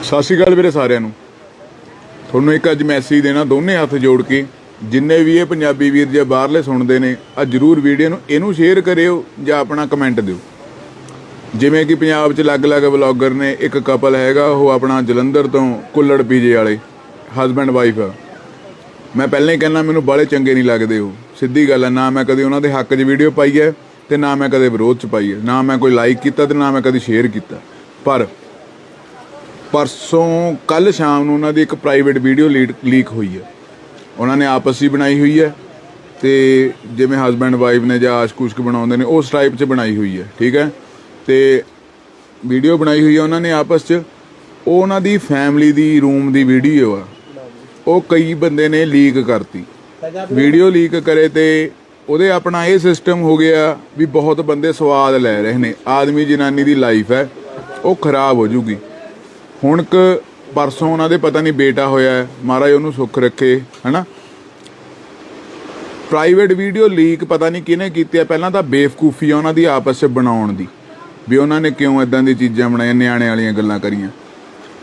ਸਤਿ ਸ਼੍ਰੀ ਅਕਾਲ ਵੀਰੇ ਸਾਰਿਆਂ ਨੂੰ। ਤੁਹਾਨੂੰ ਇੱਕ ਅੱਜ ਮੈਸੇਜ ਦੇਣਾ ਦੋਨੇ ਹੱਥ ਜੋੜ ਕੇ, ਜਿੰਨੇ ਵੀ ਇਹ ਪੰਜਾਬੀ ਵੀਰ ਜੇ ਬਾਹਰਲੇ ਸੁਣਦੇ ਨੇ ਆ ਜਰੂਰ ਵੀਡੀਓ ਨੂੰ ਇਹਨੂੰ ਸ਼ੇਅਰ ਕਰਿਓ ਜਾਂ ਆਪਣਾ ਕਮੈਂਟ ਦਿਓ। ਜਿਵੇਂ ਕਿ ਪੰਜਾਬ 'ਚ ਅਲੱਗ-ਅਲੱਗ ਵਲੌਗਰ ਨੇ, ਇੱਕ ਕਪਲ ਹੈਗਾ ਉਹ ਆਪਣਾ ਜਲੰਧਰ ਤੋਂ ਕੁੱਲੜ ਪੀਜੇ ਵਾਲੇ ਹਸਬੈਂਡ ਵਾਈਫ ਆ। ਮੈਂ ਪਹਿਲਾਂ ਹੀ ਕਹਿੰਦਾ ਮੈਨੂੰ ਬਾਲੇ ਚੰਗੇ ਨਹੀਂ ਲੱਗਦੇ ਉਹ, ਸਿੱਧੀ ਗੱਲ ਹੈ। ਨਾ ਮੈਂ ਕਦੇ ਉਹਨਾਂ ਦੇ ਹੱਕ 'ਚ ਵੀਡੀਓ ਪਾਈ ਹੈ ਤੇ ਨਾ ਮੈਂ ਕਦੇ ਵਿਰੋਧ 'ਚ ਪਾਈ ਹੈ, ਨਾ ਮੈਂ ਕੋਈ ਲਾਈਕ ਕੀਤਾ ਤੇ ਨਾ ਮੈਂ ਕਦੇ ਸ਼ੇਅਰ ਕੀਤਾ। ਪਰ परसों कल शाम ਨੂੰ ਉਹਨਾਂ ਦੀ ਇੱਕ ਪ੍ਰਾਈਵੇਟ ਵੀਡੀਓ ਲੀਕ ਹੋਈ ਹੈ। ਉਹਨਾਂ ਨੇ ਆਪਸ ਹੀ ਬਣਾਈ ਹੋਈ ਹੈ ਤੇ ਜਿਵੇਂ ਹਸਬੈਂਡ ਵਾਈਫ ਨੇ ਜਾਂ ਆਸ਼ਕ ਉਸ਼ਕ ਬਣਾਉਂਦੇ ਨੇ ਉਸ ਟਾਈਪ 'ਚ ਬਣਾਈ ਹੋਈ ਹੈ, ਠੀਕ ਹੈ। ਤੇ ਵੀਡੀਓ ਬਣਾਈ ਹੋਈ ਹੈ ਉਹਨਾਂ ਨੇ ਆਪਸ 'ਚ। ਉਹ ਉਹਨਾਂ ਦੀ ਫੈਮਿਲੀ ਦੀ ਰੂਮ ਦੀ ਵੀਡੀਓ ਆ, ਉਹ ਕਈ ਬੰਦੇ ਨੇ ਲੀਕ ਕਰਤੀ। ਵੀਡੀਓ ਲੀਕ ਕਰੇ ਤੇ ਉਹਦੇ ਆਪਣਾ ਇਹ ਸਿਸਟਮ ਹੋ ਗਿਆ ਵੀ ਬਹੁਤ ਬੰਦੇ ਸਵਾਦ ਲੈ ਰਹੇ ਨੇ। ਆਦਮੀ ਜਨਾਨੀ ਦੀ ਲਾਈਫ ਹੈ ਉਹ ਖਰਾਬ ਹੋ ਜੂਗੀ। ਹੁਣ परसों ਉਹਨਾਂ ਦੇ ਪਤਾ ਨਹੀਂ ਬੇਟਾ ਹੋਇਆ, ਮਹਾਰਾਜ ਉਹਨੂੰ ਸੁੱਖ ਰੱਖੇ, ਹੈ ਨਾ। ਪ੍ਰਾਈਵੇਟ ਵੀਡੀਓ ਲੀਕ ਪਤਾ ਨਹੀਂ ਕਿਹਨੇ ਕੀਤੀ ਹੈ। ਪਹਿਲਾਂ ਤਾਂ ਬੇਵਕੂਫੀ ਆ ਉਹਨਾਂ ਦੀ ਆਪਸ 'ਚ ਬਣਾਉਣ ਦੀ, ਵੀ ਉਹਨਾਂ ਨੇ ਕਿਉਂ ਇੱਦਾਂ ਦੀ ਚੀਜ਼ਾਂ ਬਣਾਈਆਂ, ਨਿਆਣੇ ਵਾਲੀਆਂ ਗੱਲਾਂ ਕਰੀਆਂ।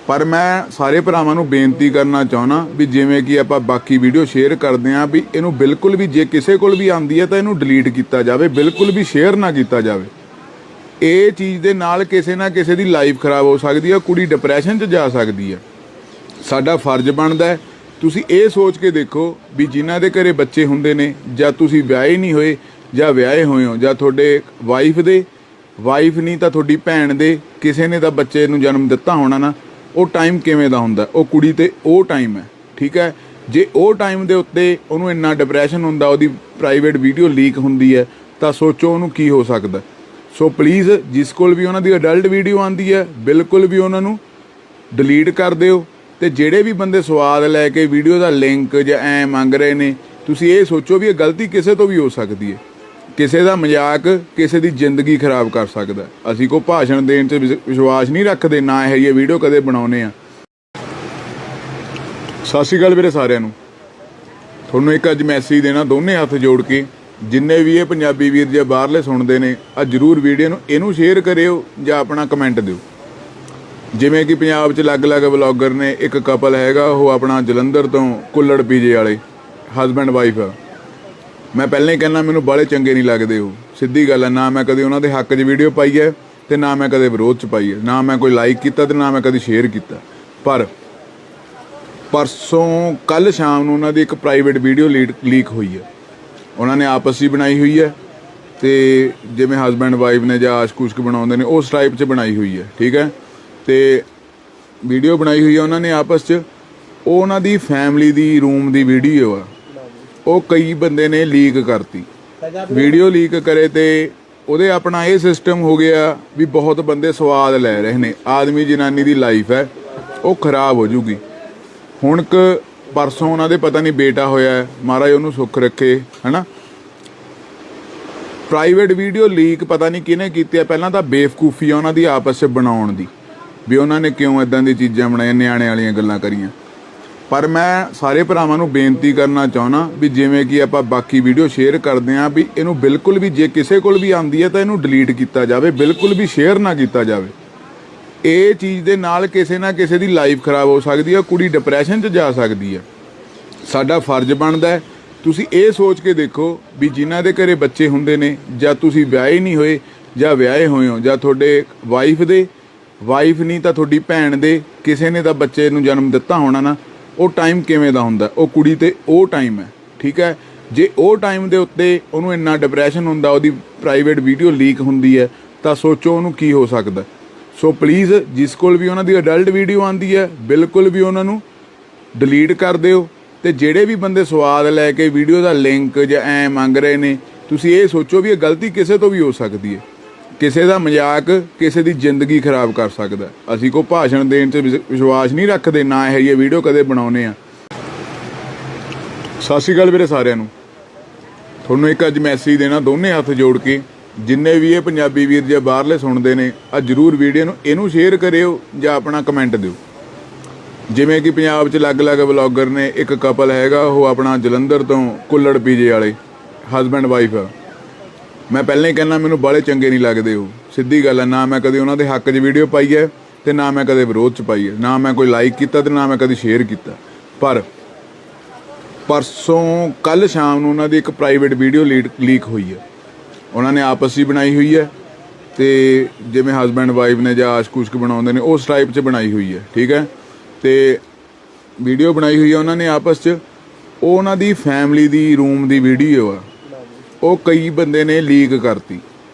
ਪਰ ਮੈਂ ਸਾਰੇ ਭਰਾਵਾਂ ਨੂੰ ਬੇਨਤੀ ਕਰਨਾ ਚਾਹੁੰਦਾ ਵੀ ਜਿਵੇਂ ਕਿ ਆਪਾਂ ਬਾਕੀ ਵੀਡੀਓ ਸ਼ੇਅਰ ਕਰਦੇ ਹਾਂ, ਵੀ ਇਹਨੂੰ ਬਿਲਕੁਲ ਵੀ ਜੇ ਕਿਸੇ ਕੋਲ ਵੀ ਆਉਂਦੀ ਹੈ ਤਾਂ ਇਹਨੂੰ ਡਿਲੀਟ ਕੀਤਾ ਜਾਵੇ, ਬਿਲਕੁਲ ਵੀ ਸ਼ੇਅਰ ਨਾ ਕੀਤਾ ਜਾਵੇ। ਇਹ ਚੀਜ਼ ਦੇ ਨਾਲ ਕਿਸੇ ਨਾ ਕਿਸੇ ਦੀ ਲਾਈਫ ਖਰਾਬ ਹੋ ਸਕਦੀ ਹੈ, ਕੁੜੀ ਡਿਪਰੈਸ਼ਨ 'ਚ ਜਾ ਸਕਦੀ ਹੈ। ਸਾਡਾ ਫਰਜ਼ ਬਣਦਾ ਤੁਸੀਂ ਇਹ ਸੋਚ ਕੇ ਦੇਖੋ ਵੀ ਜਿਨ੍ਹਾਂ ਦੇ ਘਰੇ ਬੱਚੇ ਹੁੰਦੇ ਨੇ, ਜਾਂ ਤੁਸੀਂ ਵਿਆਹੇ ਨਹੀਂ ਹੋਏ ਜਾਂ ਵਿਆਹੇ ਹੋਏ ਹੋ, ਜਾਂ ਤੁਹਾਡੇ ਵਾਈਫ ਨਹੀਂ ਤਾਂ ਤੁਹਾਡੀ ਭੈਣ ਦੇ ਕਿਸੇ ਨੇ ਤਾਂ ਬੱਚੇ ਨੂੰ ਜਨਮ ਦਿੱਤਾ ਹੋਣਾ ਨਾ, ਉਹ ਟਾਈਮ ਕਿਵੇਂ ਦਾ ਹੁੰਦਾ। ਉਹ ਕੁੜੀ ਤੇ ਉਹ ਟਾਈਮ ਹੈ, ਠੀਕ ਹੈ। ਜੇ ਉਹ ਟਾਈਮ ਦੇ ਉੱਤੇ ਉਹਨੂੰ ਇੰਨਾ ਡਿਪਰੈਸ਼ਨ ਹੁੰਦਾ, ਉਹਦੀ ਪ੍ਰਾਈਵੇਟ ਵੀਡੀਓ ਲੀਕ ਹੁੰਦੀ ਹੈ, ਤਾਂ ਸੋਚੋ ਉਹਨੂੰ ਕੀ ਹੋ ਸਕਦਾ। ਸੋ ਪਲੀਜ਼ ਜਿਸ ਕੋਲ ਵੀ ਉਹਨਾਂ ਦੀ ਅਡਲਟ ਵੀਡੀਓ ਆਉਂਦੀ ਹੈ ਬਿਲਕੁਲ ਵੀ ਉਹਨਾਂ ਨੂੰ ਡਿਲੀਟ ਕਰ ਦਿਓ। ਤੇ ਜਿਹੜੇ ਵੀ ਬੰਦੇ ਸਵਾਦ ਲੈ ਕੇ ਵੀਡੀਓ ਦਾ ਲਿੰਕ ਜਾਂ ਐ ਮੰਗ ਰਹੇ ਨੇ, ਤੁਸੀਂ ਇਹ ਸੋਚੋ ਵੀ ਇਹ ਗਲਤੀ ਕਿਸੇ ਤੋਂ ਵੀ ਹੋ ਸਕਦੀ ਹੈ। ਕਿਸੇ ਦਾ ਮਜ਼ਾਕ ਕਿਸੇ ਦੀ ਜ਼ਿੰਦਗੀ ਖਰਾਬ ਕਰ ਸਕਦਾ। ਅਸੀਂ ਕੋਈ ਭਾਸ਼ਣ ਦੇਣ 'ਚ ਵਿਸ਼ਵਾਸ ਨਹੀਂ ਰੱਖਦੇ, ਨਾ ਇਹ ਜਿਹੀ ਵੀਡੀਓ ਕਦੇ ਬਣਾਉਂਦੇ ਆ। ਸਤਿ ਸ਼੍ਰੀ ਅਕਾਲ ਵੀਰੇ ਸਾਰਿਆਂ ਨੂੰ। ਤੁਹਾਨੂੰ ਇੱਕ ਅੱਜ ਮੈਸੇਜ ਦੇਣਾ ਦੋਨੇ ਹੱਥ ਜੋੜ ਕੇ, ਜਿੰਨੇ ਵੀ ਇਹ ਪੰਜਾਬੀ ਵੀਰ ਜੇ ਬਾਹਰਲੇ ਸੁਣਦੇ ਨੇ ਆ ਜਰੂਰ ਵੀਡੀਓ ਨੂੰ ਇਹਨੂੰ ਸ਼ੇਅਰ ਕਰਿਓ ਜਾਂ ਆਪਣਾ ਕਮੈਂਟ ਦਿਓ। ਜਿਵੇਂ ਕਿ ਪੰਜਾਬ 'ਚ ਅਲੱਗ-ਅਲੱਗ ਵਲੌਗਰ ਨੇ, ਇੱਕ ਕਪਲ ਹੈਗਾ ਉਹ ਆਪਣਾ ਜਲੰਧਰ ਤੋਂ ਕੁੱਲੜ ਪੀਜੇ ਵਾਲੇ ਹਸਬੈਂਡ ਵਾਈਫ ਆ। ਮੈਂ ਪਹਿਲਾਂ ਹੀ ਕਹਿੰਦਾ ਮੈਨੂੰ ਬਾਲੇ ਚੰਗੇ ਨਹੀਂ ਲੱਗਦੇ ਉਹ, ਸਿੱਧੀ ਗੱਲ ਹੈ। ਨਾ ਮੈਂ ਕਦੇ ਉਹਨਾਂ ਦੇ ਹੱਕ 'ਚ ਵੀਡੀਓ ਪਾਈ ਹੈ ਤੇ ਨਾ ਮੈਂ ਕਦੇ ਵਿਰੋਧ 'ਚ ਪਾਈ ਹੈ, ਨਾ ਮੈਂ ਕੋਈ ਲਾਈਕ ਕੀਤਾ ਤੇ ਨਾ ਮੈਂ ਕਦੇ ਸ਼ੇਅਰ ਕੀਤਾ। ਪਰ ਪਰਸੋਂ ਕੱਲ ਸ਼ਾਮ ਨੂੰ ਉਹਨਾਂ ਦੀ ਇੱਕ ਪ੍ਰਾਈਵੇਟ ਵੀਡੀਓ ਲੀਕ ਹੋਈ ਹੈ। ਉਹਨਾਂ ਨੇ ਆਪਸ ਹੀ ਬਣਾਈ ਹੋਈ ਹੈ ਤੇ ਜਿਵੇਂ ਹਸਬੈਂਡ ਵਾਈਫ ਨੇ ਜਾਂ ਆਸ਼ਕ ਉਸ਼ਕ ਬਣਾਉਂਦੇ ਨੇ ਉਸ ਟਾਈਪ 'ਚ ਬਣਾਈ ਹੋਈ ਹੈ, ਠੀਕ ਹੈ। ਤੇ ਵੀਡੀਓ ਬਣਾਈ ਹੋਈ ਹੈ ਉਹਨਾਂ ਨੇ ਆਪਸ 'ਚ। ਉਹ ਉਹਨਾਂ ਦੀ ਫੈਮਿਲੀ ਦੀ ਰੂਮ ਦੀ ਵੀਡੀਓ ਆ, ਉਹ ਕਈ ਬੰਦੇ ਨੇ ਲੀਕ ਕਰਤੀ। ਵੀਡੀਓ ਲੀਕ ਕਰੇ ਤੇ ਉਹਦੇ ਆਪਣਾ ਇਹ ਸਿਸਟਮ ਹੋ ਗਿਆ ਵੀ ਬਹੁਤ ਬੰਦੇ ਸਵਾਦ ਲੈ ਰਹੇ ਨੇ। ਆਦਮੀ ਜਨਾਨੀ ਦੀ ਲਾਈਫ ਹੈ ਉਹ ਖਰਾਬ ਹੋ ਜੂਗੀ। ਹੁਣ परसों ਉਹਨਾਂ ਦੇ ਪਤਾ ਨਹੀਂ ਬੇਟਾ ਹੋਇਆ, ਮਹਾਰਾਜ ਉਹਨੂੰ ਸੁੱਖ ਰੱਖੇ, ਹੈ ਨਾ। ਪ੍ਰਾਈਵੇਟ ਵੀਡੀਓ ਲੀਕ ਪਤਾ ਨਹੀਂ ਕਿਹਨੇ ਕੀਤੀ ਹੈ। ਪਹਿਲਾਂ ਤਾਂ ਬੇਵਕੂਫੀ ਆ ਉਹਨਾਂ ਦੀ ਆਪਸ 'ਚ ਬਣਾਉਣ ਦੀ, ਵੀ ਉਹਨਾਂ ਨੇ ਕਿਉਂ ਇੱਦਾਂ ਦੀ ਚੀਜ਼ਾਂ ਬਣਾਈਆਂ, ਨਿਆਣੇ ਵਾਲੀਆਂ ਗੱਲਾਂ ਕਰੀਆਂ। ਪਰ ਮੈਂ ਸਾਰੇ ਭਰਾਵਾਂ ਨੂੰ ਬੇਨਤੀ ਕਰਨਾ ਚਾਹੁੰਦਾ ਵੀ ਜਿਵੇਂ ਕਿ ਆਪਾਂ ਬਾਕੀ ਵੀਡੀਓ ਸ਼ੇਅਰ ਕਰਦੇ ਹਾਂ, ਵੀ ਇਹਨੂੰ ਬਿਲਕੁਲ ਵੀ ਜੇ ਕਿਸੇ ਕੋਲ ਵੀ ਆਉਂਦੀ ਹੈ ਤਾਂ ਇਹਨੂੰ ਡਿਲੀਟ ਕੀਤਾ ਜਾਵੇ, ਬਿਲਕੁਲ ਵੀ ਸ਼ੇਅਰ ਨਾ ਕੀਤਾ ਜਾਵੇ। ਇਹ ਚੀਜ਼ ਦੇ ਨਾਲ ਕਿਸੇ ਨਾ ਕਿਸੇ ਦੀ ਲਾਈਫ ਖਰਾਬ ਹੋ ਸਕਦੀ ਹੈ, ਕੁੜੀ ਡਿਪਰੈਸ਼ਨ 'ਚ ਜਾ ਸਕਦੀ ਹੈ। ਸਾਡਾ ਫਰਜ਼ ਬਣਦਾ ਤੁਸੀਂ ਇਹ ਸੋਚ ਕੇ ਦੇਖੋ ਵੀ ਜਿਨ੍ਹਾਂ ਦੇ ਘਰੇ ਬੱਚੇ ਹੁੰਦੇ ਨੇ, ਜਾਂ ਤੁਸੀਂ ਵਿਆਹੇ ਨਹੀਂ ਹੋਏ ਜਾਂ ਵਿਆਹੇ ਹੋਏ ਹੋ, ਜਾਂ ਤੁਹਾਡੇ ਵਾਈਫ ਨਹੀਂ ਤਾਂ ਤੁਹਾਡੀ ਭੈਣ ਦੇ ਕਿਸੇ ਨੇ ਤਾਂ ਬੱਚੇ ਨੂੰ ਜਨਮ ਦਿੱਤਾ ਹੋਣਾ ਨਾ, ਉਹ ਟਾਈਮ ਕਿਵੇਂ ਦਾ ਹੁੰਦਾ। ਉਹ ਕੁੜੀ ਤੇ ਉਹ ਟਾਈਮ ਹੈ, ਠੀਕ ਹੈ। ਜੇ ਉਹ ਟਾਈਮ ਦੇ ਉੱਤੇ ਉਹਨੂੰ ਇੰਨਾ ਡਿਪਰੈਸ਼ਨ ਹੁੰਦਾ, ਉਹਦੀ ਪ੍ਰਾਈਵੇਟ ਵੀਡੀਓ ਲੀਕ ਹੁੰਦੀ ਹੈ, ਤਾਂ ਸੋਚੋ ਉਹਨੂੰ ਕੀ ਹੋ ਸਕਦਾ। ਸੋ ਪਲੀਜ਼ ਜਿਸ ਕੋਲ ਵੀ ਉਹਨਾਂ ਦੀ ਅਡਲਟ ਵੀਡੀਓ ਆਉਂਦੀ ਹੈ ਬਿਲਕੁਲ ਵੀ ਉਹਨਾਂ ਨੂੰ ਡਿਲੀਟ ਕਰ ਦਿਓ। ਤੇ ਜਿਹੜੇ ਵੀ ਬੰਦੇ ਸਵਾਦ ਲੈ ਕੇ ਵੀਡੀਓ ਦਾ ਲਿੰਕ ਜਾਂ ਐ ਮੰਗ ਰਹੇ ਨੇ, ਤੁਸੀਂ ਇਹ ਸੋਚੋ ਵੀ ਇਹ ਗਲਤੀ ਕਿਸੇ ਤੋਂ ਵੀ ਹੋ ਸਕਦੀ ਹੈ। ਕਿਸੇ ਦਾ ਮਜ਼ਾਕ ਕਿਸੇ ਦੀ ਜ਼ਿੰਦਗੀ ਖਰਾਬ ਕਰ ਸਕਦਾ। ਅਸੀਂ ਕੋਈ ਭਾਸ਼ਣ ਦੇਣ 'ਚ ਵਿਸ਼ਵਾਸ ਨਹੀਂ ਰੱਖਦੇ, ਨਾ ਇਹ ਜਿਹੀ ਵੀਡੀਓ ਕਦੇ ਬਣਾਉਂਦੇ ਆ। ਸਤਿ ਸ਼੍ਰੀ ਅਕਾਲ ਵੀਰੇ ਸਾਰਿਆਂ ਨੂੰ। ਤੁਹਾਨੂੰ ਇੱਕ ਅੱਜ ਮੈਸੇਜ ਦੇਣਾ ਦੋਨੇ ਹੱਥ ਜੋੜ ਕੇ, ਜਿੰਨੇ ਵੀ ਇਹ ਪੰਜਾਬੀ ਵੀਰ ਜੇ ਬਾਹਰਲੇ ਸੁਣਦੇ ਨੇ ਆ ਜਰੂਰ ਵੀਡੀਓ ਨੂੰ ਇਹਨੂੰ ਸ਼ੇਅਰ ਕਰਿਓ ਜਾਂ ਆਪਣਾ ਕਮੈਂਟ ਦਿਓ। ਜਿਵੇਂ ਕਿ ਪੰਜਾਬ 'ਚ ਅਲੱਗ-ਅਲੱਗ ਵਲੌਗਰ ਨੇ, ਇੱਕ ਕਪਲ ਹੈਗਾ ਉਹ ਆਪਣਾ ਜਲੰਧਰ ਤੋਂ ਕੁੱਲੜ ਪੀਜੇ ਵਾਲੇ ਹਸਬੈਂਡ ਵਾਈਫ ਆ। ਮੈਂ ਪਹਿਲਾਂ ਹੀ ਕਹਿੰਦਾ ਮੈਨੂੰ ਬਾਲੇ ਚੰਗੇ ਨਹੀਂ ਲੱਗਦੇ ਉਹ, ਸਿੱਧੀ ਗੱਲ ਹੈ। ਨਾ ਮੈਂ ਕਦੇ ਉਹਨਾਂ ਦੇ ਹੱਕ 'ਚ ਵੀਡੀਓ ਪਾਈ ਹੈ ਤੇ ਨਾ ਮੈਂ ਕਦੇ ਵਿਰੋਧ ਚ ਪਾਈ ਹੈ, ਨਾ ਮੈਂ ਕੋਈ ਲਾਈਕ ਕੀਤਾ ਤੇ ਨਾ ਮੈਂ ਕਦੇ ਸ਼ੇਅਰ ਕੀਤਾ। ਪਰ ਪਰਸੋਂ ਕੱਲ ਸ਼ਾਮ ਨੂੰ ਉਹਨਾਂ ਦੀ ਇੱਕ ਪ੍ਰਾਈਵੇਟ ਵੀਡੀਓ ਲੀਕ ਹੋਈ ਹੈ। ਉਹਨਾਂ ਨੇ ਆਪਸ 'ਚ ਬਣਾਈ ਹੋਈ ਹੈ ਤੇ ਜਿਵੇਂ ਹਸਬੈਂਡ ਵਾਈਫ ਨੇ ਜਾਂ ਆਸ਼ਕ ਉਸ਼ਕ ਬਣਾਉਂਦੇ ਨੇ ਉਸ ਟਾਈਪ 'ਚ ਬਣਾਈ ਹੋਈ ਹੈ, ਠੀਕ ਹੈ। ਤੇ ਵੀਡੀਓ ਬਣਾਈ ਹੋਈ ਹੈ ਉਹਨਾਂ ਨੇ ਆਪਸ 'ਚ, ਉਹ ਉਹਨਾਂ ਦੀ ਫੈਮਿਲੀ ਦੀ ਰੂਮ ਦੀ ਵੀਡੀਓ ਆ, ਉਹ ਕਈ ਬੰਦੇ ਨੇ ਲੀਕ ਕਰਤੀ।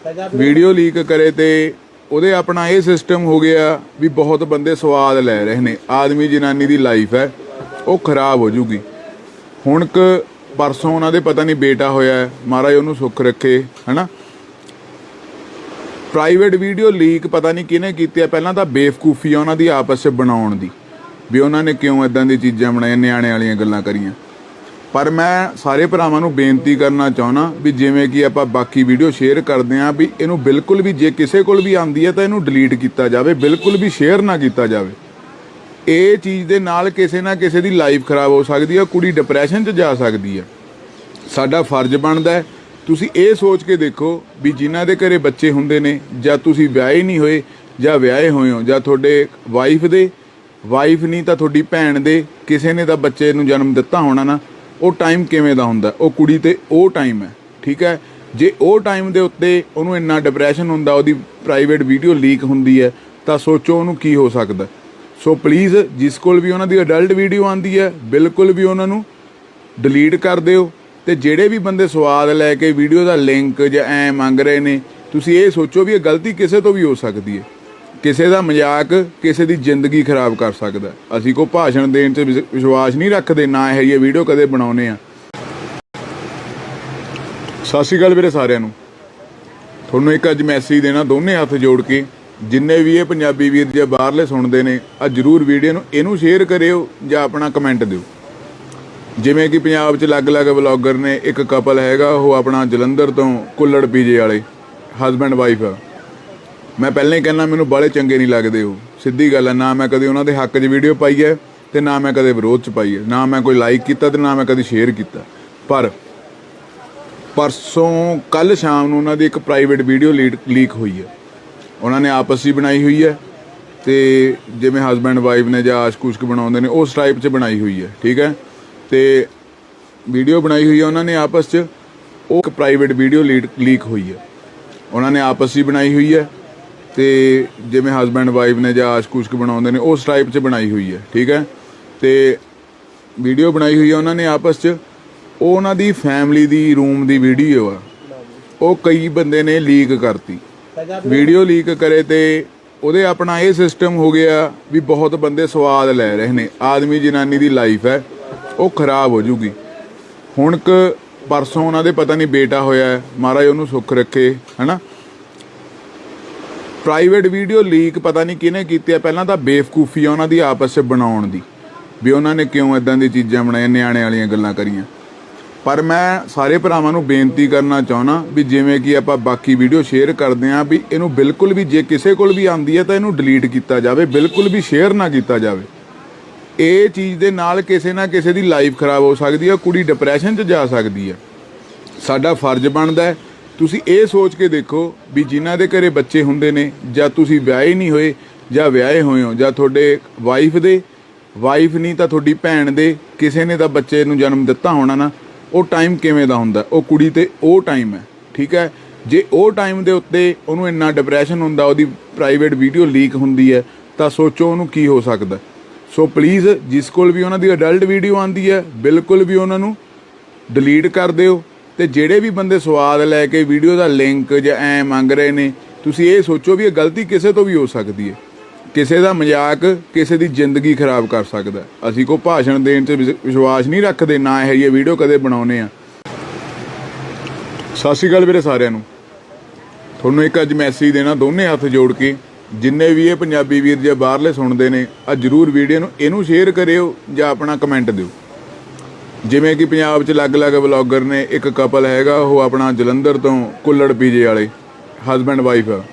ਵੀਡੀਓ ਲੀਕ ਕਰੇ ਤੇ ਉਹਦੇ ਆਪਣਾ ਇਹ ਸਿਸਟਮ ਹੋ ਗਿਆ ਵੀ ਬਹੁਤ ਬੰਦੇ ਸਵਾਦ ਲੈ ਰਹੇ ਨੇ, ਆਦਮੀ ਜਨਾਨੀ ਦੀ ਲਾਈਫ ਹੈ ਉਹ ਖਰਾਬ ਹੋ ਜੂਗੀ। ਹੁਣ ਪਰਸੋਂ ਉਹਨਾਂ ਦੇ ਪਤਾ ਨਹੀਂ ਬੇਟਾ ਹੋਇਆ, ਮਹਾਰਾਜ ਉਹਨੂੰ ਸੁੱਖ ਰੱਖੇ, ਹਨਾ। ਪ੍ਰਾਈਵੇਟ ਵੀਡੀਓ ਲੀਕ ਪਤਾ ਨਹੀਂ ਕਿਹਨੇ ਕੀਤੀ ਹੈ। ਪਹਿਲਾਂ ਤਾਂ ਬੇਵਕੂਫੀ ਆ ਉਹਨਾਂ ਦੀ ਆਪਸ 'ਚ ਬਣਾਉਣ ਦੀ, ਵੀ ਉਹਨਾਂ ਨੇ ਕਿਉਂ ਇਦਾਂ ਦੀ ਚੀਜ਼ਾਂ ਬਣਾਈਆਂ, ਨਿਆਣੇ ਵਾਲੀਆਂ ਗੱਲਾਂ ਕਰੀਆਂ। ਪਰ ਮੈਂ ਸਾਰੇ ਭਰਾਵਾਂ ਨੂੰ ਬੇਨਤੀ ਕਰਨਾ ਚਾਹੁੰਦਾ ਵੀ ਜਿਵੇਂ ਕਿ ਆਪਾਂ ਬਾਕੀ ਵੀਡੀਓ ਸ਼ੇਅਰ ਕਰਦੇ ਹਾਂ, ਵੀ ਇਹਨੂੰ ਬਿਲਕੁਲ ਵੀ ਜੇ ਕਿਸੇ ਕੋਲ ਵੀ ਆਉਂਦੀ ਹੈ ਤਾਂ ਇਹਨੂੰ ਡਿਲੀਟ ਕੀਤਾ ਜਾਵੇ, ਬਿਲਕੁਲ ਵੀ ਸ਼ੇਅਰ ਨਾ ਕੀਤਾ ਜਾਵੇ। ਇਹ ਚੀਜ਼ ਦੇ ਨਾਲ ਕਿਸੇ ਨਾ ਕਿਸੇ ਦੀ ਲਾਈਫ ਖਰਾਬ ਹੋ ਸਕਦੀ ਹੈ, ਕੁੜੀ ਡਿਪਰੈਸ਼ਨ 'ਚ ਜਾ ਸਕਦੀ ਹੈ। ਸਾਡਾ ਫਰਜ਼ ਬਣਦਾ ਹੈ, ਤੁਸੀਂ ਇਹ ਸੋਚ ਕੇ ਦੇਖੋ ਵੀ ਜਿਨ੍ਹਾਂ ਦੇ ਘਰੇ ਬੱਚੇ ਹੁੰਦੇ ਨੇ, ਜਾਂ ਤੁਸੀਂ ਵਿਆਹੇ ਨਹੀਂ ਹੋਏ ਜਾਂ ਵਿਆਹੇ ਹੋਏ ਹੋ, ਜਾਂ ਤੁਹਾਡੇ ਵਾਈਫ ਨਹੀਂ ਤਾਂ ਤੁਹਾਡੀ ਭੈਣ ਦੇ ਕਿਸੇ ਨੇ ਤਾਂ ਬੱਚੇ ਨੂੰ ਜਨਮ ਦਿੱਤਾ ਹੋਣਾ ਨਾ, ਉਹ ਟਾਈਮ ਕਿਵੇਂ ਦਾ ਹੁੰਦਾ, ਉਹ ਕੁੜੀ ਤੇ ਉਹ ਟਾਈਮ ਹੈ, ਠੀਕ ਹੈ। ਜੇ ਉਹ ਟਾਈਮ ਦੇ ਉੱਤੇ ਉਹਨੂੰ ਇੰਨਾ ਡਿਪਰੈਸ਼ਨ ਹੁੰਦਾ, ਉਹਦੀ ਪ੍ਰਾਈਵੇਟ ਵੀਡੀਓ ਲੀਕ ਹੁੰਦੀ ਹੈ, ਤਾਂ ਸੋਚੋ ਉਹਨੂੰ ਕੀ ਹੋ ਸਕਦਾ। ਸੋ ਪਲੀਜ਼ ਜਿਸ ਕੋਲ ਵੀ ਉਹਨਾਂ ਦੀ ਅਡਲਟ ਵੀਡੀਓ ਆਉਂਦੀ ਹੈ, ਬਿਲਕੁਲ ਵੀ ਉਹਨਾਂ ਨੂੰ ਡਿਲੀਟ ਕਰ ਦਿਓ। ਤੇ ਜਿਹੜੇ ਵੀ ਬੰਦੇ ਸਵਾਦ ਲੈ ਕੇ ਵੀਡੀਓ ਦਾ ਲਿੰਕ ਜਾਂ ਐ ਮੰਗ ਰਹੇ ਨੇ, ਤੁਸੀਂ ਇਹ ਸੋਚੋ ਵੀ ਇਹ ਗਲਤੀ ਕਿਸੇ ਤੋਂ ਵੀ ਹੋ ਸਕਦੀ ਹੈ। ਕਿਸੇ ਦਾ ਮਜ਼ਾਕ ਕਿਸੇ ਦੀ ਜ਼ਿੰਦਗੀ ਖਰਾਬ ਕਰ ਸਕਦਾ। ਅਸੀਂ ਕੋਈ ਭਾਸ਼ਣ ਦੇਣ 'ਚ ਵਿਸ਼ਵਾਸ ਨਹੀਂ ਰੱਖਦੇ, ਨਾ ਇਹ ਜਿਹੀ ਵੀਡੀਓ ਕਦੇ ਬਣਾਉਂਦੇ ਆ। ਸਤਿ ਸ਼੍ਰੀ ਅਕਾਲ ਵੀਰੇ ਸਾਰਿਆਂ ਨੂੰ। ਤੁਹਾਨੂੰ ਇੱਕ ਅੱਜ ਮੈਸੇਜ ਦੇਣਾ ਦੋਨੇ ਹੱਥ ਜੋੜ ਕੇ, ਜਿੰਨੇ ਵੀ ਇਹ ਪੰਜਾਬੀ ਵੀਰ ਜੇ ਬਾਹਰਲੇ ਸੁਣਦੇ ਨੇ, ਆ ਜ਼ਰੂਰ ਵੀਡੀਓ ਨੂੰ ਇਹਨੂੰ ਸ਼ੇਅਰ ਕਰਿਓ ਜਾਂ ਆਪਣਾ ਕਮੈਂਟ ਦਿਓ। ਜਿਵੇਂ ਕਿ ਪੰਜਾਬ 'ਚ ਅਲੱਗ-ਅਲੱਗ ਵਲੌਗਰ ਨੇ, ਇੱਕ ਕਪਲ ਹੈਗਾ ਉਹ ਆਪਣਾ ਜਲੰਧਰ ਤੋਂ ਕੁੱਲੜ ਪੀਜੇ ਵਾਲੇ ਹਸਬੈਂਡ ਵਾਈਫ ਆ। ਮੈਂ ਪਹਿਲਾਂ ਹੀ ਕਹਿੰਦਾ ਮੈਨੂੰ ਬਾਹਲੇ ਚੰਗੇ ਨਹੀਂ ਲੱਗਦੇ ਉਹ, ਸਿੱਧੀ ਗੱਲ ਹੈ। ਨਾ ਮੈਂ ਕਦੇ ਉਹਨਾਂ ਦੇ ਹੱਕ 'ਚ ਵੀਡੀਓ ਪਾਈ ਹੈ ਤੇ ਨਾ ਮੈਂ ਕਦੇ ਵਿਰੋਧ 'ਚ ਪਾਈ ਹੈ, ਨਾ ਮੈਂ ਕੋਈ ਲਾਈਕ ਕੀਤਾ ਤੇ ਨਾ ਮੈਂ ਕਦੇ ਸ਼ੇਅਰ ਕੀਤਾ। ਪਰ ਪਰਸੋਂ ਕੱਲ ਸ਼ਾਮ ਨੂੰ ਉਹਨਾਂ ਦੀ ਇੱਕ ਪ੍ਰਾਈਵੇਟ ਵੀਡੀਓ ਲੀਕ ਹੋਈ ਹੈ। ਉਹਨਾਂ ਨੇ ਆਪਸ 'ਚ ਬਣਾਈ ਹੋਈ ਹੈ ਤੇ ਜਿਵੇਂ ਹਸਬੈਂਡ ਵਾਈਫ ਨੇ ਜਾਂ ਆਸ਼ਕ ਉਸ਼ਕ ਬਣਾਉਂਦੇ ਨੇ ਉਸ ਟਾਈਪ 'ਚ ਬਣਾਈ ਹੋਈ ਹੈ, ਠੀਕ ਹੈ। ਤੇ ਵੀਡੀਓ ਬਣਾਈ ਹੋਈ ਹੈ ਉਹਨਾਂ ਨੇ ਆਪਸ 'ਚ, ਉਹ ਇੱਕ ਪ੍ਰਾਈਵੇਟ ਵੀਡੀਓ ਲੀਕ ਹੋਈ ਹੈ। ਉਹਨਾਂ ਨੇ ਆਪਸ 'ਚ ਬਣਾਈ ਹੋਈ ਹੈ ਤੇ ਜਿਵੇਂ ਹਸਬੈਂਡ ਵਾਈਫ ਨੇ ਜਾਂ ਆਸ਼ਕ ਉਸ਼ਕ ਬਣਾਉਂਦੇ ਨੇ ਉਸ ਟਾਈਪ 'ਚ ਬਣਾਈ ਹੋਈ ਹੈ, ਠੀਕ ਹੈ। ਤੇ ਵੀਡੀਓ ਬਣਾਈ ਹੋਈ ਹੈ ਉਹਨਾਂ ਨੇ ਆਪਸ 'ਚ, ਉਹ ਉਹਨਾਂ ਦੀ ਫੈਮਿਲੀ ਦੀ ਰੂਮ ਦੀ ਵੀਡੀਓ ਆ, ਉਹ ਕਈ ਬੰਦੇ ਨੇ ਲੀਕ ਕਰਤੀ। ਵੀਡੀਓ ਲੀਕ ਕਰੇ ਤੇ ਉਹਦੇ ਆਪਣਾ ਇਹ ਸਿਸਟਮ ਹੋ ਗਿਆ ਵੀ ਬਹੁਤ ਬੰਦੇ ਸਵਾਦ ਲੈ ਰਹੇ ਨੇ, ਆਦਮੀ ਜਨਾਨੀ ਦੀ ਲਾਈਫ ਹੈ ਉਹ ਖਰਾਬ ਹੋ ਜੂਗੀ। ਹੁਣ ਪਰਸੋਂ ਉਹਨਾਂ ਦੇ ਪਤਾ ਨਹੀਂ ਬੇਟਾ ਹੋਇਆ, ਮਹਾਰਾਜ ਉਹਨੂੰ ਸੁੱਖ ਰੱਖੇ, ਹਨਾ। ਪ੍ਰਾਈਵੇਟ ਵੀਡੀਓ ਲੀਕ ਪਤਾ ਨਹੀਂ ਕਿਹਨੇ ਕੀਤੀ ਹੈ। ਪਹਿਲਾਂ ਤਾਂ ਬੇਵਕੂਫੀ ਆ ਉਹਨਾਂ ਦੀ ਆਪਸ 'ਚ ਬਣਾਉਣ ਦੀ, ਵੀ ਉਹਨਾਂ ਨੇ ਕਿਉਂ ਇਦਾਂ ਦੀ ਚੀਜ਼ਾਂ ਬਣਾਈਆਂ, ਨਿਆਣੇ ਵਾਲੀਆਂ ਗੱਲਾਂ ਕਰੀਆਂ। ਪਰ ਮੈਂ ਸਾਰੇ ਭਰਾਵਾਂ ਨੂੰ ਬੇਨਤੀ ਕਰਨਾ ਚਾਹੁੰਦਾ ਵੀ ਜਿਵੇਂ ਕਿ ਆਪਾਂ ਬਾਕੀ ਵੀਡੀਓ ਸ਼ੇਅਰ ਕਰਦੇ ਹਾਂ, ਵੀ ਇਹਨੂੰ ਬਿਲਕੁਲ ਵੀ ਜੇ ਕਿਸੇ ਕੋਲ ਵੀ ਆਉਂਦੀ ਹੈ ਤਾਂ ਇਹਨੂੰ ਡਿਲੀਟ ਕੀਤਾ ਜਾਵੇ, ਬਿਲਕੁਲ ਵੀ ਸ਼ੇਅਰ ਨਾ ਕੀਤਾ ਜਾਵੇ। ਇਹ ਚੀਜ਼ ਦੇ ਨਾਲ ਕਿਸੇ ਨਾ ਕਿਸੇ ਦੀ ਲਾਈਫ ਖਰਾਬ ਹੋ ਸਕਦੀ ਹੈ, ਕੁੜੀ ਡਿਪਰੈਸ਼ਨ 'ਚ ਜਾ ਸਕਦੀ ਹੈ। ਸਾਡਾ ਫਰਜ਼ ਬਣਦਾ ਹੈ, ਤੁਸੀਂ ਇਹ ਸੋਚ ਕੇ ਦੇਖੋ ਵੀ ਜਿਨ੍ਹਾਂ ਦੇ ਘਰੇ ਬੱਚੇ ਹੁੰਦੇ ਨੇ, ਜਾਂ ਤੁਸੀਂ ਵਿਆਹੇ ਨਹੀਂ ਹੋਏ ਜਾਂ ਵਿਆਹੇ ਹੋਏ ਹੋ, ਜਾਂ ਤੁਹਾਡੇ ਵਾਈਫ ਨਹੀਂ ਤਾਂ ਤੁਹਾਡੀ ਭੈਣ ਦੇ ਕਿਸੇ ਨੇ ਤਾਂ ਬੱਚੇ ਨੂੰ ਜਨਮ ਦਿੱਤਾ ਹੋਣਾ ਨਾ, ਉਹ ਟਾਈਮ ਕਿਵੇਂ ਦਾ ਹੁੰਦਾ, ਉਹ ਕੁੜੀ ਤੇ ਉਹ ਟਾਈਮ ਹੈ, ਠੀਕ ਹੈ। ਜੇ ਉਹ ਟਾਈਮ ਦੇ ਉੱਤੇ ਉਹਨੂੰ ਇੰਨਾ ਡਿਪਰੈਸ਼ਨ ਹੁੰਦਾ, ਉਹਦੀ ਪ੍ਰਾਈਵੇਟ ਵੀਡੀਓ ਲੀਕ ਹੁੰਦੀ ਹੈ, ਤਾਂ ਸੋਚੋ ਉਹਨੂੰ ਕੀ ਹੋ ਸਕਦਾ। ਸੋ ਪਲੀਜ਼ ਜਿਸ ਕੋਲ ਵੀ ਉਹਨਾਂ ਦੀ ਅਡਲਟ ਵੀਡੀਓ ਆਉਂਦੀ ਹੈ, ਬਿਲਕੁਲ ਵੀ ਉਹਨਾਂ ਨੂੰ ਡਿਲੀਟ ਕਰ ਦਿਓ। ਤੇ ਜਿਹੜੇ ਵੀ ਬੰਦੇ ਸਵਾਦ ਲੈ ਕੇ ਵੀਡੀਓ ਦਾ ਲਿੰਕ ਜਾਂ ਐ ਮੰਗ ਰਹੇ ਨੇ, ਤੁਸੀਂ ਇਹ ਸੋਚੋ ਵੀ ਇਹ ਗਲਤੀ ਕਿਸੇ ਤੋਂ ਵੀ ਹੋ ਸਕਦੀ ਹੈ। ਕਿਸੇ ਦਾ ਮਜ਼ਾਕ ਕਿਸੇ ਦੀ ਜ਼ਿੰਦਗੀ ਖਰਾਬ ਕਰ ਸਕਦਾ। ਅਸੀਂ ਕੋਈ ਭਾਸ਼ਣ ਦੇਣ 'ਚ ਵਿਸ਼ਵਾਸ ਨਹੀਂ ਰੱਖਦੇ, ਨਾ ਇਹ ਜਿਹੀ ਵੀਡੀਓ ਕਦੇ ਬਣਾਉਂਦੇ ਆ। ਸਤਿ ਸ਼੍ਰੀ ਅਕਾਲ ਵੀਰੇ ਸਾਰਿਆਂ ਨੂੰ। ਤੁਹਾਨੂੰ ਇੱਕ ਅੱਜ ਮੈਸੇਜ ਦੇਣਾ ਦੋਨੇ ਹੱਥ ਜੋੜ ਕੇ, ਜਿੰਨੇ ਵੀ ਇਹ ਪੰਜਾਬੀ ਵੀਰ ਜੇ ਬਾਹਰਲੇ ਸੁਣਦੇ ਨੇ, ਆ ਜ਼ਰੂਰ ਵੀਡੀਓ ਨੂੰ ਇਹਨੂੰ ਸ਼ੇਅਰ ਕਰਿਓ ਜਾਂ ਆਪਣਾ ਕਮੈਂਟ ਦਿਓ। ਜਿਵੇਂ ਕਿ ਪੰਜਾਬ 'ਚ ਅਲੱਗ-ਅਲੱਗ ਵਲੌਗਰ ਨੇ, ਇੱਕ ਕਪਲ ਹੈਗਾ ਉਹ ਆਪਣਾ ਜਲੰਧਰ ਤੋਂ ਕੁੱਲੜ ਪੀਜੇ ਵਾਲੇ ਹਸਬੈਂਡ ਵਾਈਫ ਆ।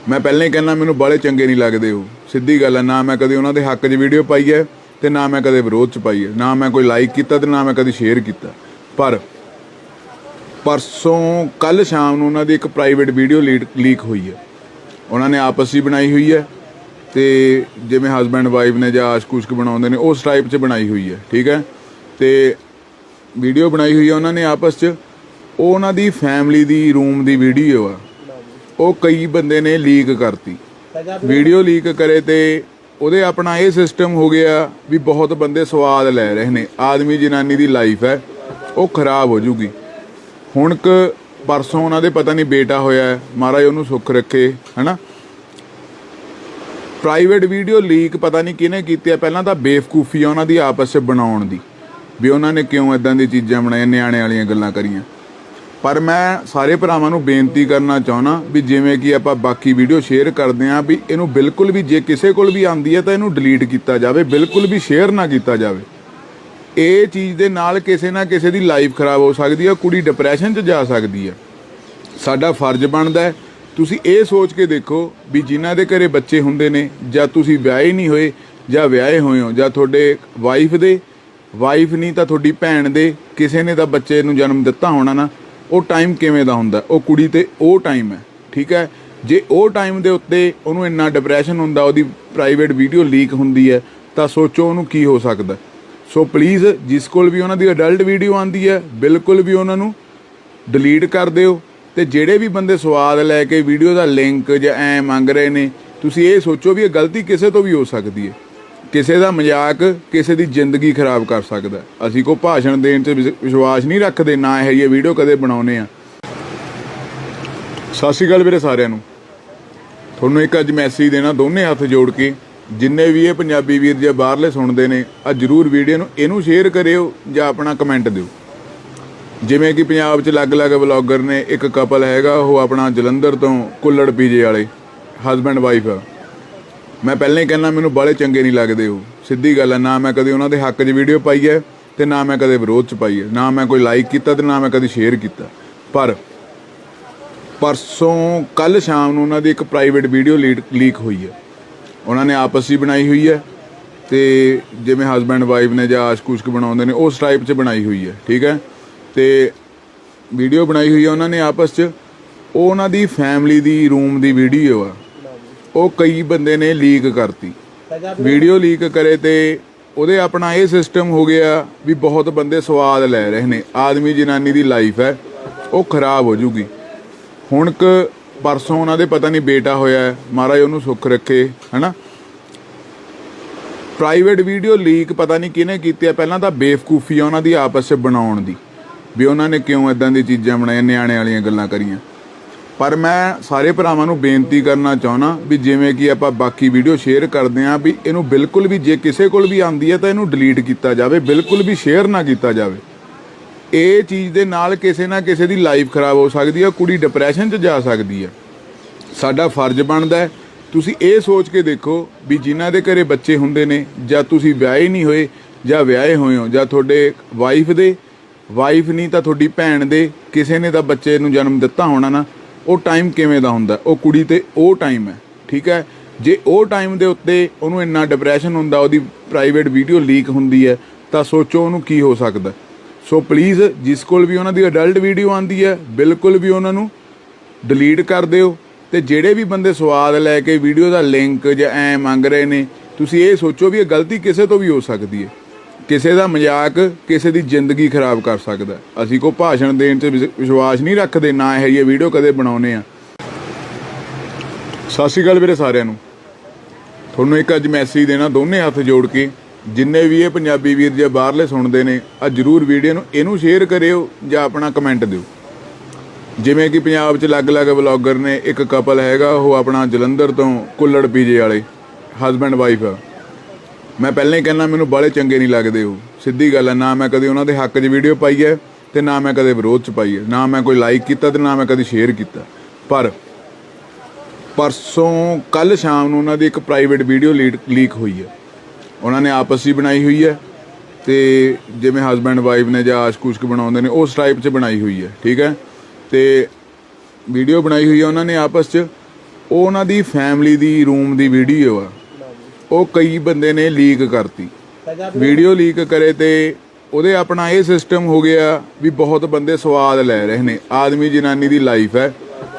ਮੈਂ ਪਹਿਲਾਂ ਹੀ ਕਹਿੰਦਾ ਮੈਨੂੰ ਬਾਹਲੇ ਚੰਗੇ ਨਹੀਂ ਲੱਗਦੇ ਉਹ, ਸਿੱਧੀ ਗੱਲ ਹੈ। ਨਾ ਮੈਂ ਕਦੇ ਉਹਨਾਂ ਦੇ ਹੱਕ 'ਚ ਵੀਡੀਓ ਪਾਈ ਹੈ ਤੇ ਨਾ ਮੈਂ ਕਦੇ ਵਿਰੋਧ 'ਚ ਪਾਈ ਹੈ, ਨਾ ਮੈਂ ਕੋਈ ਲਾਈਕ ਕੀਤਾ ਤੇ ਨਾ ਮੈਂ ਕਦੇ ਸ਼ੇਅਰ ਕੀਤਾ। ਪਰ ਪਰਸੋਂ ਕੱਲ ਸ਼ਾਮ ਨੂੰ ਉਹਨਾਂ ਦੀ ਇੱਕ ਪ੍ਰਾਈਵੇਟ ਵੀਡੀਓ ਲੀਕ ਹੋਈ ਹੈ। ਉਹਨਾਂ ਨੇ ਆਪਸ 'ਚ ਬਣਾਈ ਹੋਈ ਹੈ ਤੇ ਜਿਵੇਂ ਹਸਬੈਂਡ ਵਾਈਫ ਨੇ ਜਾਂ ਆਸ਼ਕ ਉਸ਼ਕ ਬਣਾਉਂਦੇ ਨੇ ਉਸ ਟਾਈਪ 'ਚ ਬਣਾਈ ਹੋਈ ਹੈ, ਠੀਕ ਹੈ। ਤੇ ਵੀਡੀਓ ਬਣਾਈ ਹੋਈ ਹੈ ਉਹਨਾਂ ਨੇ ਆਪਸ 'ਚ, ਉਹ ਉਹਨਾਂ ਦੀ ਫੈਮਿਲੀ ਦੀ ਰੂਮ ਦੀ ਵੀਡੀਓ ਆ, ਉਹ ਕਈ ਬੰਦੇ ਨੇ ਲੀਕ ਕਰਤੀ। ਵੀਡੀਓ ਲੀਕ ਕਰੇ ਤੇ ਉਹਦੇ ਆਪਣਾ ਇਹ ਸਿਸਟਮ ਹੋ ਗਿਆ ਵੀ ਬਹੁਤ ਬੰਦੇ ਸਵਾਦ ਲੈ ਰਹੇ ਨੇ, ਆਦਮੀ ਜਨਾਨੀ ਦੀ ਲਾਈਫ ਹੈ ਉਹ ਖਰਾਬ ਹੋ ਜੂਗੀ। ਹੁਣ ਪਰਸੋਂ ਉਹਨਾਂ ਦੇ ਪਤਾ ਨਹੀਂ ਬੇਟਾ ਹੋਇਆ, ਮਹਾਰਾਜ ਉਹਨੂੰ ਸੁੱਖ ਰੱਖੇ, ਹਨਾ। ਪ੍ਰਾਈਵੇਟ ਵੀਡੀਓ ਲੀਕ ਪਤਾ ਨਹੀਂ ਕਿਹਨੇ ਕੀਤੀ ਹੈ। ਪਹਿਲਾਂ ਤਾਂ ਬੇਵਕੂਫੀ ਆ ਉਹਨਾਂ ਦੀ ਆਪਸ 'ਚ ਬਣਾਉਣ ਦੀ, ਵੀ ਉਹਨਾਂ ਨੇ ਕਿਉਂ ਇਦਾਂ ਦੀ ਚੀਜ਼ਾਂ ਬਣਾਈਆਂ, ਨਿਆਣੇ ਵਾਲੀਆਂ ਗੱਲਾਂ ਕਰੀਆਂ। ਪਰ ਮੈਂ ਸਾਰੇ ਭਰਾਵਾਂ ਨੂੰ ਬੇਨਤੀ ਕਰਨਾ ਚਾਹੁੰਦਾ ਵੀ ਜਿਵੇਂ ਕਿ ਆਪਾਂ ਬਾਕੀ ਵੀਡੀਓ ਸ਼ੇਅਰ ਕਰਦੇ ਹਾਂ, ਵੀ ਇਹਨੂੰ ਬਿਲਕੁਲ ਵੀ ਜੇ ਕਿਸੇ ਕੋਲ ਵੀ ਆਉਂਦੀ ਹੈ ਤਾਂ ਇਹਨੂੰ ਡਿਲੀਟ ਕੀਤਾ ਜਾਵੇ, ਬਿਲਕੁਲ ਵੀ ਸ਼ੇਅਰ ਨਾ ਕੀਤਾ ਜਾਵੇ। ਇਹ ਚੀਜ਼ ਦੇ ਨਾਲ ਕਿਸੇ ਨਾ ਕਿਸੇ ਦੀ ਲਾਈਫ ਖਰਾਬ ਹੋ ਸਕਦੀ ਹੈ, ਕੁੜੀ ਡਿਪਰੈਸ਼ਨ 'ਚ ਜਾ ਸਕਦੀ ਹੈ। ਸਾਡਾ ਫਰਜ਼ ਬਣਦਾ ਹੈ, ਤੁਸੀਂ ਇਹ ਸੋਚ ਕੇ ਦੇਖੋ ਵੀ ਜਿਨ੍ਹਾਂ ਦੇ ਘਰੇ ਬੱਚੇ ਹੁੰਦੇ ਨੇ, ਜਾਂ ਤੁਸੀਂ ਵਿਆਹੇ ਨਹੀਂ ਹੋਏ ਜਾਂ ਵਿਆਹੇ ਹੋਏ ਹੋ, ਜਾਂ ਤੁਹਾਡੇ ਵਾਈਫ ਨਹੀਂ ਤਾਂ ਤੁਹਾਡੀ ਭੈਣ ਦੇ ਕਿਸੇ ਨੇ ਤਾਂ ਬੱਚੇ ਨੂੰ ਜਨਮ ਦਿੱਤਾ ਹੋਣਾ ਨਾ, ਉਹ ਟਾਈਮ ਕਿਵੇਂ ਦਾ ਹੁੰਦਾ, ਉਹ ਕੁੜੀ ਤੇ ਉਹ ਟਾਈਮ ਹੈ, ਠੀਕ ਹੈ। ਜੇ ਉਹ ਟਾਈਮ ਦੇ ਉੱਤੇ ਉਹਨੂੰ ਇੰਨਾ ਡਿਪਰੈਸ਼ਨ ਹੁੰਦਾ, ਉਹਦੀ ਪ੍ਰਾਈਵੇਟ ਵੀਡੀਓ ਲੀਕ ਹੁੰਦੀ ਹੈ, ਤਾਂ ਸੋਚੋ ਉਹਨੂੰ ਕੀ ਹੋ ਸਕਦਾ। ਸੋ ਪਲੀਜ਼ ਜਿਸ ਕੋਲ ਵੀ ਉਹਨਾਂ ਦੀ ਅਡਲਟ ਵੀਡੀਓ ਆਉਂਦੀ ਹੈ, ਬਿਲਕੁਲ ਵੀ ਉਹਨਾਂ ਨੂੰ ਡਿਲੀਟ ਕਰ ਦਿਓ। ਤੇ ਜਿਹੜੇ ਵੀ ਬੰਦੇ ਸਵਾਦ ਲੈ ਕੇ ਵੀਡੀਓ ਦਾ ਲਿੰਕ ਜਾਂ ਐ ਮੰਗ ਰਹੇ ਨੇ, ਤੁਸੀਂ ਇਹ ਸੋਚੋ ਵੀ ਇਹ ਗਲਤੀ ਕਿਸੇ ਤੋਂ ਵੀ ਹੋ ਸਕਦੀ ਹੈ। ਕਿਸੇ ਦਾ ਮਜ਼ਾਕ ਕਿਸੇ ਦੀ ਜ਼ਿੰਦਗੀ ਖਰਾਬ ਕਰ ਸਕਦਾ। ਅਸੀਂ ਕੋਈ ਭਾਸ਼ਣ ਦੇਣ 'ਚ ਵਿਸ਼ਵਾਸ ਨਹੀਂ ਰੱਖਦੇ, ਨਾ ਇਹ ਜਿਹੀ ਵੀਡੀਓ ਕਦੇ ਬਣਾਉਂਦੇ ਆ। ਸਤਿ ਸ਼੍ਰੀ ਅਕਾਲ ਵੀਰੇ ਸਾਰਿਆਂ ਨੂੰ। ਤੁਹਾਨੂੰ ਇੱਕ ਅੱਜ ਮੈਸੇਜ ਦੇਣਾ, ਦੋਨੇ ਹੱਥ ਜੋੜ ਕੇ, ਜਿੰਨੇ ਵੀ ਇਹ ਪੰਜਾਬੀ ਵੀਰ ਜਾਂ ਬਾਹਰਲੇ ਸੁਣਦੇ ਨੇ, ਆ ਜ਼ਰੂਰ ਵੀਡੀਓ ਨੂੰ ਇਹਨੂੰ ਸ਼ੇਅਰ ਕਰਿਓ ਜਾਂ ਆਪਣਾ ਕਮੈਂਟ ਦਿਓ। ਜਿਵੇਂ ਕਿ ਪੰਜਾਬ 'ਚ ਅਲੱਗ-ਅਲੱਗ ਵਲੌਗਰ ਨੇ, ਇੱਕ ਕਪਲ ਹੈਗਾ ਉਹ ਆਪਣਾ ਜਲੰਧਰ ਤੋਂ ਕੁੱਲੜ ਪੀਜੇ ਵਾਲੇ ਹਸਬੈਂਡ ਵਾਈਫ ਆ। ਮੈਂ ਪਹਿਲਾਂ ਹੀ ਕਹਿੰਦਾ ਮੈਨੂੰ ਬਾਹਲੇ ਚੰਗੇ ਨਹੀਂ ਲੱਗਦੇ ਉਹ, ਸਿੱਧੀ ਗੱਲ ਹੈ। ਨਾ ਮੈਂ ਕਦੇ ਉਹਨਾਂ ਦੇ ਹੱਕ 'ਚ ਵੀਡੀਓ ਪਾਈ ਹੈ ਤੇ ਨਾ ਮੈਂ ਕਦੇ ਵਿਰੋਧ 'ਚ ਪਾਈ ਹੈ, ਨਾ ਮੈਂ ਕੋਈ ਲਾਈਕ ਕੀਤਾ ਤੇ ਨਾ ਮੈਂ ਕਦੇ ਸ਼ੇਅਰ ਕੀਤਾ। ਪਰ ਪਰਸੋਂ ਕੱਲ੍ਹ ਸ਼ਾਮ ਨੂੰ ਉਹਨਾਂ ਦੀ ਇੱਕ ਪ੍ਰਾਈਵੇਟ ਵੀਡੀਓ ਲੀਕ ਹੋਈ ਹੈ, ਉਹਨਾਂ ਨੇ ਆਪਸ 'ਚ ਬਣਾਈ ਹੋਈ ਹੈ। ਤੇ ਜਿਵੇਂ ਹਸਬੈਂਡ ਵਾਈਫ ਨੇ ਜਾਂ ਆਸ਼ਕ ਉਸ਼ਕ ਬਣਾਉਂਦੇ ਨੇ ਉਸ ਟਾਈਪ 'ਚ ਬਣਾਈ ਹੋਈ ਹੈ, ਠੀਕ ਹੈ। ਤੇ ਵੀਡੀਓ ਬਣਾਈ ਹੋਈ ਹੈ ਉਹਨਾਂ ਨੇ ਆਪਸ 'ਚ, ਉਹ ਉਹਨਾਂ ਦੀ ਫੈਮਿਲੀ ਦੀ ਰੂਮ ਦੀ ਵੀਡੀਓ ਆ, ਉਹ ਕਈ ਬੰਦੇ ਨੇ ਲੀਕ ਕਰਤੀ। ਵੀਡੀਓ ਲੀਕ ਕਰੇ ਤੇ ਉਹਦੇ ਆਪਣਾ ਇਹ ਸਿਸਟਮ ਹੋ ਗਿਆ ਵੀ ਬਹੁਤ ਬੰਦੇ ਸਵਾਦ ਲੈ ਰਹੇ ਨੇ, ਆਦਮੀ ਜਨਾਨੀ ਦੀ ਲਾਈਫ ਹੈ ਉਹ ਖਰਾਬ ਹੋ ਜੂਗੀ। ਹੁਣ ਪਰਸੋਂ ਉਹਨਾਂ ਦੇ ਪਤਾ ਨਹੀਂ ਬੇਟਾ ਹੋਇਆ, ਮਹਾਰਾਜ ਉਹਨੂੰ ਸੁੱਖ ਰੱਖੇ, ਹਨਾ। ਪ੍ਰਾਈਵੇਟ ਵੀਡੀਓ ਲੀਕ ਪਤਾ ਨਹੀਂ ਕਿਹਨੇ ਕੀਤੀ ਹੈ। ਪਹਿਲਾਂ ਤਾਂ ਬੇਵਕੂਫੀ ਆ ਉਹਨਾਂ ਦੀ ਆਪਸ 'ਚ ਬਣਾਉਣ ਦੀ, ਵੀ ਉਹਨਾਂ ਨੇ ਕਿਉਂ ਇਦਾਂ ਦੀ ਚੀਜ਼ਾਂ ਬਣਾਈਆਂ, ਨਿਆਣੇ ਵਾਲੀਆਂ ਗੱਲਾਂ ਕਰੀਆਂ। ਪਰ ਮੈਂ ਸਾਰੇ ਭਰਾਵਾਂ ਨੂੰ ਬੇਨਤੀ ਕਰਨਾ ਚਾਹੁੰਦਾ ਵੀ ਜਿਵੇਂ ਕਿ ਆਪਾਂ ਬਾਕੀ ਵੀਡੀਓ ਸ਼ੇਅਰ ਕਰਦੇ ਹਾਂ, ਵੀ ਇਹਨੂੰ ਬਿਲਕੁਲ ਵੀ ਜੇ ਕਿਸੇ ਕੋਲ ਵੀ ਆਉਂਦੀ ਹੈ ਤਾਂ ਇਹਨੂੰ ਡਿਲੀਟ ਕੀਤਾ ਜਾਵੇ, ਬਿਲਕੁਲ ਵੀ ਸ਼ੇਅਰ ਨਾ ਕੀਤਾ ਜਾਵੇ। ਇਹ ਚੀਜ਼ ਦੇ ਨਾਲ ਕਿਸੇ ਨਾ ਕਿਸੇ ਦੀ ਲਾਈਫ ਖਰਾਬ ਹੋ ਸਕਦੀ ਹੈ, ਕੁੜੀ ਡਿਪਰੈਸ਼ਨ 'ਚ ਜਾ ਸਕਦੀ ਹੈ। ਸਾਡਾ ਫਰਜ਼ ਬਣਦਾ ਹੈ, ਤੁਸੀਂ ਇਹ ਸੋਚ ਕੇ ਦੇਖੋ ਵੀ ਜਿਨ੍ਹਾਂ ਦੇ ਘਰੇ ਬੱਚੇ ਹੁੰਦੇ ਨੇ, ਜਾਂ ਤੁਸੀਂ ਵਿਆਹੇ ਨਹੀਂ ਹੋਏ ਜਾਂ ਵਿਆਹੇ ਹੋਏ ਹੋ, ਜਾਂ ਤੁਹਾਡੇ ਵਾਈਫ ਨਹੀਂ ਤਾਂ ਤੁਹਾਡੀ ਭੈਣ ਦੇ ਕਿਸੇ ਨੇ ਤਾਂ ਬੱਚੇ ਨੂੰ ਜਨਮ ਦਿੱਤਾ ਹੋਣਾ ਨਾ, ਉਹ ਟਾਈਮ ਕਿਵੇਂ ਦਾ ਹੁੰਦਾ, ਉਹ ਕੁੜੀ ਤੇ ਉਹ ਟਾਈਮ ਹੈ, ਠੀਕ ਹੈ। ਜੇ ਉਹ ਟਾਈਮ ਦੇ ਉੱਤੇ ਉਹਨੂੰ ਇੰਨਾ ਡਿਪਰੈਸ਼ਨ ਹੁੰਦਾ, ਉਹਦੀ ਪ੍ਰਾਈਵੇਟ ਵੀਡੀਓ ਲੀਕ ਹੁੰਦੀ ਹੈ, ਤਾਂ ਸੋਚੋ ਉਹਨੂੰ ਕੀ ਹੋ ਸਕਦਾ। ਸੋ ਪਲੀਜ਼ ਜਿਸ ਕੋਲ ਵੀ ਉਹਨਾਂ ਦੀ ਅਡਲਟ ਵੀਡੀਓ ਆਉਂਦੀ ਹੈ, ਬਿਲਕੁਲ ਵੀ ਉਹਨਾਂ ਨੂੰ ਡਿਲੀਟ ਕਰ ਦਿਓ। ਤੇ ਜਿਹੜੇ ਵੀ ਬੰਦੇ ਸਵਾਦ ਲੈ ਕੇ ਵੀਡੀਓ ਦਾ ਲਿੰਕ ਜਾਂ ਐ ਮੰਗ ਰਹੇ ਨੇ, ਤੁਸੀਂ ਇਹ ਸੋਚੋ ਵੀ ਇਹ ਗਲਤੀ ਕਿਸੇ ਤੋਂ ਵੀ ਹੋ ਸਕਦੀ ਹੈ। ਕਿਸੇ ਦਾ ਮਜ਼ਾਕ ਕਿਸੇ ਦੀ ਜ਼ਿੰਦਗੀ ਖਰਾਬ ਕਰ ਸਕਦਾ। ਅਸੀਂ ਕੋਈ ਭਾਸ਼ਣ ਦੇਣ 'ਚ ਵਿਸ਼ਵਾਸ ਨਹੀਂ ਰੱਖਦੇ, ਨਾ ਇਹ ਜਿਹੀ ਵੀਡੀਓ ਕਦੇ ਬਣਾਉਂਦੇ ਆ। ਸਤਿ ਸ਼੍ਰੀ ਅਕਾਲ ਵੀਰੇ ਸਾਰਿਆਂ ਨੂੰ। ਤੁਹਾਨੂੰ ਇੱਕ ਅੱਜ ਮੈਸੇਜ ਦੇਣਾ, ਦੋਨੇ ਹੱਥ ਜੋੜ ਕੇ, ਜਿੰਨੇ ਵੀ ਇਹ ਪੰਜਾਬੀ ਵੀਰ ਜਾਂ ਬਾਹਰਲੇ ਸੁਣਦੇ ਨੇ, ਆ ਜ਼ਰੂਰ ਵੀਡੀਓ ਨੂੰ ਇਹਨੂੰ ਸ਼ੇਅਰ ਕਰਿਓ ਜਾਂ ਆਪਣਾ ਕਮੈਂਟ ਦਿਓ। ਜਿਵੇਂ ਕਿ ਪੰਜਾਬ 'ਚ ਅਲੱਗ-ਅਲੱਗ ਵਲੌਗਰ ਨੇ, ਇੱਕ ਕਪਲ ਹੈਗਾ ਉਹ ਆਪਣਾ ਜਲੰਧਰ ਤੋਂ ਕੁੱਲੜ ਪੀਜੇ ਵਾਲੇ ਹਸਬੈਂਡ ਵਾਈਫ ਆ। ਮੈਂ ਪਹਿਲਾਂ ਹੀ ਕਹਿੰਦਾ ਮੈਨੂੰ ਬਾਹਲੇ ਚੰਗੇ ਨਹੀਂ ਲੱਗਦੇ ਉਹ, ਸਿੱਧੀ ਗੱਲ ਹੈ। ਨਾ ਮੈਂ ਕਦੇ ਉਹਨਾਂ ਦੇ ਹੱਕ 'ਚ ਵੀਡੀਓ ਪਾਈ ਹੈ ਤੇ ਨਾ ਮੈਂ ਕਦੇ ਵਿਰੋਧ 'ਚ ਪਾਈ ਹੈ, ਨਾ ਮੈਂ ਕੋਈ ਲਾਈਕ ਕੀਤਾ ਤੇ ਨਾ ਮੈਂ ਕਦੇ ਸ਼ੇਅਰ ਕੀਤਾ। ਪਰ ਪਰਸੋਂ ਕੱਲ੍ਹ ਸ਼ਾਮ ਨੂੰ ਉਹਨਾਂ ਦੀ ਇੱਕ ਪ੍ਰਾਈਵੇਟ ਵੀਡੀਓ ਲੀਕ ਹੋਈ ਹੈ, ਉਹਨਾਂ ਨੇ ਆਪਸ 'ਚ ਬਣਾਈ ਹੋਈ ਹੈ। ਤੇ ਜਿਵੇਂ ਹਸਬੈਂਡ ਵਾਈਫ ਨੇ ਜਾਂ ਆਸ਼ਕ ਉਸ਼ਕ ਬਣਾਉਂਦੇ ਨੇ ਉਸ ਟਾਈਪ 'ਚ ਬਣਾਈ ਹੋਈ ਹੈ, ਠੀਕ ਹੈ। ਤੇ ਵੀਡੀਓ ਬਣਾਈ ਹੋਈ ਹੈ ਉਹਨਾਂ ਨੇ ਆਪਸ 'ਚ, ਉਹ ਉਹਨਾਂ ਦੀ ਫੈਮਿਲੀ ਦੀ ਰੂਮ ਦੀ ਵੀਡੀਓ ਆ, ਉਹ ਕਈ ਬੰਦੇ ਨੇ ਲੀਕ ਕਰਤੀ। ਵੀਡੀਓ ਲੀਕ ਕਰੇ ਤੇ ਉਹਦੇ ਆਪਣਾ ਇਹ ਸਿਸਟਮ ਹੋ ਗਿਆ ਵੀ ਬਹੁਤ ਬੰਦੇ ਸਵਾਦ ਲੈ ਰਹੇ ਨੇ, ਆਦਮੀ ਜਨਾਨੀ ਦੀ ਲਾਈਫ ਹੈ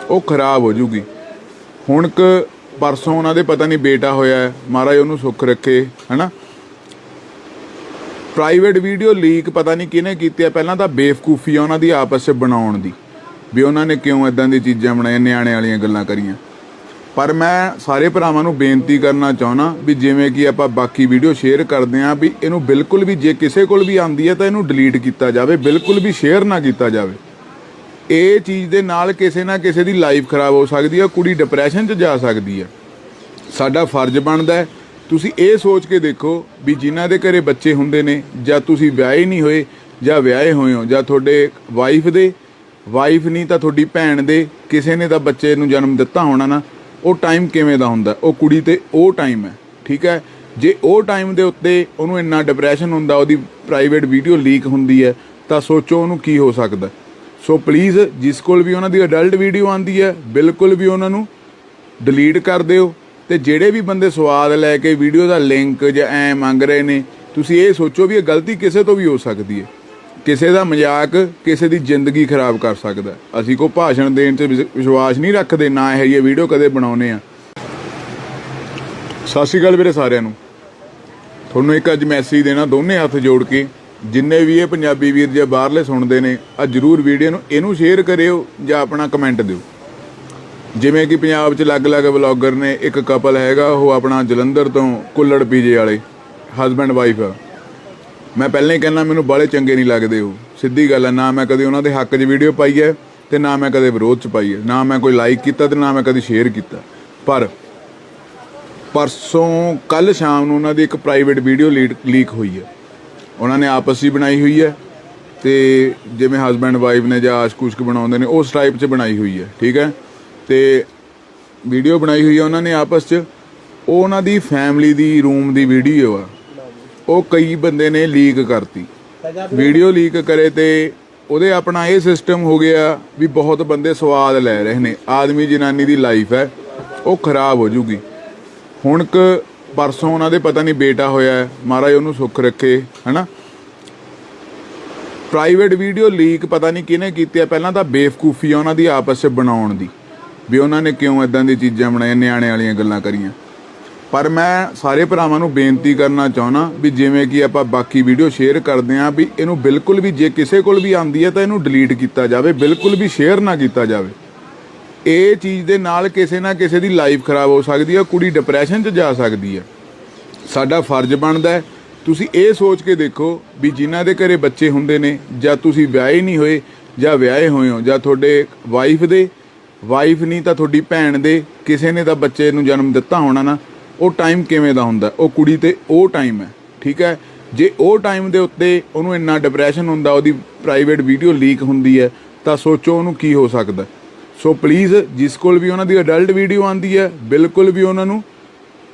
ਉਹ ਖਰਾਬ ਹੋ ਜੂਗੀ। ਹੁਣ परसों उन्होंने पता नहीं बेटा होया है, महाराज उन्होंने सुख रखे है ना। प्राइवेट वीडियो लीक पता नहीं किने कीती है। पहला तो बेवकूफ़ी है उन्होंने आपस च बनाउण दी भी उन्होंने क्यों इदां दी चीज़ां बनाई, न्याणे वालियां गल्लां करियां। पर मैं सारे भरावां नूं बेनती करना चाहुंदा भी जिवें कि आपां बाकी वीडियो शेयर करदे हां भी इहनूं बिल्कुल भी जे किसी कोल भी आंदी है तो इहनूं डिलीट किया जाए, बिल्कुल भी शेयर ना किया जाए। ये चीज़ दे नाल किसी ना किसी दी लाइफ खराब हो सकती है, कुड़ी डिप्रैशन च जा सकती है। साडा फर्ज बनदा है तुसीं ये सोच के देखो भी जिन्हां दे घरे बच्चे हुंदे ने जां तुसीं विआहे नहीं होए जां विआहे होए हो जां तुहाडे वाइफ नहीं तां तुहाडी भैण दे किसी ने तां बच्चे नूं जन्म दित्ता होना ना, वो टाइम किवें दा हुंदा, वो कुड़ी ते वो टाइम है। ठीक है, जे वो टाइम दे उत्ते उहनूं इन्ना डिप्रैशन हुंदा, उहदी प्राइवेट वीडियो लीक हुंदी है तां सोचो उहनूं की हो सकदा। सो प्लीज़ जिस कोल भी उन्हां दी अडल्ट वीडियो आंदी है बिल्कुल भी उन्हां नूं डिलीट कर दिओ। ते ਜਿਹੜੇ भी बंदे स्वाद लैके वीडियो का लिंक ਜਾਂ ਐ ਮੰਗ ਰਹੇ ਨੇ, ਤੁਸੀਂ ਇਹ ਸੋਚੋ ਵੀ ਇਹ ਗਲਤੀ ਕਿਸੇ ਤੋਂ ਵੀ ਹੋ ਸਕਦੀ ਹੈ। ਕਿਸੇ ਦਾ ਮਜ਼ਾਕ ਕਿਸੇ ਦੀ ਜ਼ਿੰਦਗੀ ਖਰਾਬ ਕਰ ਸਕਦਾ। ਅਸੀਂ ਕੋਈ ਭਾਸ਼ਣ ਦੇਣ 'ਚ ਵਿਸ਼ਵਾਸ ਨਹੀਂ ਰੱਖਦੇ, ਨਾ ਇਹ ਜਿਹੀ ਵੀਡੀਓ ਕਦੇ ਬਣਾਉਨੇ ਆ। ਸਤਿ ਸ਼੍ਰੀ ਅਕਾਲ ਵੀਰੇ ਸਾਰਿਆਂ ਨੂੰ। ਤੁਹਾਨੂੰ ਇੱਕ ਅੱਜ ਮੈਸੇਜ ਦੇਣਾ ਦੋਨੇ ਹੱਥ ਜੋੜ ਕੇ, ਜਿੰਨੇ ਵੀ ਇਹ ਪੰਜਾਬੀ ਵੀਰ ਜਾਂ ਬਾਹਰਲੇ ਸੁਣਦੇ ਨੇ ਆ ਜ਼ਰੂਰ ਵੀਡੀਓ ਨੂੰ ਇਹਨੂੰ ਸ਼ੇਅਰ ਕਰਿਓ ਜਾਂ ਆਪਣਾ ਕਮੈਂਟ ਦਿਓ। ਜਿਵੇਂ ਕਿ ਪੰਜਾਬ 'ਚ ਅਲੱਗ-ਅਲੱਗ ਵਲੌਗਰ ਨੇ, ਇੱਕ ਕਪਲ ਹੈਗਾ ਉਹ ਆਪਣਾ ਜਲੰਧਰ ਤੋਂ ਕੁੱਲੜ ਪੀਜੇ ਵਾਲੇ ਹਸਬੈਂਡ ਵਾਈਫ ਆ। ਮੈਂ ਪਹਿਲਾਂ ਹੀ ਕਹਿੰਦਾ ਮੈਨੂੰ ਬਾਹਲੇ ਚੰਗੇ ਨਹੀਂ ਲੱਗਦੇ ਉਹ, ਸਿੱਧੀ ਗੱਲ ਹੈ। ਨਾ ਮੈਂ ਕਦੇ ਉਹਨਾਂ ਦੇ ਹੱਕ 'ਚ ਵੀਡੀਓ ਪਾਈ ਹੈ ਤੇ ਨਾ ਮੈਂ ਕਦੇ ਵਿਰੋਧ 'ਚ ਪਾਈ ਹੈ, ਨਾ ਮੈਂ ਕੋਈ ਲਾਈਕ ਕੀਤਾ ਤੇ ਨਾ ਮੈਂ ਕਦੇ ਸ਼ੇਅਰ ਕੀਤਾ। ਪਰ ਪਰਸੋਂ ਕੱਲ੍ਹ ਸ਼ਾਮ ਨੂੰ ਉਹਨਾਂ ਦੀ ਇੱਕ ਪ੍ਰਾਈਵੇਟ ਵੀਡੀਓ ਲੀਕ ਹੋਈ ਹੈ। ਉਹਨਾਂ ਨੇ ਆਪਸ 'ਚ ਬਣਾਈ ਹੋਈ ਹੈ ਤੇ ਜਿਵੇਂ ਹਸਬੈਂਡ ਵਾਈਫ ਨੇ ਜਾਂ ਆਸ਼ਕ-ਉਸ਼ਕ ਬਣਾਉਂਦੇ ਨੇ ਉਸ ਟਾਈਪ 'ਚ ਬਣਾਈ ਹੋਈ ਹੈ। ਠੀਕ ਹੈ, ਤੇ ਵੀਡੀਓ ਬਣਾਈ ਹੋਈ ਹੈ ਉਹਨਾਂ ਨੇ ਆਪਸ 'ਚ। ਉਹ ਉਹਨਾਂ ਦੀ ਫੈਮਿਲੀ ਦੀ ਰੂਮ ਦੀ ਵੀਡੀਓ ਆ, ਉਹ ਕਈ ਬੰਦੇ ਨੇ ਲੀਕ ਕਰਤੀ। ਵੀਡੀਓ ਲੀਕ ਕਰੇ ਤੇ ਉਹਦੇ ਆਪਣਾ ਇਹ ਸਿਸਟਮ ਹੋ ਗਿਆ ਵੀ ਬਹੁਤ ਬੰਦੇ ਸਵਾਦ ਲੈ ਰਹੇ ਨੇ। ਆਦਮੀ ਜਨਾਨੀ ਦੀ ਲਾਈਫ ਹੈ ਉਹ ਖਰਾਬ ਹੋ ਜੂਗੀ। ਹੁਣ ਪਰਸੋਂ ਉਹਨਾਂ ਦੇ ਪਤਾ ਨਹੀਂ ਬੇਟਾ ਹੋਇਆ ਹੈ, ਮਹਾਰਾਜ ਉਹਨੂੰ ਸੁੱਖ ਰੱਖੇ ਹੈ ਨਾ। ਪ੍ਰਾਈਵੇਟ ਵੀਡੀਓ ਲੀਕ ਪਤਾ ਨਹੀਂ ਕਿਹਨੇ ਕੀਤੀ ਹੈ। ਪਹਿਲਾਂ ਤਾਂ ਬੇਵਕੂਫੀ ਆ ਉਹਨਾਂ ਦੀ ਆਪਸ 'ਚ ਬਣਾਉਣ ਦੀ ਵੀ ਉਹਨਾਂ ਨੇ ਕਿਉਂ ਇਦਾਂ ਦੀ ਚੀਜ਼ਾਂ ਬਣਾਈਆਂ, ਨਿਆਣੇ ਵਾਲੀਆਂ ਗੱਲਾਂ ਕਰੀਆਂ। ਪਰ ਮੈਂ ਸਾਰੇ ਭਰਾਵਾਂ ਨੂੰ ਬੇਨਤੀ ਕਰਨਾ ਚਾਹੁੰਦਾ ਵੀ ਜਿਵੇਂ ਕਿ ਆਪਾਂ ਬਾਕੀ ਵੀਡੀਓ ਸ਼ੇਅਰ ਕਰਦੇ ਹਾਂ ਵੀ ਇਹਨੂੰ ਬਿਲਕੁਲ ਵੀ ਜੇ ਕਿਸੇ ਕੋਲ ਵੀ ਆਂਦੀ ਹੈ ਤਾਂ ਇਹਨੂੰ ਡਿਲੀਟ ਕੀਤਾ ਜਾਵੇ, ਬਿਲਕੁਲ ਵੀ ਸ਼ੇਅਰ ਨਾ ਕੀਤਾ ਜਾਵੇ। ਇਹ ਚੀਜ਼ ਦੇ ਨਾਲ ਕਿਸੇ ਨਾ ਕਿਸੇ ਦੀ ਲਾਈਫ ਖਰਾਬ ਹੋ ਸਕਦੀ ਹੈ, ਕੁੜੀ ਡਿਪਰੈਸ਼ਨ 'ਚ ਜਾ ਸਕਦੀ ਹੈ। ਸਾਡਾ ਫਰਜ਼ ਬਣਦਾ ਹੈ ਤੁਸੀਂ ਇਹ ਸੋਚ ਕੇ ਦੇਖੋ ਵੀ ਜਿਨ੍ਹਾਂ ਦੇ ਘਰੇ ਬੱਚੇ ਹੁੰਦੇ ਨੇ ਜਾਂ ਤੁਸੀਂ ਵਿਆਹੇ ਨਹੀਂ ਹੋਏ ਜਾਂ ਵਿਆਹੇ ਹੋਏ ਹੋ ਜਾਂ ਤੁਹਾਡੇ ਵਾਈਫ ਨਹੀਂ ਤਾਂ ਤੁਹਾਡੀ ਭੈਣ ਦੇ ਕਿਸੇ ਨੇ ਤਾਂ ਬੱਚੇ ਨੂੰ ਜਨਮ ਦਿੱਤਾ ਹੋਣਾ ਨਾ, ਉਹ ਟਾਈਮ ਕਿਵੇਂ ਦਾ ਹੁੰਦਾ, ਉਹ ਕੁੜੀ ਤੇ ਉਹ ਟਾਈਮ ਹੈ। ਠੀਕ ਹੈ, ਜੇ ਉਹ ਟਾਈਮ ਦੇ ਉੱਤੇ ਉਹਨੂੰ ਇੰਨਾ ਡਿਪਰੈਸ਼ਨ ਹੁੰਦਾ, ਉਹਦੀ ਪ੍ਰਾਈਵੇਟ ਵੀਡੀਓ ਲੀਕ ਹੁੰਦੀ ਹੈ ਤਾਂ ਸੋਚੋ ਉਹਨੂੰ ਕੀ ਹੋ ਸਕਦਾ। ਸੋ ਪਲੀਜ਼ ਜਿਸ ਕੋਲ ਵੀ ਉਹਨਾਂ ਦੀ ਅਡਲਟ ਵੀਡੀਓ ਆਂਦੀ ਹੈ ਬਿਲਕੁਲ ਵੀ ਉਹਨਾਂ ਨੂੰ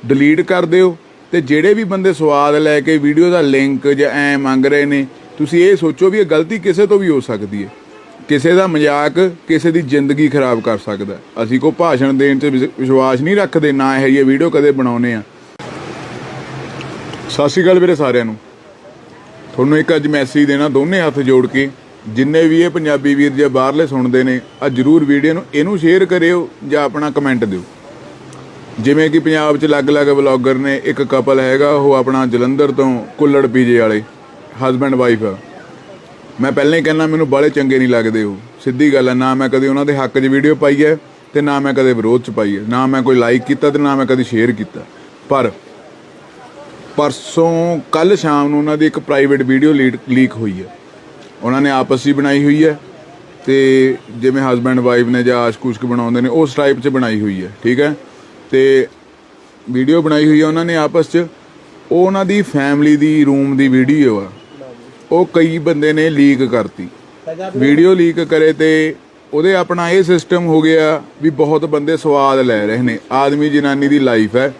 ਡਿਲੀਟ ਕਰ ਦਿਓ। ਤੇ ਜਿਹੜੇ ਵੀ ਬੰਦੇ ਸਵਾਦ ਲੈ ਕੇ ਵੀਡੀਓ ਦਾ ਲਿੰਕ ਜਾਂ ਐ ਮੰਗ ਰਹੇ ਨੇ, ਤੁਸੀਂ ਇਹ ਸੋਚੋ ਵੀ ਇਹ ਗਲਤੀ ਕਿਸੇ ਤੋਂ ਵੀ ਹੋ ਸਕਦੀ ਹੈ। ਕਿਸੇ ਦਾ ਮਜ਼ਾਕ ਕਿਸੇ ਦੀ ਜ਼ਿੰਦਗੀ ਖਰਾਬ ਕਰ ਸਕਦਾ। ਅਸੀਂ ਕੋਈ ਭਾਸ਼ਣ ਦੇਣ 'ਚ ਵਿਸ਼ਵਾਸ ਨਹੀਂ ਰੱਖਦੇ, ਨਾ ਇਹ ਜਿਹੀ ਵੀਡੀਓ ਕਦੇ ਬਣਾਉਨੇ ਆ। ਸਤਿ ਸ਼੍ਰੀ ਅਕਾਲ ਵੀਰੇ ਸਾਰਿਆਂ ਨੂੰ। ਤੁਹਾਨੂੰ ਇੱਕ ਅੱਜ ਮੈਸੇਜ ਦੇਣਾ ਦੋਨੇ ਹੱਥ ਜੋੜ ਕੇ, ਜਿੰਨੇ ਵੀ ਇਹ ਪੰਜਾਬੀ ਵੀਰ ਜਾਂ ਬਾਹਰਲੇ ਸੁਣਦੇ ਨੇ ਆ ਜ਼ਰੂਰ ਵੀਡੀਓ ਨੂੰ ਇਹਨੂੰ ਸ਼ੇਅਰ ਕਰਿਓ ਜਾਂ ਆਪਣਾ ਕਮੈਂਟ ਦਿਓ। ਜਿਵੇਂ ਕਿ ਪੰਜਾਬ 'ਚ ਅਲੱਗ-ਅਲੱਗ ਵਲੌਗਰ ਨੇ, ਇੱਕ ਕਪਲ ਹੈਗਾ ਉਹ ਆਪਣਾ ਜਲੰਧਰ ਤੋਂ ਕੁੱਲੜ ਪੀਜੇ ਵਾਲੇ ਹਸਬੈਂਡ ਵਾਈਫ ਆ। ਮੈਂ ਪਹਿਲਾਂ ਹੀ ਕਹਿੰਦਾ ਮੈਨੂੰ ਬਾਹਲੇ ਚੰਗੇ ਨਹੀਂ ਲੱਗਦੇ ਉਹ, ਸਿੱਧੀ ਗੱਲ ਹੈ। ਨਾ ਮੈਂ ਕਦੇ ਉਹਨਾਂ ਦੇ ਹੱਕ 'ਚ ਵੀਡੀਓ ਪਾਈ ਹੈ ਤੇ ਨਾ ਮੈਂ ਕਦੇ ਵਿਰੋਧ 'ਚ ਪਾਈ ਹੈ, ਨਾ ਮੈਂ ਕੋਈ ਲਾਈਕ ਕੀਤਾ ਤੇ ਨਾ ਮੈਂ ਕਦੇ ਸ਼ੇਅਰ ਕੀਤਾ। ਪਰ ਪਰਸੋਂ ਕੱਲ੍ਹ ਸ਼ਾਮ ਨੂੰ ਉਹਨਾਂ ਦੀ ਇੱਕ ਪ੍ਰਾਈਵੇਟ ਵੀਡੀਓ ਲੀਕ ਹੋਈ ਹੈ। ਉਹਨਾਂ ਨੇ ਆਪਸ 'ਚ ਬਣਾਈ ਹੋਈ ਹੈ ਤੇ ਜਿਵੇਂ ਹਸਬੈਂਡ ਵਾਈਫ ਨੇ ਜਾਂ ਆਸ਼ਕ-ਉਸ਼ਕ ਬਣਾਉਂਦੇ ਨੇ ਉਸ ਟਾਈਪ 'ਚ ਬਣਾਈ ਹੋਈ ਹੈ। ਠੀਕ ਹੈ, ਤੇ ਵੀਡੀਓ ਬਣਾਈ ਹੋਈ ਹੈ ਉਹਨਾਂ ਨੇ ਆਪਸ 'ਚ। ਉਹ ਉਹਨਾਂ ਦੀ ਫੈਮਿਲੀ ਦੀ ਰੂਮ ਦੀ ਵੀਡੀਓ ਆ, ਉਹ ਕਈ ਬੰਦੇ ਨੇ ਲੀਕ ਕਰਤੀ। ਵੀਡੀਓ ਲੀਕ ਕਰੇ ਤੇ ਉਹਦੇ ਆਪਣਾ ਇਹ ਸਿਸਟਮ ਹੋ ਗਿਆ ਵੀ ਬਹੁਤ ਬੰਦੇ ਸਵਾਦ ਲੈ ਰਹੇ ਨੇ। ਆਦਮੀ ਜਨਾਨੀ ਦੀ ਲਾਈਫ ਹੈ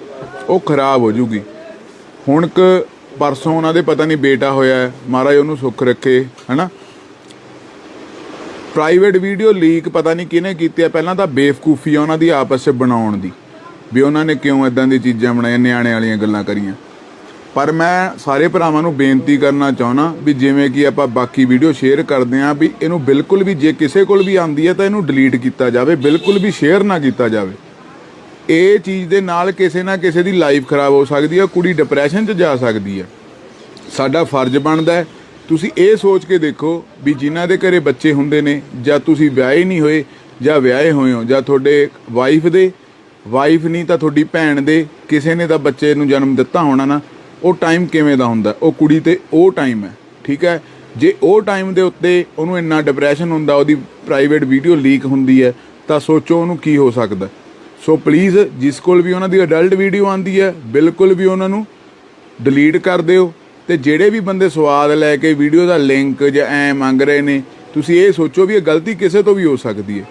ਉਹ ਖਰਾਬ ਹੋ ਜੂਗੀ। ਹੁਣ ਪਰਸੋਂ ਉਹਨਾਂ ਦੇ ਪਤਾ ਨਹੀਂ ਬੇਟਾ ਹੋਇਆ ਹੈ, ਮਹਾਰਾਜ ਉਹਨੂੰ ਸੁੱਖ ਰੱਖੇ ਹੈ ਨਾ। ਪ੍ਰਾਈਵੇਟ ਵੀਡੀਓ ਲੀਕ ਪਤਾ ਨਹੀਂ ਕਿਹਨੇ ਕੀਤੀ ਹੈ। ਪਹਿਲਾਂ ਤਾਂ ਬੇਵਕੂਫੀ ਆ ਉਹਨਾਂ ਦੀ ਆਪਸ 'ਚ ਬਣਾਉਣ ਦੀ ਵੀ ਉਹਨਾਂ ਨੇ ਕਿਉਂ ਇਦਾਂ ਦੀ ਚੀਜ਼ਾਂ ਬਣਾਈਆਂ, ਨਿਆਣੇ ਵਾਲੀਆਂ ਗੱਲਾਂ ਕਰੀਆਂ। ਪਰ ਮੈਂ ਸਾਰੇ ਭਰਾਵਾਂ ਨੂੰ ਬੇਨਤੀ ਕਰਨਾ ਚਾਹੁੰਦਾ ਵੀ ਜਿਵੇਂ ਕਿ ਆਪਾਂ ਬਾਕੀ ਵੀਡੀਓ ਸ਼ੇਅਰ ਕਰਦੇ ਹਾਂ ਵੀ ਇਹਨੂੰ ਬਿਲਕੁਲ ਵੀ ਜੇ ਕਿਸੇ ਕੋਲ ਵੀ ਆਂਦੀ ਹੈ ਤਾਂ ਇਹਨੂੰ ਡਿਲੀਟ ਕੀਤਾ ਜਾਵੇ, ਬਿਲਕੁਲ ਵੀ ਸ਼ੇਅਰ ਨਾ ਕੀਤਾ ਜਾਵੇ। ਇਹ ਚੀਜ਼ ਦੇ ਨਾਲ ਕਿਸੇ ਨਾ ਕਿਸੇ ਦੀ ਲਾਈਫ ਖਰਾਬ ਹੋ ਸਕਦੀ ਹੈ, ਕੁੜੀ ਡਿਪਰੈਸ਼ਨ 'ਚ ਜਾ ਸਕਦੀ ਹੈ। ਸਾਡਾ ਫਰਜ਼ ਬਣਦਾ ਹੈ, ਤੁਸੀਂ ਇਹ ਸੋਚ ਕੇ ਦੇਖੋ ਵੀ ਜਿਨ੍ਹਾਂ ਦੇ ਘਰੇ ਬੱਚੇ ਹੁੰਦੇ ਨੇ, ਜਾਂ ਤੁਸੀਂ ਵਿਆਹੇ ਨਹੀਂ ਹੋਏ ਜਾਂ ਵਿਆਹੇ ਹੋਏ ਹੋ, ਜਾਂ ਤੁਹਾਡੇ ਵਾਈਫ ਨਹੀਂ ਤਾਂ ਤੁਹਾਡੀ ਭੈਣ ਦੇ ਕਿਸੇ ਨੇ ਤਾਂ ਬੱਚੇ ਨੂੰ ਜਨਮ ਦਿੱਤਾ ਹੋਣਾ ਨਾ, ਉਹ ਟਾਈਮ ਕਿਵੇਂ ਦਾ ਹੁੰਦਾ, ਉਹ ਕੁੜੀ ਤੇ ਉਹ ਟਾਈਮ ਹੈ। ਠੀਕ ਹੈ, ਜੇ ਉਹ ਟਾਈਮ ਦੇ ਉੱਤੇ ਉਹਨੂੰ ਇੰਨਾ ਡਿਪਰੈਸ਼ਨ ਹੁੰਦਾ, ਉਹਦੀ ਪ੍ਰਾਈਵੇਟ ਵੀਡੀਓ ਲੀਕ ਹੁੰਦੀ ਹੈ, ਤਾਂ ਸੋਚੋ ਉਹਨੂੰ ਕੀ ਹੋ ਸਕਦਾ। ਸੋ ਪਲੀਜ਼ ਜਿਸ ਕੋਲ ਵੀ ਉਹਨਾਂ ਦੀ ਅਡਲਟ ਵੀਡੀਓ ਆਉਂਦੀ ਹੈ, ਬਿਲਕੁਲ ਵੀ ਉਹਨਾਂ ਨੂੰ ਡਿਲੀਟ ਕਰ ਦਿਓ। ਤੇ ਜਿਹੜੇ ਵੀ ਬੰਦੇ ਸਵਾਦ ਲੈ ਕੇ ਵੀਡੀਓ ਦਾ ਲਿੰਕ ਜਾਂ ਐ ਮੰਗ ਰਹੇ ਨੇ, ਤੁਸੀਂ ਇਹ ਸੋਚੋ ਵੀ ਇਹ ਗਲਤੀ ਕਿਸੇ ਤੋਂ ਵੀ ਹੋ ਸਕਦੀ ਹੈ।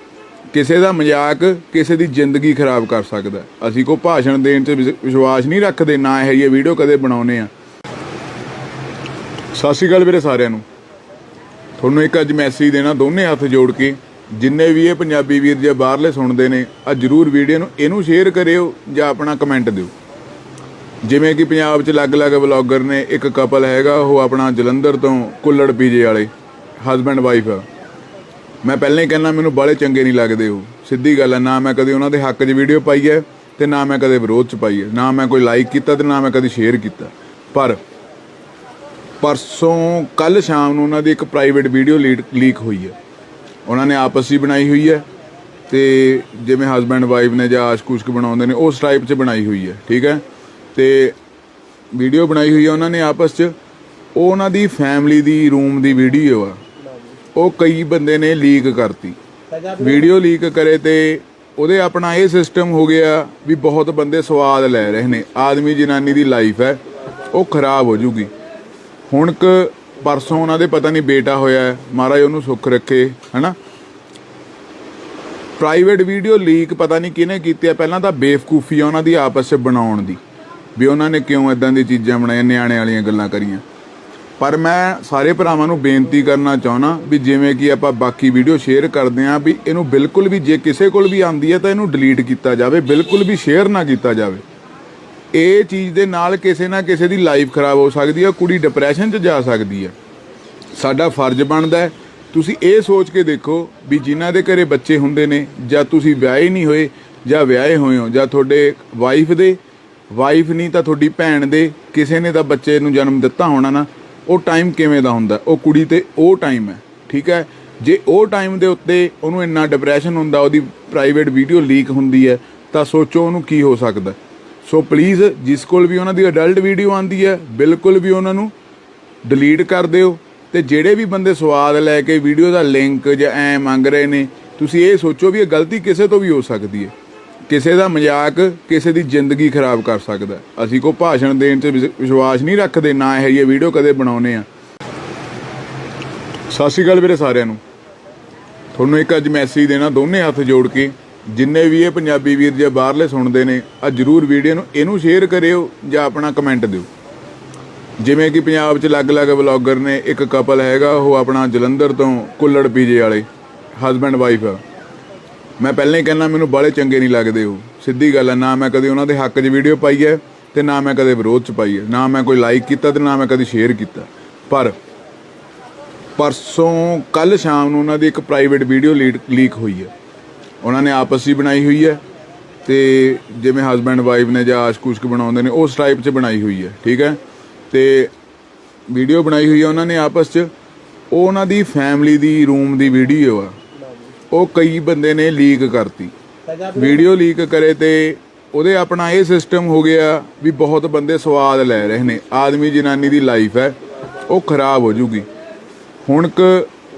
ਕਿਸੇ ਦਾ ਮਜ਼ਾਕ ਕਿਸੇ ਦੀ ਜ਼ਿੰਦਗੀ ਖਰਾਬ ਕਰ ਸਕਦਾ। ਅਸੀਂ ਕੋਈ ਭਾਸ਼ਣ ਦੇਣ 'ਚ ਵਿਸ਼ਵਾਸ ਨਹੀਂ ਰੱਖਦੇ, ਨਾ ਇਹ ਜਿਹੀ ਵੀਡੀਓ ਕਦੇ ਬਣਾਉਂਦੇ ਆ। ਸਤਿ ਸ਼੍ਰੀ ਅਕਾਲ ਵੀਰੇ ਸਾਰਿਆਂ ਨੂੰ। ਤੁਹਾਨੂੰ ਇੱਕ ਅੱਜ ਮੈਸੇਜ ਦੇਣਾ, ਦੋਨੇ ਹੱਥ ਜੋੜ ਕੇ, ਜਿੰਨੇ ਵੀ ਇਹ ਪੰਜਾਬੀ ਵੀਰ ਜੇ ਬਾਹਰਲੇ ਸੁਣਦੇ ਨੇ, ਆ ਜ਼ਰੂਰ ਵੀਡੀਓ ਨੂੰ ਇਹਨੂੰ ਸ਼ੇਅਰ ਕਰਿਓ ਜਾਂ ਆਪਣਾ ਕਮੈਂਟ ਦਿਓ। ਜਿਵੇਂ ਕਿ ਪੰਜਾਬ 'ਚ ਅਲੱਗ-ਅਲੱਗ ਵਲੌਗਰ ਨੇ, ਇੱਕ ਕਪਲ ਹੈਗਾ, ਉਹ ਆਪਣਾ ਜਲੰਧਰ ਤੋਂ ਕੁੱਲੜ ਪੀਜੇ ਵਾਲੇ ਹਸਬੈਂਡ ਵਾਈਫ ਆ। ਮੈਂ ਪਹਿਲਾਂ ਹੀ ਕਹਿੰਦਾ ਮੈਨੂੰ ਬਾਹਲੇ ਚੰਗੇ ਨਹੀਂ ਲੱਗਦੇ ਉਹ, ਸਿੱਧੀ ਗੱਲ ਹੈ। ਨਾ ਮੈਂ ਕਦੇ ਉਹਨਾਂ ਦੇ ਹੱਕ 'ਚ ਵੀਡੀਓ ਪਾਈ ਹੈ ਤੇ ਨਾ ਮੈਂ ਕਦੇ ਵਿਰੋਧ 'ਚ ਪਾਈ ਹੈ, ਨਾ ਮੈਂ ਕੋਈ ਲਾਈਕ ਕੀਤਾ ਤੇ ਨਾ ਮੈਂ ਕਦੇ ਸ਼ੇਅਰ ਕੀਤਾ। ਪਰ ਪਰਸੋਂ ਕੱਲ੍ਹ ਸ਼ਾਮ ਨੂੰ ਉਹਨਾਂ ਦੀ ਇੱਕ ਪ੍ਰਾਈਵੇਟ ਵੀਡੀਓ ਲੀਕ ਹੋਈ ਹੈ। ਉਹਨਾਂ ਨੇ ਆਪਸ 'ਚ ਬਣਾਈ ਹੋਈ ਹੈ, ਤੇ ਜਿਵੇਂ ਹਸਬੈਂਡ ਵਾਈਫ ਨੇ ਜਾਂ ਆਸ਼ਕ-ਉਸ਼ਕ ਬਣਾਉਂਦੇ ਨੇ, ਉਸ ਟਾਈਪ 'ਚ ਬਣਾਈ ਹੋਈ ਹੈ। ਠੀਕ ਹੈ, ਤੇ ਵੀਡੀਓ ਬਣਾਈ ਹੋਈ ਹੈ ਉਹਨਾਂ ਨੇ ਆਪਸ 'ਚ। ਉਹ ਉਹਨਾਂ ਦੀ ਫੈਮਿਲੀ ਦੀ ਰੂਮ ਦੀ ਵੀਡੀਓ ਆ, ਉਹ ਕਈ ਬੰਦੇ ਨੇ ਲੀਕ ਕਰਤੀ। ਵੀਡੀਓ ਲੀਕ ਕਰੇ ਤੇ ਉਹਦੇ ਆਪਣਾ ਇਹ ਸਿਸਟਮ ਹੋ ਗਿਆ ਵੀ ਬਹੁਤ ਬੰਦੇ ਸਵਾਦ ਲੈ ਰਹੇ ਨੇ। ਆਦਮੀ ਜਨਾਨੀ ਦੀ ਲਾਈਫ ਹੈ, ਉਹ ਖਰਾਬ ਹੋ ਜੂਗੀ। ਹੁਣ ਪਰਸੋਂ ਉਹਨਾਂ ਦੇ ਪਤਾ ਨਹੀਂ ਬੇਟਾ ਹੋਇਆ, ਮਹਾਰਾਜ ਉਹਨੂੰ ਸੁੱਖ ਰੱਖੇ, ਹਨਾ। ਪ੍ਰਾਈਵੇਟ ਵੀਡੀਓ ਲੀਕ ਪਤਾ ਨਹੀਂ ਕਿਹਨੇ ਕੀਤੀ ਹੈ। ਪਹਿਲਾਂ ਤਾਂ ਬੇਵਕੂਫੀ ਆ ਉਹਨਾਂ ਦੀ ਆਪਸ 'ਚ ਬਣਾਉਣ ਦੀ, ਵੀ ਉਹਨਾਂ ਨੇ ਕਿਉਂ ਇੱਦਾਂ ਦੀ ਚੀਜ਼ਾਂ ਬਣਾਈਆਂ, ਨਿਆਣੇ ਵਾਲੀਆਂ ਗੱਲਾਂ ਕਰੀਆਂ। ਪਰ ਮੈਂ ਸਾਰੇ ਭਰਾਵਾਂ ਨੂੰ ਬੇਨਤੀ ਕਰਨਾ ਚਾਹੁੰਦਾ ਵੀ ਜਿਵੇਂ ਕਿ ਆਪਾਂ ਬਾਕੀ ਵੀਡੀਓ ਸ਼ੇਅਰ ਕਰਦੇ ਹਾਂ, ਵੀ ਇਹਨੂੰ ਬਿਲਕੁਲ ਵੀ, ਜੇ ਕਿਸੇ ਕੋਲ ਵੀ ਆਉਂਦੀ ਹੈ ਤਾਂ ਇਹਨੂੰ ਡਿਲੀਟ ਕੀਤਾ ਜਾਵੇ, ਬਿਲਕੁਲ ਵੀ ਸ਼ੇਅਰ ਨਾ ਕੀਤਾ ਜਾਵੇ। ਇਹ ਚੀਜ਼ ਦੇ ਨਾਲ ਕਿਸੇ ਨਾ ਕਿਸੇ ਦੀ ਲਾਈਫ ਖਰਾਬ ਹੋ ਸਕਦੀ ਹੈ, ਕੁੜੀ ਡਿਪਰੈਸ਼ਨ 'ਚ ਜਾ ਸਕਦੀ ਹੈ। ਸਾਡਾ ਫਰਜ਼ ਬਣਦਾ ਹੈ, ਤੁਸੀਂ ਇਹ ਸੋਚ ਕੇ ਦੇਖੋ ਵੀ ਜਿਨ੍ਹਾਂ ਦੇ ਘਰੇ ਬੱਚੇ ਹੁੰਦੇ ਨੇ, ਜਾਂ ਤੁਸੀਂ ਵਿਆਹੇ ਨਹੀਂ ਹੋਏ ਜਾਂ ਵਿਆਹੇ ਹੋਏ ਹੋ, ਜਾਂ ਤੁਹਾਡੇ ਵਾਈਫ ਨਹੀਂ ਤਾਂ ਤੁਹਾਡੀ ਭੈਣ ਦੇ ਕਿਸੇ ਨੇ ਤਾਂ ਬੱਚੇ ਨੂੰ ਜਨਮ ਦਿੱਤਾ ਹੋਣਾ ਨਾ, ਉਹ ਟਾਈਮ ਕਿਵੇਂ ਦਾ ਹੁੰਦਾ, ਉਹ ਕੁੜੀ ਤੇ ਉਹ ਟਾਈਮ ਹੈ। ਠੀਕ ਹੈ, ਜੇ ਉਹ ਟਾਈਮ ਦੇ ਉੱਤੇ ਉਹਨੂੰ ਇੰਨਾ ਡਿਪਰੈਸ਼ਨ ਹੁੰਦਾ, ਉਹਦੀ ਪ੍ਰਾਈਵੇਟ ਵੀਡੀਓ ਲੀਕ ਹੁੰਦੀ ਹੈ, ਤਾਂ ਸੋਚੋ ਉਹਨੂੰ ਕੀ ਹੋ ਸਕਦਾ। ਸੋ ਪਲੀਜ਼ ਜਿਸ ਕੋਲ ਵੀ ਉਹਨਾਂ ਦੀ ਅਡਲਟ ਵੀਡੀਓ ਆਉਂਦੀ ਹੈ, ਬਿਲਕੁਲ ਵੀ ਉਹਨਾਂ ਨੂੰ ਡਿਲੀਟ ਕਰ ਦਿਓ। ਤੇ ਜਿਹੜੇ ਵੀ ਬੰਦੇ ਸਵਾਦ ਲੈ ਕੇ ਵੀਡੀਓ ਦਾ ਲਿੰਕ ਜਾਂ ਐ ਮੰਗ ਰਹੇ ਨੇ, ਤੁਸੀਂ ਇਹ ਸੋਚੋ ਵੀ ਇਹ ਗਲਤੀ ਕਿਸੇ ਤੋਂ ਵੀ ਹੋ ਸਕਦੀ ਹੈ। ਕਿਸੇ ਦਾ ਮਜ਼ਾਕ ਕਿਸੇ ਦੀ ਜ਼ਿੰਦਗੀ ਖਰਾਬ ਕਰ ਸਕਦਾ। ਅਸੀਂ ਕੋਈ ਭਾਸ਼ਣ ਦੇਣ 'ਚ ਵਿਸ਼ਵਾਸ ਨਹੀਂ ਰੱਖਦੇ, ਨਾ ਇਹ ਜਿਹੀ ਵੀਡੀਓ ਕਦੇ ਬਣਾਉਂਦੇ ਆ। ਸਤਿ ਸ਼੍ਰੀ ਅਕਾਲ ਵੀਰੇ ਸਾਰਿਆਂ ਨੂੰ। ਤੁਹਾਨੂੰ ਇੱਕ ਅੱਜ ਮੈਸੇਜ ਦੇਣਾ, ਦੋਨੇ ਹੱਥ ਜੋੜ ਕੇ, ਜਿੰਨੇ ਵੀ ਇਹ ਪੰਜਾਬੀ ਵੀਰ ਜੇ ਬਾਹਰਲੇ ਸੁਣਦੇ ਨੇ, ਆ ਜ਼ਰੂਰ ਵੀਡੀਓ ਨੂੰ ਇਹਨੂੰ ਸ਼ੇਅਰ ਕਰਿਓ ਜਾਂ ਆਪਣਾ ਕਮੈਂਟ ਦਿਓ। ਜਿਵੇਂ ਕਿ ਪੰਜਾਬ 'ਚ ਅਲੱਗ-ਅਲੱਗ ਵਲੌਗਰ ਨੇ, ਇੱਕ ਕਪਲ ਹੈਗਾ, ਉਹ ਆਪਣਾ ਜਲੰਧਰ ਤੋਂ ਕੁੱਲੜ ਪੀਜੇ ਵਾਲੇ ਹਸਬੈਂਡ ਵਾਈਫ ਆ। ਮੈਂ ਪਹਿਲਾਂ ਹੀ ਕਹਿੰਦਾ ਮੈਨੂੰ ਬਾਹਲੇ ਚੰਗੇ ਨਹੀਂ ਲੱਗਦੇ ਉਹ, ਸਿੱਧੀ ਗੱਲ ਹੈ। ਨਾ ਮੈਂ ਕਦੇ ਉਹਨਾਂ ਦੇ ਹੱਕ 'ਚ ਵੀਡੀਓ ਪਾਈ ਹੈ ਤੇ ਨਾ ਮੈਂ ਕਦੇ ਵਿਰੋਧ 'ਚ ਪਾਈ ਹੈ, ਨਾ ਮੈਂ ਕੋਈ ਲਾਈਕ ਕੀਤਾ ਤੇ ਨਾ ਮੈਂ ਕਦੇ ਸ਼ੇਅਰ ਕੀਤਾ। ਪਰ ਪਰਸੋਂ ਕੱਲ੍ਹ ਸ਼ਾਮ ਨੂੰ ਉਹਨਾਂ ਦੀ ਇੱਕ ਪ੍ਰਾਈਵੇਟ ਵੀਡੀਓ ਲੀਕ ਹੋਈ ਹੈ। ਉਹਨਾਂ ਨੇ ਆਪਸ 'ਚ ਬਣਾਈ ਹੋਈ ਹੈ, ਤੇ ਜਿਵੇਂ ਹਸਬੈਂਡ ਵਾਈਫ ਨੇ ਜਾਂ ਆਸ਼ਕ-ਉਸ਼ਕ ਬਣਾਉਂਦੇ ਨੇ, ਉਸ ਟਾਈਪ 'ਚ ਬਣਾਈ ਹੋਈ ਹੈ। ਠੀਕ ਹੈ, ਤੇ ਵੀਡੀਓ ਬਣਾਈ ਹੋਈ ਹੈ ਉਹਨਾਂ ਨੇ ਆਪਸ 'ਚ। ਉਹ ਉਹਨਾਂ ਦੀ ਫੈਮਿਲੀ ਦੀ ਰੂਮ ਦੀ ਵੀਡੀਓ ਆ, ਉਹ ਕਈ ਬੰਦੇ ਨੇ ਲੀਕ ਕਰਤੀ। ਵੀਡੀਓ ਲੀਕ ਕਰੇ ਤੇ ਉਹਦੇ ਆਪਣਾ ਇਹ ਸਿਸਟਮ ਹੋ ਗਿਆ ਵੀ ਬਹੁਤ ਬੰਦੇ ਸਵਾਦ ਲੈ ਰਹੇ ਨੇ। ਆਦਮੀ ਜਨਾਨੀ ਦੀ ਲਾਈਫ ਹੈ, ਉਹ ਖਰਾਬ ਹੋ ਜੂਗੀ। ਹੁਣ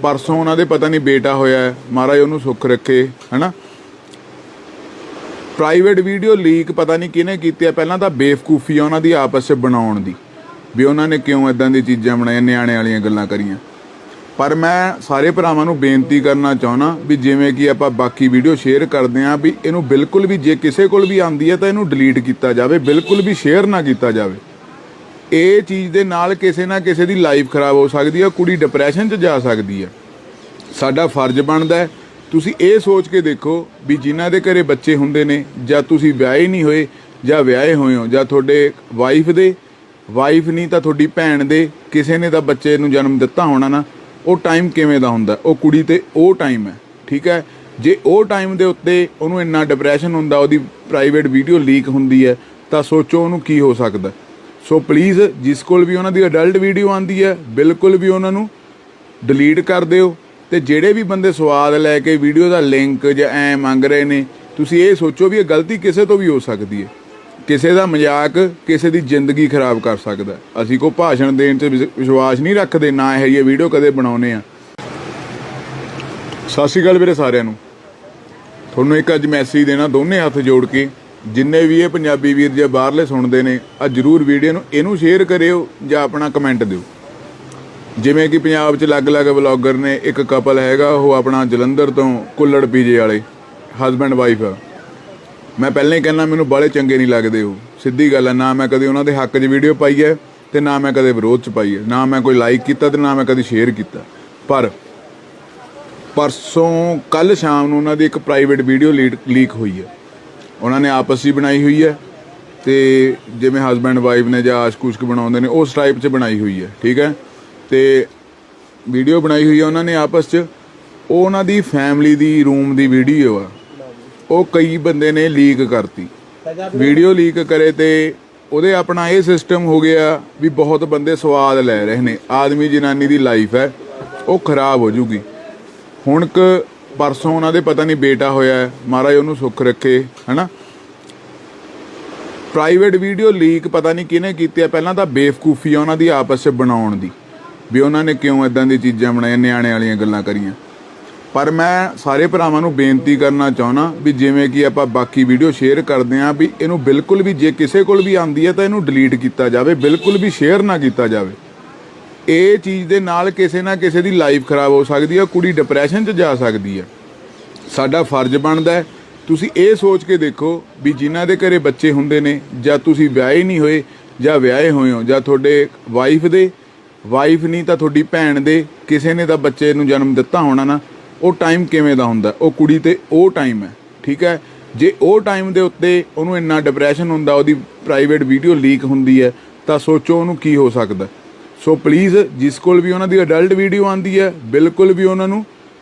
ਪਰਸੋਂ ਉਹਨਾਂ ਦੇ ਪਤਾ ਨਹੀਂ ਬੇਟਾ ਹੋਇਆ, ਮਹਾਰਾਜ ਉਹਨੂੰ ਸੁੱਖ ਰੱਖੇ, ਹਨਾ। ਪ੍ਰਾਈਵੇਟ ਵੀਡੀਓ ਲੀਕ ਪਤਾ ਨਹੀਂ ਕਿਹਨੇ ਕੀਤੀ ਹੈ। ਪਹਿਲਾਂ ਤਾਂ ਬੇਵਕੂਫੀ ਆ ਉਹਨਾਂ ਦੀ ਆਪਸ 'ਚ ਬਣਾਉਣ ਦੀ, ਵੀ ਉਹਨਾਂ ਨੇ ਕਿਉਂ ਇੱਦਾਂ ਦੀ ਚੀਜ਼ਾਂ ਬਣਾਈਆਂ, ਨਿਆਣੇ ਵਾਲੀਆਂ ਗੱਲਾਂ ਕਰੀਆਂ। ਪਰ ਮੈਂ ਸਾਰੇ ਭਰਾਵਾਂ ਨੂੰ ਬੇਨਤੀ ਕਰਨਾ ਚਾਹੁੰਦਾ ਵੀ ਜਿਵੇਂ ਕਿ ਆਪਾਂ ਬਾਕੀ ਵੀਡੀਓ ਸ਼ੇਅਰ ਕਰਦੇ ਹਾਂ, ਵੀ ਇਹਨੂੰ ਬਿਲਕੁਲ ਵੀ, ਜੇ ਕਿਸੇ ਕੋਲ ਵੀ ਆਉਂਦੀ ਹੈ ਤਾਂ ਇਹਨੂੰ ਡਿਲੀਟ ਕੀਤਾ ਜਾਵੇ, ਬਿਲਕੁਲ ਵੀ ਸ਼ੇਅਰ ਨਾ ਕੀਤਾ ਜਾਵੇ। ਇਹ ਚੀਜ਼ ਦੇ ਨਾਲ ਕਿਸੇ ਨਾ ਕਿਸੇ ਦੀ ਲਾਈਫ ਖਰਾਬ ਹੋ ਸਕਦੀ ਹੈ, ਕੁੜੀ ਡਿਪਰੈਸ਼ਨ 'ਚ ਜਾ ਸਕਦੀ ਹੈ। ਸਾਡਾ ਫਰਜ਼ ਬਣਦਾ ਹੈ, ਤੁਸੀਂ ਇਹ ਸੋਚ ਕੇ ਦੇਖੋ ਵੀ ਜਿਨ੍ਹਾਂ ਦੇ ਘਰੇ ਬੱਚੇ ਹੁੰਦੇ ਨੇ, ਜਾਂ ਤੁਸੀਂ ਵਿਆਹੇ ਨਹੀਂ ਹੋਏ ਜਾਂ ਵਿਆਹੇ ਹੋਏ ਹੋ, ਜਾਂ ਤੁਹਾਡੇ ਵਾਈਫ ਨਹੀਂ ਤਾਂ ਤੁਹਾਡੀ ਭੈਣ ਦੇ ਕਿਸੇ ਨੇ ਤਾਂ ਬੱਚੇ ਨੂੰ ਜਨਮ ਦਿੱਤਾ ਹੋਣਾ ਨਾ, ਉਹ ਟਾਈਮ ਕਿਵੇਂ ਦਾ ਹੁੰਦਾ, ਉਹ ਕੁੜੀ ਤੇ ਉਹ ਟਾਈਮ ਹੈ। ਠੀਕ ਹੈ, ਜੇ ਉਹ ਟਾਈਮ ਦੇ ਉੱਤੇ ਉਹਨੂੰ ਇੰਨਾ ਡਿਪਰੈਸ਼ਨ ਹੁੰਦਾ, ਉਹਦੀ ਪ੍ਰਾਈਵੇਟ ਵੀਡੀਓ ਲੀਕ ਹੁੰਦੀ ਹੈ, ਤਾਂ ਸੋਚੋ ਉਹਨੂੰ ਕੀ ਹੋ ਸਕਦਾ। ਸੋ ਪਲੀਜ਼ ਜਿਸ ਕੋਲ ਵੀ ਉਹਨਾਂ ਦੀ ਅਡਲਟ ਵੀਡੀਓ ਆਉਂਦੀ ਹੈ ਬਿਲਕੁਲ ਵੀ ਉਹਨਾਂ ਨੂੰ ਡਿਲੀਟ ਕਰ ਦਿਓ। ਤੇ ਜਿਹੜੇ ਵੀ ਬੰਦੇ ਸਵਾਦ ਲੈ ਕੇ ਵੀਡੀਓ ਦਾ ਲਿੰਕ ਜਾਂ ਐ ਮੰਗ ਰਹੇ ਨੇ, ਤੁਸੀਂ ਇਹ ਸੋਚੋ ਵੀ ਇਹ ਗਲਤੀ ਕਿਸੇ ਤੋਂ ਵੀ ਹੋ ਸਕਦੀ ਹੈ। ਕਿਸੇ ਦਾ ਮਜ਼ਾਕ ਕਿਸੇ ਦੀ ਜ਼ਿੰਦਗੀ ਖਰਾਬ ਕਰ ਸਕਦਾ। ਅਸੀਂ ਕੋਈ ਭਾਸ਼ਣ ਦੇਣ 'ਚ ਵਿਸ਼ਵਾਸ ਨਹੀਂ ਰੱਖਦੇ, ਨਾ ਇਹ ਜਿਹੀ ਵੀਡੀਓ ਕਦੇ ਬਣਾਉਂਦੇ ਆ। ਸਤਿ ਸ਼੍ਰੀ ਅਕਾਲ ਵੀਰੇ ਸਾਰਿਆਂ ਨੂੰ। ਤੁਹਾਨੂੰ ਇੱਕ ਅੱਜ ਮੈਸੇਜ ਦੇਣਾ ਦੋਨੇ ਹੱਥ ਜੋੜ ਕੇ, ਜਿੰਨੇ ਵੀ ਇਹ ਪੰਜਾਬੀ ਵੀਰ ਜੇ ਬਾਹਰਲੇ ਸੁਣਦੇ ਨੇ, ਆ ਜ਼ਰੂਰ ਵੀਡੀਓ ਨੂੰ ਇਹਨੂੰ ਸ਼ੇਅਰ ਕਰਿਓ ਜਾਂ ਆਪਣਾ ਕਮੈਂਟ ਦਿਓ। ਜਿਵੇਂ ਕਿ ਪੰਜਾਬ 'ਚ ਅਲੱਗ-ਅਲੱਗ ਵਲੌਗਰ ਨੇ, ਇੱਕ ਕਪਲ ਹੈਗਾ ਉਹ ਆਪਣਾ ਜਲੰਧਰ ਤੋਂ ਕੁੱਲੜ ਪੀਜੇ ਵਾਲੇ ਹਸਬੈਂਡ ਵਾਈਫ ਆ। ਮੈਂ ਪਹਿਲਾਂ ਹੀ ਕਹਿੰਦਾ ਮੈਨੂੰ ਬਾਹਲੇ ਚੰਗੇ ਨਹੀਂ ਲੱਗਦੇ ਉਹ, ਸਿੱਧੀ ਗੱਲ ਹੈ। ਨਾ ਮੈਂ ਕਦੇ ਉਹਨਾਂ ਦੇ ਹੱਕ 'ਚ ਵੀਡੀਓ ਪਾਈ ਹੈ ਤੇ ਨਾ ਮੈਂ ਕਦੇ ਵਿਰੋਧ 'ਚ ਪਾਈ ਹੈ, ਨਾ ਮੈਂ ਕੋਈ ਲਾਈਕ ਕੀਤਾ ਤੇ ਨਾ ਮੈਂ ਕਦੇ ਸ਼ੇਅਰ ਕੀਤਾ। ਪਰ ਪਰਸੋਂ ਕੱਲ੍ਹ ਸ਼ਾਮ ਨੂੰ ਉਹਨਾਂ ਦੀ ਇੱਕ ਪ੍ਰਾਈਵੇਟ ਵੀਡੀਓ ਲੀਕ ਹੋਈ ਹੈ। ਉਹਨਾਂ ਨੇ ਆਪਸ 'ਚ ਬਣਾਈ ਹੋਈ ਹੈ ਤੇ ਜਿਵੇਂ ਹਸਬੈਂਡ ਵਾਈਫ ਨੇ ਜਾਂ ਆਸ਼ਕ-ਉਸ਼ਕ ਬਣਾਉਂਦੇ ਨੇ ਉਸ ਟਾਈਪ 'ਚ ਬਣਾਈ ਹੋਈ ਹੈ, ਠੀਕ ਹੈ। ਤੇ ਵੀਡੀਓ ਬਣਾਈ ਹੋਈ ਹੈ ਉਹਨਾਂ ਨੇ ਆਪਸ 'ਚ। ਉਹ ਉਹਨਾਂ ਦੀ ਫੈਮਿਲੀ ਦੀ ਰੂਮ ਦੀ ਵੀਡੀਓ ਆ, ਉਹ ਕਈ ਬੰਦੇ ਨੇ ਲੀਕ ਕਰਤੀ। ਵੀਡੀਓ ਲੀਕ ਕਰੇ ਤੇ ਉਹਦੇ ਆਪਣਾ ਇਹ ਸਿਸਟਮ ਹੋ ਗਿਆ ਵੀ ਬਹੁਤ ਬੰਦੇ ਸਵਾਦ ਲੈ ਰਹੇ ਨੇ। ਆਦਮੀ ਜਨਾਨੀ ਦੀ ਲਾਈਫ ਹੈ ਉਹ ਖਰਾਬ ਹੋ ਜੂਗੀ। ਹੁਣ ਪਰਸੋਂ ਉਹਨਾਂ ਦੇ ਪਤਾ ਨਹੀਂ ਬੇਟਾ ਹੋਇਆ, ਮਹਾਰਾਜ ਉਹਨੂੰ ਸੁੱਖ ਰੱਖੇ, ਹੈ। ਪ੍ਰਾਈਵੇਟ ਵੀਡੀਓ ਲੀਕ ਪਤਾ ਨਹੀਂ ਕਿਹਨੇ ਕੀਤੀ ਹੈ। ਪਹਿਲਾਂ ਤਾਂ ਬੇਵਕੂਫੀ ਆ ਉਹਨਾਂ ਦੀ ਆਪਸ 'ਚ ਬਣਾਉਣ ਦੀ, ਵੀ ਉਹਨਾਂ ਨੇ ਕਿਉਂ ਇੱਦਾਂ ਦੀ ਚੀਜ਼ਾਂ ਬਣਾਈਆਂ, ਨਿਆਣੇ ਵਾਲੀਆਂ ਗੱਲਾਂ ਕਰੀਆਂ। ਪਰ ਮੈਂ ਸਾਰੇ ਭਰਾਵਾਂ ਨੂੰ ਬੇਨਤੀ ਕਰਨਾ ਚਾਹੁੰਦਾ ਵੀ ਜਿਵੇਂ ਕਿ ਆਪਾਂ ਬਾਕੀ ਵੀਡੀਓ ਸ਼ੇਅਰ ਕਰਦੇ ਹਾਂ, ਵੀ ਇਹਨੂੰ ਬਿਲਕੁਲ ਵੀ ਜੇ ਕਿਸੇ ਕੋਲ ਵੀ ਆਉਂਦੀ ਹੈ ਤਾਂ ਇਹਨੂੰ ਡਿਲੀਟ ਕੀਤਾ ਜਾਵੇ, ਬਿਲਕੁਲ ਵੀ ਸ਼ੇਅਰ ਨਾ ਕੀਤਾ ਜਾਵੇ। ਇਹ ਚੀਜ਼ ਦੇ ਨਾਲ ਕਿਸੇ ਨਾ ਕਿਸੇ ਦੀ ਲਾਈਫ ਖਰਾਬ ਹੋ ਸਕਦੀ ਹੈ, ਕੁੜੀ ਡਿਪਰੈਸ਼ਨ 'ਚ ਜਾ ਸਕਦੀ ਹੈ। ਸਾਡਾ ਫਰਜ਼ ਬਣਦਾ ਹੈ, ਤੁਸੀਂ ਇਹ ਸੋਚ ਕੇ ਦੇਖੋ ਵੀ ਜਿਨ੍ਹਾਂ ਦੇ ਘਰੇ ਬੱਚੇ ਹੁੰਦੇ ਨੇ, ਜਾਂ ਤੁਸੀਂ ਵਿਆਹੇ ਨਹੀਂ ਹੋਏ ਜਾਂ ਵਿਆਹੇ ਹੋਏ ਹੋ, ਜਾਂ ਤੁਹਾਡੇ ਵਾਈਫ ਨਹੀਂ ਤਾਂ ਤੁਹਾਡੀ ਭੈਣ ਦੇ ਕਿਸੇ ਨੇ ਤਾਂ ਬੱਚੇ ਨੂੰ ਜਨਮ ਦਿੱਤਾ ਹੋਣਾ ਨਾ, ਉਹ ਟਾਈਮ ਕਿਵੇਂ ਦਾ ਹੁੰਦਾ। ਉਹ ਕੁੜੀ ਤੇ ਉਹ ਟਾਈਮ ਹੈ, ਠੀਕ ਹੈ। ਜੇ ਉਹ ਟਾਈਮ ਦੇ ਉੱਤੇ ਉਹਨੂੰ ਇੰਨਾ ਡਿਪਰੈਸ਼ਨ ਹੁੰਦਾ, ਉਹਦੀ ਪ੍ਰਾਈਵੇਟ ਵੀਡੀਓ ਲੀਕ ਹੁੰਦੀ ਹੈ, ਤਾਂ ਸੋਚੋ ਉਹਨੂੰ ਕੀ ਹੋ ਸਕਦਾ। ਸੋ ਪਲੀਜ਼ ਜਿਸ ਕੋਲ ਵੀ ਉਹਨਾਂ ਦੀ ਅਡਲਟ ਵੀਡੀਓ ਆਉਂਦੀ ਹੈ ਬਿਲਕੁਲ ਵੀ ਉਹਨਾਂ ਨੂੰ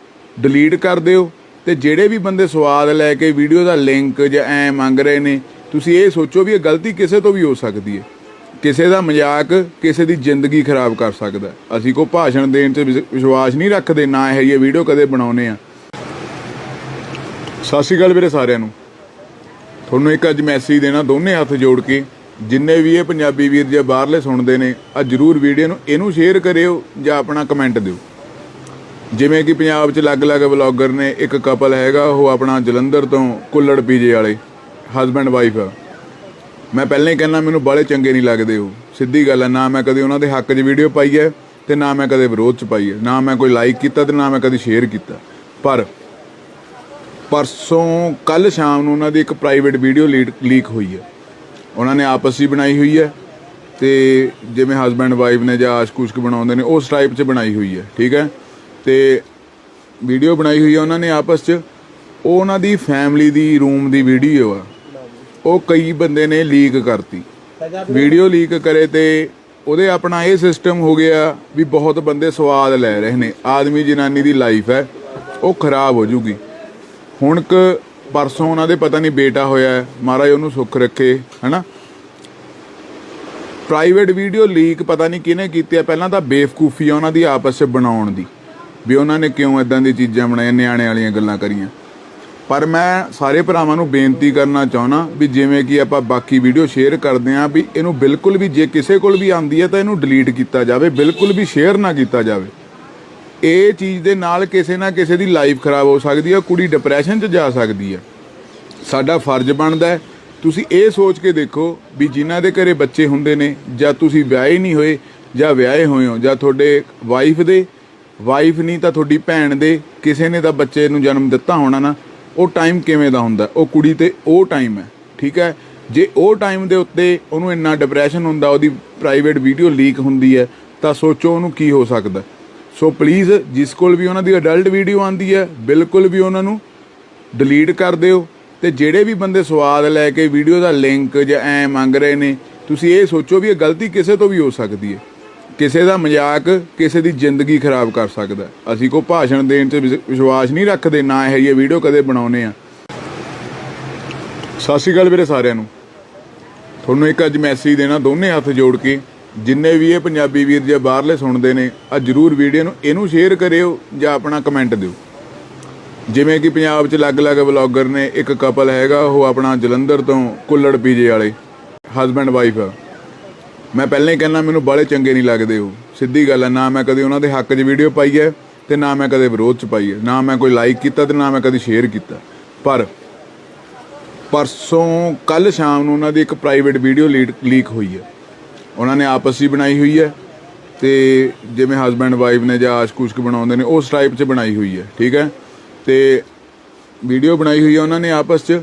ਡਿਲੀਟ ਕਰ ਦਿਓ। ਤੇ ਜਿਹੜੇ ਵੀ ਬੰਦੇ ਸਵਾਦ ਲੈ ਕੇ ਵੀਡੀਓ ਦਾ ਲਿੰਕ ਜਾਂ ਐ ਮੰਗ ਰਹੇ ਨੇ, ਤੁਸੀਂ ਇਹ ਸੋਚੋ ਵੀ ਇਹ ਗਲਤੀ ਕਿਸੇ ਤੋਂ ਵੀ ਹੋ ਸਕਦੀ ਹੈ। ਕਿਸੇ ਦਾ ਮਜ਼ਾਕ ਕਿਸੇ ਦੀ ਜ਼ਿੰਦਗੀ ਖਰਾਬ ਕਰ ਸਕਦਾ। ਅਸੀਂ ਕੋਈ ਭਾਸ਼ਣ ਦੇਣ 'ਚ ਵਿਸ਼ਵਾਸ ਨਹੀਂ ਰੱਖਦੇ, ਨਾ ਇਹ ਜਿਹੀ ਵੀਡੀਓ ਕਦੇ ਬਣਾਉਂਦੇ ਆ। ਸਤਿ ਸ਼੍ਰੀ ਅਕਾਲ ਵੀਰੇ ਸਾਰਿਆਂ ਨੂੰ। ਤੁਹਾਨੂੰ ਇੱਕ ਅੱਜ ਮੈਸੇਜ ਦੇਣਾ ਦੋਨੇ ਹੱਥ ਜੋੜ ਕੇ, ਜਿੰਨੇ ਵੀ ਇਹ ਪੰਜਾਬੀ ਵੀਰ ਜੇ ਬਾਹਰਲੇ ਸੁਣਦੇ ਨੇ, ਆ ਜ਼ਰੂਰ ਵੀਡੀਓ ਨੂੰ ਇਹਨੂੰ ਸ਼ੇਅਰ ਕਰਿਓ ਜਾਂ ਆਪਣਾ ਕਮੈਂਟ ਦਿਓ। ਜਿਵੇਂ ਕਿ ਪੰਜਾਬ 'ਚ ਅਲੱਗ-ਅਲੱਗ ਵਲੌਗਰ ਨੇ, ਇੱਕ ਕਪਲ ਹੈਗਾ ਉਹ ਆਪਣਾ ਜਲੰਧਰ ਤੋਂ ਕੁੱਲੜ ਪੀਜੇ ਵਾਲੇ ਹਸਬੈਂਡ ਵਾਈਫ ਆ। ਮੈਂ ਪਹਿਲਾਂ ਹੀ ਕਹਿੰਦਾ ਮੈਨੂੰ ਬਾਹਲੇ ਚੰਗੇ ਨਹੀਂ ਲੱਗਦੇ ਉਹ, ਸਿੱਧੀ ਗੱਲ ਹੈ। ਨਾ ਮੈਂ ਕਦੇ ਉਹਨਾਂ ਦੇ ਹੱਕ 'ਚ ਵੀਡੀਓ ਪਾਈ ਹੈ ਤੇ ਨਾ ਮੈਂ ਕਦੇ ਵਿਰੋਧ 'ਚ ਪਾਈ ਹੈ, ਨਾ ਮੈਂ ਕੋਈ ਲਾਈਕ ਕੀਤਾ ਤੇ ਨਾ ਮੈਂ ਕਦੇ ਸ਼ੇਅਰ ਕੀਤਾ। ਪਰ ਪਰਸੋਂ ਕੱਲ੍ਹ ਸ਼ਾਮ ਨੂੰ ਉਹਨਾਂ ਦੀ ਇੱਕ ਪ੍ਰਾਈਵੇਟ ਵੀਡੀਓ ਲੀਕ ਹੋਈ ਹੈ। ਉਹਨਾਂ ਨੇ ਆਪਸ 'ਚ ਬਣਾਈ ਹੋਈ ਹੈ ਤੇ ਜਿਵੇਂ ਹਸਬੈਂਡ ਵਾਈਫ ਨੇ ਜਾਂ ਆਸ਼ਕ-ਉਸ਼ਕ ਬਣਾਉਂਦੇ ਨੇ ਉਸ ਟਾਈਪ 'ਚ ਬਣਾਈ ਹੋਈ ਹੈ, ਠੀਕ ਹੈ। ਤੇ ਵੀਡੀਓ ਬਣਾਈ ਹੋਈ ਹੈ ਉਹਨਾਂ ਨੇ ਆਪਸ 'ਚ। ਉਹ ਉਹਨਾਂ ਦੀ ਫੈਮਿਲੀ ਦੀ ਰੂਮ ਦੀ ਵੀਡੀਓ ਆ, ਉਹ ਕਈ ਬੰਦੇ ਨੇ ਲੀਕ ਕਰਤੀ। ਵੀਡੀਓ ਲੀਕ ਕਰੇ ਤੇ ਉਹਦੇ ਆਪਣਾ ਇਹ ਸਿਸਟਮ ਹੋ ਗਿਆ ਵੀ ਬਹੁਤ ਬੰਦੇ ਸਵਾਦ ਲੈ ਰਹੇ ਨੇ। ਆਦਮੀ ਜਨਾਨੀ ਦੀ ਲਾਈਫ ਹੈ ਉਹ ਖਰਾਬ ਹੋ ਜੂਗੀ। ਹੁਣ ਪਰਸੋਂ ਉਹਨਾਂ ਦੇ ਪਤਾ ਨਹੀਂ ਬੇਟਾ ਹੋਇਆ, ਮਹਾਰਾਜ ਉਹਨੂੰ ਸੁੱਖ ਰੱਖੇ, ਹੈ। ਪ੍ਰਾਈਵੇਟ ਵੀਡੀਓ ਲੀਕ ਪਤਾ ਨਹੀਂ ਕਿਹਨੇ ਕੀਤੀ ਹੈ। ਪਹਿਲਾਂ ਤਾਂ ਬੇਵਕੂਫੀ ਆ ਉਹਨਾਂ ਦੀ ਆਪਸ 'ਚ ਬਣਾਉਣ ਦੀ, ਵੀ ਉਹਨਾਂ ਨੇ ਕਿਉਂ ਇੱਦਾਂ ਦੀ ਚੀਜ਼ਾਂ ਬਣਾਈਆਂ, ਨਿਆਣੇ ਵਾਲੀਆਂ ਗੱਲਾਂ ਕਰੀਆਂ। ਪਰ ਮੈਂ ਸਾਰੇ ਭਰਾਵਾਂ ਨੂੰ ਬੇਨਤੀ ਕਰਨਾ ਚਾਹੁੰਦਾ ਵੀ ਜਿਵੇਂ ਕਿ ਆਪਾਂ ਬਾਕੀ ਵੀਡੀਓ ਸ਼ੇਅਰ ਕਰਦੇ ਹਾਂ, ਵੀ ਇਹਨੂੰ ਬਿਲਕੁਲ ਵੀ ਜੇ ਕਿਸੇ ਕੋਲ ਵੀ ਆਉਂਦੀ ਹੈ ਤਾਂ ਇਹਨੂੰ ਡਿਲੀਟ ਕੀਤਾ ਜਾਵੇ, ਬਿਲਕੁਲ ਵੀ ਸ਼ੇਅਰ ਨਾ ਕੀਤਾ ਜਾਵੇ। ਇਹ ਚੀਜ਼ ਦੇ ਨਾਲ ਕਿਸੇ ਨਾ ਕਿਸੇ ਦੀ ਲਾਈਫ ਖਰਾਬ ਹੋ ਸਕਦੀ ਹੈ, ਕੁੜੀ ਡਿਪਰੈਸ਼ਨ 'ਚ ਜਾ ਸਕਦੀ ਹੈ। ਸਾਡਾ ਫਰਜ਼ ਬਣਦਾ ਹੈ, ਤੁਸੀਂ ਇਹ ਸੋਚ ਕੇ ਦੇਖੋ ਵੀ ਜਿਨ੍ਹਾਂ ਦੇ ਘਰੇ ਬੱਚੇ ਹੁੰਦੇ ਨੇ, ਜਾਂ ਤੁਸੀਂ ਵਿਆਹੇ ਨਹੀਂ ਹੋਏ ਜਾਂ ਵਿਆਹੇ ਹੋਏ ਹੋ, ਜਾਂ ਤੁਹਾਡੇ ਵਾਈਫ ਨਹੀਂ ਤਾਂ ਤੁਹਾਡੀ ਭੈਣ ਦੇ ਕਿਸੇ ਨੇ ਤਾਂ ਬੱਚੇ ਨੂੰ ਜਨਮ ਦਿੱਤਾ ਹੋਣਾ ਨਾ, ਉਹ ਟਾਈਮ ਕਿਵੇਂ ਦਾ ਹੁੰਦਾ। ਉਹ ਕੁੜੀ ਤੇ ਉਹ ਟਾਈਮ ਹੈ, ਠੀਕ ਹੈ। ਜੇ ਉਹ ਟਾਈਮ ਦੇ ਉੱਤੇ ਉਹਨੂੰ ਇੰਨਾ ਡਿਪਰੈਸ਼ਨ ਹੁੰਦਾ, ਉਹਦੀ ਪ੍ਰਾਈਵੇਟ ਵੀਡੀਓ ਲੀਕ ਹੁੰਦੀ ਹੈ, ਤਾਂ ਸੋਚੋ ਉਹਨੂੰ ਕੀ ਹੋ ਸਕਦਾ। ਸੋ ਪਲੀਜ਼ ਜਿਸ ਕੋਲ ਵੀ ਉਹਨਾਂ ਦੀ ਅਡਲਟ ਵੀਡੀਓ ਆਉਂਦੀ ਹੈ ਬਿਲਕੁਲ ਵੀ ਉਹਨਾਂ ਨੂੰ ਡਿਲੀਟ ਕਰ ਦਿਓ। ਤੇ ਜਿਹੜੇ ਵੀ ਬੰਦੇ ਸਵਾਦ ਲੈ ਕੇ ਵੀਡੀਓ ਦਾ ਲਿੰਕ ਜਾਂ ਐ ਮੰਗ ਰਹੇ ਨੇ, ਤੁਸੀਂ ਇਹ ਸੋਚੋ ਵੀ ਇਹ ਗਲਤੀ ਕਿਸੇ ਤੋਂ ਵੀ ਹੋ ਸਕਦੀ ਹੈ। ਕਿਸੇ ਦਾ ਮਜ਼ਾਕ ਕਿਸੇ ਦੀ ਜ਼ਿੰਦਗੀ ਖਰਾਬ ਕਰ ਸਕਦਾ। ਅਸੀਂ ਕੋਈ ਭਾਸ਼ਣ ਦੇਣ 'ਚ ਵਿਸ਼ਵਾਸ ਨਹੀਂ ਰੱਖਦੇ, ਨਾ ਇਹ ਜਿਹੀ ਵੀਡੀਓ ਕਦੇ ਬਣਾਉਂਦੇ ਆ। ਸਤਿ ਸ਼੍ਰੀ ਅਕਾਲ ਵੀਰੇ ਸਾਰਿਆਂ ਨੂੰ। ਤੁਹਾਨੂੰ ਇੱਕ ਅੱਜ ਮੈਸੇਜ ਦੇਣਾ ਦੋਨੇ ਹੱਥ ਜੋੜ ਕੇ, ਜਿੰਨੇ ਵੀ ਇਹ ਪੰਜਾਬੀ ਵੀਰ ਜੇ ਬਾਹਰਲੇ ਸੁਣਦੇ ਨੇ, ਆ ਜ਼ਰੂਰ ਵੀਡੀਓ ਨੂੰ ਇਹਨੂੰ ਸ਼ੇਅਰ ਕਰਿਓ ਜਾਂ ਆਪਣਾ ਕਮੈਂਟ ਦਿਓ। ਜਿਵੇਂ ਕਿ ਪੰਜਾਬ 'ਚ ਅਲੱਗ-ਅਲੱਗ ਵਲੌਗਰ ਨੇ, ਇੱਕ ਕਪਲ ਹੈਗਾ ਉਹ ਆਪਣਾ ਜਲੰਧਰ ਤੋਂ ਕੁੱਲੜ ਪੀਜੇ ਵਾਲੇ ਹਸਬੈਂਡ ਵਾਈਫ ਆ। ਮੈਂ ਪਹਿਲਾਂ ਹੀ ਕਹਿੰਦਾ ਮੈਨੂੰ ਬਾਹਲੇ ਚੰਗੇ ਨਹੀਂ ਲੱਗਦੇ ਉਹ, ਸਿੱਧੀ ਗੱਲ ਹੈ। ਨਾ ਮੈਂ ਕਦੇ ਉਹਨਾਂ ਦੇ ਹੱਕ 'ਚ ਵੀਡੀਓ ਪਾਈ ਹੈ ਤੇ ਨਾ ਮੈਂ ਕਦੇ ਵਿਰੋਧ 'ਚ ਪਾਈ ਹੈ, ਨਾ ਮੈਂ ਕੋਈ ਲਾਈਕ ਕੀਤਾ ਤੇ ਨਾ ਮੈਂ ਕਦੇ ਸ਼ੇਅਰ ਕੀਤਾ। ਪਰ ਪਰਸੋਂ ਕੱਲ ਸ਼ਾਮ ਨੂੰ ਉਹਨਾਂ ਦੀ ਇੱਕ ਪ੍ਰਾਈਵੇਟ ਵੀਡੀਓ ਲੀਕ ਹੋਈ ਹੈ। ਉਹਨਾਂ ਨੇ ਆਪਸ 'ਚ ਬਣਾਈ ਹੋਈ ਹੈ ਤੇ ਜਿਵੇਂ ਹਸਬੈਂਡ ਵਾਈਫ ਨੇ ਜਾਂ ਆਸ਼ਕ-ਉਸ਼ਕ ਬਣਾਉਂਦੇ ਨੇ ਉਸ ਟਾਈਪ 'ਚ ਬਣਾਈ ਹੋਈ ਹੈ, ਠੀਕ ਹੈ। ਤੇ ਵੀਡੀਓ ਬਣਾਈ ਹੋਈ ਹੈ ਉਹਨਾਂ ਨੇ ਆਪਸ 'ਚ।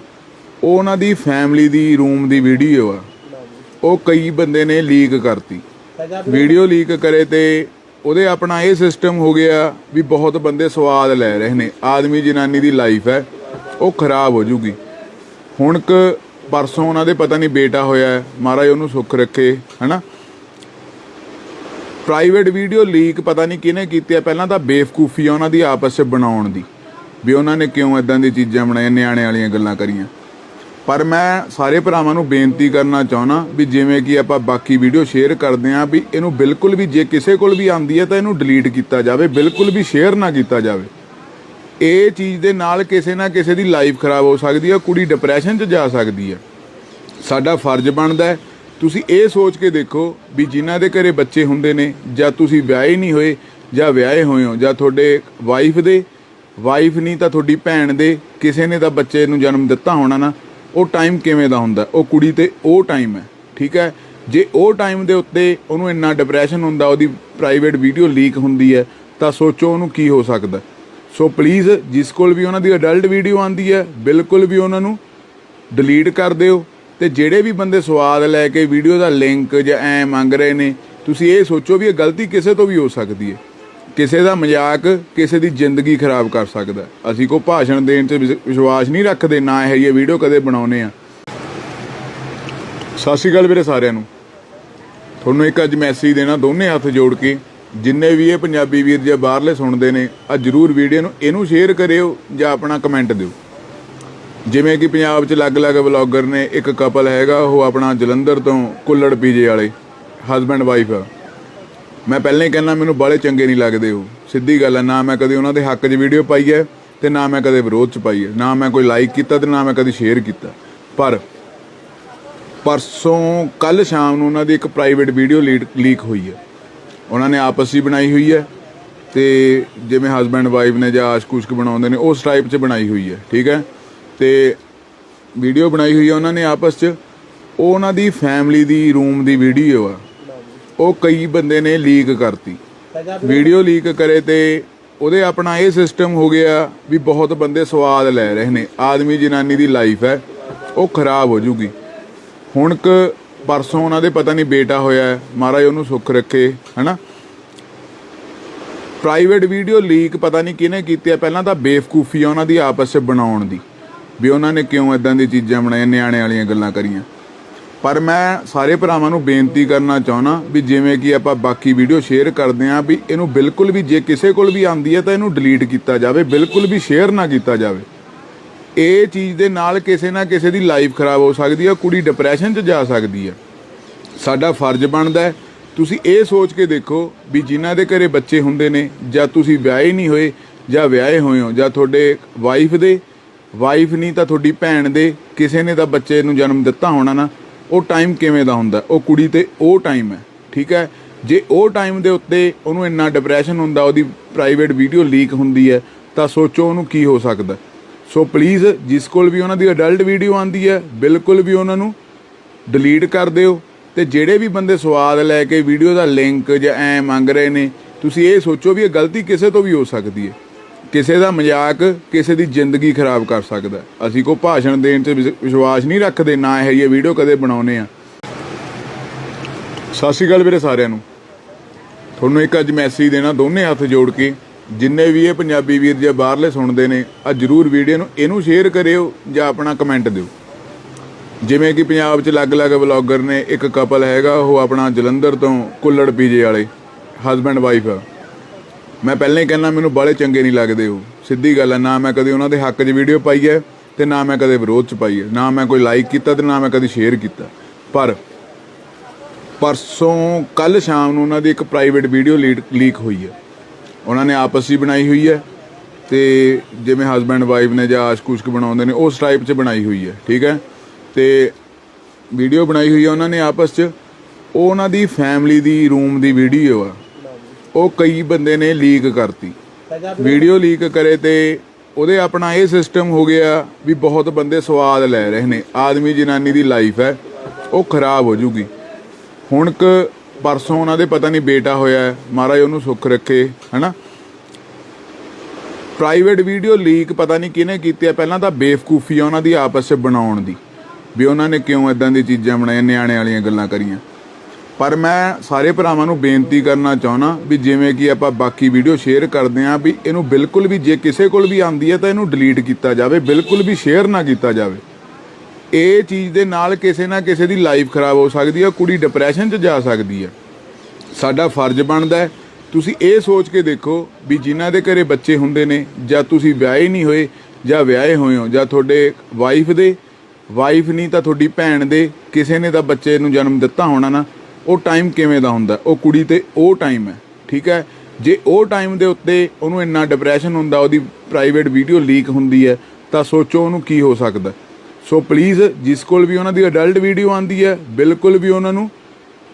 ਉਹ ਉਹਨਾਂ ਦੀ ਫੈਮਿਲੀ ਦੀ ਰੂਮ ਦੀ ਵੀਡੀਓ ਆ, ਉਹ ਕਈ ਬੰਦੇ ਨੇ ਲੀਕ ਕਰਤੀ। ਵੀਡੀਓ ਲੀਕ ਕਰੇ ਤੇ ਉਹਦੇ ਆਪਣਾ ਇਹ ਸਿਸਟਮ ਹੋ ਗਿਆ ਵੀ ਬਹੁਤ ਬੰਦੇ ਸਵਾਦ ਲੈ ਰਹੇ ਨੇ। ਆਦਮੀ ਜਨਾਨੀ ਦੀ ਲਾਈਫ ਹੈ ਉਹ ਖਰਾਬ ਹੋ ਜੂਗੀ। ਹੁਣ ਪਰਸੋਂ ਉਹਨਾਂ ਦੇ ਪਤਾ ਨਹੀਂ ਬੇਟਾ ਹੋਇਆ, ਮਹਾਰਾਜ ਉਹਨੂੰ ਸੁੱਖ ਰੱਖੇ, ਹਨਾ। ਪ੍ਰਾਈਵੇਟ ਵੀਡੀਓ ਲੀਕ ਪਤਾ ਨਹੀਂ ਕਿਹਨੇ ਕੀਤੀ ਹੈ। ਪਹਿਲਾਂ ਤਾਂ ਬੇਵਕੂਫੀ ਆ ਉਹਨਾਂ ਦੀ ਆਪਸ 'ਚ ਬਣਾਉਣ ਦੀ, ਵੀ ਉਹਨਾਂ ਨੇ ਕਿਉਂ ਇੱਦਾਂ ਦੀ ਚੀਜ਼ਾਂ ਬਣਾਈਆਂ, ਨਿਆਣੇ ਵਾਲੀਆਂ ਗੱਲਾਂ ਕਰੀਆਂ। ਪਰ ਮੈਂ ਸਾਰੇ ਭਰਾਵਾਂ ਨੂੰ ਬੇਨਤੀ ਕਰਨਾ ਚਾਹੁੰਦਾ ਵੀ ਜਿਵੇਂ ਕਿ ਆਪਾਂ ਬਾਕੀ ਵੀਡੀਓ ਸ਼ੇਅਰ ਕਰਦੇ ਹਾਂ, ਵੀ ਇਹਨੂੰ ਬਿਲਕੁਲ ਵੀ ਜੇ ਕਿਸੇ ਕੋਲ ਵੀ ਆਉਂਦੀ ਹੈ ਤਾਂ ਇਹਨੂੰ ਡਿਲੀਟ ਕੀਤਾ ਜਾਵੇ, ਬਿਲਕੁਲ ਵੀ ਸ਼ੇਅਰ ਨਾ ਕੀਤਾ ਜਾਵੇ। ਇਹ ਚੀਜ਼ ਦੇ ਨਾਲ ਕਿਸੇ ਨਾ ਕਿਸੇ ਦੀ ਲਾਈਫ ਖਰਾਬ ਹੋ ਸਕਦੀ ਹੈ, ਕੁੜੀ ਡਿਪਰੈਸ਼ਨ 'ਚ ਜਾ ਸਕਦੀ ਹੈ। ਸਾਡਾ ਫਰਜ਼ ਬਣਦਾ ਹੈ, ਤੁਸੀਂ ਇਹ ਸੋਚ ਕੇ ਦੇਖੋ ਵੀ ਜਿਨ੍ਹਾਂ ਦੇ ਘਰੇ ਬੱਚੇ ਹੁੰਦੇ ਨੇ, ਜਾਂ ਤੁਸੀਂ ਵਿਆਹੇ ਨਹੀਂ ਹੋਏ ਜਾਂ ਵਿਆਹੇ ਹੋਏ ਹੋ, ਜਾਂ ਤੁਹਾਡੇ ਵਾਈਫ ਨਹੀਂ ਤਾਂ ਤੁਹਾਡੀ ਭੈਣ ਦੇ ਕਿਸੇ ਨੇ ਤਾਂ ਬੱਚੇ ਨੂੰ ਜਨਮ ਦਿੱਤਾ ਹੋਣਾ ਨਾ, ਉਹ ਟਾਈਮ ਕਿਵੇਂ ਦਾ ਹੁੰਦਾ। ਉਹ ਕੁੜੀ ਤੇ ਉਹ ਟਾਈਮ ਹੈ, ਠੀਕ ਹੈ। ਜੇ ਉਹ ਟਾਈਮ ਦੇ ਉੱਤੇ ਉਹਨੂੰ ਇੰਨਾ ਡਿਪਰੈਸ਼ਨ ਹੁੰਦਾ, ਉਹਦੀ ਪ੍ਰਾਈਵੇਟ ਵੀਡੀਓ ਲੀਕ ਹੁੰਦੀ ਹੈ, ਤਾਂ ਸੋਚੋ ਉਹਨੂੰ ਕੀ ਹੋ ਸਕਦਾ। ਸੋ ਪਲੀਜ਼ ਜਿਸ ਕੋਲ ਵੀ ਉਹਨਾਂ ਦੀ ਅਡਲਟ ਵੀਡੀਓ ਆਉਂਦੀ ਹੈ, ਬਿਲਕੁਲ ਵੀ ਉਹਨਾਂ ਨੂੰ ਡਿਲੀਟ ਕਰ ਦਿਓ। ਤੇ ਜਿਹੜੇ ਵੀ ਬੰਦੇ ਸਵਾਦ ਲੈ ਕੇ ਵੀਡੀਓ ਦਾ ਲਿੰਕ ਜਾਂ ਐਂ ਮੰਗ ਰਹੇ ਨੇ, ਤੁਸੀਂ ਇਹ ਸੋਚੋ ਵੀ ਇਹ ਗਲਤੀ ਕਿਸੇ ਤੋਂ ਵੀ ਹੋ ਸਕਦੀ ਹੈ। ਕਿਸੇ ਦਾ ਮਜ਼ਾਕ ਕਿਸੇ ਦੀ ਜ਼ਿੰਦਗੀ ਖਰਾਬ ਕਰ ਸਕਦਾ। ਅਸੀਂ ਕੋਈ ਭਾਸ਼ਣ ਦੇਣ 'ਚ ਵਿਸ਼ਵਾਸ ਨਹੀਂ ਰੱਖਦੇ, ਨਾ ਇਹ ਜਿਹੀ ਵੀਡੀਓ ਕਦੇ ਬਣਾਉਂਦੇ ਆ। ਸਤਿ ਸ਼੍ਰੀ ਅਕਾਲ ਵੀਰੇ ਸਾਰਿਆਂ ਨੂੰ। ਤੁਹਾਨੂੰ ਇੱਕ ਅੱਜ ਮੈਸੇਜ ਦੇਣਾ ਦੋਨੇ ਹੱਥ ਜੋੜ ਕੇ, ਜਿੰਨੇ ਵੀ ਇਹ ਪੰਜਾਬੀ ਵੀਰ ਜੇ ਬਾਹਰਲੇ ਸੁਣਦੇ ਨੇ, ਆ ਜ਼ਰੂਰ ਵੀਡੀਓ ਨੂੰ ਇਹਨੂੰ ਸ਼ੇਅਰ ਕਰਿਓ ਜਾਂ ਆਪਣਾ ਕਮੈਂਟ ਦਿਓ। ਜਿਵੇਂ ਕਿ ਪੰਜਾਬ 'ਚ ਅਲੱਗ-ਅਲੱਗ ਵਲੌਗਰ ਨੇ, ਇੱਕ ਕਪਲ ਹੈਗਾ ਉਹ ਆਪਣਾ ਜਲੰਧਰ ਤੋਂ ਕੁੱਲੜ ਪੀਜੇ ਵਾਲੇ ਹਸਬੈਂਡ ਵਾਈਫ ਆ। ਮੈਂ ਪਹਿਲਾਂ ਹੀ ਕਹਿੰਦਾ ਮੈਨੂੰ ਬਾਹਲੇ ਚੰਗੇ ਨਹੀਂ ਲੱਗਦੇ ਉਹ, ਸਿੱਧੀ ਗੱਲ ਹੈ। ਨਾ ਮੈਂ ਕਦੇ ਉਹਨਾਂ ਦੇ ਹੱਕ 'ਚ ਵੀਡੀਓ ਪਾਈ ਹੈ ਤੇ ਨਾ ਮੈਂ ਕਦੇ ਵਿਰੋਧ 'ਚ ਪਾਈ ਹੈ, ਨਾ ਮੈਂ ਕੋਈ ਲਾਈਕ ਕੀਤਾ ਤੇ ਨਾ ਮੈਂ ਕਦੇ ਸ਼ੇਅਰ ਕੀਤਾ। ਪਰ ਪਰਸੋਂ ਕੱਲ ਸ਼ਾਮ ਨੂੰ ਉਹਨਾਂ ਦੀ ਇੱਕ ਪ੍ਰਾਈਵੇਟ ਵੀਡੀਓ ਲੀਕ ਹੋਈ ਹੈ। ਉਹਨਾਂ ਨੇ ਆਪਸ 'ਚ ਬਣਾਈ ਹੋਈ ਹੈ ਤੇ ਜਿਵੇਂ ਹਸਬੈਂਡ ਵਾਈਫ ਨੇ ਜਾਂ ਆਸ਼ਕ-ਉਸ਼ਕ ਬਣਾਉਂਦੇ ਨੇ ਉਸ ਟਾਈਪ 'ਚ ਬਣਾਈ ਹੋਈ ਹੈ, ਠੀਕ ਹੈ। ਤੇ ਵੀਡੀਓ ਬਣਾਈ ਹੋਈ ਹੈ ਉਹਨਾਂ ਨੇ ਆਪਸ 'ਚ। ਉਹ ਉਹਨਾਂ ਦੀ ਫੈਮਿਲੀ ਦੀ ਰੂਮ ਦੀ ਵੀਡੀਓ ਆ, ਉਹ ਕਈ ਬੰਦੇ ਨੇ ਲੀਕ ਕਰਤੀ। ਵੀਡੀਓ ਲੀਕ ਕਰੇ ਤੇ ਉਹਦੇ ਆਪਣਾ ਇਹ ਸਿਸਟਮ ਹੋ ਗਿਆ ਵੀ ਬਹੁਤ ਬੰਦੇ ਸਵਾਦ ਲੈ ਰਹੇ ਨੇ। ਆਦਮੀ ਜਨਾਨੀ ਦੀ ਲਾਈਫ ਹੈ ਉਹ ਖਰਾਬ ਹੋ ਜੂਗੀ। ਹੁਣ ਪਰਸੋਂ ਉਹਨਾਂ ਦੇ ਪਤਾ ਨਹੀਂ ਬੇਟਾ ਹੋਇਆ, ਮਹਾਰਾਜ ਉਹਨੂੰ ਸੁੱਖ ਰੱਖੇ, ਹਨਾ। ਪ੍ਰਾਈਵੇਟ ਵੀਡੀਓ ਲੀਕ ਪਤਾ ਨਹੀਂ ਕਿਹਨੇ ਕੀਤੀ ਹੈ। ਪਹਿਲਾਂ ਤਾਂ ਬੇਵਕੂਫੀ ਆ ਉਹਨਾਂ ਦੀ ਆਪਸ 'ਚ ਬਣਾਉਣ ਦੀ, ਵੀ ਉਹਨਾਂ ਨੇ ਕਿਉਂ ਇੱਦਾਂ ਦੀ ਚੀਜ਼ਾਂ ਬਣਾਈਆਂ, ਨਿਆਣੇ ਵਾਲੀਆਂ ਗੱਲਾਂ ਕਰੀਆਂ। ਪਰ ਮੈਂ ਸਾਰੇ ਭਰਾਵਾਂ ਨੂੰ ਬੇਨਤੀ ਕਰਨਾ ਚਾਹੁੰਦਾ ਵੀ ਜਿਵੇਂ ਕਿ ਆਪਾਂ ਬਾਕੀ ਵੀਡੀਓ ਸ਼ੇਅਰ ਕਰਦੇ ਹਾਂ, ਵੀ ਇਹਨੂੰ ਬਿਲਕੁਲ ਵੀ ਜੇ ਕਿਸੇ ਕੋਲ ਵੀ ਆਉਂਦੀ ਹੈ ਤਾਂ ਇਹਨੂੰ ਡਿਲੀਟ ਕੀਤਾ ਜਾਵੇ, ਬਿਲਕੁਲ ਵੀ ਸ਼ੇਅਰ ਨਾ ਕੀਤਾ ਜਾਵੇ। ਇਹ ਚੀਜ਼ ਦੇ ਨਾਲ ਕਿਸੇ ਨਾ ਕਿਸੇ ਦੀ ਲਾਈਫ ਖਰਾਬ ਹੋ ਸਕਦੀ ਹੈ, ਕੁੜੀ ਡਿਪਰੈਸ਼ਨ 'ਚ ਜਾ ਸਕਦੀ ਹੈ। ਸਾਡਾ ਫਰਜ਼ ਬਣਦਾ ਹੈ, ਤੁਸੀਂ ਇਹ ਸੋਚ ਕੇ ਦੇਖੋ ਵੀ ਜਿਨ੍ਹਾਂ ਦੇ ਘਰੇ ਬੱਚੇ ਹੁੰਦੇ ਨੇ, ਜਾਂ ਤੁਸੀਂ ਵਿਆਹੇ ਨਹੀਂ ਹੋਏ ਜਾਂ ਵਿਆਹੇ ਹੋਏ ਹੋ, ਜਾਂ ਤੁਹਾਡੇ ਵਾਈਫ ਨਹੀਂ ਤਾਂ ਤੁਹਾਡੀ ਭੈਣ ਦੇ ਕਿਸੇ ਨੇ ਤਾਂ ਬੱਚੇ ਨੂੰ ਜਨਮ ਦਿੱਤਾ ਹੋਣਾ ਨਾ, ਉਹ ਟਾਈਮ ਕਿਵੇਂ ਦਾ ਹੁੰਦਾ। ਉਹ ਕੁੜੀ ਤੇ ਉਹ ਟਾਈਮ ਹੈ, ਠੀਕ ਹੈ। ਜੇ ਉਹ ਟਾਈਮ ਦੇ ਉੱਤੇ ਉਹਨੂੰ ਇੰਨਾ ਡਿਪਰੈਸ਼ਨ ਹੁੰਦਾ, ਉਹਦੀ ਪ੍ਰਾਈਵੇਟ ਵੀਡੀਓ ਲੀਕ ਹੁੰਦੀ ਹੈ, ਤਾਂ ਸੋਚੋ ਉਹਨੂੰ ਕੀ ਹੋ ਸਕਦਾ। ਸੋ ਪਲੀਜ਼ ਜਿਸ ਕੋਲ ਵੀ ਉਹਨਾਂ ਦੀ ਅਡਲਟ ਵੀਡੀਓ ਆਉਂਦੀ ਹੈ, ਬਿਲਕੁਲ ਵੀ ਉਹਨਾਂ ਨੂੰ ਡਿਲੀਟ ਕਰ ਦਿਓ। ਤੇ ਜਿਹੜੇ ਵੀ ਬੰਦੇ ਸਵਾਦ ਲੈ ਕੇ ਵੀਡੀਓ ਦਾ ਲਿੰਕ ਜਾਂ ਐਂ ਮੰਗ ਰਹੇ ਨੇ, ਤੁਸੀਂ ਇਹ ਸੋਚੋ ਵੀ ਇਹ ਗਲਤੀ ਕਿਸੇ ਤੋਂ ਵੀ ਹੋ ਸਕਦੀ ਹੈ। ਕਿਸੇ ਦਾ ਮਜ਼ਾਕ ਕਿਸੇ ਦੀ ਜ਼ਿੰਦਗੀ ਖਰਾਬ ਕਰ ਸਕਦਾ। ਅਸੀਂ ਕੋਈ ਭਾਸ਼ਣ ਦੇਣ 'ਚ ਵਿਸ਼ਵਾਸ ਨਹੀਂ ਰੱਖਦੇ, ਨਾ ਇਹ ਜਿਹੀ ਵੀਡੀਓ ਕਦੇ ਬਣਾਉਂਦੇ ਆ। ਸਤਿ ਸ਼੍ਰੀ ਅਕਾਲ ਵੀਰੇ ਸਾਰਿਆਂ ਨੂੰ। ਤੁਹਾਨੂੰ ਇੱਕ ਅੱਜ ਮੈਸੇਜ ਦੇਣਾ ਦੋਨੇ ਹੱਥ ਜੋੜ ਕੇ, ਜਿੰਨੇ ਵੀ ਇਹ ਪੰਜਾਬੀ ਵੀਰ ਜੇ ਬਾਹਰਲੇ ਸੁਣਦੇ ਨੇ, ਆ ਜ਼ਰੂਰ ਵੀਡੀਓ ਨੂੰ ਇਹਨੂੰ ਸ਼ੇਅਰ ਕਰਿਓ ਜਾਂ ਆਪਣਾ ਕਮੈਂਟ ਦਿਓ। ਜਿਵੇਂ ਕਿ ਪੰਜਾਬ 'ਚ ਅਲੱਗ-ਅਲੱਗ ਵਲੌਗਰ ਨੇ, ਇੱਕ ਕਪਲ ਹੈਗਾ ਉਹ ਆਪਣਾ ਜਲੰਧਰ ਤੋਂ ਕੁੱਲੜ ਪੀਜੇ ਵਾਲੇ ਹਸਬੈਂਡ ਵਾਈਫ ਆ। ਮੈਂ ਪਹਿਲਾਂ ਹੀ ਕਹਿੰਦਾ ਮੈਨੂੰ ਬਾਲੇ ਚੰਗੇ ਨਹੀਂ ਲੱਗਦੇ ਉਹ, ਸਿੱਧੀ ਗੱਲ ਹੈ। ਨਾ ਮੈਂ ਕਦੇ ਉਹਨਾਂ ਦੇ ਹੱਕ 'ਚ ਵੀਡੀਓ ਪਾਈ ਹੈ ਤੇ ਨਾ ਮੈਂ ਕਦੇ ਵਿਰੋਧ 'ਚ ਪਾਈ ਹੈ, ਨਾ ਮੈਂ ਕੋਈ ਲਾਈਕ ਕੀਤਾ ਤੇ ਨਾ ਮੈਂ ਕਦੇ ਸ਼ੇਅਰ ਕੀਤਾ। ਪਰ ਪਰਸੋਂ ਕੱਲ ਸ਼ਾਮ ਨੂੰ ਉਹਨਾਂ ਦੀ ਇੱਕ ਪ੍ਰਾਈਵੇਟ ਵੀਡੀਓ ਲੀਕ ਹੋਈ ਹੈ। ਉਹਨਾਂ ਨੇ ਆਪਸ 'ਚ ਹੀ ਬਣਾਈ ਹੋਈ ਹੈ ਤੇ ਜਿਵੇਂ ਹਸਬੈਂਡ ਵਾਈਫ ਨੇ ਜਾਂ ਆਸ਼ਕ-ਉਸ਼ਕ ਬਣਾਉਂਦੇ ਨੇ ਉਸ ਟਾਈਪ 'ਚ ਬਣਾਈ ਹੋਈ ਹੈ, ਠੀਕ ਹੈ। ਤੇ ਵੀਡੀਓ ਬਣਾਈ ਹੋਈ ਹੈ ਉਹਨਾਂ ਨੇ ਆਪਸ 'ਚ। ਉਹ ਉਹਨਾਂ ਦੀ ਫੈਮਿਲੀ ਦੀ ਰੂਮ ਦੀ ਵੀਡੀਓ ਆ, ਉਹ ਕਈ ਬੰਦੇ ਨੇ ਲੀਕ ਕਰਤੀ। ਵੀਡੀਓ ਲੀਕ ਕਰੇ ਤੇ ਉਹਦੇ ਆਪਣਾ ਇਹ ਸਿਸਟਮ ਹੋ ਗਿਆ ਵੀ ਬਹੁਤ ਬੰਦੇ ਸਵਾਦ ਲੈ ਰਹੇ ਨੇ। ਆਦਮੀ ਜਨਾਨੀ ਦੀ ਲਾਈਫ ਹੈ ਉਹ ਖਰਾਬ ਹੋ ਜੂਗੀ। ਹੁਣ ਪਰਸੋਂ ਉਹਨਾਂ ਦੇ ਪਤਾ ਨਹੀਂ ਬੇਟਾ ਹੋਇਆ, ਮਹਾਰਾਜ ਉਹਨੂੰ ਸੁੱਖ ਰੱਖੇ, ਹਨਾ। ਪ੍ਰਾਈਵੇਟ ਵੀਡੀਓ ਲੀਕ ਪਤਾ ਨਹੀਂ ਕਿਹਨੇ ਕੀਤੀ ਹੈ। ਪਹਿਲਾਂ ਤਾਂ ਬੇਵਕੂਫੀ ਆ ਉਹਨਾਂ ਦੀ ਆਪਸ 'ਚ ਬਣਾਉਣ ਦੀ, ਵੀ ਉਹਨਾਂ ਨੇ ਕਿਉਂ ਇੱਦਾਂ ਦੀ ਚੀਜ਼ਾਂ ਬਣਾਈਆਂ, ਨਿਆਣੇ ਵਾਲੀਆਂ ਗੱਲਾਂ ਕਰੀਆਂ। ਪਰ ਮੈਂ ਸਾਰੇ ਭਰਾਵਾਂ ਨੂੰ ਬੇਨਤੀ ਕਰਨਾ ਚਾਹੁੰਦਾ ਵੀ ਜਿਵੇਂ ਕਿ ਆਪਾਂ ਬਾਕੀ ਵੀਡੀਓ ਸ਼ੇਅਰ ਕਰਦੇ ਹਾਂ, ਵੀ ਇਹਨੂੰ ਬਿਲਕੁਲ ਵੀ ਜੇ ਕਿਸੇ ਕੋਲ ਵੀ ਆਉਂਦੀ ਹੈ ਤਾਂ ਇਹਨੂੰ ਡਿਲੀਟ ਕੀਤਾ ਜਾਵੇ, ਬਿਲਕੁਲ ਵੀ ਸ਼ੇਅਰ ਨਾ ਕੀਤਾ ਜਾਵੇ। ਇਹ ਚੀਜ਼ ਦੇ ਨਾਲ ਕਿਸੇ ਨਾ ਕਿਸੇ ਦੀ ਲਾਈਫ ਖਰਾਬ ਹੋ ਸਕਦੀ ਹੈ, ਕੁੜੀ ਡਿਪਰੈਸ਼ਨ 'ਚ ਜਾ ਸਕਦੀ ਹੈ। ਸਾਡਾ ਫਰਜ਼ ਬਣਦਾ ਹੈ, ਤੁਸੀਂ ਇਹ ਸੋਚ ਕੇ ਦੇਖੋ ਵੀ ਜਿਨ੍ਹਾਂ ਦੇ ਘਰੇ ਬੱਚੇ ਹੁੰਦੇ ਨੇ, ਜਾਂ ਤੁਸੀਂ ਵਿਆਹੇ ਨਹੀਂ ਹੋਏ ਜਾਂ ਵਿਆਹੇ ਹੋਏ ਹੋ, ਜਾਂ ਤੁਹਾਡੇ ਵਾਈਫ ਨਹੀਂ ਤਾਂ ਤੁਹਾਡੀ ਭੈਣ ਦੇ ਕਿਸੇ ਨੇ ਤਾਂ ਬੱਚੇ ਨੂੰ ਜਨਮ ਦਿੱਤਾ ਹੋਣਾ ਨਾ, ਉਹ ਟਾਈਮ ਕਿਵੇਂ ਦਾ ਹੁੰਦਾ। ਉਹ ਕੁੜੀ ਤੇ ਉਹ ਟਾਈਮ ਹੈ, ਠੀਕ ਹੈ। ਜੇ ਉਹ ਟਾਈਮ ਦੇ ਉੱਤੇ ਉਹਨੂੰ ਇੰਨਾ ਡਿਪਰੈਸ਼ਨ ਹੁੰਦਾ, ਉਹਦੀ ਪ੍ਰਾਈਵੇਟ ਵੀਡੀਓ ਲੀਕ ਹੁੰਦੀ ਹੈ, ਤਾਂ ਸੋਚੋ ਉਹਨੂੰ ਕੀ ਹੋ ਸਕਦਾ। ਸੋ ਪਲੀਜ਼ ਜਿਸ ਕੋਲ ਵੀ ਉਹਨਾਂ ਦੀ ਅਡਲਟ ਵੀਡੀਓ ਆਉਂਦੀ ਹੈ, ਬਿਲਕੁਲ ਵੀ ਉਹਨਾਂ ਨੂੰ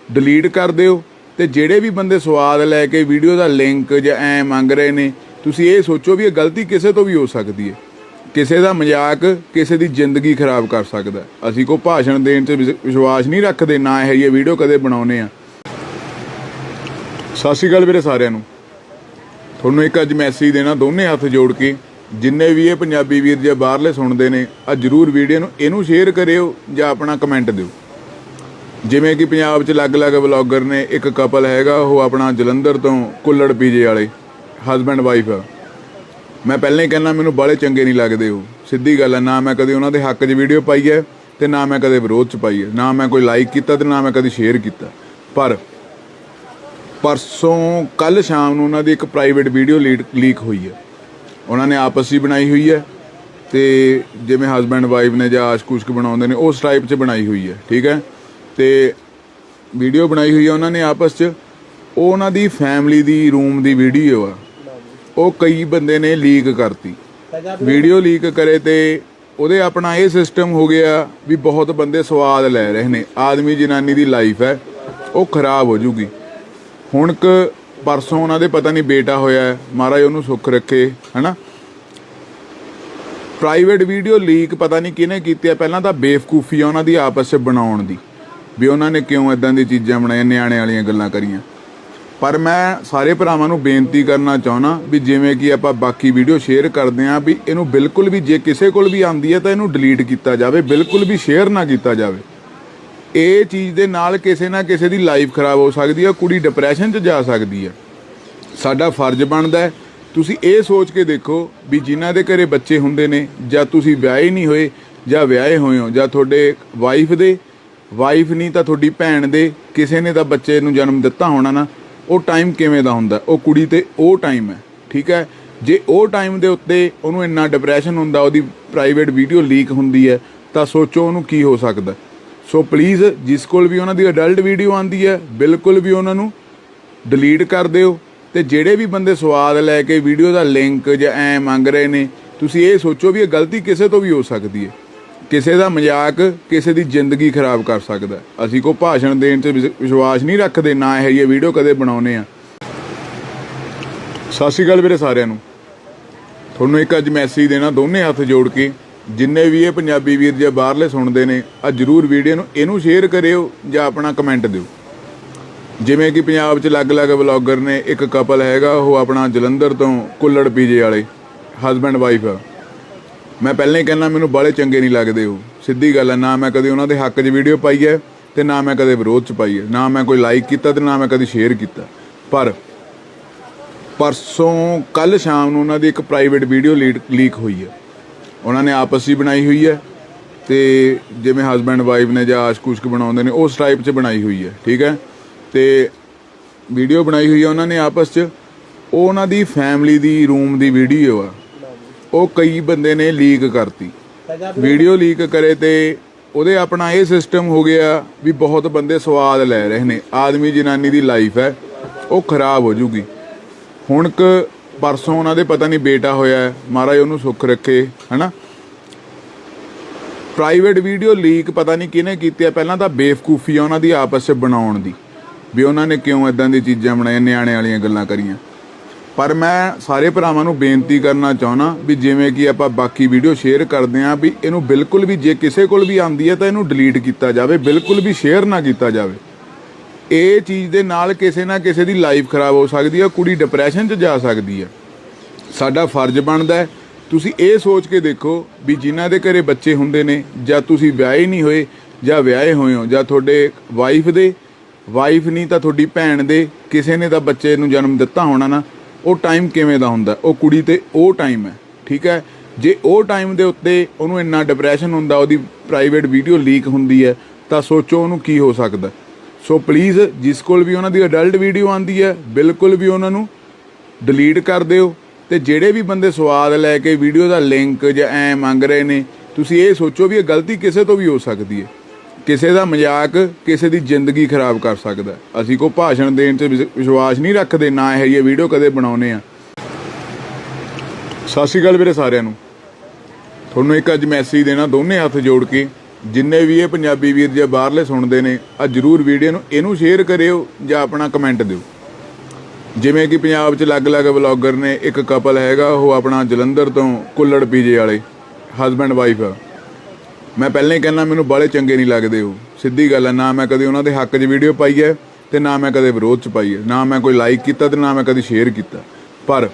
ਡਿਲੀਟ ਕਰ ਦਿਓ। ਤੇ ਜਿਹੜੇ ਵੀ ਬੰਦੇ ਸਵਾਦ ਲੈ ਕੇ ਵੀਡੀਓ ਦਾ ਲਿੰਕ ਜਾਂ ਐਂ ਮੰਗ ਰਹੇ ਨੇ, ਤੁਸੀਂ ਇਹ ਸੋਚੋ ਵੀ ਇਹ ਗਲਤੀ ਕਿਸੇ ਤੋਂ ਵੀ ਹੋ ਸਕਦੀ ਹੈ। ਕਿਸੇ ਦਾ ਮਜ਼ਾਕ ਕਿਸੇ ਦੀ ਜ਼ਿੰਦਗੀ ਖਰਾਬ ਕਰ ਸਕਦਾ। ਅਸੀਂ ਕੋਈ ਭਾਸ਼ਣ ਦੇਣ 'ਚ ਵਿਸ਼ਵਾਸ ਨਹੀਂ ਰੱਖਦੇ, ਨਾ ਇਹ ਜਿਹੀ ਵੀਡੀਓ ਕਦੇ ਬਣਾਉਂਦੇ ਆ। ਸਤਿ ਸ਼੍ਰੀ ਅਕਾਲ ਵੀਰੇ ਸਾਰਿਆਂ ਨੂੰ। ਤੁਹਾਨੂੰ ਇੱਕ ਅੱਜ ਮੈਸੇਜ ਦੇਣਾ ਦੋਨੇ ਹੱਥ ਜੋੜ ਕੇ, ਜਿੰਨੇ ਵੀ ਇਹ ਪੰਜਾਬੀ ਵੀਰ ਜਾਂ ਬਾਹਰਲੇ ਸੁਣਦੇ ਨੇ, ਅੱਜ ਜ਼ਰੂਰ ਵੀਡੀਓ ਨੂੰ ਇਹਨੂੰ ਸ਼ੇਅਰ ਕਰਿਓ ਜਾਂ ਆਪਣਾ ਕਮੈਂਟ ਦਿਓ। ਜਿਵੇਂ ਕਿ ਪੰਜਾਬ 'ਚ ਅਲੱਗ-ਅਲੱਗ ਵਲੌਗਰ ਨੇ, ਇੱਕ ਕਪਲ ਹੈਗਾ ਉਹ ਆਪਣਾ ਜਲੰਧਰ ਤੋਂ ਕੁੱਲੜ ਪੀਜੇ ਵਾਲੇ ਹਸਬੈਂਡ ਵਾਈਫ ਆ। ਮੈਂ ਪਹਿਲਾਂ ਹੀ ਕਹਿੰਦਾ ਮੈਨੂੰ ਬਾਲੇ ਚੰਗੇ ਨਹੀਂ ਲੱਗਦੇ ਉਹ, ਸਿੱਧੀ ਗੱਲ ਹੈ। ਨਾ ਮੈਂ ਕਦੇ ਉਹਨਾਂ ਦੇ ਹੱਕ 'ਚ ਵੀਡੀਓ ਪਾਈ ਹੈ ਤੇ ਨਾ ਮੈਂ ਕਦੇ ਵਿਰੋਧ 'ਚ ਪਾਈ ਹੈ, ਨਾ ਮੈਂ ਕੋਈ ਲਾਈਕ ਕੀਤਾ ਤੇ ਨਾ ਮੈਂ ਕਦੇ ਸ਼ੇਅਰ ਕੀਤਾ। ਪਰ ਪਰਸੋਂ ਕੱਲ ਸ਼ਾਮ ਨੂੰ ਉਹਨਾਂ ਦੀ ਇੱਕ ਪ੍ਰਾਈਵੇਟ ਵੀਡੀਓ ਲੀਕ ਹੋਈ ਹੈ। ਉਹਨਾਂ ਨੇ ਆਪਸ 'ਚ ਹੀ ਬਣਾਈ ਹੋਈ ਹੈ ਤੇ ਜਿਵੇਂ ਹਸਬੈਂਡ ਵਾਈਫ ਨੇ ਜਾਂ ਆਸ਼ਕ-ਉਸ਼ਕ ਬਣਾਉਂਦੇ ਨੇ ਉਸ ਟਾਈਪ 'ਚ ਬਣਾਈ ਹੋਈ ਹੈ, ਠੀਕ ਹੈ। ਤੇ ਵੀਡੀਓ ਬਣਾਈ ਹੋਈ ਹੈ ਉਹਨਾਂ ਨੇ ਆਪਸ 'ਚ। ਉਹ ਉਹਨਾਂ ਦੀ ਫੈਮਿਲੀ ਦੀ ਰੂਮ ਦੀ ਵੀਡੀਓ ਆ, ਉਹ ਕਈ ਬੰਦੇ ਨੇ ਲੀਕ ਕਰਤੀ। ਵੀਡੀਓ ਲੀਕ ਕਰੇ ਤੇ ਉਹਦੇ ਆਪਣਾ ਇਹ ਸਿਸਟਮ ਹੋ ਗਿਆ ਵੀ ਬਹੁਤ ਬੰਦੇ ਸਵਾਦ ਲੈ ਰਹੇ ਨੇ। ਆਦਮੀ ਜਨਾਨੀ ਦੀ ਲਾਈਫ ਹੈ ਉਹ ਖਰਾਬ ਹੋ ਜੂਗੀ। ਹੁਣ ਪਰਸੋਂ ਉਹਨਾਂ ਦੇ ਪਤਾ ਨਹੀਂ ਬੇਟਾ ਹੋਇਆ, ਮਹਾਰਾਜ ਉਹਨੂੰ ਸੁੱਖ ਰੱਖੇ, ਹਨਾ। ਪ੍ਰਾਈਵੇਟ ਵੀਡੀਓ ਲੀਕ ਪਤਾ ਨਹੀਂ ਕਿਹਨੇ ਕੀਤੀ ਹੈ। ਪਹਿਲਾਂ ਤਾਂ ਬੇਵਕੂਫੀ ਆ ਉਹਨਾਂ ਦੀ ਆਪਸ 'ਚ ਬਣਾਉਣ ਦੀ, ਵੀ ਉਹਨਾਂ ਨੇ ਕਿਉਂ ਇੱਦਾਂ ਦੀ ਚੀਜ਼ਾਂ ਬਣਾਈਆਂ, ਨਿਆਣੇ ਵਾਲੀਆਂ ਗੱਲਾਂ ਕਰੀਆਂ। ਪਰ ਮੈਂ ਸਾਰੇ ਭਰਾਵਾਂ ਨੂੰ ਬੇਨਤੀ ਕਰਨਾ ਚਾਹੁੰਦਾ ਵੀ ਜਿਵੇਂ ਕਿ ਆਪਾਂ ਬਾਕੀ ਵੀਡੀਓ ਸ਼ੇਅਰ ਕਰਦੇ ਹਾਂ, ਵੀ ਇਹਨੂੰ ਬਿਲਕੁਲ ਵੀ ਜੇ ਕਿਸੇ ਕੋਲ ਵੀ ਆਉਂਦੀ ਹੈ ਤਾਂ ਇਹਨੂੰ ਡਿਲੀਟ ਕੀਤਾ ਜਾਵੇ, ਬਿਲਕੁਲ ਵੀ ਸ਼ੇਅਰ ਨਾ ਕੀਤਾ ਜਾਵੇ। ਇਹ ਚੀਜ਼ ਦੇ ਨਾਲ ਕਿਸੇ ਨਾ ਕਿਸੇ ਦੀ ਲਾਈਫ ਖਰਾਬ ਹੋ ਸਕਦੀ ਹੈ, ਕੁੜੀ ਡਿਪਰੈਸ਼ਨ 'ਚ ਜਾ ਸਕਦੀ ਹੈ। ਸਾਡਾ ਫਰਜ਼ ਬਣਦਾ ਹੈ, ਤੁਸੀਂ ਇਹ ਸੋਚ ਕੇ ਦੇਖੋ ਵੀ ਜਿਨ੍ਹਾਂ ਦੇ ਘਰੇ ਬੱਚੇ ਹੁੰਦੇ ਨੇ, ਜਾਂ ਤੁਸੀਂ ਵਿਆਹੇ ਨਹੀਂ ਹੋਏ ਜਾਂ ਵਿਆਹੇ ਹੋਏ ਹੋ, ਜਾਂ ਤੁਹਾਡੇ ਵਾਈਫ ਨਹੀਂ ਤਾਂ ਤੁਹਾਡੀ ਭੈਣ ਦੇ ਕਿਸੇ ਨੇ ਤਾਂ ਬੱਚੇ ਨੂੰ ਜਨਮ ਦਿੱਤਾ ਹੋਣਾ ਨਾ, ਉਹ ਟਾਈਮ ਕਿਵੇਂ ਦਾ ਹੁੰਦਾ। ਉਹ ਕੁੜੀ ਤੇ ਉਹ ਟਾਈਮ ਹੈ, ਠੀਕ ਹੈ। ਜੇ ਉਹ ਟਾਈਮ ਦੇ ਉੱਤੇ ਉਹਨੂੰ ਇੰਨਾ ਡਿਪਰੈਸ਼ਨ ਹੁੰਦਾ, ਉਹਦੀ ਪ੍ਰਾਈਵੇਟ ਵੀਡੀਓ ਲੀਕ ਹੁੰਦੀ ਹੈ, ਤਾਂ ਸੋਚੋ ਉਹਨੂੰ ਕੀ ਹੋ ਸਕਦਾ। ਸੋ ਪਲੀਜ਼ ਜਿਸ ਕੋਲ ਵੀ ਉਹਨਾਂ ਦੀ ਅਡਲਟ ਵੀਡੀਓ ਆਉਂਦੀ ਹੈ, ਬਿਲਕੁਲ ਵੀ ਉਹਨਾਂ ਨੂੰ ਡਿਲੀਟ ਕਰ ਦਿਓ। ਤੇ ਜਿਹੜੇ ਵੀ ਬੰਦੇ ਸਵਾਦ ਲੈ ਕੇ ਵੀਡੀਓ ਦਾ ਲਿੰਕ ਜਾਂ ਐਂ ਮੰਗ ਰਹੇ ਨੇ, ਤੁਸੀਂ ਇਹ ਸੋਚੋ ਵੀ ਇਹ ਗਲਤੀ ਕਿਸੇ ਤੋਂ ਵੀ ਹੋ ਸਕਦੀ ਹੈ। ਕਿਸੇ ਦਾ ਮਜ਼ਾਕ ਕਿਸੇ ਦੀ ਜ਼ਿੰਦਗੀ ਖਰਾਬ ਕਰ ਸਕਦਾ। ਅਸੀਂ ਕੋਈ ਭਾਸ਼ਣ ਦੇਣ 'ਚ ਵਿਸ਼ਵਾਸ ਨਹੀਂ ਰੱਖਦੇ, ਨਾ ਇਹ ਜਿਹੀ ਵੀਡੀਓ ਕਦੇ ਬਣਾਉਂਦੇ ਆ। ਸਤਿ ਸ਼੍ਰੀ ਅਕਾਲ ਵੀਰੇ ਸਾਰਿਆਂ ਨੂੰ। ਤੁਹਾਨੂੰ ਇੱਕ ਅੱਜ ਮੈਸੇਜ ਦੇਣਾ ਦੋਨੇ ਹੱਥ ਜੋੜ ਕੇ, ਜਿੰਨੇ ਵੀ ਇਹ ਪੰਜਾਬੀ ਵੀਰ ਜਾਂ ਬਾਹਰਲੇ ਸੁਣਦੇ ਨੇ, ਅੱਜ ਜ਼ਰੂਰ ਵੀਡੀਓ ਨੂੰ ਇਹਨੂੰ ਸ਼ੇਅਰ ਕਰਿਓ ਜਾਂ ਆਪਣਾ ਕਮੈਂਟ ਦਿਓ। ਜਿਵੇਂ ਕਿ ਪੰਜਾਬ 'ਚ ਅਲੱਗ-ਅਲੱਗ ਵਲੌਗਰ ਨੇ, ਇੱਕ ਕਪਲ ਹੈਗਾ ਉਹ ਆਪਣਾ ਜਲੰਧਰ ਤੋਂ ਕੁੱਲੜ ਪੀਜੇ ਵਾਲੇ ਹਸਬੈਂਡ ਵਾਈਫ ਆ। ਮੈਂ ਪਹਿਲਾਂ ਹੀ ਕਹਿੰਦਾ ਮੈਨੂੰ ਬਾਲੇ ਚੰਗੇ ਨਹੀਂ ਲੱਗਦੇ ਉਹ, ਸਿੱਧੀ ਗੱਲ ਹੈ। ਨਾ ਮੈਂ ਕਦੇ ਉਹਨਾਂ ਦੇ ਹੱਕ 'ਚ ਵੀਡੀਓ ਪਾਈ ਹੈ ਤੇ ਨਾ ਮੈਂ ਕਦੇ ਵਿਰੋਧ 'ਚ ਪਾਈ ਹੈ, ਨਾ ਮੈਂ ਕੋਈ ਲਾਈਕ ਕੀਤਾ ਤੇ ਨਾ ਮੈਂ ਕਦੇ ਸ਼ੇਅਰ ਕੀਤਾ। ਪਰ ਪਰਸੋਂ ਕੱਲ ਸ਼ਾਮ ਨੂੰ ਉਹਨਾਂ ਦੀ ਇੱਕ ਪ੍ਰਾਈਵੇਟ ਵੀਡੀਓ ਲੀਕ ਹੋਈ ਹੈ। ਉਹਨਾਂ ਨੇ ਆਪਸ 'ਚ ਹੀ ਬਣਾਈ ਹੋਈ ਹੈ ਤੇ ਜਿਵੇਂ ਹਸਬੈਂਡ ਵਾਈਫ ਨੇ ਜਾਂ ਆਸ਼ਕ-ਉਸ਼ਕ ਬਣਾਉਂਦੇ ਨੇ ਉਸ ਟਾਈਪ 'ਚ ਬਣਾਈ ਹੋਈ ਹੈ, ਠੀਕ ਹੈ। ਤੇ ਵੀਡੀਓ ਬਣਾਈ ਹੋਈ ਆ ਉਹਨਾਂ ਨੇ ਆਪਸ 'ਚ। ਉਹ ਉਹਨਾਂ ਦੀ ਫੈਮਿਲੀ ਦੀ ਰੂਮ ਦੀ ਵੀਡੀਓ ਆ, ਉਹ ਕਈ ਬੰਦੇ ਨੇ ਲੀਕ ਕਰਤੀ। ਵੀਡੀਓ ਲੀਕ ਕਰੇ ਤੇ ਉਹਦੇ ਆਪਣਾ ਇਹ ਸਿਸਟਮ ਹੋ ਗਿਆ ਵੀ ਬਹੁਤ ਬੰਦੇ ਸਵਾਦ ਲੈ ਰਹੇ ਨੇ। ਆਦਮੀ ਜਨਾਨੀ ਦੀ ਲਾਈਫ ਹੈ ਉਹ ਖਰਾਬ ਹੋ ਜੂਗੀ। ਹੁਣ ਪਰਸੋਂ ਉਹਨਾਂ ਦੇ ਪਤਾ ਨਹੀਂ ਬੇਟਾ ਹੋਇਆ, ਮਹਾਰਾਜ ਉਹਨੂੰ ਸੁੱਖ ਰੱਖੇ, ਹਨਾ। ਪ੍ਰਾਈਵੇਟ ਵੀਡੀਓ ਲੀਕ ਪਤਾ ਨਹੀਂ ਕਿਹਨੇ ਕੀਤੀ ਆ। ਪਹਿਲਾਂ ਤਾਂ ਬੇਵਕੂਫੀ ਆ ਉਹਨਾਂ ਦੀ ਆਪਸ 'ਚ ਬਣਾਉਣ ਦੀ, ਵੀ ਉਹਨਾਂ ਨੇ ਕਿਉਂ ਇਦਾਂ ਦੀ ਚੀਜ਼ਾਂ ਬਣਾਈਆਂ, ਨਿਆਣੇ ਵਾਲੀਆਂ ਗੱਲਾਂ ਕਰੀਆਂ। ਪਰ ਮੈਂ ਸਾਰੇ ਭਰਾਵਾਂ ਨੂੰ ਬੇਨਤੀ ਕਰਨਾ ਚਾਹੁੰਦਾ ਵੀ ਜਿਵੇਂ ਕਿ ਆਪਾਂ ਬਾਕੀ ਵੀਡੀਓ ਸ਼ੇਅਰ ਕਰਦੇ ਹਾਂ, ਵੀ ਇਹਨੂੰ ਬਿਲਕੁਲ ਵੀ ਜੇ ਕਿਸੇ ਕੋਲ ਵੀ ਆਉਂਦੀ ਹੈ ਤਾਂ ਇਹਨੂੰ ਡਿਲੀਟ ਕੀਤਾ ਜਾਵੇ, ਬਿਲਕੁਲ ਵੀ ਸ਼ੇਅਰ ਨਾ ਕੀਤਾ ਜਾਵੇ। ਇਹ ਚੀਜ਼ ਦੇ ਨਾਲ ਕਿਸੇ ਨਾ ਕਿਸੇ ਦੀ ਲਾਈਫ ਖਰਾਬ ਹੋ ਸਕਦੀ ਹੈ, ਕੁੜੀ ਡਿਪਰੈਸ਼ਨ 'ਚ ਜਾ ਸਕਦੀ ਹੈ। ਸਾਡਾ ਫਰਜ਼ ਬਣਦਾ ਹੈ, ਤੁਸੀਂ ਇਹ ਸੋਚ ਕੇ ਦੇਖੋ ਵੀ ਜਿਨ੍ਹਾਂ ਦੇ ਘਰੇ ਬੱਚੇ ਹੁੰਦੇ ਨੇ, ਜਾਂ ਤੁਸੀਂ ਵਿਆਹੇ ਨਹੀਂ ਹੋਏ ਜਾਂ ਵਿਆਹੇ ਹੋਏ ਹੋ, ਜਾਂ ਤੁਹਾਡੇ ਵਾਈਫ ਨਹੀਂ ਤਾਂ ਤੁਹਾਡੀ ਭੈਣ ਦੇ ਕਿਸੇ ਨੇ ਤਾਂ ਬੱਚੇ ਨੂੰ ਜਨਮ ਦਿੱਤਾ ਹੋਣਾ ਨਾ, ਉਹ ਟਾਈਮ ਕਿਵੇਂ ਦਾ ਹੁੰਦਾ। ਉਹ ਕੁੜੀ ਤੇ ਉਹ ਟਾਈਮ ਹੈ, ਠੀਕ ਹੈ। ਜੇ ਉਹ ਟਾਈਮ ਦੇ ਉੱਤੇ ਉਹਨੂੰ ਇੰਨਾ ਡਿਪਰੈਸ਼ਨ ਹੁੰਦਾ, ਉਹਦੀ ਪ੍ਰਾਈਵੇਟ ਵੀਡੀਓ ਲੀਕ ਹੁੰਦੀ ਹੈ, ਤਾਂ ਸੋਚੋ ਉਹਨੂੰ ਕੀ ਹੋ ਸਕਦਾ। ਸੋ ਪਲੀਜ਼ ਜਿਸ ਕੋਲ ਵੀ ਉਹਨਾਂ ਦੀ ਅਡਲਟ ਵੀਡੀਓ ਆਉਂਦੀ ਹੈ, ਬਿਲਕੁਲ ਵੀ ਉਹਨਾਂ ਨੂੰ ਡਿਲੀਟ ਕਰ ਦਿਓ। ਤੇ ਜਿਹੜੇ ਵੀ ਬੰਦੇ ਸਵਾਦ ਲੈ ਕੇ ਵੀਡੀਓ ਦਾ ਲਿੰਕ ਜਾਂ ਐ ਮੰਗ ਰਹੇ ਨੇ, ਤੁਸੀਂ ਇਹ ਸੋਚੋ ਵੀ ਇਹ ਗਲਤੀ ਕਿਸੇ ਤੋਂ ਵੀ ਹੋ ਸਕਦੀ ਹੈ। ਕਿਸੇ ਦਾ ਮਜ਼ਾਕ ਕਿਸੇ ਦੀ ਜ਼ਿੰਦਗੀ ਖਰਾਬ ਕਰ ਸਕਦਾ। ਅਸੀਂ ਕੋਈ ਭਾਸ਼ਣ ਦੇਣ 'ਚ ਵਿਸ਼ਵਾਸ ਨਹੀਂ ਰੱਖਦੇ, ਨਾ ਇਹ ਜਿਹੀ ਵੀਡੀਓ ਕਦੇ ਬਣਾਉਂਦੇ ਆ। ਸਤਿ ਸ਼੍ਰੀ ਅਕਾਲ ਵੀਰੇ ਸਾਰਿਆਂ ਨੂੰ। ਤੁਹਾਨੂੰ ਇੱਕ ਅੱਜ ਮੈਸੇਜ ਦੇਣਾ ਦੋਨੇ ਹੱਥ ਜੋੜ ਕੇ, ਜਿੰਨੇ ਵੀ ਇਹ ਪੰਜਾਬੀ ਵੀਰ ਜਾਂ ਬਾਹਰਲੇ ਸੁਣਦੇ ਨੇ, ਅੱਜ ਜ਼ਰੂਰ ਵੀਡੀਓ ਨੂੰ ਇਹਨੂੰ ਸ਼ੇਅਰ ਕਰਿਓ ਜਾਂ ਆਪਣਾ ਕਮੈਂਟ ਦਿਓ। ਜਿਵੇਂ ਕਿ ਪੰਜਾਬ 'ਚ ਅਲੱਗ-ਅਲੱਗ ਵਲੌਗਰ ਨੇ, ਇੱਕ ਕਪਲ ਹੈਗਾ ਉਹ ਆਪਣਾ ਜਲੰਧਰ ਤੋਂ ਕੁੱਲੜ ਪੀਜੇ ਵਾਲੇ ਹਸਬੈਂਡ ਵਾਈਫ ਆ। ਮੈਂ ਪਹਿਲਾਂ ਹੀ ਕਹਿੰਦਾ ਮੈਨੂੰ ਬਾਹਲੇ ਚੰਗੇ ਨਹੀਂ ਲੱਗਦੇ ਉਹ, ਸਿੱਧੀ ਗੱਲ ਹੈ। ਨਾ ਮੈਂ ਕਦੇ ਉਹਨਾਂ ਦੇ ਹੱਕ 'ਚ ਵੀਡੀਓ ਪਾਈ ਹੈ ਤੇ ਨਾ ਮੈਂ ਕਦੇ ਵਿਰੋਧ 'ਚ ਪਾਈ ਹੈ, ਨਾ ਮੈਂ ਕੋਈ ਲਾਈਕ ਕੀਤਾ ਤੇ ਨਾ ਮੈਂ ਕਦੇ ਸ਼ੇਅਰ ਕੀਤਾ। ਪਰ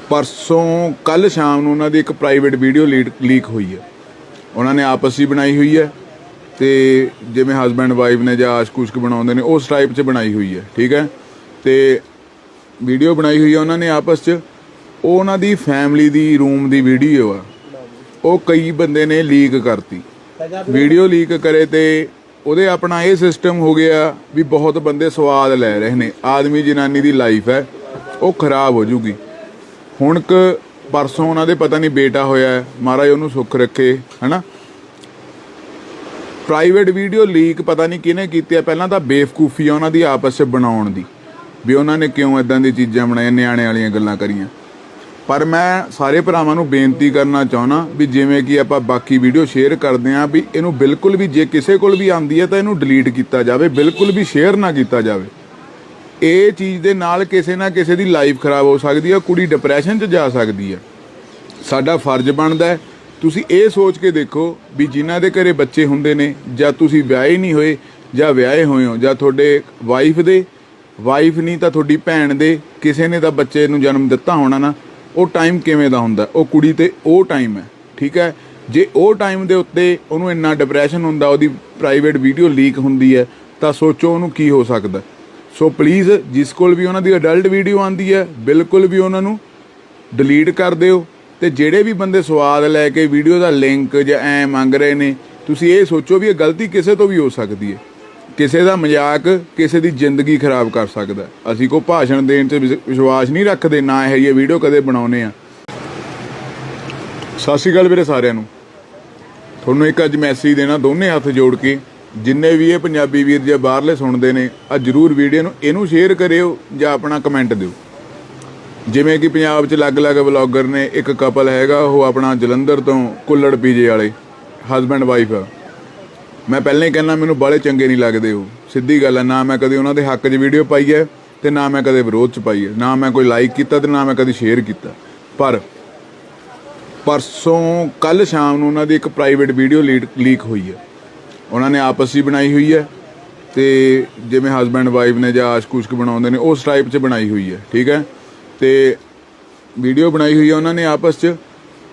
ਪਰਸੋਂ ਕੱਲ੍ਹ ਸ਼ਾਮ ਨੂੰ ਉਹਨਾਂ ਦੀ ਇੱਕ ਪ੍ਰਾਈਵੇਟ ਵੀਡੀਓ ਲੀਕ ਹੋਈ ਹੈ। ਉਹਨਾਂ ਨੇ ਆਪਸ 'ਚ ਬਣਾਈ ਹੋਈ ਹੈ, ਤੇ ਜਿਵੇਂ ਹਸਬੈਂਡ ਵਾਈਫ ਨੇ ਜਾਂ ਆਸ਼ਕ-ਉਸ਼ਕ ਬਣਾਉਂਦੇ ਨੇ ਉਸ ਟਾਈਪ 'ਚ ਬਣਾਈ ਹੋਈ ਹੈ, ਠੀਕ ਹੈ। ਤੇ ਵੀਡੀਓ ਬਣਾਈ ਹੋਈ ਹੈ ਉਹਨਾਂ ਨੇ ਆਪਸ 'ਚ। ਉਹ ਉਹਨਾਂ ਦੀ ਫੈਮਿਲੀ ਦੀ ਰੂਮ ਦੀ ਵੀਡੀਓ ਆ, ਉਹ ਕਈ ਬੰਦੇ ਨੇ ਲੀਕ ਕਰਤੀ। ਵੀਡੀਓ ਲੀਕ ਕਰੇ ਤੇ ਉਹਦੇ ਆਪਣਾ ਇਹ ਸਿਸਟਮ ਹੋ ਗਿਆ ਵੀ ਬਹੁਤ ਬੰਦੇ ਸਵਾਦ ਲੈ ਰਹੇ ਨੇ। ਆਦਮੀ ਜਨਾਨੀ ਦੀ ਲਾਈਫ ਹੈ ਉਹ ਖਰਾਬ ਹੋ ਜੂਗੀ। ਹੁਣ ਪਰਸੋਂ ਉਹਨਾਂ ਦੇ ਪਤਾ ਨਹੀਂ ਬੇਟਾ ਹੋਇਆ, ਮਹਾਰਾਜ ਉਹਨੂੰ ਸੁੱਖ ਰੱਖੇ, ਹਨਾ। ਪ੍ਰਾਈਵੇਟ ਵੀਡੀਓ ਲੀਕ ਪਤਾ ਨਹੀਂ ਕਿਹਨੇ ਕੀਤੀ ਆ। ਪਹਿਲਾਂ ਤਾਂ ਬੇਵਕੂਫੀ ਆ ਉਹਨਾਂ ਦੀ ਆਪਸ 'ਚ ਬਣਾਉਣ ਦੀ, ਵੀ ਉਹਨਾਂ ਨੇ ਕਿਉਂ ਇਦਾਂ ਦੀ ਚੀਜ਼ਾਂ ਬਣਾਈਆਂ, ਨਿਆਣੇ ਵਾਲੀਆਂ ਗੱਲਾਂ ਕਰੀਆਂ। ਪਰ ਮੈਂ ਸਾਰੇ ਭਰਾਵਾਂ ਨੂੰ ਬੇਨਤੀ ਕਰਨਾ ਚਾਹੁੰਦਾ ਵੀ ਜਿਵੇਂ ਕਿ ਆਪਾਂ ਬਾਕੀ ਵੀਡੀਓ ਸ਼ੇਅਰ ਕਰਦੇ ਹਾਂ, ਵੀ ਇਹਨੂੰ ਬਿਲਕੁਲ ਵੀ ਜੇ ਕਿਸੇ ਕੋਲ ਵੀ ਆਉਂਦੀ ਹੈ ਤਾਂ ਇਹਨੂੰ ਡਿਲੀਟ ਕੀਤਾ ਜਾਵੇ, ਬਿਲਕੁਲ ਵੀ ਸ਼ੇਅਰ ਨਾ ਕੀਤਾ ਜਾਵੇ। ਇਹ ਚੀਜ਼ ਦੇ ਨਾਲ ਕਿਸੇ ਨਾ ਕਿਸੇ ਦੀ ਲਾਈਫ ਖਰਾਬ ਹੋ ਸਕਦੀ ਹੈ, ਕੁੜੀ ਡਿਪਰੈਸ਼ਨ 'ਚ ਜਾ ਸਕਦੀ ਹੈ। ਸਾਡਾ ਫਰਜ਼ ਬਣਦਾ ਹੈ, ਤੁਸੀਂ ਇਹ ਸੋਚ ਕੇ ਦੇਖੋ ਵੀ ਜਿਨ੍ਹਾਂ ਦੇ ਘਰੇ ਬੱਚੇ ਹੁੰਦੇ ਨੇ, ਜਾਂ ਤੁਸੀਂ ਵਿਆਹੇ ਨਹੀਂ ਹੋਏ ਜਾਂ ਵਿਆਹੇ ਹੋਏ ਹੋ, ਜਾਂ ਤੁਹਾਡੇ ਵਾਈਫ ਨਹੀਂ ਤਾਂ ਤੁਹਾਡੀ ਭੈਣ ਦੇ ਕਿਸੇ ਨੇ ਤਾਂ ਬੱਚੇ ਨੂੰ ਜਨਮ ਦਿੱਤਾ ਹੋਣਾ ਨਾ, ਉਹ ਟਾਈਮ ਕਿਵੇਂ ਦਾ ਹੁੰਦਾ। ਉਹ ਕੁੜੀ ਤੇ ਉਹ ਟਾਈਮ ਹੈ, ਠੀਕ ਹੈ। ਜੇ ਉਹ ਟਾਈਮ ਦੇ ਉੱਤੇ ਉਹਨੂੰ ਇੰਨਾ ਡਿਪਰੈਸ਼ਨ ਹੁੰਦਾ, ਉਹਦੀ ਪ੍ਰਾਈਵੇਟ ਵੀਡੀਓ ਲੀਕ ਹੁੰਦੀ ਹੈ, ਤਾਂ ਸੋਚੋ ਉਹਨੂੰ ਕੀ ਹੋ ਸਕਦਾ। ਸੋ ਪਲੀਜ਼ ਜਿਸ ਕੋਲ ਵੀ ਉਹਨਾਂ ਦੀ ਅਡਲਟ ਵੀਡੀਓ ਆਉਂਦੀ ਹੈ, ਬਿਲਕੁਲ ਵੀ ਉਹਨਾਂ ਨੂੰ ਡਿਲੀਟ ਕਰ ਦਿਓ। ਤੇ ਜਿਹੜੇ ਵੀ ਬੰਦੇ ਸਵਾਦ ਲੈ ਕੇ ਵੀਡੀਓ ਦਾ ਲਿੰਕ ਜਾਂ ਐ ਮੰਗ ਰਹੇ ਨੇ, ਤੁਸੀਂ ਇਹ ਸੋਚੋ ਵੀ ਇਹ ਗਲਤੀ ਕਿਸੇ ਤੋਂ ਵੀ ਹੋ ਸਕਦੀ ਹੈ। ਕਿਸੇ ਦਾ ਮਜ਼ਾਕ ਕਿਸੇ ਦੀ ਜ਼ਿੰਦਗੀ ਖਰਾਬ ਕਰ ਸਕਦਾ। ਅਸੀਂ ਕੋਈ ਭਾਸ਼ਣ ਦੇਣ 'ਚ ਵਿਸ਼ਵਾਸ ਨਹੀਂ ਰੱਖਦੇ, ਨਾ ਇਹ ਜਿਹੀ ਵੀਡੀਓ ਕਦੇ ਬਣਾਉਂਦੇ ਆ। ਸਤਿ ਸ਼੍ਰੀ ਅਕਾਲ ਵੀਰੇ ਸਾਰਿਆਂ ਨੂੰ। ਤੁਹਾਨੂੰ ਇੱਕ ਅੱਜ ਮੈਸੇਜ ਦੇਣਾ ਦੋਨੇ ਹੱਥ ਜੋੜ ਕੇ, ਜਿੰਨੇ ਵੀ ਇਹ ਪੰਜਾਬੀ ਵੀਰ ਜਾਂ ਬਾਹਰਲੇ ਸੁਣਦੇ ਨੇ, ਅੱਜ ਜ਼ਰੂਰ ਵੀਡੀਓ ਨੂੰ ਇਹਨੂੰ ਸ਼ੇਅਰ ਕਰਿਓ ਜਾਂ ਆਪਣਾ ਕਮੈਂਟ ਦਿਓ। ਜਿਵੇਂ ਕਿ ਪੰਜਾਬ 'ਚ ਅਲੱਗ-ਅਲੱਗ ਵਲੌਗਰ ਨੇ, ਇੱਕ ਕਪਲ ਹੈਗਾ ਉਹ ਆਪਣਾ ਜਲੰਧਰ ਤੋਂ ਕੁੱਲੜ ਪੀਜੇ ਵਾਲੇ ਹਸਬੈਂਡ ਵਾਈਫ ਆ। ਮੈਂ ਪਹਿਲਾਂ ਹੀ ਕਹਿੰਦਾ ਮੈਨੂੰ ਬਾਹਲੇ ਚੰਗੇ ਨਹੀਂ ਲੱਗਦੇ ਉਹ, ਸਿੱਧੀ ਗੱਲ ਹੈ। ਨਾ ਮੈਂ ਕਦੇ ਉਹਨਾਂ ਦੇ ਹੱਕ 'ਚ ਵੀਡੀਓ ਪਾਈ ਹੈ ਤੇ ਨਾ ਮੈਂ ਕਦੇ ਵਿਰੋਧ 'ਚ ਪਾਈ ਹੈ, ਨਾ ਮੈਂ ਕੋਈ ਲਾਈਕ ਕੀਤਾ ਤੇ ਨਾ ਮੈਂ ਕਦੇ ਸ਼ੇਅਰ ਕੀਤਾ। ਪਰ ਪਰਸੋਂ ਕੱਲ੍ਹ ਸ਼ਾਮ ਨੂੰ ਉਹਨਾਂ ਦੀ ਇੱਕ ਪ੍ਰਾਈਵੇਟ ਵੀਡੀਓ ਲੀਕ ਹੋਈ ਹੈ। ਉਹਨਾਂ ਨੇ ਆਪਸ 'ਚ ਬਣਾਈ ਹੋਈ ਹੈ, ਤੇ ਜਿਵੇਂ ਹਸਬੈਂਡ ਵਾਈਫ ਨੇ ਜਾਂ ਆਸ਼ਕ-ਉਸ਼ਕ ਬਣਾਉਂਦੇ ਨੇ ਉਸ ਟਾਈਪ 'ਚ ਬਣਾਈ ਹੋਈ ਹੈ, ਠੀਕ ਹੈ। ਤੇ ਵੀਡੀਓ ਬਣਾਈ ਹੋਈ ਹੈ ਉਹਨਾਂ ਨੇ ਆਪਸ 'ਚ।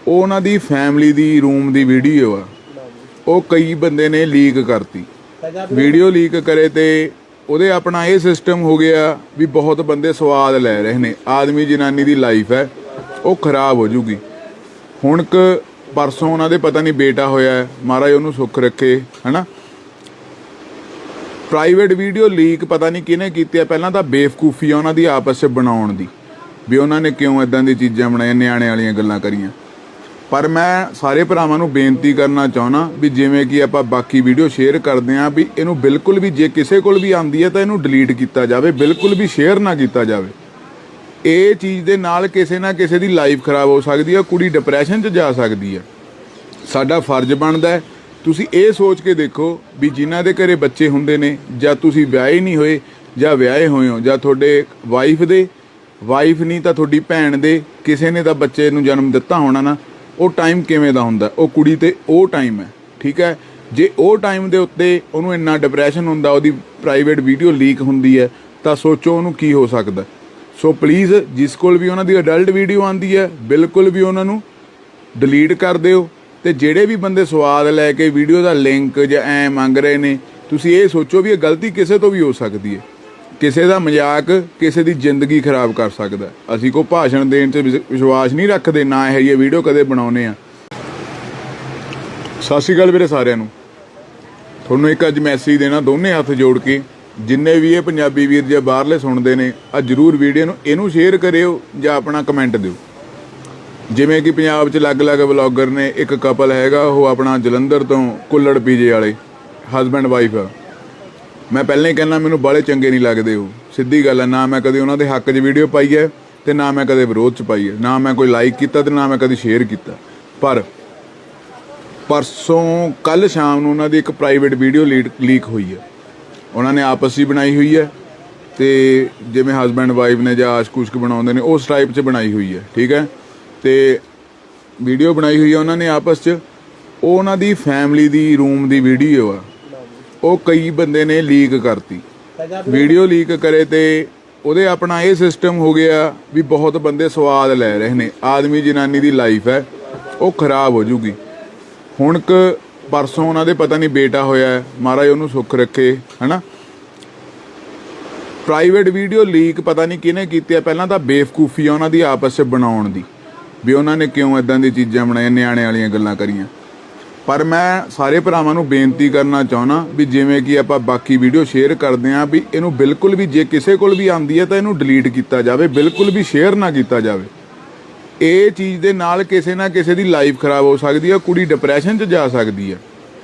ਉਹ ਉਹਨਾਂ ਦੀ ਫੈਮਿਲੀ ਦੀ ਰੂਮ ਦੀ ਵੀਡੀਓ ਆ, ਉਹ ਕਈ ਬੰਦੇ ਨੇ ਲੀਕ ਕਰਤੀ। ਵੀਡੀਓ ਲੀਕ ਕਰੇ ਤੇ ਉਹਦੇ ਆਪਣਾ ਇਹ ਸਿਸਟਮ ਹੋ ਗਿਆ ਵੀ ਬਹੁਤ ਬੰਦੇ ਸਵਾਦ ਲੈ ਰਹੇ ਨੇ। ਆਦਮੀ ਜਨਾਨੀ ਦੀ ਲਾਈਫ ਹੈ ਉਹ ਖਰਾਬ ਹੋ ਜੂਗੀ। ਹੁਣ ਪਰਸੋਂ ਉਹਨਾਂ ਦੇ ਪਤਾ ਨਹੀਂ ਬੇਟਾ ਹੋਇਆ, ਮਹਾਰਾਜ ਉਹਨੂੰ ਸੁੱਖ ਰੱਖੇ, ਹਨਾ। ਪ੍ਰਾਈਵੇਟ ਵੀਡੀਓ ਲੀਕ ਪਤਾ ਨਹੀਂ ਕਿਹਨੇ ਕੀਤੀ ਹੈ। ਪਹਿਲਾਂ ਤਾਂ ਬੇਵਕੂਫੀ ਆ ਉਹਨਾਂ ਦੀ ਆਪਸ 'ਚ ਬਣਾਉਣ ਦੀ, ਵੀ ਉਹਨਾਂ ਨੇ ਕਿਉਂ ਇਦਾਂ ਦੀ ਚੀਜ਼ਾਂ ਬਣਾਈਆਂ, ਨਿਆਣੇ ਵਾਲੀਆਂ ਗੱਲਾਂ ਕਰੀਆਂ। ਪਰ ਮੈਂ ਸਾਰੇ ਭਰਾਵਾਂ ਨੂੰ ਬੇਨਤੀ ਕਰਨਾ ਚਾਹੁੰਦਾ ਵੀ ਜਿਵੇਂ ਕਿ ਆਪਾਂ ਬਾਕੀ ਵੀਡੀਓ ਸ਼ੇਅਰ ਕਰਦੇ ਹਾਂ, ਵੀ ਇਹਨੂੰ ਬਿਲਕੁਲ ਵੀ ਜੇ ਕਿਸੇ ਕੋਲ ਵੀ ਆਉਂਦੀ ਹੈ ਤਾਂ ਇਹਨੂੰ ਡਿਲੀਟ ਕੀਤਾ ਜਾਵੇ, ਬਿਲਕੁਲ ਵੀ ਸ਼ੇਅਰ ਨਾ ਕੀਤਾ ਜਾਵੇ। ਇਹ ਚੀਜ਼ ਦੇ ਨਾਲ ਕਿਸੇ ਨਾ ਕਿਸੇ ਦੀ ਲਾਈਫ ਖਰਾਬ ਹੋ ਸਕਦੀ ਹੈ, ਕੁੜੀ ਡਿਪਰੈਸ਼ਨ 'ਚ ਜਾ ਸਕਦੀ ਹੈ। ਸਾਡਾ ਫਰਜ਼ ਬਣਦਾ ਹੈ, ਤੁਸੀਂ ਇਹ ਸੋਚ ਕੇ ਦੇਖੋ ਵੀ ਜਿਨ੍ਹਾਂ ਦੇ ਘਰੇ ਬੱਚੇ ਹੁੰਦੇ ਨੇ, ਜਾਂ ਤੁਸੀਂ ਵਿਆਹੇ ਨਹੀਂ ਹੋਏ ਜਾਂ ਵਿਆਹੇ ਹੋਏ ਹੋ, ਜਾਂ ਤੁਹਾਡੇ ਵਾਈਫ ਨਹੀਂ ਤਾਂ ਤੁਹਾਡੀ ਭੈਣ ਦੇ ਕਿਸੇ ਨੇ ਤਾਂ ਬੱਚੇ ਨੂੰ ਜਨਮ ਦਿੱਤਾ ਹੋਣਾ ਨਾ, ਉਹ ਟਾਈਮ ਕਿਵੇਂ ਦਾ ਹੁੰਦਾ, ਉਹ ਕੁੜੀ ਤੇ ਉਹ ਟਾਈਮ ਹੈ। ਠੀਕ ਹੈ, ਜੇ ਉਹ ਟਾਈਮ ਦੇ ਉੱਤੇ ਉਹਨੂੰ ਇੰਨਾ ਡਿਪਰੈਸ਼ਨ ਹੁੰਦਾ, ਉਹਦੀ ਪ੍ਰਾਈਵੇਟ ਵੀਡੀਓ ਲੀਕ ਹੁੰਦੀ ਹੈ, ਤਾਂ ਸੋਚੋ ਉਹਨੂੰ ਕੀ ਹੋ ਸਕਦਾ। ਸੋ ਪਲੀਜ਼ ਜਿਸ ਕੋਲ ਵੀ ਉਹਨਾਂ ਦੀ ਅਡਲਟ ਵੀਡੀਓ ਆਉਂਦੀ ਹੈ, ਬਿਲਕੁਲ ਵੀ ਉਹਨਾਂ ਨੂੰ ਡਿਲੀਟ ਕਰ ਦਿਓ। ਤੇ ਜਿਹੜੇ ਵੀ ਬੰਦੇ ਸਵਾਦ ਲੈ ਕੇ ਵੀਡੀਓ ਦਾ ਲਿੰਕ ਜਾਂ ਐ ਮੰਗ ਰਹੇ ਨੇ, ਤੁਸੀਂ ਇਹ ਸੋਚੋ ਵੀ ਇਹ ਗਲਤੀ ਕਿਸੇ ਤੋਂ ਵੀ ਹੋ ਸਕਦੀ ਹੈ। ਕਿਸੇ ਦਾ ਮਜ਼ਾਕ ਕਿਸੇ ਦੀ ਜ਼ਿੰਦਗੀ ਖਰਾਬ ਕਰ ਸਕਦਾ। ਅਸੀਂ ਕੋਈ ਭਾਸ਼ਣ ਦੇਣ 'ਚ ਵਿਸ਼ਵਾਸ ਨਹੀਂ ਰੱਖਦੇ, ਨਾ ਇਹ ਜਿਹੀ ਵੀਡੀਓ ਕਦੇ ਬਣਾਉਂਦੇ ਆ। ਸਤਿ ਸ਼੍ਰੀ ਅਕਾਲ ਵੀਰੇ ਸਾਰਿਆਂ ਨੂੰ। ਤੁਹਾਨੂੰ ਇੱਕ ਅੱਜ ਮੈਸੇਜ ਦੇਣਾ, ਦੋਨੇ ਹੱਥ ਜੋੜ ਕੇ, ਜਿੰਨੇ ਵੀ ਇਹ ਪੰਜਾਬੀ ਵੀਰ ਜੇ ਬਾਹਰਲੇ ਸੁਣਦੇ ਨੇ, ਆ ਜ਼ਰੂਰ ਵੀਡੀਓ ਨੂੰ ਇਹਨੂੰ ਸ਼ੇਅਰ ਕਰਿਓ ਜਾਂ ਆਪਣਾ ਕਮੈਂਟ ਦਿਓ। ਜਿਵੇਂ ਕਿ ਪੰਜਾਬ 'ਚ ਅਲੱਗ-ਅਲੱਗ ਵਲੌਗਰ ਨੇ, ਇੱਕ ਕਪਲ ਹੈਗਾ, ਉਹ ਆਪਣਾ ਜਲੰਧਰ ਤੋਂ ਕੁੱਲੜ ਪੀਜੇ ਵਾਲੇ ਹਸਬੈਂਡ ਵਾਈਫ ਆ। ਮੈਂ ਪਹਿਲਾਂ ਹੀ ਕਹਿੰਦਾ ਮੈਨੂੰ ਬਾਹਲੇ ਚੰਗੇ ਨਹੀਂ ਲੱਗਦੇ ਉਹ, ਸਿੱਧੀ ਗੱਲ ਹੈ। ਨਾ ਮੈਂ ਕਦੇ ਉਹਨਾਂ ਦੇ ਹੱਕ 'ਚ ਵੀਡੀਓ ਪਾਈ ਹੈ ਤੇ ਨਾ ਮੈਂ ਕਦੇ ਵਿਰੋਧ 'ਚ ਪਾਈ ਹੈ, ਨਾ ਮੈਂ ਕੋਈ ਲਾਈਕ ਕੀਤਾ ਤੇ ਨਾ ਮੈਂ ਕਦੇ ਸ਼ੇਅਰ ਕੀਤਾ। ਪਰ ਪਰਸੋਂ ਕੱਲ੍ਹ ਸ਼ਾਮ ਨੂੰ ਉਹਨਾਂ ਦੀ ਇੱਕ ਪ੍ਰਾਈਵੇਟ ਵੀਡੀਓ ਲੀਕ ਹੋਈ ਹੈ। ਉਹਨਾਂ ਨੇ ਆਪਸ ਹੀ ਬਣਾਈ ਹੋਈ ਹੈ, ਤੇ ਜਿਵੇਂ ਹਸਬੈਂਡ ਵਾਈਫ ਨੇ ਜਾਂ ਆਸ਼ਕ-ਉਸ਼ਕ ਬਣਾਉਂਦੇ ਨੇ, ਉਸ ਟਾਈਪ 'ਚ ਬਣਾਈ ਹੋਈ ਹੈ। ਠੀਕ ਹੈ, ਤੇ ਵੀਡੀਓ ਬਣਾਈ ਹੋਈ ਹੈ ਉਹਨਾਂ ਨੇ ਆਪਸ 'ਚ। ਉਹ ਉਹਨਾਂ ਦੀ ਫੈਮਿਲੀ ਦੀ ਰੂਮ ਦੀ ਵੀਡੀਓ ਆ, ਉਹ ਕਈ ਬੰਦੇ ਨੇ ਲੀਕ ਕਰਤੀ। ਵੀਡੀਓ ਲੀਕ ਕਰੇ ਤੇ ਉਹਦੇ ਆਪਣਾ ਇਹ ਸਿਸਟਮ ਹੋ ਗਿਆ ਵੀ ਬਹੁਤ ਬੰਦੇ ਸਵਾਦ ਲੈ ਰਹੇ ਨੇ। ਆਦਮੀ ਜਨਾਨੀ ਦੀ ਲਾਈਫ ਹੈ, ਉਹ ਖਰਾਬ ਹੋ ਜੂਗੀ। ਹੁਣ ਪਰਸੋਂ ਉਹਨਾਂ ਦੇ ਪਤਾ ਨਹੀਂ ਬੇਟਾ ਹੋਇਆ, ਮਹਾਰਾਜ ਉਹਨੂੰ ਸੁੱਖ ਰੱਖੇ, ਹੈ। ਪ੍ਰਾਈਵੇਟ ਵੀਡੀਓ ਲੀਕ ਪਤਾ ਨਹੀਂ ਕਿਹਨੇ ਕੀਤੀ ਹੈ। ਪਹਿਲਾਂ ਤਾਂ ਬੇਵਕੂਫੀ ਆ ਉਹਨਾਂ ਦੀ ਆਪਸ 'ਚ ਬਣਾਉਣ ਦੀ, ਵੀ ਉਹਨਾਂ ਨੇ ਕਿਉਂ ਇਦਾਂ ਦੀ ਚੀਜ਼ਾਂ ਬਣਾਈਆਂ, ਨਿਆਣੇ ਵਾਲੀਆਂ ਗੱਲਾਂ ਕਰੀਆਂ। ਪਰ ਮੈਂ ਸਾਰੇ ਭਰਾਵਾਂ ਨੂੰ ਬੇਨਤੀ ਕਰਨਾ ਚਾਹੁੰਦਾ ਵੀ ਜਿਵੇਂ ਕਿ ਆਪਾਂ ਬਾਕੀ ਵੀਡੀਓ ਸ਼ੇਅਰ ਕਰਦੇ ਹਾਂ, ਵੀ ਇਹਨੂੰ ਬਿਲਕੁਲ ਵੀ ਜੇ ਕਿਸੇ ਕੋਲ ਵੀ ਆਉਂਦੀ ਹੈ ਤਾਂ ਇਹਨੂੰ ਡਿਲੀਟ ਕੀਤਾ ਜਾਵੇ, ਬਿਲਕੁਲ ਵੀ ਸ਼ੇਅਰ ਨਾ ਕੀਤਾ ਜਾਵੇ। ਇਹ ਚੀਜ਼ ਦੇ ਨਾਲ ਕਿਸੇ ਨਾ ਕਿਸੇ ਦੀ ਲਾਈਫ ਖਰਾਬ ਹੋ ਸਕਦੀ ਹੈ, ਕੁੜੀ ਡਿਪਰੈਸ਼ਨ 'ਚ ਜਾ ਸਕਦੀ ਹੈ।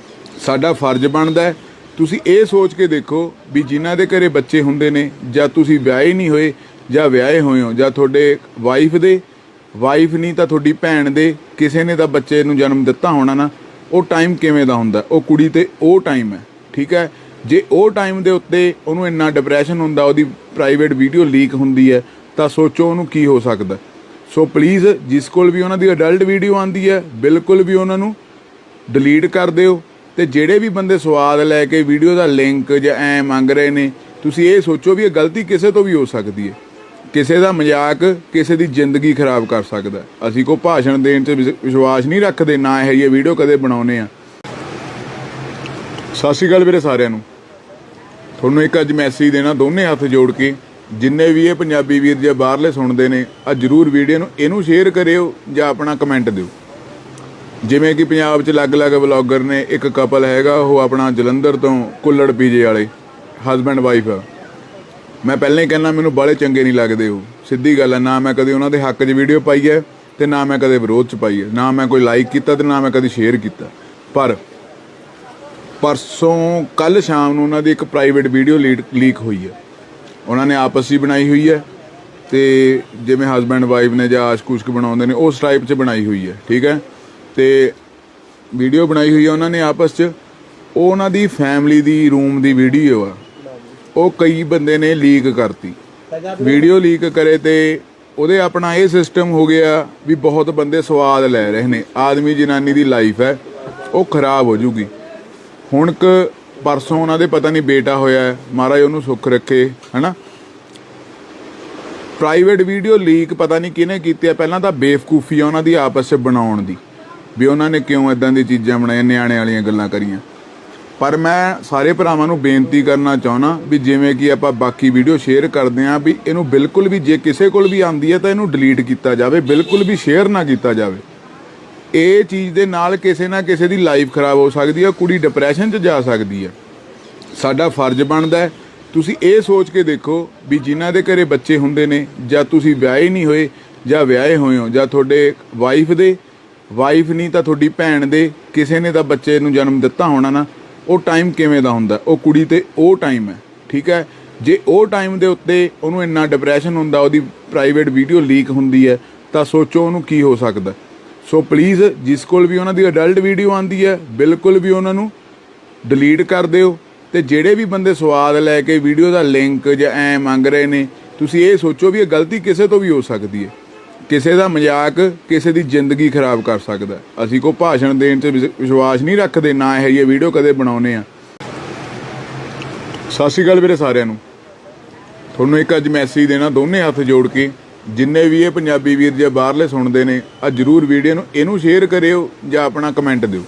ਸਾਡਾ ਫਰਜ਼ ਬਣਦਾ ਹੈ, ਤੁਸੀਂ ਇਹ ਸੋਚ ਕੇ ਦੇਖੋ ਵੀ ਜਿਨ੍ਹਾਂ ਦੇ ਘਰੇ ਬੱਚੇ ਹੁੰਦੇ ਨੇ, ਜਾਂ ਤੁਸੀਂ ਵਿਆਹੇ ਨਹੀਂ ਹੋਏ ਜਾਂ ਵਿਆਹੇ ਹੋਏ ਹੋ, ਜਾਂ ਤੁਹਾਡੇ ਵਾਈਫ ਨਹੀਂ ਤਾਂ ਤੁਹਾਡੀ ਭੈਣ ਦੇ ਕਿਸੇ ਨੇ ਤਾਂ ਬੱਚੇ ਨੂੰ ਜਨਮ ਦਿੱਤਾ ਹੋਣਾ ਨਾ, ਉਹ ਟਾਈਮ ਕਿਵੇਂ ਦਾ ਹੁੰਦਾ, ਉਹ ਕੁੜੀ ਤੇ ਉਹ ਟਾਈਮ ਹੈ। ਠੀਕ ਹੈ, ਜੇ ਉਹ ਟਾਈਮ ਦੇ ਉੱਤੇ ਉਹਨੂੰ ਇੰਨਾ ਡਿਪਰੈਸ਼ਨ ਹੁੰਦਾ, ਉਹਦੀ ਪ੍ਰਾਈਵੇਟ ਵੀਡੀਓ ਲੀਕ ਹੁੰਦੀ ਹੈ, ਤਾਂ ਸੋਚੋ ਉਹਨੂੰ ਕੀ ਹੋ ਸਕਦਾ। ਸੋ ਪਲੀਜ਼ ਜਿਸ ਕੋਲ ਵੀ ਉਹਨਾਂ ਦੀ ਅਡਲਟ ਵੀਡੀਓ ਆਉਂਦੀ ਹੈ, ਬਿਲਕੁਲ ਵੀ ਉਹਨਾਂ ਨੂੰ ਡਿਲੀਟ ਕਰ ਦਿਓ। ਤੇ ਜਿਹੜੇ ਵੀ ਬੰਦੇ ਸਵਾਦ ਲੈ ਕੇ ਵੀਡੀਓ ਦਾ ਲਿੰਕ ਜਾਂ ਐ ਮੰਗ ਰਹੇ ਨੇ, ਤੁਸੀਂ ਇਹ ਸੋਚੋ ਵੀ ਇਹ ਗਲਤੀ ਕਿਸੇ ਤੋਂ ਵੀ ਹੋ ਸਕਦੀ ਹੈ। ਕਿਸੇ ਦਾ ਮਜ਼ਾਕ ਕਿਸੇ ਦੀ ਜ਼ਿੰਦਗੀ ਖਰਾਬ ਕਰ ਸਕਦਾ। ਅਸੀਂ ਕੋਈ ਭਾਸ਼ਣ ਦੇਣ 'ਚ ਵਿਸ਼ਵਾਸ ਨਹੀਂ ਰੱਖਦੇ, ਨਾ ਇਹ ਜਿਹੀ ਵੀਡੀਓ ਕਦੇ ਬਣਾਉਂਦੇ ਆ। ਸਤਿ ਸ਼੍ਰੀ ਅਕਾਲ ਵੀਰੇ ਸਾਰਿਆਂ ਨੂੰ। ਤੁਹਾਨੂੰ ਇੱਕ ਅੱਜ ਮੈਸੇਜ ਦੇਣਾ, ਦੋਨੇ ਹੱਥ ਜੋੜ ਕੇ, ਜਿੰਨੇ ਵੀ ਇਹ ਪੰਜਾਬੀ ਵੀਰ ਜੇ ਬਾਹਰਲੇ ਸੁਣਦੇ ਨੇ, ਆ ਜ਼ਰੂਰ ਵੀਡੀਓ ਨੂੰ ਇਹਨੂੰ ਸ਼ੇਅਰ ਕਰਿਓ ਜਾਂ ਆਪਣਾ ਕਮੈਂਟ ਦਿਓ। ਜਿਵੇਂ ਕਿ ਪੰਜਾਬ 'ਚ ਅਲੱਗ-ਅਲੱਗ ਵਲੌਗਰ ਨੇ, ਇੱਕ ਕਪਲ ਹੈਗਾ, ਉਹ ਆਪਣਾ ਜਲੰਧਰ ਤੋਂ ਕੁੱਲੜ ਪੀਜੇ ਵਾਲੇ ਹਸਬੈਂਡ ਵਾਈਫ ਆ। ਮੈਂ ਪਹਿਲਾਂ ਹੀ ਕਹਿੰਦਾ ਮੈਨੂੰ ਬਾਹਲੇ ਚੰਗੇ ਨਹੀਂ ਲੱਗਦੇ ਉਹ, ਸਿੱਧੀ ਗੱਲ ਹੈ। ਨਾ ਮੈਂ ਕਦੇ ਉਹਨਾਂ ਦੇ ਹੱਕ 'ਚ ਵੀਡੀਓ ਪਾਈ ਹੈ ਤੇ ਨਾ ਮੈਂ ਕਦੇ ਵਿਰੋਧ 'ਚ ਪਾਈ ਹੈ, ਨਾ ਮੈਂ ਕੋਈ ਲਾਈਕ ਕੀਤਾ ਤੇ ਨਾ ਮੈਂ ਕਦੇ ਸ਼ੇਅਰ ਕੀਤਾ। ਪਰ ਪਰਸੋਂ ਕੱਲ੍ਹ ਸ਼ਾਮ ਨੂੰ ਉਹਨਾਂ ਦੀ ਇੱਕ ਪ੍ਰਾਈਵੇਟ ਵੀਡੀਓ ਲੀਕ ਹੋਈ ਹੈ। ਉਹਨਾਂ ਨੇ ਆਪਸ ਹੀ ਬਣਾਈ ਹੋਈ ਹੈ, ਤੇ ਜਿਵੇਂ ਹਸਬੈਂਡ ਵਾਈਫ ਨੇ ਜਾਂ ਆਸ਼ਕ-ਉਸ਼ਕ ਬਣਾਉਂਦੇ ਨੇ, ਉਸ ਟਾਈਪ 'ਚ ਬਣਾਈ ਹੋਈ ਹੈ। ਠੀਕ ਹੈ, ਤੇ ਵੀਡੀਓ ਬਣਾਈ ਹੋਈ ਹੈ ਉਹਨਾਂ ਨੇ ਆਪਸ 'ਚ। ਉਹ ਉਹਨਾਂ ਦੀ ਫੈਮਿਲੀ ਦੀ ਰੂਮ ਦੀ ਵੀਡੀਓ ਆ, ਉਹ ਕਈ ਬੰਦੇ ਨੇ ਲੀਕ ਕਰਤੀ। ਵੀਡੀਓ ਲੀਕ ਕਰੇ ਤੇ ਉਹਦੇ ਆਪਣਾ ਇਹ ਸਿਸਟਮ ਹੋ ਗਿਆ ਵੀ ਬਹੁਤ ਬੰਦੇ ਸਵਾਦ ਲੈ ਰਹੇ ਨੇ। ਆਦਮੀ ਜਨਾਨੀ ਦੀ ਲਾਈਫ ਹੈ, ਉਹ ਖਰਾਬ ਹੋ ਜੂਗੀ। ਹੁਣ ਪਰਸੋਂ ਉਹਨਾਂ ਦੇ ਪਤਾ ਨਹੀਂ ਬੇਟਾ ਹੋਇਆ, ਮਹਾਰਾਜ ਉਹਨੂੰ ਸੁੱਖ ਰੱਖੇ, ਹੈ। ਪ੍ਰਾਈਵੇਟ ਵੀਡੀਓ ਲੀਕ ਪਤਾ ਨਹੀਂ ਕਿਹਨੇ ਕੀਤੀ ਹੈ। ਪਹਿਲਾਂ ਤਾਂ ਬੇਵਕੂਫੀ ਆ ਉਹਨਾਂ ਦੀ ਆਪਸ 'ਚ ਬਣਾਉਣ ਦੀ, ਵੀ ਉਹਨਾਂ ਨੇ ਕਿਉਂ ਇਦਾਂ ਦੀ ਚੀਜ਼ਾਂ ਬਣਾਈਆਂ, ਨਿਆਣੇ ਵਾਲੀਆਂ ਗੱਲਾਂ ਕਰੀਆਂ। ਪਰ ਮੈਂ ਸਾਰੇ ਭਰਾਵਾਂ ਨੂੰ ਬੇਨਤੀ ਕਰਨਾ ਚਾਹੁੰਦਾ ਵੀ ਜਿਵੇਂ ਕਿ ਆਪਾਂ ਬਾਕੀ ਵੀਡੀਓ ਸ਼ੇਅਰ ਕਰਦੇ ਹਾਂ, ਵੀ ਇਹਨੂੰ ਬਿਲਕੁਲ ਵੀ ਜੇ ਕਿਸੇ ਕੋਲ ਵੀ ਆਉਂਦੀ ਹੈ ਤਾਂ ਇਹਨੂੰ ਡਿਲੀਟ ਕੀਤਾ ਜਾਵੇ, ਬਿਲਕੁਲ ਵੀ ਸ਼ੇਅਰ ਨਾ ਕੀਤਾ ਜਾਵੇ। ਇਹ ਚੀਜ਼ ਦੇ ਨਾਲ ਕਿਸੇ ਨਾ ਕਿਸੇ ਦੀ ਲਾਈਫ ਖਰਾਬ ਹੋ ਸਕਦੀ ਹੈ, ਕੁੜੀ ਡਿਪਰੈਸ਼ਨ 'ਚ ਜਾ ਸਕਦੀ ਹੈ। ਸਾਡਾ ਫਰਜ਼ ਬਣਦਾ ਹੈ ਤੁਸੀਂ ਇਹ ਸੋਚ ਕੇ ਦੇਖੋ ਵੀ ਜਿਨ੍ਹਾਂ ਦੇ ਘਰੇ ਬੱਚੇ ਹੁੰਦੇ ਨੇ ਜਾਂ ਤੁਸੀਂ ਵਿਆਹੇ ਨਹੀਂ ਹੋਏ ਜਾਂ ਵਿਆਹੇ ਹੋਏ ਹੋ ਜਾਂ ਤੁਹਾਡੇ ਵਾਈਫ ਨਹੀਂ ਤਾਂ ਤੁਹਾਡੀ ਭੈਣ ਦੇ ਕਿਸੇ ਨੇ ਤਾਂ ਬੱਚੇ ਨੂੰ ਜਨਮ ਦਿੱਤਾ ਹੋਣਾ ਨਾ, ਉਹ ਟਾਈਮ ਕਿਵੇਂ ਦਾ ਹੁੰਦਾ, ਉਹ ਕੁੜੀ ਤੇ ਉਹ ਟਾਈਮ ਹੈ। ਠੀਕ ਹੈ, ਜੇ ਉਹ ਟਾਈਮ ਦੇ ਉੱਤੇ ਉਹਨੂੰ ਇੰਨਾ ਡਿਪਰੈਸ਼ਨ ਹੁੰਦਾ, ਉਹਦੀ ਪ੍ਰਾਈਵੇਟ ਵੀਡੀਓ ਲੀਕ ਹੁੰਦੀ ਹੈ, ਤਾਂ ਸੋਚੋ ਉਹਨੂੰ ਕੀ ਹੋ ਸਕਦਾ। ਸੋ ਪਲੀਜ਼ ਜਿਸ ਕੋਲ ਵੀ ਉਹਨਾਂ ਦੀ ਅਡਲਟ ਵੀਡੀਓ ਆਉਂਦੀ ਹੈ ਬਿਲਕੁਲ ਵੀ ਉਹਨਾਂ ਨੂੰ ਡਿਲੀਟ ਕਰ ਦਿਓ। ਤੇ ਜਿਹੜੇ ਵੀ ਬੰਦੇ ਸਵਾਦ ਲੈ ਕੇ ਵੀਡੀਓ ਦਾ ਲਿੰਕ ਜਾਂ ਐ ਮੰਗ ਰਹੇ ਨੇ, ਤੁਸੀਂ ਇਹ ਸੋਚੋ ਵੀ ਇਹ ਗਲਤੀ ਕਿਸੇ ਤੋਂ ਵੀ ਹੋ ਸਕਦੀ ਹੈ। ਕਿਸੇ ਦਾ ਮਜ਼ਾਕ ਕਿਸੇ ਦੀ ਜ਼ਿੰਦਗੀ ਖਰਾਬ ਕਰ ਸਕਦਾ। ਅਸੀਂ ਕੋਈ ਭਾਸ਼ਣ ਦੇਣ 'ਚ ਵਿਸ਼ਵਾਸ ਨਹੀਂ ਰੱਖਦੇ, ਨਾ ਇਹ ਜਿਹੀ ਵੀਡੀਓ ਕਦੇ ਬਣਾਉਂਦੇ ਆ। ਸਤਿ ਸ਼੍ਰੀ ਅਕਾਲ ਵੀਰੇ ਸਾਰਿਆਂ ਨੂੰ। ਤੁਹਾਨੂੰ ਇੱਕ ਅੱਜ ਮੈਸੇਜ ਦੇਣਾ ਦੋਨੇ ਹੱਥ ਜੋੜ ਕੇ, ਜਿੰਨੇ ਵੀ ਇਹ ਪੰਜਾਬੀ ਵੀਰ ਜਾਂ ਬਾਹਰਲੇ ਸੁਣਦੇ ਨੇ, ਆ ਜ਼ਰੂਰ ਵੀਡੀਓ ਨੂੰ ਇਹਨੂੰ ਸ਼ੇਅਰ ਕਰਿਓ ਜਾਂ ਆਪਣਾ ਕਮੈਂਟ ਦਿਓ।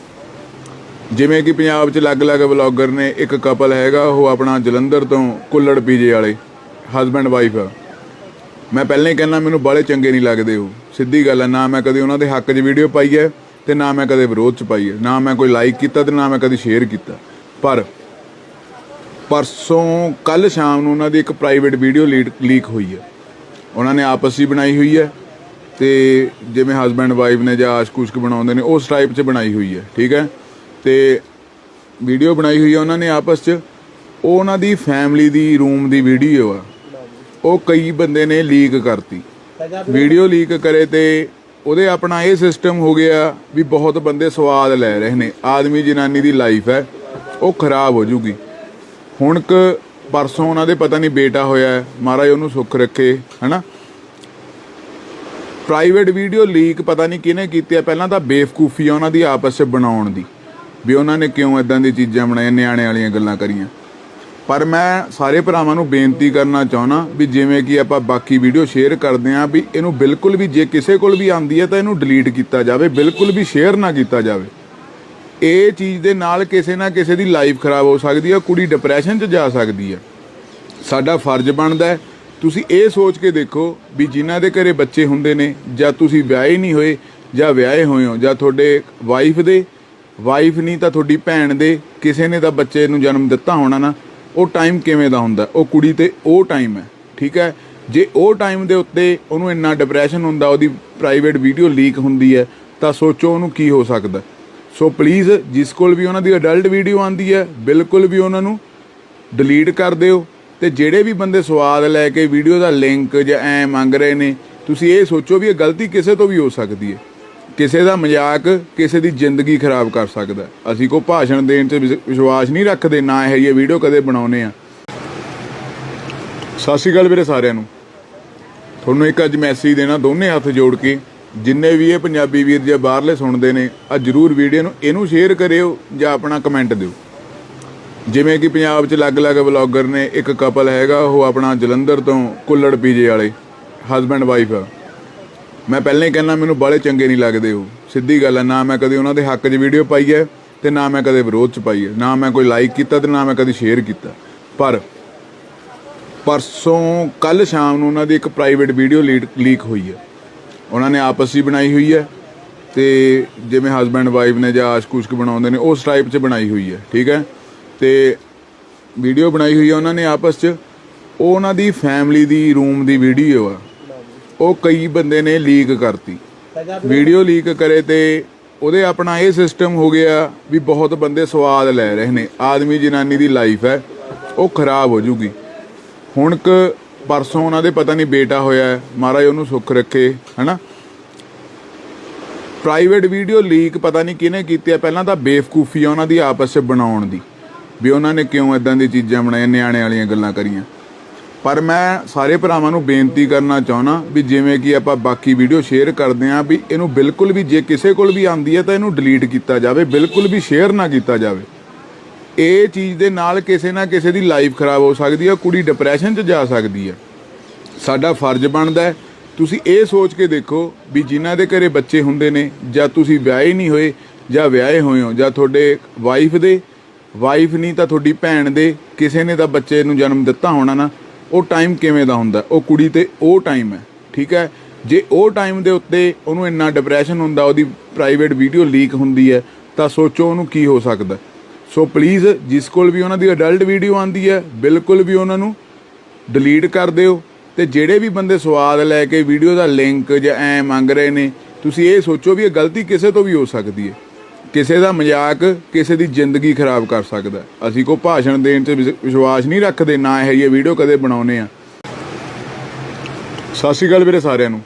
ਜਿਵੇਂ ਕਿ ਪੰਜਾਬ 'ਚ ਅਲੱਗ-ਅਲੱਗ ਵਲੌਗਰ ਨੇ, ਇੱਕ ਕਪਲ ਹੈਗਾ ਉਹ ਆਪਣਾ ਜਲੰਧਰ ਤੋਂ ਕੁੱਲੜ ਪੀਜੇ ਵਾਲੇ ਹਸਬੈਂਡ ਵਾਈਫ ਆ। ਮੈਂ ਪਹਿਲਾਂ ਹੀ ਕਹਿੰਦਾ ਮੈਨੂੰ ਬਾਹਲੇ ਚੰਗੇ ਨਹੀਂ ਲੱਗਦੇ ਉਹ, ਸਿੱਧੀ ਗੱਲ ਹੈ। ਨਾ ਮੈਂ ਕਦੇ ਉਹਨਾਂ ਦੇ ਹੱਕ 'ਚ ਵੀਡੀਓ ਪਾਈ ਹੈ ਤੇ ਨਾ ਮੈਂ ਕਦੇ ਵਿਰੋਧ 'ਚ ਪਾਈ ਹੈ, ਨਾ ਮੈਂ ਕੋਈ ਲਾਈਕ ਕੀਤਾ ਤੇ ਨਾ ਮੈਂ ਕਦੇ ਸ਼ੇਅਰ ਕੀਤਾ। ਪਰ ਪਰਸੋਂ ਕੱਲ੍ਹ ਸ਼ਾਮ ਨੂੰ ਉਹਨਾਂ ਦੀ ਇੱਕ ਪ੍ਰਾਈਵੇਟ ਵੀਡੀਓ ਲੀਕ ਹੋਈ ਹੈ। ਉਹਨਾਂ ਨੇ ਆਪਸ 'ਚ ਬਣਾਈ ਹੋਈ ਹੈ ਤੇ ਜਿਵੇਂ ਹਸਬੈਂਡ ਵਾਈਫ ਨੇ ਜਾਂ ਆਸ਼ਕ-ਉਸ਼ਕ ਬਣਾਉਂਦੇ ਨੇ ਉਸ ਟਾਈਪ 'ਚ ਬਣਾਈ ਹੋਈ ਹੈ। ਠੀਕ ਹੈ, ਤੇ ਵੀਡੀਓ ਬਣਾਈ ਹੋਈ ਹੈ ਉਹਨਾਂ ਨੇ ਆਪਸ 'ਚ। ਉਹ ਉਹਨਾਂ ਦੀ ਫੈਮਿਲੀ ਦੀ ਰੂਮ ਦੀ ਵੀਡੀਓ ਆ, ਉਹ ਕਈ ਬੰਦੇ ਨੇ ਲੀਕ ਕਰਤੀ। ਵੀਡੀਓ ਲੀਕ ਕਰੇ ਤੇ ਉਹਦੇ ਆਪਣਾ ਇਹ ਸਿਸਟਮ ਹੋ ਗਿਆ ਵੀ ਬਹੁਤ ਬੰਦੇ ਸਵਾਦ ਲੈ ਰਹੇ ਨੇ। ਆਦਮੀ ਜਨਾਨੀ ਦੀ ਲਾਈਫ ਹੈ ਉਹ ਖਰਾਬ ਹੋ ਜੂਗੀ। ਹੁਣ ਪਰਸੋਂ ਉਹਨਾਂ ਦੇ ਪਤਾ ਨਹੀਂ ਬੇਟਾ ਹੋਇਆ, ਮਹਾਰਾਜ ਉਹਨੂੰ ਸੁੱਖ ਰੱਖੇ, ਹੈ। ਪ੍ਰਾਈਵੇਟ ਵੀਡੀਓ ਲੀਕ ਪਤਾ ਨਹੀਂ ਕਿਹਨੇ ਕੀਤੀ ਹੈ। ਪਹਿਲਾਂ ਤਾਂ ਬੇਵਕੂਫੀ ਆ ਉਹਨਾਂ ਦੀ ਆਪਸ 'ਚ ਬਣਾਉਣ ਦੀ, ਵੀ ਉਹਨਾਂ ਨੇ ਕਿਉਂ ਇੱਦਾਂ ਦੀ ਚੀਜ਼ਾਂ ਬਣਾਈਆਂ, ਨਿਆਣੇ ਵਾਲੀਆਂ ਗੱਲਾਂ ਕਰੀਆਂ। ਪਰ ਮੈਂ ਸਾਰੇ ਭਰਾਵਾਂ ਨੂੰ ਬੇਨਤੀ ਕਰਨਾ ਚਾਹੁੰਦਾ ਵੀ ਜਿਵੇਂ ਕਿ ਆਪਾਂ ਬਾਕੀ ਵੀਡੀਓ ਸ਼ੇਅਰ ਕਰਦੇ ਹਾਂ, ਵੀ ਇਹਨੂੰ ਬਿਲਕੁਲ ਵੀ ਜੇ ਕਿਸੇ ਕੋਲ ਵੀ ਆਉਂਦੀ ਹੈ ਤਾਂ ਇਹਨੂੰ ਡਿਲੀਟ ਕੀਤਾ ਜਾਵੇ, ਬਿਲਕੁਲ ਵੀ ਸ਼ੇਅਰ ਨਾ ਕੀਤਾ ਜਾਵੇ। ਇਹ ਚੀਜ਼ ਦੇ ਨਾਲ ਕਿਸੇ ਨਾ ਕਿਸੇ ਦੀ ਲਾਈਫ ਖਰਾਬ ਹੋ ਸਕਦੀ ਹੈ, ਕੁੜੀ ਡਿਪਰੈਸ਼ਨ 'ਚ ਜਾ ਸਕਦੀ ਹੈ। ਸਾਡਾ ਫਰਜ਼ ਬਣਦਾ ਹੈ ਤੁਸੀਂ ਇਹ ਸੋਚ ਕੇ ਦੇਖੋ ਵੀ ਜਿਨ੍ਹਾਂ ਦੇ ਘਰੇ ਬੱਚੇ ਹੁੰਦੇ ਨੇ ਜਾਂ ਤੁਸੀਂ ਵਿਆਹੇ ਨਹੀਂ ਹੋਏ ਜਾਂ ਵਿਆਹੇ ਹੋਏ ਹੋ ਜਾਂ ਤੁਹਾਡੇ ਵਾਈਫ ਨਹੀਂ ਤਾਂ ਤੁਹਾਡੀ ਭੈਣ ਦੇ ਕਿਸੇ ਨੇ ਤਾਂ ਬੱਚੇ ਨੂੰ ਜਨਮ ਦਿੱਤਾ ਹੋਣਾ ਨਾ, ਉਹ ਟਾਈਮ ਕਿਵੇਂ ਦਾ ਹੁੰਦਾ, ਉਹ ਕੁੜੀ ਤੇ ਉਹ ਟਾਈਮ ਹੈ। ਠੀਕ ਹੈ, ਜੇ ਉਹ ਟਾਈਮ ਦੇ ਉੱਤੇ ਉਹਨੂੰ ਇੰਨਾ ਡਿਪਰੈਸ਼ਨ ਹੁੰਦਾ, ਉਹਦੀ ਪ੍ਰਾਈਵੇਟ ਵੀਡੀਓ ਲੀਕ ਹੁੰਦੀ ਹੈ, ਤਾਂ ਸੋਚੋ ਉਹਨੂੰ ਕੀ ਹੋ ਸਕਦਾ। ਸੋ ਪਲੀਜ਼ ਜਿਸ ਕੋਲ ਵੀ ਉਹਨਾਂ ਦੀ ਅਡਲਟ ਵੀਡੀਓ ਆਉਂਦੀ ਹੈ ਬਿਲਕੁਲ ਵੀ ਉਹਨਾਂ ਨੂੰ ਡਿਲੀਟ ਕਰ ਦਿਓ। ਤੇ ਜਿਹੜੇ ਵੀ ਬੰਦੇ ਸਵਾਦ ਲੈ ਕੇ ਵੀਡੀਓ ਦਾ ਲਿੰਕ ਜਾਂ ਐ ਮੰਗ ਰਹੇ ਨੇ, ਤੁਸੀਂ ਇਹ ਸੋਚੋ ਵੀ ਇਹ ਗਲਤੀ ਕਿਸੇ ਤੋਂ ਵੀ ਹੋ ਸਕਦੀ ਹੈ। ਕਿਸੇ ਦਾ ਮਜ਼ਾਕ ਕਿਸੇ ਦੀ ਜ਼ਿੰਦਗੀ ਖਰਾਬ ਕਰ ਸਕਦਾ। ਅਸੀਂ ਕੋਈ ਭਾਸ਼ਣ ਦੇਣ 'ਚ ਵਿਸ਼ਵਾਸ ਨਹੀਂ ਰੱਖਦੇ, ਨਾ ਇਹ ਜਿਹੀ ਵੀਡੀਓ ਕਦੇ ਬਣਾਉਂਦੇ ਆ। ਸਤਿ ਸ਼੍ਰੀ ਅਕਾਲ ਵੀਰੇ ਸਾਰਿਆਂ ਨੂੰ। ਤੁਹਾਨੂੰ ਇੱਕ ਅੱਜ ਮੈਸੇਜ ਦੇਣਾ ਦੋਨੇ ਹੱਥ ਜੋੜ ਕੇ, ਜਿੰਨੇ ਵੀ ਇਹ ਪੰਜਾਬੀ ਵੀਰ ਜਾਂ ਬਾਹਰਲੇ ਸੁਣਦੇ ਨੇ, ਆ ਜ਼ਰੂਰ ਵੀਡੀਓ ਨੂੰ ਇਹਨੂੰ ਸ਼ੇਅਰ ਕਰਿਓ ਜਾਂ ਆਪਣਾ ਕਮੈਂਟ ਦਿਓ। ਜਿਵੇਂ ਕਿ ਪੰਜਾਬ 'ਚ ਅਲੱਗ-ਅਲੱਗ ਵਲੌਗਰ ਨੇ, ਇੱਕ ਕਪਲ ਹੈਗਾ ਉਹ ਆਪਣਾ ਜਲੰਧਰ ਤੋਂ ਕੁੱਲੜ ਪੀਜੇ ਵਾਲੇ ਹਸਬੈਂਡ ਵਾਈਫ ਆ। ਮੈਂ ਪਹਿਲਾਂ ਹੀ ਕਹਿੰਦਾ ਮੈਨੂੰ ਬਾਹਲੇ ਚੰਗੇ ਨਹੀਂ ਲੱਗਦੇ ਉਹ, ਸਿੱਧੀ ਗੱਲ ਹੈ। ਨਾ ਮੈਂ ਕਦੇ ਉਹਨਾਂ ਦੇ ਹੱਕ 'ਚ ਵੀਡੀਓ ਪਾਈ ਹੈ ਤੇ ਨਾ ਮੈਂ ਕਦੇ ਵਿਰੋਧ 'ਚ ਪਾਈ ਹੈ, ਨਾ ਮੈਂ ਕੋਈ ਲਾਈਕ ਕੀਤਾ ਤੇ ਨਾ ਮੈਂ ਕਦੇ ਸ਼ੇਅਰ ਕੀਤਾ। ਪਰ ਪਰਸੋਂ ਕੱਲ੍ਹ ਸ਼ਾਮ ਨੂੰ ਉਹਨਾਂ ਦੀ ਇੱਕ ਪ੍ਰਾਈਵੇਟ ਵੀਡੀਓ ਲੀਕ ਹੋਈ ਹੈ। ਉਹਨਾਂ ਨੇ ਆਪਸ 'ਚ ਬਣਾਈ ਹੋਈ ਹੈ ਤੇ ਜਿਵੇਂ ਹਸਬੈਂਡ ਵਾਈਫ ਨੇ ਜਾਂ ਆਸ਼ਕ-ਉਸ਼ਕ ਬਣਾਉਂਦੇ ਨੇ ਉਸ ਟਾਈਪ 'ਚ ਬਣਾਈ ਹੋਈ ਹੈ। ਠੀਕ ਹੈ, ਤੇ ਵੀਡੀਓ ਬਣਾਈ ਹੋਈ ਹੈ ਉਹਨਾਂ ਨੇ ਆਪਸ 'ਚ। ਉਹ ਉਹਨਾਂ ਦੀ ਫੈਮਿਲੀ ਦੀ ਰੂਮ ਦੀ ਵੀਡੀਓ ਆ, ਉਹ ਕਈ ਬੰਦੇ ਨੇ ਲੀਕ ਕਰਤੀ। ਵੀਡੀਓ ਲੀਕ ਕਰੇ ਤੇ ਉਹਦੇ ਆਪਣਾ ਇਹ ਸਿਸਟਮ ਹੋ ਗਿਆ ਵੀ ਬਹੁਤ ਬੰਦੇ ਸਵਾਦ ਲੈ ਰਹੇ ਨੇ। ਆਦਮੀ ਜਨਾਨੀ ਦੀ ਲਾਈਫ ਹੈ ਉਹ ਖਰਾਬ ਹੋ ਜੂਗੀ। ਹੁਣ ਪਰਸੋਂ ਉਹਨਾਂ ਦੇ ਪਤਾ ਨਹੀਂ ਬੇਟਾ ਹੋਇਆ, ਮਹਾਰਾਜ ਉਹਨੂੰ ਸੁੱਖ ਰੱਖੇ, ਹੈ। ਪ੍ਰਾਈਵੇਟ ਵੀਡੀਓ ਲੀਕ ਪਤਾ ਨਹੀਂ ਕਿਹਨੇ ਕੀਤੀ ਹੈ। ਪਹਿਲਾਂ ਤਾਂ ਬੇਵਕੂਫੀ ਆ ਉਹਨਾਂ ਦੀ ਆਪਸ 'ਚ ਬਣਾਉਣ ਦੀ, ਵੀ ਉਹਨਾਂ ਨੇ ਕਿਉਂ ਇੱਦਾਂ ਦੀ ਚੀਜ਼ਾਂ ਬਣਾਈਆਂ, ਨਿਆਣੇ ਵਾਲੀਆਂ ਗੱਲਾਂ ਕਰੀਆਂ। ਪਰ ਮੈਂ ਸਾਰੇ ਭਰਾਵਾਂ ਨੂੰ ਬੇਨਤੀ ਕਰਨਾ ਚਾਹੁੰਦਾ ਵੀ ਜਿਵੇਂ ਕਿ ਆਪਾਂ ਬਾਕੀ ਵੀਡੀਓ ਸ਼ੇਅਰ ਕਰਦੇ ਹਾਂ, ਵੀ ਇਹਨੂੰ ਬਿਲਕੁਲ ਵੀ ਜੇ ਕਿਸੇ ਕੋਲ ਵੀ ਆਉਂਦੀ ਹੈ ਤਾਂ ਇਹਨੂੰ ਡਿਲੀਟ ਕੀਤਾ ਜਾਵੇ, ਬਿਲਕੁਲ ਵੀ ਸ਼ੇਅਰ ਨਾ ਕੀਤਾ ਜਾਵੇ। ਇਹ ਚੀਜ਼ ਦੇ ਨਾਲ ਕਿਸੇ ਨਾ ਕਿਸੇ ਦੀ ਲਾਈਫ ਖਰਾਬ ਹੋ ਸਕਦੀ ਹੈ, ਕੁੜੀ ਡਿਪਰੈਸ਼ਨ 'ਚ ਜਾ ਸਕਦੀ ਹੈ। ਸਾਡਾ ਫਰਜ਼ ਬਣਦਾ ਹੈ ਤੁਸੀਂ ਇਹ ਸੋਚ ਕੇ ਦੇਖੋ ਵੀ ਜਿਨ੍ਹਾਂ ਦੇ ਘਰੇ ਬੱਚੇ ਹੁੰਦੇ ਨੇ ਜਾਂ ਤੁਸੀਂ ਵਿਆਹੇ ਨਹੀਂ ਹੋਏ ਜਾਂ ਵਿਆਹੇ ਹੋਏ ਹੋ ਜਾਂ ਤੁਹਾਡੇ ਵਾਈਫ ਨਹੀਂ ਤਾਂ ਤੁਹਾਡੀ ਭੈਣ ਦੇ ਕਿਸੇ ਨੇ ਤਾਂ ਬੱਚੇ ਨੂੰ ਜਨਮ ਦਿੱਤਾ ਹੋਣਾ ਨਾ, ਉਹ ਟਾਈਮ ਕਿਵੇਂ ਦਾ ਹੁੰਦਾ, ਉਹ ਕੁੜੀ ਤੇ ਉਹ ਟਾਈਮ ਹੈ। ਠੀਕ ਹੈ, ਜੇ ਉਹ ਟਾਈਮ ਦੇ ਉੱਤੇ ਉਹਨੂੰ ਇੰਨਾ ਡਿਪਰੈਸ਼ਨ ਹੁੰਦਾ, ਉਹਦੀ ਪ੍ਰਾਈਵੇਟ ਵੀਡੀਓ ਲੀਕ ਹੁੰਦੀ ਹੈ, ਤਾਂ ਸੋਚੋ ਉਹਨੂੰ ਕੀ ਹੋ ਸਕਦਾ। ਸੋ ਪਲੀਜ਼ ਜਿਸ ਕੋਲ ਵੀ ਉਹਨਾਂ ਦੀ ਅਡਲਟ ਵੀਡੀਓ ਆਉਂਦੀ ਹੈ ਬਿਲਕੁਲ ਵੀ ਉਹਨਾਂ ਨੂੰ ਡਿਲੀਟ ਕਰ ਦਿਓ। ਤੇ ਜਿਹੜੇ ਵੀ ਬੰਦੇ ਸਵਾਦ ਲੈ ਕੇ ਵੀਡੀਓ ਦਾ ਲਿੰਕ ਜਾਂ ਐ ਮੰਗ ਰਹੇ ਨੇ, ਤੁਸੀਂ ਇਹ ਸੋਚੋ ਵੀ ਇਹ ਗਲਤੀ ਕਿਸੇ ਤੋਂ ਵੀ ਹੋ ਸਕਦੀ ਹੈ। ਕਿਸੇ ਦਾ ਮਜ਼ਾਕ ਕਿਸੇ ਦੀ ਜ਼ਿੰਦਗੀ ਖਰਾਬ ਕਰ ਸਕਦਾ। ਅਸੀਂ ਕੋਈ ਭਾਸ਼ਣ ਦੇਣ 'ਤੇ ਵਿਸ਼ਵਾਸ ਨਹੀਂ ਰੱਖਦੇ, ਨਾ ਇਹ ਜਿਹੀ ਵੀਡੀਓ ਕਦੇ ਬਣਾਉਂਦੇ ਆ। ਸਤਿ ਸ਼੍ਰੀ ਅਕਾਲ ਵੀਰੇ ਸਾਰਿਆਂ ਨੂੰ।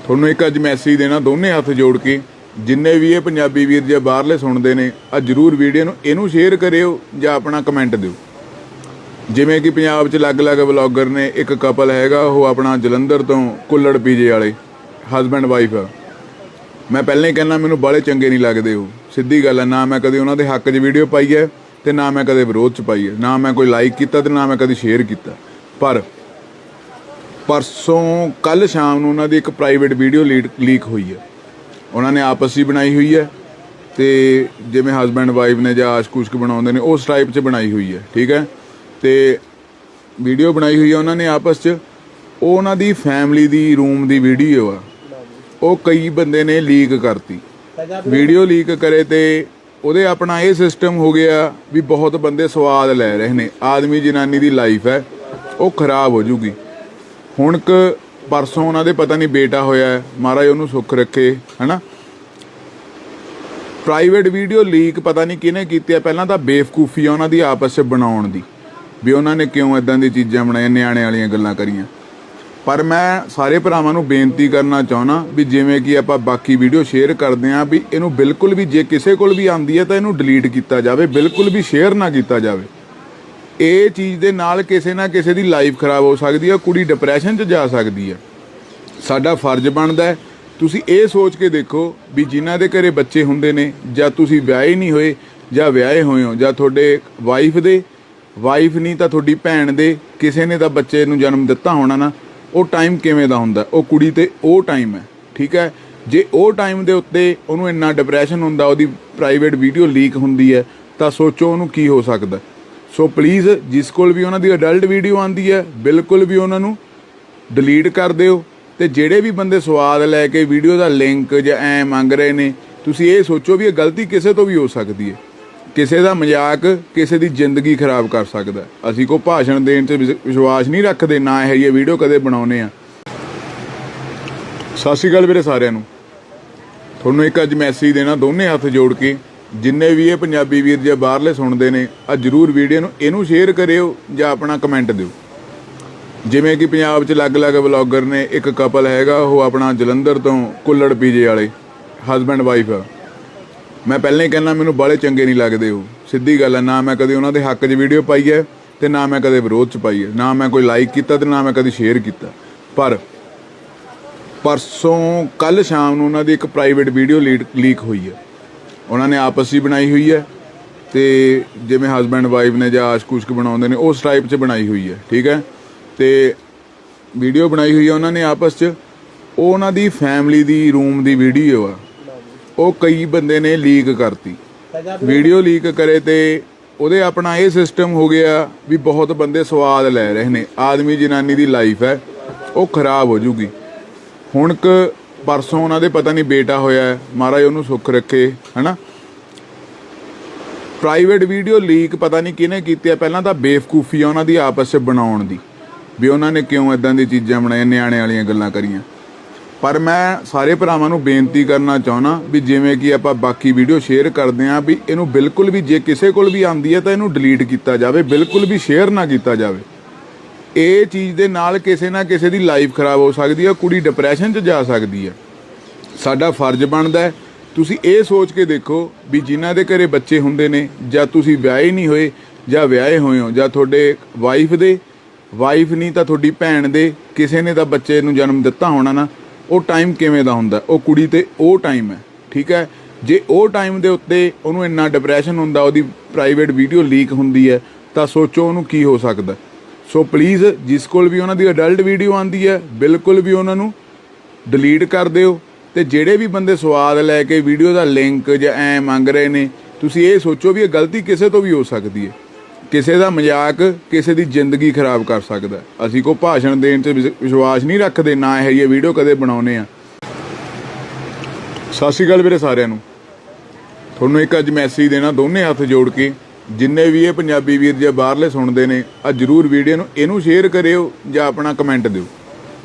ਤੁਹਾਨੂੰ ਇੱਕ ਅੱਜ ਮੈਸੇਜ ਦੇਣਾ ਦੋਨੇ ਹੱਥ ਜੋੜ ਕੇ, ਜਿੰਨੇ ਵੀ ਇਹ ਪੰਜਾਬੀ ਵੀਰ ਜੇ ਬਾਹਰਲੇ ਸੁਣਦੇ ਨੇ, ਆ ਜ਼ਰੂਰ ਵੀਡੀਓ ਨੂੰ ਇਹਨੂੰ ਸ਼ੇਅਰ ਕਰਿਓ ਜਾਂ ਆਪਣਾ ਕਮੈਂਟ ਦਿਓ। ਜਿਵੇਂ ਕਿ ਪੰਜਾਬ 'ਚ ਅਲੱਗ-ਅਲੱਗ ਵਲੌਗਰ ਨੇ, ਇੱਕ ਕਪਲ ਹੈਗਾ ਉਹ ਆਪਣਾ ਜਲੰਧਰ ਤੋਂ ਕੁੱਲੜ ਪੀਜੇ ਵਾਲੇ ਹਸਬੈਂਡ ਵਾਈਫ ਆ। ਮੈਂ ਪਹਿਲਾਂ ਹੀ ਕਹਿੰਦਾ ਮੈਨੂੰ ਬਾਹਲੇ ਚੰਗੇ ਨਹੀਂ ਲੱਗਦੇ ਉਹ, ਸਿੱਧੀ ਗੱਲ ਹੈ। ਨਾ ਮੈਂ ਕਦੇ ਉਹਨਾਂ ਦੇ ਹੱਕ 'ਚ ਵੀਡੀਓ ਪਾਈ ਹੈ ਤੇ ਨਾ ਮੈਂ ਕਦੇ ਵਿਰੋਧ 'ਚ ਪਾਈ ਹੈ, ਨਾ ਮੈਂ ਕੋਈ ਲਾਈਕ ਕੀਤਾ ਤੇ ਨਾ ਮੈਂ ਕਦੇ ਸ਼ੇਅਰ ਕੀਤਾ। ਪਰ ਪਰਸੋਂ ਕੱਲ੍ਹ ਸ਼ਾਮ ਨੂੰ ਉਹਨਾਂ ਦੀ ਇੱਕ ਪ੍ਰਾਈਵੇਟ ਵੀਡੀਓ ਲੀਕ ਹੋਈ ਹੈ। ਉਹਨਾਂ ਨੇ ਆਪਸ 'ਚ ਬਣਾਈ ਹੋਈ ਹੈ ਤੇ ਜਿਵੇਂ ਹਸਬੈਂਡ ਵਾਈਫ ਨੇ ਜਾਂ ਆਸ਼ਕ-ਉਸ਼ਕ ਬਣਾਉਂਦੇ ਨੇ ਉਸ ਟਾਈਪ 'ਚ ਬਣਾਈ ਹੋਈ ਹੈ, ਠੀਕ ਹੈ। ਤੇ ਵੀਡੀਓ ਬਣਾਈ ਹੋਈ ਹੈ ਉਹਨਾਂ ਨੇ ਆਪਸ 'ਚ। ਉਹ ਉਹਨਾਂ ਦੀ ਫੈਮਿਲੀ ਦੀ ਰੂਮ ਦੀ ਵੀਡੀਓ ਆ, ਉਹ ਕਈ ਬੰਦੇ ਨੇ ਲੀਕ ਕਰਤੀ। ਵੀਡੀਓ ਲੀਕ ਕਰੇ ਤੇ ਉਹਦੇ ਆਪਣਾ ਇਹ ਸਿਸਟਮ ਹੋ ਗਿਆ ਵੀ ਬਹੁਤ ਬੰਦੇ ਸਵਾਦ ਲੈ ਰਹੇ ਨੇ। ਆਦਮੀ ਜਨਾਨੀ ਦੀ ਲਾਈਫ ਹੈ ਉਹ ਖਰਾਬ ਹੋ ਜੂਗੀ। ਹੁਣ ਪਰਸੋਂ ਉਹਨਾਂ ਦੇ ਪਤਾ ਨਹੀਂ ਬੇਟਾ ਹੋਇਆ, ਮਹਾਰਾਜ ਉਹਨੂੰ ਸੁੱਖ ਰੱਖੇ, ਹੈ ਨਾ। ਪ੍ਰਾਈਵੇਟ ਵੀਡੀਓ ਲੀਕ ਪਤਾ ਨਹੀਂ ਕਿਹਨੇ ਕੀਤੀ ਹੈ। ਪਹਿਲਾਂ ਤਾਂ ਬੇਵਕੂਫੀ ਆ ਉਹਨਾਂ ਦੀ ਆਪਸ 'ਚ ਬਣਾਉਣ ਦੀ, ਵੀ ਉਹਨਾਂ ਨੇ ਕਿਉਂ ਇੱਦਾਂ ਦੀ ਚੀਜ਼ਾਂ ਬਣਾਈਆਂ, ਨਿਆਣੇ ਵਾਲੀਆਂ ਗੱਲਾਂ ਕਰੀਆਂ। ਪਰ ਮੈਂ ਸਾਰੇ ਭਰਾਵਾਂ ਨੂੰ ਬੇਨਤੀ ਕਰਨਾ ਚਾਹੁੰਦਾ ਵੀ ਜਿਵੇਂ ਕਿ ਆਪਾਂ ਬਾਕੀ ਵੀਡੀਓ ਸ਼ੇਅਰ ਕਰਦੇ ਹਾਂ, ਵੀ ਇਹਨੂੰ ਬਿਲਕੁਲ ਵੀ ਜੇ ਕਿਸੇ ਕੋਲ ਵੀ ਆਉਂਦੀ ਹੈ ਤਾਂ ਇਹਨੂੰ ਡਿਲੀਟ ਕੀਤਾ ਜਾਵੇ, ਬਿਲਕੁਲ ਵੀ ਸ਼ੇਅਰ ਨਾ ਕੀਤਾ ਜਾਵੇ। ਇਹ ਚੀਜ਼ ਦੇ ਨਾਲ ਕਿਸੇ ਨਾ ਕਿਸੇ ਦੀ ਲਾਈਫ ਖਰਾਬ ਹੋ ਸਕਦੀ ਹੈ, ਕੁੜੀ ਡਿਪਰੈਸ਼ਨ 'ਚ ਜਾ ਸਕਦੀ ਹੈ। ਸਾਡਾ ਫਰਜ਼ ਬਣਦਾ ਹੈ, ਤੁਸੀਂ ਇਹ ਸੋਚ ਕੇ ਦੇਖੋ ਵੀ ਜਿਨ੍ਹਾਂ ਦੇ ਘਰੇ ਬੱਚੇ ਹੁੰਦੇ ਨੇ, ਜਾਂ ਤੁਸੀਂ ਵਿਆਹੇ ਨਹੀਂ ਹੋਏ ਜਾਂ ਵਿਆਹੇ ਹੋਏ ਹੋ, ਜਾਂ ਤੁਹਾਡੇ ਵਾਈਫ ਨਹੀਂ ਤਾਂ ਤੁਹਾਡੀ ਭੈਣ ਦੇ ਕਿਸੇ ਨੇ ਤਾਂ ਬੱਚੇ ਨੂੰ ਜਨਮ ਦਿੱਤਾ ਹੋਣਾ ਨਾ, ਉਹ ਟਾਈਮ ਕਿਵੇਂ ਦਾ ਹੁੰਦਾ। ਉਹ ਕੁੜੀ ਤੇ ਉਹ ਟਾਈਮ ਹੈ, ਠੀਕ ਹੈ। ਜੇ ਉਹ ਟਾਈਮ ਦੇ ਉੱਤੇ ਉਹਨੂੰ ਇੰਨਾ ਡਿਪਰੈਸ਼ਨ ਹੁੰਦਾ, ਉਹਦੀ ਪ੍ਰਾਈਵੇਟ ਵੀਡੀਓ ਲੀਕ ਹੁੰਦੀ ਹੈ, ਤਾਂ ਸੋਚੋ ਉਹਨੂੰ ਕੀ ਹੋ ਸਕਦਾ। ਸੋ ਪਲੀਜ਼ ਜਿਸ ਕੋਲ ਵੀ ਉਹਨਾਂ ਦੀ ਅਡਲਟ ਵੀਡੀਓ ਆਉਂਦੀ ਹੈ ਬਿਲਕੁਲ ਵੀ ਉਹਨਾਂ ਨੂੰ ਡਿਲੀਟ ਕਰ ਦਿਓ। ਤੇ ਜਿਹੜੇ ਵੀ ਬੰਦੇ ਸਵਾਦ ਲੈ ਕੇ ਵੀਡੀਓ ਦਾ ਲਿੰਕ ਜਾਂ ਐ ਮੰਗ ਰਹੇ ਨੇ, ਤੁਸੀਂ ਇਹ ਸੋਚੋ ਵੀ ਇਹ ਗਲਤੀ ਕਿਸੇ ਤੋਂ ਵੀ ਹੋ ਸਕਦੀ ਹੈ। ਕਿਸੇ ਦਾ ਮਜ਼ਾਕ ਕਿਸੇ ਦੀ ਜ਼ਿੰਦਗੀ ਖਰਾਬ ਕਰ ਸਕਦਾ। ਅਸੀਂ ਕੋਈ ਭਾਸ਼ਣ ਦੇਣ 'ਚ ਵਿਸ਼ਵਾਸ ਨਹੀਂ ਰੱਖਦੇ, ਨਾ ਇਹ ਜਿਹੀ ਵੀਡੀਓ ਕਦੇ ਬਣਾਉਂਦੇ ਆ। ਸਤਿ ਸ਼੍ਰੀ ਅਕਾਲ ਵੀਰੇ ਸਾਰਿਆਂ ਨੂੰ। ਤੁਹਾਨੂੰ ਇੱਕ ਅੱਜ ਮੈਸੇਜ ਦੇਣਾ ਦੋਨੇ ਹੱਥ ਜੋੜ ਕੇ, ਜਿੰਨੇ ਵੀ ਇਹ ਪੰਜਾਬੀ ਵੀਰ ਜੇ ਬਾਹਰਲੇ ਸੁਣਦੇ ਨੇ, ਆ ਜ਼ਰੂਰ ਵੀਡੀਓ ਨੂੰ ਇਹਨੂੰ ਸ਼ੇਅਰ ਕਰਿਓ ਜਾਂ ਆਪਣਾ ਕਮੈਂਟ ਦਿਓ। ਜਿਵੇਂ ਕਿ ਪੰਜਾਬ 'ਚ ਅਲੱਗ-ਅਲੱਗ ਵਲੌਗਰ ਨੇ, ਇੱਕ ਕਪਲ ਹੈਗਾ ਉਹ ਆਪਣਾ ਜਲੰਧਰ ਤੋਂ ਕੁੱਲੜ ਪੀਜੇ ਵਾਲੇ ਹਸਬੈਂਡ ਵਾਈਫ ਆ। ਮੈਂ ਪਹਿਲਾਂ ਹੀ ਕਹਿੰਦਾ ਮੈਨੂੰ ਬਾਹਲੇ ਚੰਗੇ ਨਹੀਂ ਲੱਗਦੇ ਉਹ, ਸਿੱਧੀ ਗੱਲ ਹੈ। ਨਾ ਮੈਂ ਕਦੇ ਉਹਨਾਂ ਦੇ ਹੱਕ 'ਚ ਵੀਡੀਓ ਪਾਈ ਹੈ ਤੇ ਨਾ ਮੈਂ ਕਦੇ ਵਿਰੋਧ 'ਚ ਪਾਈ ਹੈ, ਨਾ ਮੈਂ ਕੋਈ ਲਾਈਕ ਕੀਤਾ ਤੇ ਨਾ ਮੈਂ ਕਦੇ ਸ਼ੇਅਰ ਕੀਤਾ। ਪਰ ਪਰਸੋਂ ਕੱਲ੍ਹ ਸ਼ਾਮ ਨੂੰ ਉਹਨਾਂ ਦੀ ਇੱਕ ਪ੍ਰਾਈਵੇਟ ਵੀਡੀਓ ਲੀਕ ਹੋਈ ਹੈ। ਉਹਨਾਂ ਨੇ ਆਪਸ 'ਚ ਬਣਾਈ ਹੋਈ ਹੈ ਤੇ ਜਿਵੇਂ ਹਸਬੈਂਡ ਵਾਈਫ ਨੇ ਜਾਂ ਆਸ਼ਕ-ਉਸ਼ਕ ਬਣਾਉਂਦੇ ਨੇ ਉਸ ਟਾਈਪ 'ਚ ਬਣਾਈ ਹੋਈ ਹੈ, ਠੀਕ ਹੈ। ਤੇ ਵੀਡੀਓ ਬਣਾਈ ਹੋਈ ਹੈ ਉਹਨਾਂ ਨੇ ਆਪਸ 'ਚ। ਉਹ ਉਹਨਾਂ ਦੀ ਫੈਮਿਲੀ ਦੀ ਰੂਮ ਦੀ ਵੀਡੀਓ ਆ, ਉਹ ਕਈ ਬੰਦੇ ਨੇ ਲੀਕ ਕਰਤੀ। ਵੀਡੀਓ ਲੀਕ ਕਰੇ ਤੇ ਉਹਦੇ ਆਪਣਾ ਇਹ ਸਿਸਟਮ ਹੋ ਗਿਆ ਵੀ ਬਹੁਤ ਬੰਦੇ ਸਵਾਦ ਲੈ ਰਹੇ ਨੇ। ਆਦਮੀ ਜਨਾਨੀ ਦੀ ਲਾਈਫ ਹੈ ਉਹ ਖਰਾਬ ਹੋ ਜੂਗੀ। ਹੁਣ ਪਰਸੋਂ ਉਹਨਾਂ ਦੇ ਪਤਾ ਨਹੀਂ ਬੇਟਾ ਹੋਇਆ, ਮਹਾਰਾਜ ਉਹਨੂੰ ਸੁੱਖ ਰੱਖੇ, ਹੈ ਨਾ। ਪ੍ਰਾਈਵੇਟ ਵੀਡੀਓ ਲੀਕ ਪਤਾ ਨਹੀਂ ਕਿਹਨੇ ਕੀਤੀ ਹੈ। ਪਹਿਲਾਂ ਤਾਂ ਬੇਵਕੂਫੀ ਆ ਉਹਨਾਂ ਦੀ ਆਪਸ 'ਚ ਬਣਾਉਣ ਦੀ, ਵੀ ਉਹਨਾਂ ਨੇ ਕਿਉਂ ਇੱਦਾਂ ਦੀ ਚੀਜ਼ਾਂ ਬਣਾਈਆਂ, ਨਿਆਣੇ ਵਾਲੀਆਂ ਗੱਲਾਂ ਕਰੀਆਂ। ਪਰ ਮੈਂ ਸਾਰੇ ਭਰਾਵਾਂ ਨੂੰ ਬੇਨਤੀ ਕਰਨਾ ਚਾਹੁੰਦਾ ਵੀ ਜਿਵੇਂ ਕਿ ਆਪਾਂ ਬਾਕੀ ਵੀਡੀਓ ਸ਼ੇਅਰ ਕਰਦੇ ਹਾਂ, ਵੀ ਇਹਨੂੰ ਬਿਲਕੁਲ ਵੀ ਜੇ ਕਿਸੇ ਕੋਲ ਵੀ ਆਉਂਦੀ ਹੈ ਤਾਂ ਇਹਨੂੰ ਡਿਲੀਟ ਕੀਤਾ ਜਾਵੇ, ਬਿਲਕੁਲ ਵੀ ਸ਼ੇਅਰ ਨਾ ਕੀਤਾ ਜਾਵੇ। ਇਹ ਚੀਜ਼ ਦੇ ਨਾਲ ਕਿਸੇ ਨਾ ਕਿਸੇ ਦੀ ਲਾਈਫ ਖਰਾਬ ਹੋ ਸਕਦੀ ਹੈ, ਕੁੜੀ ਡਿਪਰੈਸ਼ਨ 'ਚ ਜਾ ਸਕਦੀ ਹੈ। ਸਾਡਾ ਫਰਜ਼ ਬਣਦਾ ਹੈ, ਤੁਸੀਂ ਇਹ ਸੋਚ ਕੇ ਦੇਖੋ ਵੀ ਜਿਨ੍ਹਾਂ ਦੇ ਘਰੇ ਬੱਚੇ ਹੁੰਦੇ ਨੇ, ਜਾਂ ਤੁਸੀਂ ਵਿਆਹੇ ਨਹੀਂ ਹੋਏ ਜਾਂ ਵਿਆਹੇ ਹੋਏ ਹੋ, ਜਾਂ ਤੁਹਾਡੇ ਵਾਈਫ ਨਹੀਂ ਤਾਂ ਤੁਹਾਡੀ ਭੈਣ ਦੇ ਕਿਸੇ ਨੇ ਤਾਂ ਬੱਚੇ ਨੂੰ ਜਨਮ ਦਿੱਤਾ ਹੋਣਾ ਨਾ, ਉਹ ਟਾਈਮ ਕਿਵੇਂ ਦਾ ਹੁੰਦਾ। ਉਹ ਕੁੜੀ ਤੇ ਉਹ ਟਾਈਮ ਹੈ, ਠੀਕ ਹੈ। ਜੇ ਉਹ ਟਾਈਮ ਦੇ ਉੱਤੇ ਉਹਨੂੰ ਇੰਨਾ ਡਿਪਰੈਸ਼ਨ ਹੁੰਦਾ, ਉਹਦੀ ਪ੍ਰਾਈਵੇਟ ਵੀਡੀਓ ਲੀਕ ਹੁੰਦੀ ਹੈ, ਤਾਂ ਸੋਚੋ ਉਹਨੂੰ ਕੀ ਹੋ ਸਕਦਾ। ਸੋ ਪਲੀਜ਼ ਜਿਸ ਕੋਲ ਵੀ ਉਹਨਾਂ ਦੀ ਅਡਲਟ ਵੀਡੀਓ ਆਉਂਦੀ ਹੈ ਬਿਲਕੁਲ ਵੀ ਉਹਨਾਂ ਨੂੰ ਡਿਲੀਟ ਕਰ ਦਿਓ। ਤੇ ਜਿਹੜੇ ਵੀ ਬੰਦੇ ਸਵਾਦ ਲੈ ਕੇ ਵੀਡੀਓ ਦਾ ਲਿੰਕ ਜਾਂ ਐ ਮੰਗ ਰਹੇ ਨੇ, ਤੁਸੀਂ ਇਹ ਸੋਚੋ ਵੀ ਇਹ ਗਲਤੀ ਕਿਸੇ ਤੋਂ ਵੀ ਹੋ ਸਕਦੀ ਹੈ। ਕਿਸੇ ਦਾ ਮਜ਼ਾਕ ਕਿਸੇ ਦੀ ਜ਼ਿੰਦਗੀ ਖਰਾਬ ਕਰ ਸਕਦਾ। ਅਸੀਂ ਕੋਈ ਭਾਸ਼ਣ ਦੇਣ 'ਚ ਵਿਸ਼ਵਾਸ ਨਹੀਂ ਰੱਖਦੇ, ਨਾ ਇਹ ਜਿਹੀ ਵੀਡੀਓ ਕਦੇ ਬਣਾਉਂਦੇ ਆ। ਸਤਿ ਸ਼੍ਰੀ ਅਕਾਲ ਵੀਰੇ ਸਾਰਿਆਂ ਨੂੰ। ਤੁਹਾਨੂੰ ਇੱਕ ਅੱਜ ਮੈਸੇਜ ਦੇਣਾ ਦੋਨੇ ਹੱਥ ਜੋੜ ਕੇ, ਜਿੰਨੇ ਵੀ ਇਹ ਪੰਜਾਬੀ ਵੀਰ ਜੇ ਬਾਹਰਲੇ ਸੁਣਦੇ ਨੇ ਆ ਜਰੂਰ ਵੀਡੀਓ ਨੂੰ ਇਹਨੂੰ ਸ਼ੇਅਰ ਕਰਿਓ ਜਾਂ ਆਪਣਾ ਕਮੈਂਟ ਦਿਓ।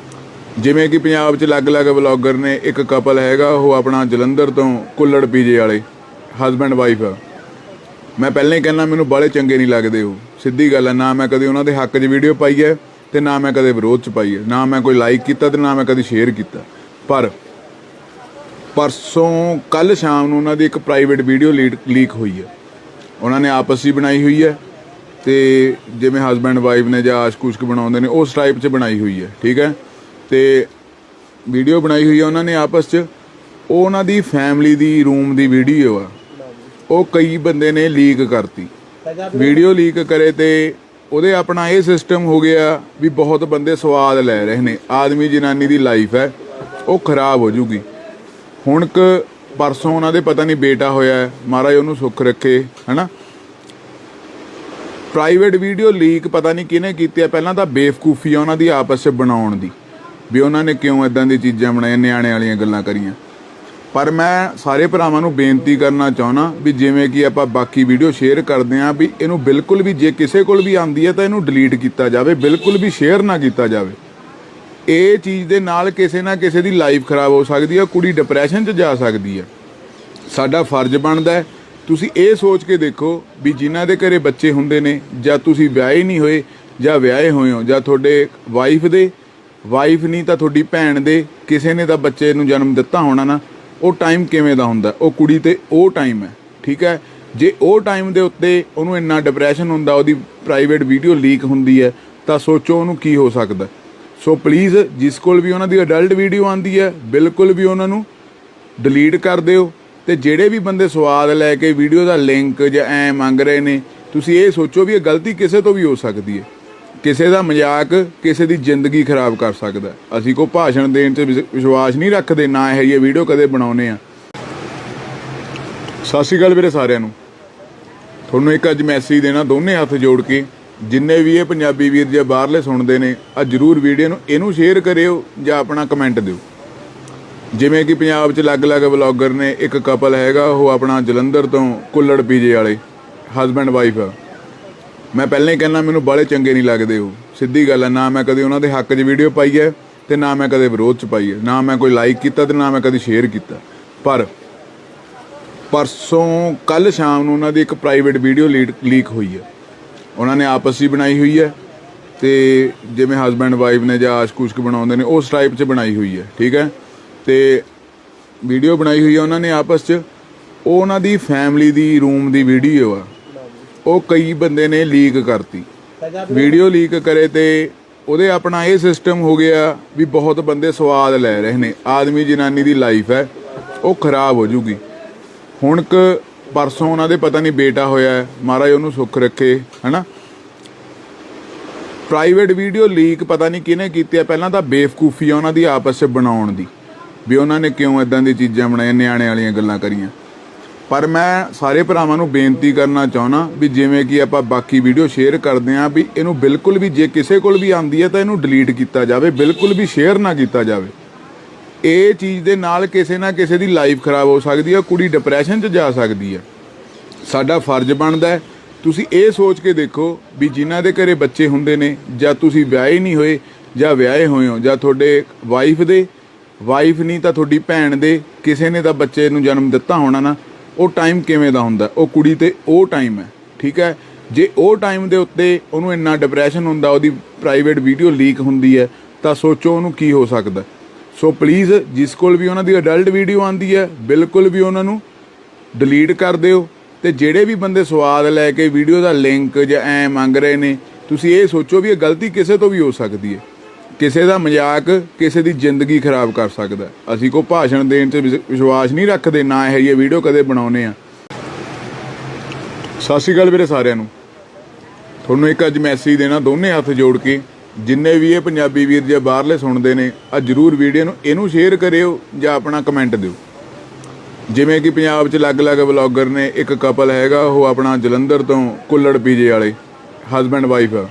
ਜਿਵੇਂ ਕਿ ਪੰਜਾਬ 'ਚ ਅਲੱਗ-ਅਲੱਗ ਵਲੌਗਰ ਨੇ, ਇੱਕ ਕਪਲ ਹੈਗਾ ਉਹ ਆਪਣਾ ਜਲੰਧਰ ਤੋਂ ਕੁੱਲੜ ਪੀਜੇ ਵਾਲੇ ਹਸਬੈਂਡ ਵਾਈਫ ਆ। ਮੈਂ ਪਹਿਲਾਂ ਹੀ ਕਹਿੰਦਾ ਮੈਨੂੰ ਬਾਹਲੇ ਚੰਗੇ ਨਹੀਂ ਲੱਗਦੇ ਉਹ, ਸਿੱਧੀ ਗੱਲ ਹੈ। ਨਾ ਮੈਂ ਕਦੇ ਉਹਨਾਂ ਦੇ ਹੱਕ 'ਚ ਵੀਡੀਓ ਪਾਈ ਹੈ ਤੇ ਨਾ ਮੈਂ ਕਦੇ ਵਿਰੋਧ 'ਚ ਪਾਈ ਹੈ, ਨਾ ਮੈਂ ਕੋਈ ਲਾਈਕ ਕੀਤਾ ਤੇ ਨਾ ਮੈਂ ਕਦੇ ਸ਼ੇਅਰ ਕੀਤਾ। ਪਰ ਪਰਸੋਂ ਕੱਲ ਸ਼ਾਮ ਨੂੰ ਉਹਨਾਂ ਦੀ ਇੱਕ ਪ੍ਰਾਈਵੇਟ ਵੀਡੀਓ ਲੀਕ ਹੋਈ ਹੈ। ਉਹਨਾਂ ਨੇ ਆਪਸ 'ਚ ਬਣਾਈ ਹੋਈ ਹੈ ਤੇ ਜਿਵੇਂ ਹਸਬੈਂਡ ਵਾਈਫ ਨੇ ਜਾਂ ਆਸ਼ਕ-ਉਸ਼ਕ ਬਣਾਉਂਦੇ ਨੇ ਉਸ ਟਾਈਪ 'ਚ ਬਣਾਈ ਹੋਈ ਹੈ, ਠੀਕ ਹੈ। ਤੇ ਵੀਡੀਓ ਬਣਾਈ ਹੋਈ ਹੈ ਉਹਨਾਂ ਨੇ ਆਪਸ 'ਚ, ਉਹ ਉਹਨਾਂ ਦੀ ਫੈਮਿਲੀ ਦੀ ਰੂਮ ਦੀ ਵੀਡੀਓ ਆ। ਉਹ ਕਈ ਬੰਦੇ ਨੇ ਲੀਕ ਕਰਤੀ ਵੀਡੀਓ, ਲੀਕ ਕਰੇ ਤੇ ਉਹਦੇ ਆਪਣਾ ਇਹ ਸਿਸਟਮ ਹੋ ਗਿਆ ਵੀ ਬਹੁਤ ਬੰਦੇ ਸਵਾਦ ਲੈ ਰਹੇ ਨੇ। ਆਦਮੀ ਜਨਾਨੀ ਦੀ ਲਾਈਫ ਹੈ ਉਹ ਖਰਾਬ ਹੋ ਜੂਗੀ। ਹੁਣ ਪਰਸੋਂ ਉਹਨਾਂ ਦੇ ਪਤਾ ਨਹੀਂ ਬੇਟਾ ਹੋਇਆ, ਮਹਾਰਾਜ ਉਹਨੂੰ ਸੁੱਖ ਰੱਖੇ, ਹੈਨਾ। ਪ੍ਰਾਈਵੇਟ ਵੀਡੀਓ ਲੀਕ ਪਤਾ ਨਹੀਂ ਕਿਹਨੇ ਕੀਤੀ ਹੈ। ਪਹਿਲਾਂ ਤਾਂ ਬੇਵਕੂਫੀ ਆ ਉਹਨਾਂ ਦੀ ਆਪਸ 'ਚ ਬਣਾਉਣ ਦੀ, ਵੀ ਉਹਨਾਂ ਨੇ ਕਿਉਂ ਇਦਾਂ ਦੀ ਚੀਜ਼ਾਂ ਬਣਾਈਆਂ, ਨਿਆਣੇ ਵਾਲੀਆਂ ਗੱਲਾਂ ਕਰੀਆਂ। ਪਰ ਮੈਂ ਸਾਰੇ ਭਰਾਵਾਂ ਨੂੰ ਬੇਨਤੀ ਕਰਨਾ ਚਾਹੁੰਦਾ ਵੀ ਜਿਵੇਂ ਕਿ ਆਪਾਂ ਬਾਕੀ ਵੀਡੀਓ ਸ਼ੇਅਰ ਕਰਦੇ ਹਾਂ, ਵੀ ਇਹਨੂੰ ਬਿਲਕੁਲ ਵੀ ਜੇ ਕਿਸੇ ਕੋਲ ਵੀ ਆਉਂਦੀ ਹੈ ਤਾਂ ਇਹਨੂੰ ਡਿਲੀਟ ਕੀਤਾ ਜਾਵੇ, ਬਿਲਕੁਲ ਵੀ ਸ਼ੇਅਰ ਨਾ ਕੀਤਾ ਜਾਵੇ। ਇਹ ਚੀਜ਼ ਦੇ ਨਾਲ ਕਿਸੇ ਨਾ ਕਿਸੇ ਦੀ ਲਾਈਫ ਖਰਾਬ ਹੋ ਸਕਦੀ ਹੈ, ਕੁੜੀ ਡਿਪਰੈਸ਼ਨ 'ਚ ਜਾ ਸਕਦੀ ਹੈ। ਸਾਡਾ ਫਰਜ਼ ਬਣਦਾ ਹੈ, ਤੁਸੀਂ ਇਹ ਸੋਚ ਕੇ ਦੇਖੋ ਵੀ ਜਿਨ੍ਹਾਂ ਦੇ ਘਰੇ ਬੱਚੇ ਹੁੰਦੇ ਨੇ, ਜਾਂ ਤੁਸੀਂ ਵਿਆਹੇ ਨਹੀਂ ਹੋਏ ਜਾਂ ਵਿਆਹੇ ਹੋਏ ਹੋ, ਜਾਂ ਤੁਹਾਡੇ ਵਾਈਫ ਨਹੀਂ ਤਾਂ ਤੁਹਾਡੀ ਭੈਣ ਦੇ ਕਿਸੇ ਨੇ ਤਾਂ ਬੱਚੇ ਨੂੰ ਜਨਮ ਦਿੱਤਾ ਹੋਣਾ ਨਾ, ਉਹ ਟਾਈਮ ਕਿਵੇਂ ਦਾ ਹੁੰਦਾ। ਉਹ ਕੁੜੀ ਤੇ ਉਹ ਟਾਈਮ ਹੈ, ਠੀਕ ਹੈ। ਜੇ ਉਹ ਟਾਈਮ ਦੇ ਉੱਤੇ ਉਹਨੂੰ ਇੰਨਾ ਡਿਪਰੈਸ਼ਨ ਹੁੰਦਾ, ਉਹਦੀ ਪ੍ਰਾਈਵੇਟ ਵੀਡੀਓ ਲੀਕ ਹੁੰਦੀ ਹੈ, ਤਾਂ ਸੋਚੋ ਉਹਨੂੰ ਕੀ ਹੋ ਸਕਦਾ। ਸੋ ਪਲੀਜ਼ ਜਿਸ ਕੋਲ ਵੀ ਉਹਨਾਂ ਦੀ ਅਡਲਟ ਵੀਡੀਓ ਆਉਂਦੀ ਹੈ, ਬਿਲਕੁਲ ਵੀ ਉਹਨਾਂ ਨੂੰ ਡਿਲੀਟ ਕਰ ਦਿਓ। ਤੇ ਜਿਹੜੇ ਵੀ ਬੰਦੇ ਸਵਾਦ ਲੈ ਕੇ ਵੀਡੀਓ ਦਾ ਲਿੰਕ ਜਾਂ ਐ ਮੰਗ ਰਹੇ ਨੇ, ਤੁਸੀਂ ਇਹ ਸੋਚੋ ਵੀ ਇਹ ਗਲਤੀ ਕਿਸੇ ਤੋਂ ਵੀ ਹੋ ਸਕਦੀ ਹੈ। ਕਿਸੇ ਦਾ ਮਜ਼ਾਕ ਕਿਸੇ ਦੀ ਜ਼ਿੰਦਗੀ ਖਰਾਬ ਕਰ ਸਕਦਾ। ਅਸੀਂ ਕੋਈ ਭਾਸ਼ਣ ਦੇਣ 'ਚ ਵਿਸ਼ਵਾਸ ਨਹੀਂ ਰੱਖਦੇ, ਨਾ ਇਹ ਜਿਹੀ ਵੀਡੀਓ ਕਦੇ ਬਣਾਉਂਦੇ ਆ। ਸਤਿ ਸ਼੍ਰੀ ਅਕਾਲ ਵੀਰੇ ਸਾਰਿਆਂ ਨੂੰ। ਤੁਹਾਨੂੰ ਇੱਕ ਅੱਜ ਮੈਸੇਜ ਦੇਣਾ ਦੋਨੇ ਹੱਥ ਜੋੜ ਕੇ, ਜਿੰਨੇ ਵੀ ਇਹ ਪੰਜਾਬੀ ਵੀਰ ਜੇ ਬਾਹਰਲੇ ਸੁਣਦੇ ਨੇ ਆ ਜਰੂਰ ਵੀਡੀਓ ਨੂੰ ਇਹਨੂੰ ਸ਼ੇਅਰ ਕਰਿਓ ਜਾਂ ਆਪਣਾ ਕਮੈਂਟ ਦਿਓ। ਜਿਵੇਂ ਕਿ ਪੰਜਾਬ 'ਚ ਅਲੱਗ-ਅਲੱਗ ਵਲੌਗਰ ਨੇ, ਇੱਕ ਕਪਲ ਹੈਗਾ ਉਹ ਆਪਣਾ ਜਲੰਧਰ ਤੋਂ ਕੁੱਲੜ ਪੀਜੇ ਵਾਲੇ ਹਸਬੈਂਡ ਵਾਈਫ ਆ। ਮੈਂ ਪਹਿਲਾਂ ਹੀ ਕਹਿੰਦਾ ਮੈਨੂੰ ਬਾਹਲੇ ਚੰਗੇ ਨਹੀਂ ਲੱਗਦੇ ਉਹ, ਸਿੱਧੀ ਗੱਲ ਹੈ। ਨਾ ਮੈਂ ਕਦੇ ਉਹਨਾਂ ਦੇ ਹੱਕ 'ਚ ਵੀਡੀਓ ਪਾਈ ਹੈ ਤੇ ਨਾ ਮੈਂ ਕਦੇ ਵਿਰੋਧ 'ਚ ਪਾਈ ਹੈ, ਨਾ ਮੈਂ ਕੋਈ ਲਾਈਕ ਕੀਤਾ ਤੇ ਨਾ ਮੈਂ ਕਦੇ ਸ਼ੇਅਰ ਕੀਤਾ। ਪਰ ਪਰਸੋਂ ਕੱਲ ਸ਼ਾਮ ਨੂੰ ਉਹਨਾਂ ਦੀ ਇੱਕ ਪ੍ਰਾਈਵੇਟ ਵੀਡੀਓ ਲੀਕ ਹੋਈ ਹੈ। ਉਹਨਾਂ ਨੇ ਆਪਸ 'ਚ ਬਣਾਈ ਹੋਈ ਹੈ ਤੇ ਜਿਵੇਂ ਹਸਬੈਂਡ ਵਾਈਫ ਨੇ ਜਾਂ ਆਸ਼ਕ-ਉਸ਼ਕ ਬਣਾਉਂਦੇ ਨੇ ਉਸ ਟਾਈਪ 'ਚ ਬਣਾਈ ਹੋਈ ਹੈ, ਠੀਕ ਹੈ। ਤੇ ਵੀਡੀਓ ਬਣਾਈ ਹੋਈ ਹੈ ਉਹਨਾਂ ਨੇ ਆਪਸ 'ਚ, ਉਹ ਉਹਨਾਂ ਦੀ ਫੈਮਿਲੀ ਦੀ ਰੂਮ ਦੀ ਵੀਡੀਓ ਆ। ਉਹ ਕਈ ਬੰਦੇ ਨੇ ਲੀਕ ਕਰਤੀ ਵੀਡੀਓ, ਲੀਕ ਕਰੇ ਤੇ ਉਹਦੇ ਆਪਣਾ ਇਹ ਸਿਸਟਮ ਹੋ ਗਿਆ ਵੀ ਬਹੁਤ ਬੰਦੇ ਸਵਾਦ ਲੈ ਰਹੇ ਨੇ। ਆਦਮੀ ਜਨਾਨੀ ਦੀ ਲਾਈਫ ਹੈ ਉਹ ਖਰਾਬ ਹੋ ਜੂਗੀ। ਹੁਣ ਪਰਸੋਂ ਉਹਨਾਂ ਦੇ ਪਤਾ ਨਹੀਂ ਬੇਟਾ ਹੋਇਆ, ਮਹਾਰਾਜ ਉਹਨੂੰ ਸੁੱਖ ਰੱਖੇ, ਹੈਨਾ। ਪ੍ਰਾਈਵੇਟ ਵੀਡੀਓ ਲੀਕ ਪਤਾ ਨਹੀਂ ਕਿਹਨੇ ਕੀਤੀ ਹੈ। ਪਹਿਲਾਂ ਤਾਂ ਬੇਵਕੂਫੀ ਆ ਉਹਨਾਂ ਦੀ ਆਪਸ 'ਚ ਬਣਾਉਣ ਦੀ, ਵੀ ਉਹਨਾਂ ਨੇ ਕਿਉਂ ਇਦਾਂ ਦੀ ਚੀਜ਼ਾਂ ਬਣਾਈਆਂ, ਨਿਆਣੇ ਵਾਲੀਆਂ ਗੱਲਾਂ ਕਰੀਆਂ। ਪਰ ਮੈਂ ਸਾਰੇ ਭਰਾਵਾਂ ਨੂੰ ਬੇਨਤੀ ਕਰਨਾ ਚਾਹੁੰਦਾ ਵੀ ਜਿਵੇਂ ਕਿ ਆਪਾਂ ਬਾਕੀ ਵੀਡੀਓ ਸ਼ੇਅਰ ਕਰਦੇ ਹਾਂ, ਵੀ ਇਹਨੂੰ ਬਿਲਕੁਲ ਵੀ ਜੇ ਕਿਸੇ ਕੋਲ ਵੀ ਆਉਂਦੀ ਹੈ ਤਾਂ ਇਹਨੂੰ ਡਿਲੀਟ ਕੀਤਾ ਜਾਵੇ, ਬਿਲਕੁਲ ਵੀ ਸ਼ੇਅਰ ਨਾ ਕੀਤਾ ਜਾਵੇ। ਇਹ ਚੀਜ਼ ਦੇ ਨਾਲ ਕਿਸੇ ਨਾ ਕਿਸੇ ਦੀ ਲਾਈਫ ਖਰਾਬ ਹੋ ਸਕਦੀ ਹੈ, ਕੁੜੀ ਡਿਪਰੈਸ਼ਨ 'ਚ ਜਾ ਸਕਦੀ ਹੈ। ਸਾਡਾ ਫਰਜ਼ ਬਣਦਾ ਹੈ, ਤੁਸੀਂ ਇਹ ਸੋਚ ਕੇ ਦੇਖੋ ਵੀ ਜਿਨ੍ਹਾਂ ਦੇ ਘਰੇ ਬੱਚੇ ਹੁੰਦੇ ਨੇ, ਜਾਂ ਤੁਸੀਂ ਵਿਆਹੇ ਨਹੀਂ ਹੋਏ ਜਾਂ ਵਿਆਹੇ ਹੋਏ ਹੋ, ਜਾਂ ਤੁਹਾਡੇ ਵਾਈਫ ਨਹੀਂ ਤਾਂ ਤੁਹਾਡੀ ਭੈਣ ਦੇ ਕਿਸੇ ਨੇ ਤਾਂ ਬੱਚੇ ਨੂੰ ਜਨਮ ਦਿੱਤਾ ਹੋਣਾ ਨਾ, ਉਹ ਟਾਈਮ ਕਿਵੇਂ ਦਾ ਹੁੰਦਾ। ਉਹ ਕੁੜੀ ਤੇ ਉਹ ਟਾਈਮ ਹੈ, ਠੀਕ ਹੈ। ਜੇ ਉਹ ਟਾਈਮ ਦੇ ਉੱਤੇ ਉਹਨੂੰ ਇੰਨਾ ਡਿਪਰੈਸ਼ਨ ਹੁੰਦਾ, ਉਹਦੀ ਪ੍ਰਾਈਵੇਟ ਵੀਡੀਓ ਲੀਕ ਹੁੰਦੀ ਹੈ, ਤਾਂ ਸੋਚੋ ਉਹਨੂੰ ਕੀ ਹੋ ਸਕਦਾ। ਸੋ ਪਲੀਜ਼ ਜਿਸ ਕੋਲ ਵੀ ਉਹਨਾਂ ਦੀ ਅਡਲਟ ਵੀਡੀਓ ਆਉਂਦੀ ਹੈ, ਬਿਲਕੁਲ ਵੀ ਉਹਨਾਂ ਨੂੰ ਡਿਲੀਟ ਕਰ ਦਿਓ। ਤੇ ਜਿਹੜੇ ਵੀ ਬੰਦੇ ਸਵਾਦ ਲੈ ਕੇ ਵੀਡੀਓ ਦਾ ਲਿੰਕ ਜਾਂ ਐ ਮੰਗ ਰਹੇ ਨੇ, ਤੁਸੀਂ ਇਹ ਸੋਚੋ ਵੀ ਇਹ ਗਲਤੀ ਕਿਸੇ ਤੋਂ ਵੀ ਹੋ ਸਕਦੀ ਹੈ। ਕਿਸੇ ਦਾ ਮਜ਼ਾਕ ਕਿਸੇ ਦੀ ਜ਼ਿੰਦਗੀ ਖਰਾਬ ਕਰ ਸਕਦਾ। ਅਸੀਂ ਕੋਈ ਭਾਸ਼ਣ ਦੇਣ 'ਚ ਵਿਸ਼ਵਾਸ ਨਹੀਂ ਰੱਖਦੇ, ਨਾ ਇਹ ਜਿਹੀ ਵੀਡੀਓ ਕਦੇ ਬਣਾਉਂਦੇ ਆ। ਸਤਿ ਸ਼੍ਰੀ ਅਕਾਲ ਵੀਰੇ ਸਾਰਿਆਂ ਨੂੰ। ਤੁਹਾਨੂੰ ਇੱਕ ਅੱਜ ਮੈਸੇਜ ਦੇਣਾ ਦੋਨੇ ਹੱਥ ਜੋੜ ਕੇ, ਜਿੰਨੇ ਵੀ ਇਹ ਪੰਜਾਬੀ ਵੀਰ ਜੇ ਬਾਹਰਲੇ ਸੁਣਦੇ ਨੇ ਆ ਜਰੂਰ ਵੀਡੀਓ ਨੂੰ ਇਹਨੂੰ ਸ਼ੇਅਰ ਕਰਿਓ ਜਾਂ ਆਪਣਾ ਕਮੈਂਟ ਦਿਓ। ਜਿਵੇਂ ਕਿ ਪੰਜਾਬ 'ਚ ਅਲੱਗ-ਅਲੱਗ ਵਲੌਗਰ ਨੇ, ਇੱਕ ਕਪਲ ਹੈਗਾ ਉਹ ਆਪਣਾ ਜਲੰਧਰ ਤੋਂ ਕੁੱਲੜ ਪੀਜੇ ਵਾਲੇ ਹਸਬੈਂਡ ਵਾਈਫ ਆ।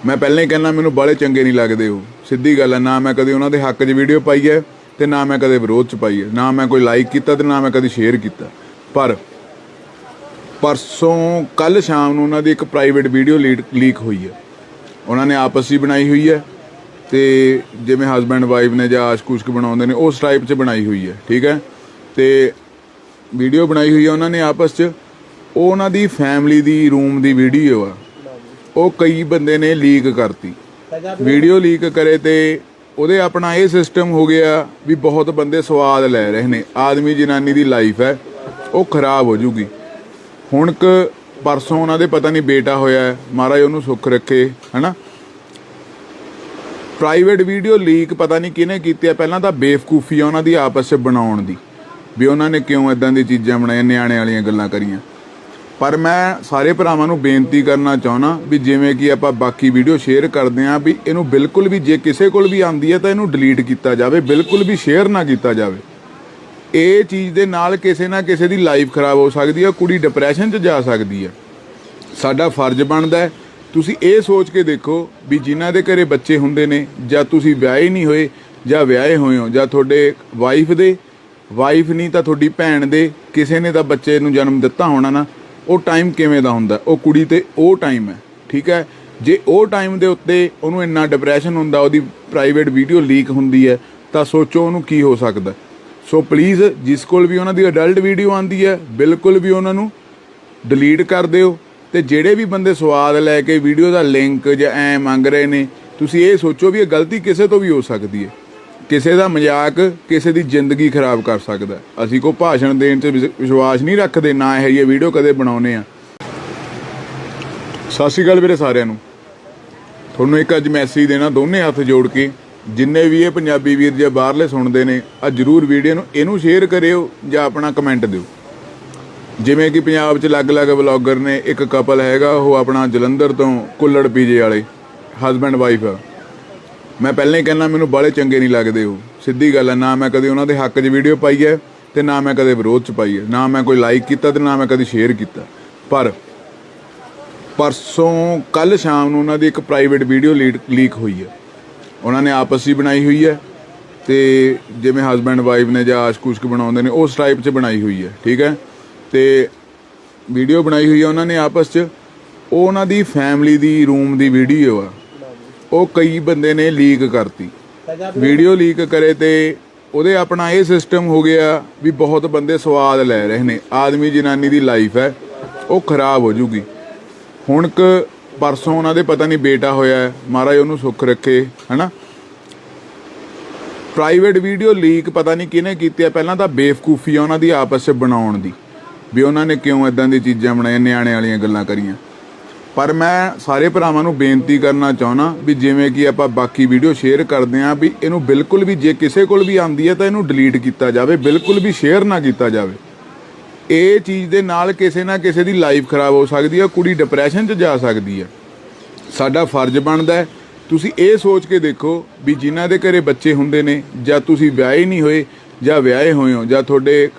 ਮੈਂ ਪਹਿਲਾਂ ਹੀ ਕਹਿੰਦਾ ਮੈਨੂੰ ਬਾਹਲੇ ਚੰਗੇ ਨਹੀਂ ਲੱਗਦੇ ਉਹ, ਸਿੱਧੀ ਗੱਲ ਹੈ। ਨਾ ਮੈਂ ਕਦੇ ਉਹਨਾਂ ਦੇ ਹੱਕ 'ਚ ਵੀਡੀਓ ਪਾਈ ਹੈ ਤੇ ਨਾ ਮੈਂ ਕਦੇ ਵਿਰੋਧ 'ਚ ਪਾਈ ਹੈ, ਨਾ ਮੈਂ ਕੋਈ ਲਾਈਕ ਕੀਤਾ ਤੇ ਨਾ ਮੈਂ ਕਦੇ ਸ਼ੇਅਰ ਕੀਤਾ। ਪਰ ਪਰਸੋਂ ਕੱਲ ਸ਼ਾਮ ਨੂੰ ਉਹਨਾਂ ਦੀ ਇੱਕ ਪ੍ਰਾਈਵੇਟ ਵੀਡੀਓ ਲੀਕ ਹੋਈ ਹੈ। ਉਹਨਾਂ ਨੇ ਆਪਸ 'ਚ ਹੀ ਬਣਾਈ ਹੋਈ ਹੈ ਤੇ ਜਿਵੇਂ ਹਸਬੈਂਡ ਵਾਈਫ ਨੇ ਜਾਂ ਆਸ਼ਕ-ਉਸ਼ਕ ਬਣਾਉਂਦੇ ਨੇ ਉਸ ਟਾਈਪ 'ਚ ਬਣਾਈ ਹੋਈ ਹੈ, ਠੀਕ ਹੈ। ਤੇ ਵੀਡੀਓ ਬਣਾਈ ਹੋਈ ਹੈ ਉਹਨਾਂ ਨੇ ਆਪਸ 'ਚ। ਉਹ ਉਹਨਾਂ ਦੀ ਫੈਮਿਲੀ ਦੀ ਰੂਮ ਦੀ ਵੀਡੀਓ ਆ, ਉਹ ਕਈ ਬੰਦੇ ਨੇ ਲੀਕ ਕਰਤੀ। ਵੀਡੀਓ ਲੀਕ ਕਰੇ ਤੇ ਉਹਦੇ ਆਪਣਾ ਇਹ ਸਿਸਟਮ ਹੋ ਗਿਆ ਵੀ ਬਹੁਤ ਬੰਦੇ ਸਵਾਦ ਲੈ ਰਹੇ ਨੇ। ਆਦਮੀ ਜਨਾਨੀ ਦੀ ਲਾਈਫ ਹੈ ਉਹ ਖਰਾਬ ਹੋ ਜੂਗੀ। ਹੁਣ ਪਰਸੋਂ ਉਹਨਾਂ ਦੇ ਪਤਾ ਨਹੀਂ ਬੇਟਾ ਹੋਇਆ, ਮਹਾਰਾਜ ਉਹਨੂੰ ਸੁੱਖ ਰੱਖੇ, ਹਨਾ। ਪ੍ਰਾਈਵੇਟ ਵੀਡੀਓ ਲੀਕ ਪਤਾ ਨਹੀਂ ਕਿਹਨੇ ਕੀਤੀ ਹੈ। ਪਹਿਲਾਂ ਤਾਂ ਬੇਵਕੂਫੀ ਆ ਉਹਨਾਂ ਦੀ ਆਪਸ 'ਚ ਬਣਾਉਣ ਦੀ, ਵੀ ਉਹਨਾਂ ਨੇ ਕਿਉਂ ਇੱਦਾਂ ਦੀ ਚੀਜ਼ਾਂ ਬਣਾਈਆਂ, ਨਿਆਣੇ ਵਾਲੀਆਂ ਗੱਲਾਂ ਕਰੀਆਂ। ਪਰ ਮੈਂ ਸਾਰੇ ਭਰਾਵਾਂ ਨੂੰ ਬੇਨਤੀ ਕਰਨਾ ਚਾਹੁੰਦਾ ਵੀ ਜਿਵੇਂ ਕਿ ਆਪਾਂ ਬਾਕੀ ਵੀਡੀਓ ਸ਼ੇਅਰ ਕਰਦੇ ਹਾਂ, ਵੀ ਇਹਨੂੰ ਬਿਲਕੁਲ ਵੀ ਜੇ ਕਿਸੇ ਕੋਲ ਵੀ ਆਉਂਦੀ ਹੈ ਤਾਂ ਇਹਨੂੰ ਡਿਲੀਟ ਕੀਤਾ ਜਾਵੇ, ਬਿਲਕੁਲ ਵੀ ਸ਼ੇਅਰ ਨਾ ਕੀਤਾ ਜਾਵੇ। ਇਹ ਚੀਜ਼ ਦੇ ਨਾਲ ਕਿਸੇ ਨਾ ਕਿਸੇ ਦੀ ਲਾਈਫ ਖਰਾਬ ਹੋ ਸਕਦੀ ਹੈ, ਕੁੜੀ ਡਿਪਰੈਸ਼ਨ 'ਚ ਜਾ ਸਕਦੀ ਹੈ। ਸਾਡਾ ਫਰਜ਼ ਬਣਦਾ ਹੈ, ਤੁਸੀਂ ਇਹ ਸੋਚ ਕੇ ਦੇਖੋ ਵੀ ਜਿਨ੍ਹਾਂ ਦੇ ਘਰੇ ਬੱਚੇ ਹੁੰਦੇ ਨੇ, ਜਾਂ ਤੁਸੀਂ ਵਿਆਹੇ ਨਹੀਂ ਹੋਏ ਜਾਂ ਵਿਆਹੇ ਹੋਏ ਹੋ, ਜਾਂ ਤੁਹਾਡੇ ਵਾਈਫ ਨਹੀਂ ਤਾਂ ਤੁਹਾਡੀ ਭੈਣ ਦੇ ਕਿਸੇ ਨੇ ਤਾਂ ਬੱਚੇ ਨੂੰ ਜਨਮ ਦਿੱਤਾ ਹੋਣਾ ਨਾ, ਉਹ ਟਾਈਮ ਕਿਵੇਂ ਦਾ ਹੁੰਦਾ। ਉਹ ਕੁੜੀ ਤੇ ਉਹ ਟਾਈਮ ਹੈ, ਠੀਕ ਹੈ। ਜੇ ਉਹ ਟਾਈਮ ਦੇ ਉੱਤੇ ਉਹਨੂੰ ਇੰਨਾ ਡਿਪਰੈਸ਼ਨ ਹੁੰਦਾ, ਉਹਦੀ ਪ੍ਰਾਈਵੇਟ ਵੀਡੀਓ ਲੀਕ ਹੁੰਦੀ ਹੈ, ਤਾਂ ਸੋਚੋ ਉਹਨੂੰ ਕੀ ਹੋ ਸਕਦਾ। ਸੋ ਪਲੀਜ਼ ਜਿਸ ਕੋਲ ਵੀ ਉਹਨਾਂ ਦੀ ਅਡਲਟ ਵੀਡੀਓ ਆਉਂਦੀ ਹੈ, ਬਿਲਕੁਲ ਵੀ ਉਹਨਾਂ ਨੂੰ ਡਿਲੀਟ ਕਰ ਦਿਓ। ਤੇ ਜਿਹੜੇ ਵੀ ਬੰਦੇ ਸਵਾਦ ਲੈ ਕੇ ਵੀਡੀਓ ਦਾ ਲਿੰਕ ਜਾਂ ਐਂ ਮੰਗ ਰਹੇ ਨੇ, ਤੁਸੀਂ ਇਹ ਸੋਚੋ ਵੀ ਇਹ ਗਲਤੀ ਕਿਸੇ ਤੋਂ ਵੀ ਹੋ ਸਕਦੀ ਹੈ। ਕਿਸੇ ਦਾ ਮਜ਼ਾਕ ਕਿਸੇ ਦੀ ਜ਼ਿੰਦਗੀ ਖਰਾਬ ਕਰ ਸਕਦਾ। ਅਸੀਂ ਕੋਈ ਭਾਸ਼ਣ ਦੇਣ 'ਚ ਵਿਸ਼ਵਾਸ ਨਹੀਂ ਰੱਖਦੇ, ਨਾ ਇਹ ਜਿਹੀ ਵੀਡੀਓ ਕਦੇ ਬਣਾਉਂਦੇ ਆ। ਸਤਿ ਸ਼੍ਰੀ ਅਕਾਲ ਵੀਰੇ ਸਾਰਿਆਂ ਨੂੰ। ਤੁਹਾਨੂੰ ਇੱਕ ਅੱਜ ਮੈਸੇਜ ਦੇਣਾ, ਦੋਨੇ ਹੱਥ ਜੋੜ ਕੇ, ਜਿੰਨੇ ਵੀ ਇਹ ਪੰਜਾਬੀ ਵੀਰ ਜਾਂ ਬਾਹਰਲੇ ਸੁਣਦੇ ਨੇ, ਆ ਜ਼ਰੂਰ ਵੀਡੀਓ ਨੂੰ ਇਹਨੂੰ ਸ਼ੇਅਰ ਕਰਿਓ ਜਾਂ ਆਪਣਾ ਕਮੈਂਟ ਦਿਓ। ਜਿਵੇਂ ਕਿ ਪੰਜਾਬ 'ਚ ਅਲੱਗ-ਅਲੱਗ ਵਲੌਗਰ ਨੇ, ਇੱਕ ਕਪਲ ਹੈਗਾ ਉਹ ਆਪਣਾ ਜਲੰਧਰ ਤੋਂ ਕੁੱਲੜ ਪੀਜੇ ਵਾਲੇ ਹਸਬੈਂਡ ਵਾਈਫ ਆ। ਮੈਂ ਪਹਿਲਾਂ ਹੀ ਕਹਿੰਦਾ ਮੈਨੂੰ ਬਾਹਲੇ ਚੰਗੇ ਨਹੀਂ ਲੱਗਦੇ ਉਹ, ਸਿੱਧੀ ਗੱਲ ਹੈ। ਨਾ ਮੈਂ ਕਦੇ ਉਹਨਾਂ ਦੇ ਹੱਕ 'ਚ ਵੀਡੀਓ ਪਾਈ ਹੈ ਤੇ ਨਾ ਮੈਂ ਕਦੇ ਵਿਰੋਧ 'ਚ ਪਾਈ ਹੈ, ਨਾ ਮੈਂ ਕੋਈ ਲਾਈਕ ਕੀਤਾ ਤੇ ਨਾ ਮੈਂ ਕਦੇ ਸ਼ੇਅਰ ਕੀਤਾ। ਪਰ ਪਰਸੋਂ ਕੱਲ ਸ਼ਾਮ ਨੂੰ ਉਹਨਾਂ ਦੀ ਇੱਕ ਪ੍ਰਾਈਵੇਟ ਵੀਡੀਓ ਲੀਕ ਹੋਈ ਹੈ। ਉਹਨਾਂ ਨੇ ਆਪਸ 'ਚ ਹੀ ਬਣਾਈ ਹੋਈ ਹੈ ਤੇ ਜਿਵੇਂ ਹਸਬੈਂਡ ਵਾਈਫ ਨੇ ਜਾਂ ਆਸ਼ਕ-ਉਸ਼ਕ ਬਣਾਉਂਦੇ ਨੇ ਉਸ ਟਾਈਪ 'ਚ ਬਣਾਈ ਹੋਈ ਹੈ, ਠੀਕ ਹੈ। ਤੇ ਵੀਡੀਓ ਬਣਾਈ ਹੋਈ ਹੈ ਉਹਨਾਂ ਨੇ ਆਪਸ 'ਚ। ਉਹ ਉਹਨਾਂ ਦੀ ਫੈਮਿਲੀ ਦੀ ਰੂਮ ਦੀ ਵੀਡੀਓ ਆ, ਉਹ ਕਈ ਬੰਦੇ ਨੇ ਲੀਕ ਕਰਤੀ। ਵੀਡੀਓ ਲੀਕ ਕਰੇ ਤੇ ਉਹਦੇ ਆਪਣਾ ਇਹ ਸਿਸਟਮ ਹੋ ਗਿਆ ਵੀ ਬਹੁਤ ਬੰਦੇ ਸਵਾਦ ਲੈ ਰਹੇ ਨੇ। ਆਦਮੀ ਜਨਾਨੀ ਦੀ ਲਾਈਫ ਹੈ ਉਹ ਖਰਾਬ ਹੋ ਜੂਗੀ। ਹੁਣ ਪਰਸੋਂ ਉਹਨਾਂ ਦੇ ਪਤਾ ਨਹੀਂ ਬੇਟਾ ਹੋਇਆ, ਮਹਾਰਾਜ ਉਹਨੂੰ ਸੁੱਖ ਰੱਖੇ, ਹਨਾ। ਪ੍ਰਾਈਵੇਟ ਵੀਡੀਓ ਲੀਕ ਪਤਾ ਨਹੀਂ ਕਿਹਨੇ ਕੀਤੀ ਹੈ। ਪਹਿਲਾਂ ਤਾਂ ਬੇਵਕੂਫੀ ਆ ਉਹਨਾਂ ਦੀ ਆਪਸ 'ਚ ਬਣਾਉਣ ਦੀ, ਵੀ ਉਹਨਾਂ ਨੇ ਕਿਉਂ ਇੱਦਾਂ ਦੀ ਚੀਜ਼ਾਂ ਬਣਾਈਆਂ, ਨਿਆਣੇ ਵਾਲੀਆਂ ਗੱਲਾਂ ਕਰੀਆਂ। ਪਰ ਮੈਂ ਸਾਰੇ ਭਰਾਵਾਂ ਨੂੰ ਬੇਨਤੀ ਕਰਨਾ ਚਾਹੁੰਦਾ ਵੀ ਜਿਵੇਂ ਕਿ ਆਪਾਂ ਬਾਕੀ ਵੀਡੀਓ ਸ਼ੇਅਰ ਕਰਦੇ ਹਾਂ, ਵੀ ਇਹਨੂੰ ਬਿਲਕੁਲ ਵੀ ਜੇ ਕਿਸੇ ਕੋਲ ਵੀ ਆਉਂਦੀ ਹੈ ਤਾਂ ਇਹਨੂੰ ਡਿਲੀਟ ਕੀਤਾ ਜਾਵੇ, ਬਿਲਕੁਲ ਵੀ ਸ਼ੇਅਰ ਨਾ ਕੀਤਾ ਜਾਵੇ। ਇਹ ਚੀਜ਼ ਦੇ ਨਾਲ ਕਿਸੇ ਨਾ ਕਿਸੇ ਦੀ ਲਾਈਫ ਖਰਾਬ ਹੋ ਸਕਦੀ ਹੈ, ਕੁੜੀ ਡਿਪਰੈਸ਼ਨ 'ਚ ਜਾ ਸਕਦੀ ਹੈ। ਸਾਡਾ ਫਰਜ਼ ਬਣਦਾ ਹੈ, ਤੁਸੀਂ ਇਹ ਸੋਚ ਕੇ ਦੇਖੋ ਵੀ ਜਿਨ੍ਹਾਂ ਦੇ ਘਰੇ ਬੱਚੇ ਹੁੰਦੇ ਨੇ, ਜਾਂ ਤੁਸੀਂ ਵਿਆਹੇ ਨਹੀਂ ਹੋਏ ਜਾਂ ਵਿਆਹੇ ਹੋਏ ਹੋ, ਜਾਂ ਤੁਹਾਡੇ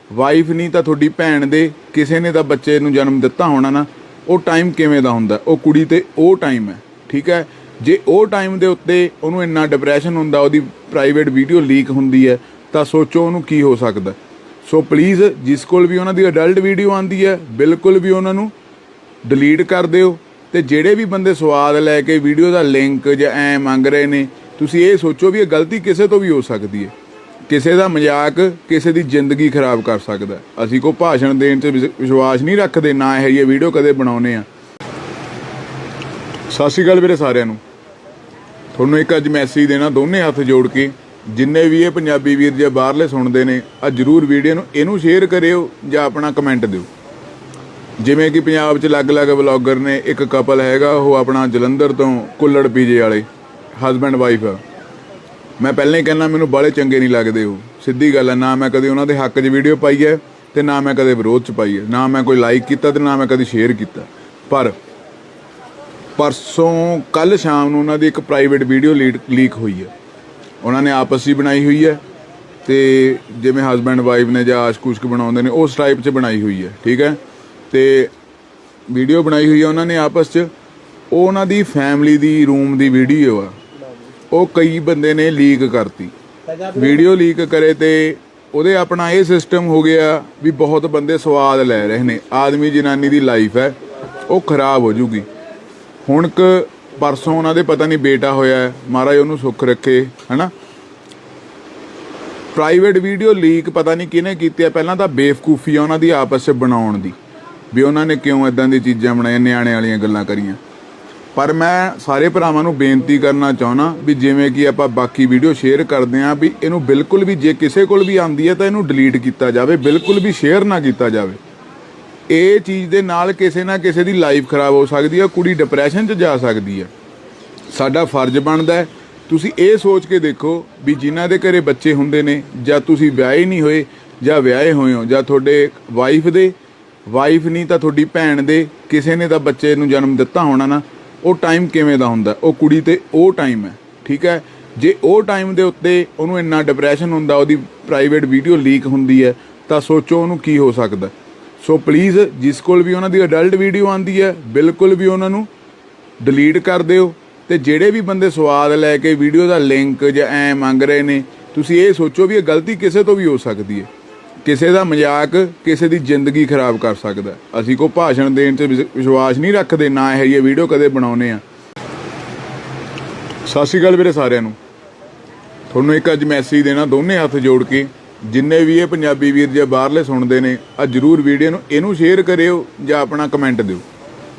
ਵਾਈਫ ਨਹੀਂ ਤਾਂ ਤੁਹਾਡੀ ਭੈਣ ਦੇ ਕਿਸੇ ਨੇ ਤਾਂ ਬੱਚੇ ਨੂੰ ਜਨਮ ਦਿੱਤਾ ਹੋਣਾ ਨਾ, ਉਹ ਟਾਈਮ ਕਿਵੇਂ ਦਾ ਹੁੰਦਾ। ਉਹ ਕੁੜੀ ਤੇ ਉਹ ਟਾਈਮ ਹੈ, ਠੀਕ ਹੈ। ਜੇ ਉਹ ਟਾਈਮ ਦੇ ਉੱਤੇ ਉਹਨੂੰ ਇੰਨਾ ਡਿਪਰੈਸ਼ਨ ਹੁੰਦਾ, ਉਹਦੀ ਪ੍ਰਾਈਵੇਟ ਵੀਡੀਓ ਲੀਕ ਹੁੰਦੀ ਹੈ, ਤਾਂ ਸੋਚੋ ਉਹਨੂੰ ਕੀ ਹੋ ਸਕਦਾ। ਸੋ ਪਲੀਜ਼ ਜਿਸ ਕੋਲ ਵੀ ਉਹਨਾਂ ਦੀ ਅਡਲਟ ਵੀਡੀਓ ਆਉਂਦੀ ਹੈ, ਬਿਲਕੁਲ ਵੀ ਉਹਨਾਂ ਨੂੰ ਡਿਲੀਟ ਕਰ ਦਿਓ। ਤੇ ਜਿਹੜੇ ਵੀ ਬੰਦੇ ਸਵਾਦ ਲੈ ਕੇ ਵੀਡੀਓ ਦਾ ਲਿੰਕ ਜਾਂ ਐਂ ਮੰਗ ਰਹੇ ਨੇ, ਤੁਸੀਂ ਇਹ ਸੋਚੋ ਵੀ ਇਹ ਗਲਤੀ ਕਿਸੇ ਤੋਂ ਵੀ ਹੋ ਸਕਦੀ ਹੈ। ਕਿਸੇ ਦਾ ਮਜ਼ਾਕ ਕਿਸੇ ਦੀ ਜ਼ਿੰਦਗੀ ਖਰਾਬ ਕਰ ਸਕਦਾ। ਅਸੀਂ ਕੋਈ ਭਾਸ਼ਣ ਦੇਣ 'ਚ ਵਿਸ਼ਵਾਸ ਨਹੀਂ ਰੱਖਦੇ, ਨਾ ਇਹ ਜਿਹੀ ਵੀਡੀਓ ਕਦੇ ਬਣਾਉਂਦੇ ਆ। ਸਤਿ ਸ਼੍ਰੀ ਅਕਾਲ ਵੀਰੇ ਸਾਰਿਆਂ ਨੂੰ। ਤੁਹਾਨੂੰ ਇੱਕ ਅੱਜ ਮੈਸੇਜ ਦੇਣਾ, ਦੋਨੇ ਹੱਥ ਜੋੜ ਕੇ, ਜਿੰਨੇ ਵੀ ਇਹ ਪੰਜਾਬੀ ਵੀਰ ਜਾਂ ਬਾਹਰਲੇ ਸੁਣਦੇ ਨੇ, ਆ ਜ਼ਰੂਰ ਵੀਡੀਓ ਨੂੰ ਇਹਨੂੰ ਸ਼ੇਅਰ ਕਰਿਓ ਜਾਂ ਆਪਣਾ ਕਮੈਂਟ ਦਿਓ। ਜਿਵੇਂ ਕਿ ਪੰਜਾਬ 'ਚ ਅਲੱਗ-ਅਲੱਗ ਵਲੌਗਰ ਨੇ, ਇੱਕ ਕਪਲ ਹੈਗਾ ਉਹ ਆਪਣਾ ਜਲੰਧਰ ਤੋਂ ਕੁੱਲੜ ਪੀਜੇ ਵਾਲੇ ਹਸਬੈਂਡ ਵਾਈਫ ਆ। ਮੈਂ ਪਹਿਲਾਂ ਹੀ ਕਹਿੰਦਾ ਮੈਨੂੰ ਬਾਹਲੇ ਚੰਗੇ ਨਹੀਂ ਲੱਗਦੇ ਉਹ, ਸਿੱਧੀ ਗੱਲ ਹੈ। ਨਾ ਮੈਂ ਕਦੇ ਉਹਨਾਂ ਦੇ ਹੱਕ 'ਚ ਵੀਡੀਓ ਪਾਈ ਹੈ ਤੇ ਨਾ ਮੈਂ ਕਦੇ ਵਿਰੋਧ 'ਚ ਪਾਈ ਹੈ, ਨਾ ਮੈਂ ਕੋਈ ਲਾਈਕ ਕੀਤਾ ਤੇ ਨਾ ਮੈਂ ਕਦੇ ਸ਼ੇਅਰ ਕੀਤਾ। ਪਰ ਪਰਸੋਂ ਕੱਲ ਸ਼ਾਮ ਨੂੰ ਉਹਨਾਂ ਦੀ ਇੱਕ ਪ੍ਰਾਈਵੇਟ ਵੀਡੀਓ ਲੀਕ ਹੋਈ ਹੈ। ਉਹਨਾਂ ਨੇ ਆਪਸ 'ਚ ਹੀ ਬਣਾਈ ਹੋਈ ਹੈ ਤੇ ਜਿਵੇਂ ਹਸਬੈਂਡ ਵਾਈਫ ਨੇ ਜਾਂ ਆਸ਼ਕ-ਉਸ਼ਕ ਬਣਾਉਂਦੇ ਨੇ ਉਸ ਟਾਈਪ 'ਚ ਬਣਾਈ ਹੋਈ ਹੈ, ਠੀਕ ਹੈ। ਤੇ ਵੀਡੀਓ ਬਣਾਈ ਹੋਈ ਹੈ ਉਹਨਾਂ ਨੇ ਆਪਸ 'ਚ। ਉਹ ਉਹਨਾਂ ਦੀ ਫੈਮਿਲੀ ਦੀ ਰੂਮ ਦੀ ਵੀਡੀਓ ਆ, ਉਹ ਕਈ ਬੰਦੇ ਨੇ ਲੀਕ ਕਰਤੀ। ਵੀਡੀਓ ਲੀਕ ਕਰੇ ਤੇ ਉਹਦੇ ਆਪਣਾ ਇਹ ਸਿਸਟਮ ਹੋ ਗਿਆ ਵੀ ਬਹੁਤ ਬੰਦੇ ਸਵਾਦ ਲੈ ਰਹੇ ਨੇ। ਆਦਮੀ ਜਨਾਨੀ ਦੀ ਲਾਈਫ ਹੈ ਉਹ ਖਰਾਬ ਹੋ ਜੂਗੀ। ਹੁਣ ਪਰਸੋਂ ਉਹਨਾਂ ਦੇ ਪਤਾ ਨਹੀਂ ਬੇਟਾ ਹੋਇਆ, ਮਹਾਰਾਜ ਉਹਨੂੰ ਸੁੱਖ ਰੱਖੇ, ਹਨਾ। ਪ੍ਰਾਈਵੇਟ ਵੀਡੀਓ ਲੀਕ ਪਤਾ ਨਹੀਂ ਕਿਹਨੇ ਕੀਤੀ ਹੈ। ਪਹਿਲਾਂ ਤਾਂ ਬੇਵਕੂਫੀ ਆ ਉਹਨਾਂ ਦੀ ਆਪਸ 'ਚ ਬਣਾਉਣ ਦੀ, ਵੀ ਉਹਨਾਂ ਨੇ ਕਿਉਂ ਇਦਾਂ ਦੀ ਚੀਜ਼ਾਂ ਬਣਾਈਆਂ, ਨਿਆਣੇ ਵਾਲੀਆਂ ਗੱਲਾਂ ਕਰੀਆਂ। ਪਰ ਮੈਂ ਸਾਰੇ ਭਰਾਵਾਂ ਨੂੰ ਬੇਨਤੀ ਕਰਨਾ ਚਾਹੁੰਦਾ ਵੀ ਜਿਵੇਂ ਕਿ ਆਪਾਂ ਬਾਕੀ ਵੀਡੀਓ ਸ਼ੇਅਰ ਕਰਦੇ ਹਾਂ, ਵੀ ਇਹਨੂੰ ਬਿਲਕੁਲ ਵੀ ਜੇ ਕਿਸੇ ਕੋਲ ਵੀ ਆਉਂਦੀ ਹੈ ਤਾਂ ਇਹਨੂੰ ਡਿਲੀਟ ਕੀਤਾ ਜਾਵੇ, ਬਿਲਕੁਲ ਵੀ ਸ਼ੇਅਰ ਨਾ ਕੀਤਾ ਜਾਵੇ। ਇਹ ਚੀਜ਼ ਦੇ ਨਾਲ ਕਿਸੇ ਨਾ ਕਿਸੇ ਦੀ ਲਾਈਫ ਖਰਾਬ ਹੋ ਸਕਦੀ ਹੈ, ਕੁੜੀ ਡਿਪਰੈਸ਼ਨ 'ਚ ਜਾ ਸਕਦੀ ਹੈ। ਸਾਡਾ ਫਰਜ਼ ਬਣਦਾ ਹੈ, ਤੁਸੀਂ ਇਹ ਸੋਚ ਕੇ ਦੇਖੋ ਵੀ ਜਿਨ੍ਹਾਂ ਦੇ ਘਰੇ ਬੱਚੇ ਹੁੰਦੇ ਨੇ, ਜਾਂ ਤੁਸੀਂ ਵਿਆਹੇ ਨਹੀਂ ਹੋਏ ਜਾਂ ਵਿਆਹੇ ਹੋਏ ਹੋ, ਜਾਂ ਤੁਹਾਡੇ ਵਾਈਫ ਨਹੀਂ ਤਾਂ ਤੁਹਾਡੀ ਭੈਣ ਦੇ ਕਿਸੇ ਨੇ ਤਾਂ ਬੱਚੇ ਨੂੰ ਜਨਮ ਦਿੱਤਾ ਹੋਣਾ ਨਾ, ਉਹ ਟਾਈਮ ਕਿਵੇਂ ਦਾ ਹੁੰਦਾ। ਉਹ ਕੁੜੀ ਤੇ ਉਹ ਟਾਈਮ ਹੈ, ਠੀਕ ਹੈ। ਜੇ ਉਹ ਟਾਈਮ ਦੇ ਉੱਤੇ ਉਹਨੂੰ ਇੰਨਾ ਡਿਪਰੈਸ਼ਨ ਹੁੰਦਾ, ਉਹਦੀ ਪ੍ਰਾਈਵੇਟ ਵੀਡੀਓ ਲੀਕ ਹੁੰਦੀ ਹੈ, ਤਾਂ ਸੋਚੋ ਉਹਨੂੰ ਕੀ ਹੋ ਸਕਦਾ। ਸੋ ਪਲੀਜ਼ ਜਿਸ ਕੋਲ ਵੀ ਉਹਨਾਂ ਦੀ ਅਡਲਟ ਵੀਡੀਓ ਆਉਂਦੀ ਹੈ, ਬਿਲਕੁਲ ਵੀ ਉਹਨਾਂ ਨੂੰ ਡਿਲੀਟ ਕਰ ਦਿਓ। ਤੇ ਜਿਹੜੇ ਵੀ ਬੰਦੇ ਸਵਾਦ ਲੈ ਕੇ ਵੀਡੀਓ ਦਾ ਲਿੰਕ ਜਾਂ ਐ ਮੰਗ ਰਹੇ ਨੇ, ਤੁਸੀਂ ਇਹ ਸੋਚੋ ਵੀ ਇਹ ਗਲਤੀ ਕਿਸੇ ਤੋਂ ਵੀ ਹੋ ਸਕਦੀ ਹੈ। ਕਿਸੇ ਦਾ ਮਜ਼ਾਕ ਕਿਸੇ ਦੀ ਜ਼ਿੰਦਗੀ ਖਰਾਬ ਕਰ ਸਕਦਾ। ਅਸੀਂ ਕੋਈ ਭਾਸ਼ਣ ਦੇਣ 'ਚ ਵਿਸ਼ਵਾਸ ਨਹੀਂ ਰੱਖਦੇ, ਨਾ ਇਹ ਜਿਹੀ ਵੀਡੀਓ ਕਦੇ ਬਣਾਉਂਦੇ ਆ। ਸਤਿ ਸ਼੍ਰੀ ਅਕਾਲ ਵੀਰੇ ਸਾਰਿਆਂ ਨੂੰ। ਤੁਹਾਨੂੰ ਇੱਕ ਅੱਜ ਮੈਸੇਜ ਦੇਣਾ ਦੋਨੇ ਹੱਥ ਜੋੜ ਕੇ, ਜਿੰਨੇ ਵੀ ਇਹ ਪੰਜਾਬੀ ਵੀਰ ਜਾਂ ਬਾਹਰਲੇ ਸੁਣਦੇ ਨੇ, ਅੱਜ ਜ਼ਰੂਰ ਵੀਡੀਓ ਨੂੰ ਇਹਨੂੰ ਸ਼ੇਅਰ ਕਰਿਓ ਜਾਂ ਆਪਣਾ ਕਮੈਂਟ ਦਿਓ।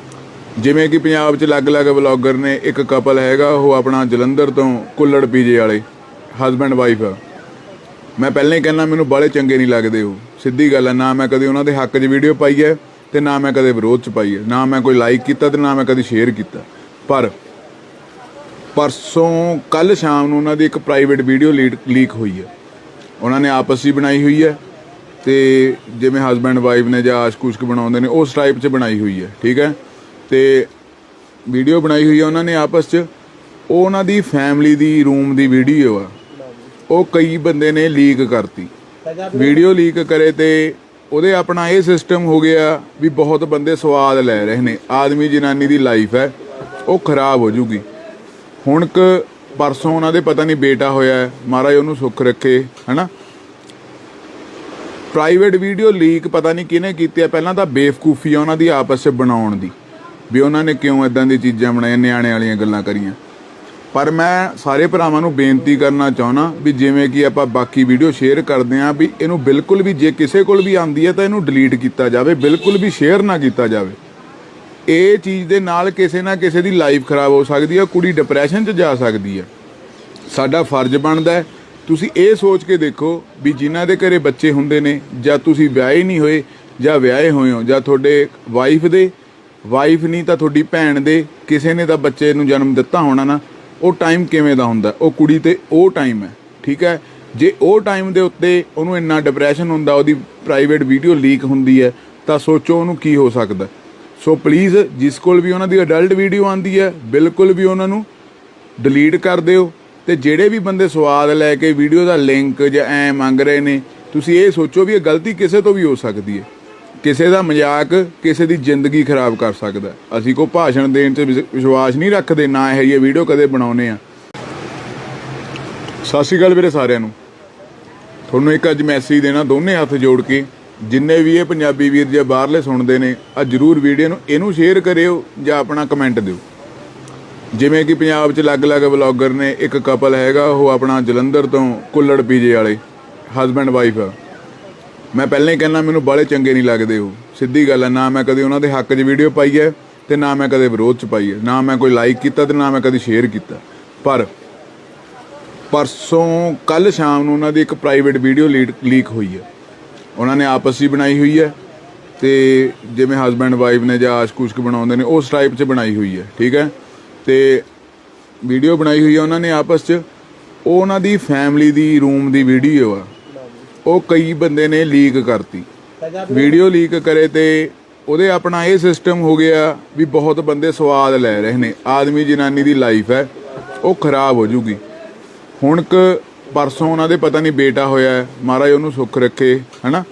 ਜਿਵੇਂ ਕਿ ਪੰਜਾਬ 'ਚ ਅਲੱਗ-ਅਲੱਗ ਵਲੌਗਰ ਨੇ, ਇੱਕ ਕਪਲ ਹੈਗਾ ਉਹ ਆਪਣਾ ਜਲੰਧਰ ਤੋਂ ਕੁੱਲੜ ਪੀਜੇ ਵਾਲੇ ਹਸਬੈਂਡ ਵਾਈਫ ਆ। ਮੈਂ ਪਹਿਲਾਂ ਹੀ ਕਹਿੰਦਾ ਮੈਨੂੰ ਬਾਹਲੇ ਚੰਗੇ ਨਹੀਂ ਲੱਗਦੇ ਉਹ, ਸਿੱਧੀ ਗੱਲ ਹੈ। ਨਾ ਮੈਂ ਕਦੇ ਉਹਨਾਂ ਦੇ ਹੱਕ 'ਚ ਵੀਡੀਓ ਪਾਈ ਹੈ ਤੇ ਨਾ ਮੈਂ ਕਦੇ ਵਿਰੋਧ 'ਚ ਪਾਈ ਹੈ, ਨਾ ਮੈਂ ਕੋਈ ਲਾਈਕ ਕੀਤਾ ਤੇ ਨਾ ਮੈਂ ਕਦੇ ਸ਼ੇਅਰ ਕੀਤਾ। ਪਰ ਪਰਸੋਂ ਕੱਲ੍ਹ ਸ਼ਾਮ ਨੂੰ ਉਹਨਾਂ ਦੀ ਇੱਕ ਪ੍ਰਾਈਵੇਟ ਵੀਡੀਓ ਲੀਕ ਹੋਈ ਹੈ। ਉਹਨਾਂ ਨੇ ਆਪਸ 'ਚ ਬਣਾਈ ਹੋਈ ਹੈ, ਤੇ ਜਿਵੇਂ ਹਸਬੈਂਡ ਵਾਈਫ ਨੇ ਜਾਂ ਆਸ਼ਕ-ਉਸ਼ਕ ਬਣਾਉਂਦੇ ਨੇ ਉਸ ਟਾਈਪ 'ਚ ਬਣਾਈ ਹੋਈ ਹੈ, ਠੀਕ ਹੈ। ਤੇ ਵੀਡੀਓ ਬਣਾਈ ਹੋਈ ਹੈ ਉਹਨਾਂ ਨੇ ਆਪਸ 'ਚ। ਉਹ ਉਹਨਾਂ ਦੀ ਫੈਮਿਲੀ ਦੀ ਰੂਮ ਦੀ ਵੀਡੀਓ ਆ, ਉਹ ਕਈ ਬੰਦੇ ਨੇ ਲੀਕ ਕਰਤੀ। ਵੀਡੀਓ ਲੀਕ ਕਰੇ ਤੇ ਉਹਦੇ ਆਪਣਾ ਇਹ ਸਿਸਟਮ ਹੋ ਗਿਆ ਵੀ ਬਹੁਤ ਬੰਦੇ ਸਵਾਦ ਲੈ ਰਹੇ ਨੇ। ਆਦਮੀ ਜਨਾਨੀ ਦੀ ਲਾਈਫ ਹੈ ਉਹ ਖਰਾਬ ਹੋ ਜੂਗੀ। ਹੁਣ ਪਰਸੋਂ ਉਹਨਾਂ ਦੇ ਪਤਾ ਨਹੀਂ ਬੇਟਾ ਹੋਇਆ, ਮਹਾਰਾਜ ਉਹਨੂੰ ਸੁੱਖ ਰੱਖੇ, ਹਨਾ। ਪ੍ਰਾਈਵੇਟ ਵੀਡੀਓ ਲੀਕ ਪਤਾ ਨਹੀਂ ਕਿਹਨੇ ਕੀਤੀ ਹੈ। ਪਹਿਲਾਂ ਤਾਂ ਬੇਵਕੂਫੀ ਆ ਉਹਨਾਂ ਦੀ ਆਪਸ 'ਚ ਬਣਾਉਣ ਦੀ, ਵੀ ਉਹਨਾਂ ਨੇ ਕਿਉਂ ਇਦਾਂ ਦੀ ਚੀਜ਼ਾਂ ਬਣਾਈਆਂ, ਨਿਆਣੇ ਵਾਲੀਆਂ ਗੱਲਾਂ ਕਰੀਆਂ। ਪਰ ਮੈਂ ਸਾਰੇ ਭਰਾਵਾਂ ਨੂੰ ਬੇਨਤੀ ਕਰਨਾ ਚਾਹੁੰਦਾ ਵੀ ਜਿਵੇਂ ਕਿ ਆਪਾਂ ਬਾਕੀ ਵੀਡੀਓ ਸ਼ੇਅਰ ਕਰਦੇ ਹਾਂ, ਵੀ ਇਹਨੂੰ ਬਿਲਕੁਲ ਵੀ ਜੇ ਕਿਸੇ ਕੋਲ ਵੀ ਆਉਂਦੀ ਹੈ ਤਾਂ ਇਹਨੂੰ ਡਿਲੀਟ ਕੀਤਾ ਜਾਵੇ, ਬਿਲਕੁਲ ਵੀ ਸ਼ੇਅਰ ਨਾ ਕੀਤਾ ਜਾਵੇ। ਇਹ ਚੀਜ਼ ਦੇ ਨਾਲ ਕਿਸੇ ਨਾ ਕਿਸੇ ਦੀ ਲਾਈਫ ਖਰਾਬ ਹੋ ਸਕਦੀ ਹੈ, ਕੁੜੀ ਡਿਪਰੈਸ਼ਨ 'ਚ ਜਾ ਸਕਦੀ ਹੈ। ਸਾਡਾ ਫਰਜ਼ ਬਣਦਾ ਹੈ, ਤੁਸੀਂ ਇਹ ਸੋਚ ਕੇ ਦੇਖੋ ਵੀ ਜਿਨ੍ਹਾਂ ਦੇ ਘਰੇ ਬੱਚੇ ਹੁੰਦੇ ਨੇ, ਜਾਂ ਤੁਸੀਂ ਵਿਆਹੇ ਨਹੀਂ ਹੋਏ ਜਾਂ ਵਿਆਹੇ ਹੋਏ ਹੋ, ਜਾਂ ਤੁਹਾਡੇ ਵਾਈਫ ਨਹੀਂ ਤਾਂ ਤੁਹਾਡੀ ਭੈਣ ਦੇ ਕਿਸੇ ਨੇ ਤਾਂ ਬੱਚੇ ਨੂੰ ਜਨਮ ਦਿੱਤਾ ਹੋਣਾ ਨਾ, ਉਹ ਟਾਈਮ ਕਿਵੇਂ ਦਾ ਹੁੰਦਾ। ਉਹ ਕੁੜੀ ਤੇ ਉਹ ਟਾਈਮ ਹੈ, ਠੀਕ ਹੈ। ਜੇ ਉਹ ਟਾਈਮ ਦੇ ਉੱਤੇ ਉਹਨੂੰ ਇੰਨਾ ਡਿਪਰੈਸ਼ਨ ਹੁੰਦਾ, ਉਹਦੀ ਪ੍ਰਾਈਵੇਟ ਵੀਡੀਓ ਲੀਕ ਹੁੰਦੀ ਹੈ, ਤਾਂ ਸੋਚੋ ਉਹਨੂੰ ਕੀ ਹੋ ਸਕਦਾ। ਸੋ ਪਲੀਜ਼ ਜਿਸ ਕੋਲ ਵੀ ਉਹਨਾਂ ਦੀ ਅਡਲਟ ਵੀਡੀਓ ਆਉਂਦੀ ਹੈ, ਬਿਲਕੁਲ ਵੀ ਉਹਨਾਂ ਨੂੰ ਡਿਲੀਟ ਕਰ ਦਿਓ। ਤੇ ਜਿਹੜੇ ਵੀ ਬੰਦੇ ਸਵਾਦ ਲੈ ਕੇ ਵੀਡੀਓ ਦਾ ਲਿੰਕ ਜਾਂ ਐ ਮੰਗ ਰਹੇ ਨੇ, ਤੁਸੀਂ ਇਹ ਸੋਚੋ ਵੀ ਇਹ ਗਲਤੀ ਕਿਸੇ ਤੋਂ ਵੀ ਹੋ ਸਕਦੀ ਹੈ। ਕਿਸੇ ਦਾ ਮਜ਼ਾਕ ਕਿਸੇ ਦੀ ਜ਼ਿੰਦਗੀ ਖਰਾਬ ਕਰ ਸਕਦਾ। ਅਸੀਂ ਕੋਈ ਭਾਸ਼ਣ ਦੇਣ 'ਚ ਵਿਸ਼ਵਾਸ ਨਹੀਂ ਰੱਖਦੇ, ਨਾ ਇਹ ਜਿਹੀ ਵੀਡੀਓ ਕਦੇ ਬਣਾਉਂਦੇ ਆ। ਸਤਿ ਸ਼੍ਰੀ ਅਕਾਲ ਵੀਰੇ ਸਾਰਿਆਂ ਨੂੰ। ਤੁਹਾਨੂੰ ਇੱਕ ਅੱਜ ਮੈਸੇਜ ਦੇਣਾ ਦੋਨੇ ਹੱਥ ਜੋੜ ਕੇ, ਜਿੰਨੇ ਵੀ ਇਹ ਪੰਜਾਬੀ ਵੀਰ ਜਾਂ ਬਾਹਰਲੇ ਸੁਣਦੇ ਨੇ, ਅੱਜ ਜ਼ਰੂਰ ਵੀਡੀਓ ਨੂੰ ਇਹਨੂੰ ਸ਼ੇਅਰ ਕਰਿਓ ਜਾਂ ਆਪਣਾ ਕਮੈਂਟ ਦਿਓ। ਜਿਵੇਂ ਕਿ ਪੰਜਾਬ 'ਚ ਅਲੱਗ-ਅਲੱਗ ਵਲੌਗਰ ਨੇ, ਇੱਕ ਕਪਲ ਹੈਗਾ ਉਹ ਆਪਣਾ ਜਲੰਧਰ ਤੋਂ ਕੁੱਲੜ ਪੀਜੇ ਵਾਲੇ ਹਸਬੈਂਡ ਵਾਈਫ ਆ। ਮੈਂ ਪਹਿਲਾਂ ਹੀ ਕਹਿੰਦਾ ਮੈਨੂੰ ਬਾਹਲੇ ਚੰਗੇ ਨਹੀਂ ਲੱਗਦੇ ਉਹ, ਸਿੱਧੀ ਗੱਲ ਹੈ। ਨਾ ਮੈਂ ਕਦੇ ਉਹਨਾਂ ਦੇ ਹੱਕ 'ਚ ਵੀਡੀਓ ਪਾਈ ਹੈ ਤੇ ਨਾ ਮੈਂ ਕਦੇ ਵਿਰੋਧ 'ਚ ਪਾਈ ਹੈ, ਨਾ ਮੈਂ ਕੋਈ ਲਾਈਕ ਕੀਤਾ ਤੇ ਨਾ ਮੈਂ ਕਦੇ ਸ਼ੇਅਰ ਕੀਤਾ। ਪਰ ਪਰਸੋਂ ਕੱਲ੍ਹ ਸ਼ਾਮ ਨੂੰ ਉਹਨਾਂ ਦੀ ਇੱਕ ਪ੍ਰਾਈਵੇਟ ਵੀਡੀਓ ਲੀਕ ਹੋਈ ਹੈ। ਉਹਨਾਂ ਨੇ ਆਪਸ 'ਚ ਬਣਾਈ ਹੋਈ ਹੈ, ਤੇ ਜਿਵੇਂ ਹਸਬੈਂਡ ਵਾਈਫ ਨੇ ਜਾਂ ਆਸ਼ਕ-ਉਸ਼ਕ ਬਣਾਉਂਦੇ ਨੇ ਉਸ ਟਾਈਪ 'ਚ ਬਣਾਈ ਹੋਈ ਹੈ, ਠੀਕ ਹੈ। ਤੇ ਵੀਡੀਓ ਬਣਾਈ ਹੋਈ ਹੈ ਉਹਨਾਂ ਨੇ ਆਪਸ 'ਚ। ਉਹ ਉਹਨਾਂ ਦੀ ਫੈਮਿਲੀ ਦੀ ਰੂਮ ਦੀ ਵੀਡੀਓ ਆ, ਉਹ ਕਈ ਬੰਦੇ ਨੇ ਲੀਕ ਕਰਤੀ। ਵੀਡੀਓ ਲੀਕ ਕਰੇ ਤੇ ਉਹਦੇ ਆਪਣਾ ਇਹ ਸਿਸਟਮ ਹੋ ਗਿਆ ਵੀ ਬਹੁਤ ਬੰਦੇ ਸਵਾਦ ਲੈ ਰਹੇ ਨੇ। ਆਦਮੀ ਜਨਾਨੀ ਦੀ ਲਾਈਫ ਹੈ ਉਹ ਖਰਾਬ ਹੋ ਜੂਗੀ। ਹੁਣ ਪਰਸੋਂ ਉਹਨਾਂ ਦੇ ਪਤਾ ਨਹੀਂ ਬੇਟਾ ਹੋਇਆ, ਮਹਾਰਾਜ ਉਹਨੂੰ ਸੁੱਖ ਰੱਖੇ, ਹਨਾ।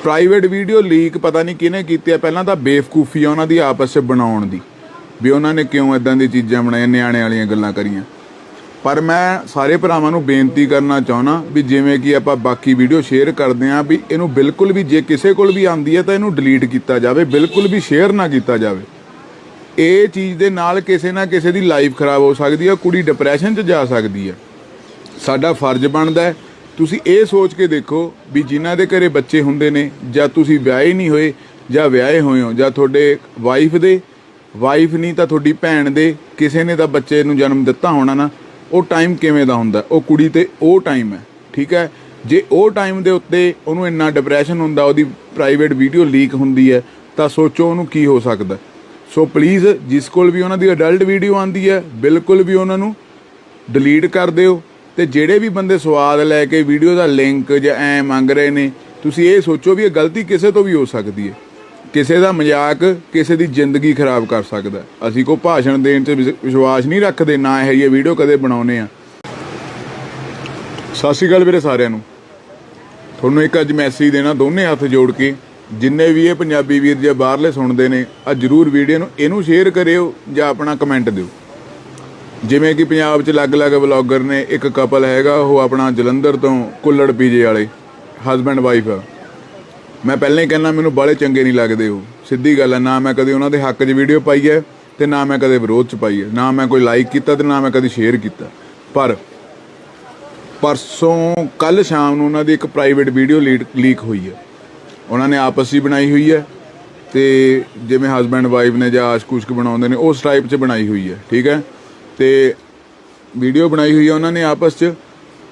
ਪ੍ਰਾਈਵੇਟ ਵੀਡੀਓ ਲੀਕ ਪਤਾ ਨਹੀਂ ਕਿਹਨੇ ਕੀਤੀ ਹੈ। ਪਹਿਲਾਂ ਤਾਂ ਬੇਵਕੂਫੀ ਆ ਉਹਨਾਂ ਦੀ ਆਪਸ 'ਚ ਬਣਾਉਣ ਦੀ, ਵੀ ਉਹਨਾਂ ਨੇ ਕਿਉਂ ਇਦਾਂ ਦੀ ਚੀਜ਼ਾਂ ਬਣਾਈਆਂ, ਨਿਆਣੇ ਵਾਲੀਆਂ ਗੱਲਾਂ ਕਰੀਆਂ। ਪਰ ਮੈਂ ਸਾਰੇ ਭਰਾਵਾਂ ਨੂੰ ਬੇਨਤੀ ਕਰਨਾ ਚਾਹੁੰਦਾ ਵੀ ਜਿਵੇਂ ਕਿ ਆਪਾਂ ਬਾਕੀ ਵੀਡੀਓ ਸ਼ੇਅਰ ਕਰਦੇ ਆਂ ਵੀ ਇਹਨੂੰ ਬਿਲਕੁਲ ਵੀ ਜੇ ਕਿਸੇ ਕੋਲ ਵੀ ਆਂਦੀ ਹੈ ਤਾਂ ਇਹਨੂੰ ਡਿਲੀਟ ਕੀਤਾ ਜਾਵੇ, ਬਿਲਕੁਲ ਵੀ ਸ਼ੇਅਰ ਨਾ ਕੀਤਾ ਜਾਵੇ। ਇਹ ਚੀਜ਼ ਦੇ ਨਾਲ ਕਿਸੇ ਨਾ ਕਿਸੇ ਦੀ ਲਾਈਫ ਖਰਾਬ ਹੋ ਸਕਦੀ ਹੈ, ਕੁੜੀ ਡਿਪਰੈਸ਼ਨ 'ਚ ਜਾ ਸਕਦੀ ਹੈ। ਸਾਡਾ ਫਰਜ਼ ਬਣਦਾ ਹੈ, ਤੁਸੀਂ ਇਹ ਸੋਚ ਕੇ ਦੇਖੋ ਵੀ ਜਿਨ੍ਹਾਂ ਦੇ ਘਰੇ ਬੱਚੇ ਹੁੰਦੇ ਨੇ ਜਾਂ ਤੁਸੀਂ ਵਿਆਹੇ ਨਹੀਂ ਹੋਏ ਜਾਂ ਵਿਆਹੇ ਹੋਏ ਹੋ ਜਾਂ ਤੁਹਾਡੇ ਵਾਈਫ ਨਹੀਂ ਤਾਂ ਤੁਹਾਡੀ ਭੈਣ ਦੇ ਕਿਸੇ ਨੇ ਤਾਂ ਬੱਚੇ ਨੂੰ ਜਨਮ ਦਿੱਤਾ ਹੋਣਾ ਨਾ, ਉਹ ਟਾਈਮ ਕਿਵੇਂ ਦਾ ਹੁੰਦਾ, ਉਹ ਕੁੜੀ ਤੇ ਉਹ ਟਾਈਮ ਹੈ, ਠੀਕ ਹੈ। ਜੇ ਉਹ ਟਾਈਮ ਦੇ ਉੱਤੇ ਉਹਨੂੰ ਇੰਨਾ ਡਿਪਰੈਸ਼ਨ ਹੁੰਦਾ, ਉਹਦੀ ਪ੍ਰਾਈਵੇਟ ਵੀਡੀਓ ਲੀਕ ਹੁੰਦੀ ਹੈ, ਤਾਂ ਸੋਚੋ ਉਹਨੂੰ ਕੀ ਹੋ ਸਕਦਾ। ਸੋ ਪਲੀਜ਼ ਜਿਸ ਕੋਲ ਵੀ ਉਹਨਾਂ ਦੀ ਅਡਲਟ ਵੀਡੀਓ ਆਉਂਦੀ ਹੈ ਬਿਲਕੁਲ ਵੀ ਉਹਨਾਂ ਨੂੰ ਡਿਲੀਟ ਕਰ ਦਿਓ। ਤੇ ਜਿਹੜੇ ਵੀ ਬੰਦੇ ਸਵਾਦ ਲੈ ਕੇ ਵੀਡੀਓ ਦਾ ਲਿੰਕ ਜਾਂ ਐ ਮੰਗ ਰਹੇ ਨੇ, ਤੁਸੀਂ ਇਹ ਸੋਚੋ ਵੀ ਇਹ ਗਲਤੀ ਕਿਸੇ ਤੋਂ ਵੀ ਹੋ ਸਕਦੀ ਹੈ। ਕਿਸੇ ਦਾ ਮਜ਼ਾਕ ਕਿਸੇ ਦੀ ਜ਼ਿੰਦਗੀ ਖਰਾਬ ਕਰ ਸਕਦਾ। ਅਸੀਂ ਕੋਈ ਭਾਸ਼ਣ ਦੇਣ 'ਚ ਵਿਸ਼ਵਾਸ ਨਹੀਂ ਰੱਖਦੇ, ਨਾ ਇਹ ਜਿਹੀ ਵੀਡੀਓ ਕਦੇ ਬਣਾਉਂਦੇ ਆ। ਸਤਿ ਸ਼੍ਰੀ ਅਕਾਲ ਵੀਰੇ ਸਾਰਿਆਂ ਨੂੰ। ਤੁਹਾਨੂੰ ਇੱਕ ਅੱਜ ਮੈਸੇਜ ਦੇਣਾ ਦੋਨੇ ਹੱਥ ਜੋੜ ਕੇ, ਜਿੰਨੇ ਵੀ ਇਹ ਪੰਜਾਬੀ ਵੀਰ ਜੇ ਬਾਹਰਲੇ ਸੁਣਦੇ ਨੇ, ਅੱਜ ਜ਼ਰੂਰ ਵੀਡੀਓ ਨੂੰ ਇਹਨੂੰ ਸ਼ੇਅਰ ਕਰਿਓ ਜਾਂ ਆਪਣਾ ਕਮੈਂਟ ਦਿਓ। ਜਿਵੇਂ ਕਿ ਪੰਜਾਬ 'ਚ ਅਲੱਗ-ਅਲੱਗ ਵਲੌਗਰ ਨੇ, ਇੱਕ ਕਪਲ ਹੈਗਾ ਉਹ ਆਪਣਾ ਜਲੰਧਰ ਤੋਂ ਕੁੱਲੜ ਪੀਜੇ ਵਾਲੇ ਹਸਬੈਂਡ ਵਾਈਫ ਆ। ਮੈਂ ਪਹਿਲਾਂ ਹੀ ਕਹਿੰਦਾ ਮੈਨੂੰ ਬਾਹਲੇ ਚੰਗੇ ਨਹੀਂ ਲੱਗਦੇ ਉਹ, ਸਿੱਧੀ ਗੱਲ ਹੈ। ਨਾ ਮੈਂ ਕਦੇ ਉਹਨਾਂ ਦੇ ਹੱਕ 'ਚ ਵੀਡੀਓ ਪਾਈ ਹੈ ਤੇ ਨਾ ਮੈਂ ਕਦੇ ਵਿਰੋਧ 'ਚ ਪਾਈ ਹੈ, ਨਾ ਮੈਂ ਕੋਈ ਲਾਈਕ ਕੀਤਾ ਤੇ ਨਾ ਮੈਂ ਕਦੇ ਸ਼ੇਅਰ ਕੀਤਾ। ਪਰ ਪਰਸੋਂ ਕੱਲ੍ਹ ਸ਼ਾਮ ਨੂੰ ਉਹਨਾਂ ਦੀ ਇੱਕ ਪ੍ਰਾਈਵੇਟ ਵੀਡੀਓ ਲੀਕ ਹੋਈ ਹੈ। ਉਹਨਾਂ ਨੇ ਆਪਸ 'ਚ ਬਣਾਈ ਹੋਈ ਹੈ ਤੇ ਜਿਵੇਂ ਹਸਬੈਂਡ ਵਾਈਫ ਨੇ ਜਾਂ ਆਸ਼ਕ-ਉਸ਼ਕ ਬਣਾਉਂਦੇ ਨੇ ਉਸ ਟਾਈਪ 'ਚ ਬਣਾਈ ਹੋਈ ਹੈ, ਠੀਕ ਹੈ। ਤੇ ਵੀਡੀਓ ਬਣਾਈ ਹੋਈ ਹੈ ਉਹਨਾਂ ਨੇ ਆਪਸ 'ਚ,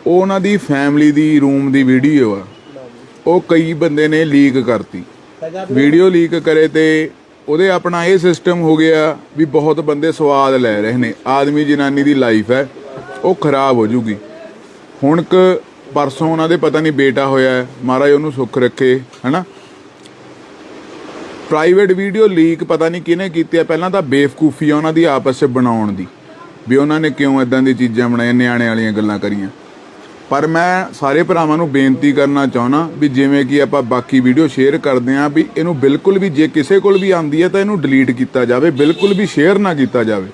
ਉਹ ਉਹਨਾਂ ਦੀ ਫੈਮਿਲੀ ਦੀ ਰੂਮ ਦੀ ਵੀਡੀਓ ਆ। ਉਹ ਕਈ ਬੰਦੇ ਨੇ ਲੀਕ ਕਰਤੀ ਵੀਡੀਓ, ਲੀਕ ਕਰੇ ਤੇ ਉਹਦੇ ਆਪਣਾ ਇਹ ਸਿਸਟਮ ਹੋ ਗਿਆ ਵੀ ਬਹੁਤ ਬੰਦੇ ਸਵਾਦ ਲੈ ਰਹੇ ਨੇ। ਆਦਮੀ ਜਨਾਨੀ ਦੀ ਲਾਈਫ ਹੈ ਉਹ ਖਰਾਬ ਹੋ ਜੂਗੀ। ਹੁਣ ਪਰਸੋਂ ਉਹਨਾਂ ਦੇ ਪਤਾ ਨਹੀਂ ਬੇਟਾ ਹੋਇਆ, ਮਹਾਰਾਜ ਉਹਨੂੰ ਸੁੱਖ ਰੱਖੇ, ਹਨਾ। ਪ੍ਰਾਈਵੇਟ ਵੀਡੀਓ ਲੀਕ ਪਤਾ ਨਹੀਂ ਕਿਹਨੇ ਕੀਤੀ ਹੈ। ਪਹਿਲਾਂ ਤਾਂ ਬੇਵਕੂਫੀ ਆ ਉਹਨਾਂ ਦੀ ਆਪਸ 'ਚ ਬਣਾਉਣ ਦੀ, ਵੀ ਉਹਨਾਂ ਨੇ ਕਿਉਂ ਇੱਦਾਂ ਦੀ ਚੀਜ਼ਾਂ ਬਣਾਈਆਂ, ਨਿਆਣੇ ਵਾਲੀਆਂ ਗੱਲਾਂ ਕਰੀਆਂ। ਪਰ ਮੈਂ ਸਾਰੇ ਭਰਾਵਾਂ ਨੂੰ ਬੇਨਤੀ ਕਰਨਾ ਚਾਹੁੰਦਾ ਵੀ ਜਿਵੇਂ ਕਿ ਆਪਾਂ ਬਾਕੀ ਵੀਡੀਓ ਸ਼ੇਅਰ ਕਰਦੇ ਆਂ ਵੀ ਇਹਨੂੰ ਬਿਲਕੁਲ ਵੀ ਜੇ ਕਿਸੇ ਕੋਲ ਵੀ ਆਂਦੀ ਹੈ ਤਾਂ ਇਹਨੂੰ ਡਿਲੀਟ ਕੀਤਾ ਜਾਵੇ, ਬਿਲਕੁਲ ਵੀ ਸ਼ੇਅਰ ਨਾ ਕੀਤਾ ਜਾਵੇ।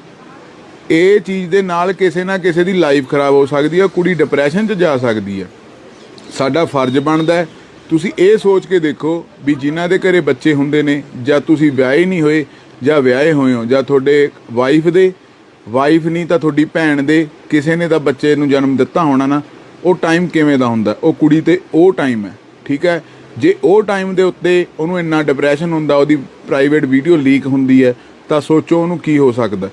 ਇਹ ਚੀਜ਼ ਦੇ ਨਾਲ ਕਿਸੇ ਨਾ ਕਿਸੇ ਦੀ ਲਾਈਫ ਖਰਾਬ ਹੋ ਸਕਦੀ ਹੈ, ਕੁੜੀ ਡਿਪਰੈਸ਼ਨ 'ਚ ਜਾ ਸਕਦੀ ਹੈ। ਸਾਡਾ ਫਰਜ਼ ਬਣਦਾ ਹੈ, ਤੁਸੀਂ ਇਹ ਸੋਚ ਕੇ ਦੇਖੋ ਵੀ ਜਿਨ੍ਹਾਂ ਦੇ ਘਰੇ ਬੱਚੇ ਹੁੰਦੇ ਨੇ ਜਾਂ ਤੁਸੀਂ ਵਿਆਹੇ ਨਹੀਂ ਹੋਏ ਜਾਂ ਵਿਆਹੇ ਹੋਏ ਹੋ ਜਾਂ ਤੁਹਾਡੇ ਵਾਈਫ ਨਹੀਂ ਤਾਂ ਤੁਹਾਡੀ ਭੈਣ ਦੇ ਕਿਸੇ ਨੇ ਤਾਂ ਬੱਚੇ ਨੂੰ ਜਨਮ ਦਿੱਤਾ ਹੋਣਾ ਨਾ, ਉਹ ਟਾਈਮ ਕਿਵੇਂ ਦਾ ਹੁੰਦਾ, ਉਹ ਕੁੜੀ ਤੇ ਉਹ ਟਾਈਮ ਹੈ, ਠੀਕ ਹੈ। ਜੇ ਉਹ ਟਾਈਮ ਦੇ ਉੱਤੇ ਉਹਨੂੰ ਇੰਨਾ ਡਿਪਰੈਸ਼ਨ ਹੁੰਦਾ, ਉਹਦੀ ਪ੍ਰਾਈਵੇਟ ਵੀਡੀਓ ਲੀਕ ਹੁੰਦੀ ਹੈ, ਤਾਂ ਸੋਚੋ ਉਹਨੂੰ ਕੀ ਹੋ ਸਕਦਾ।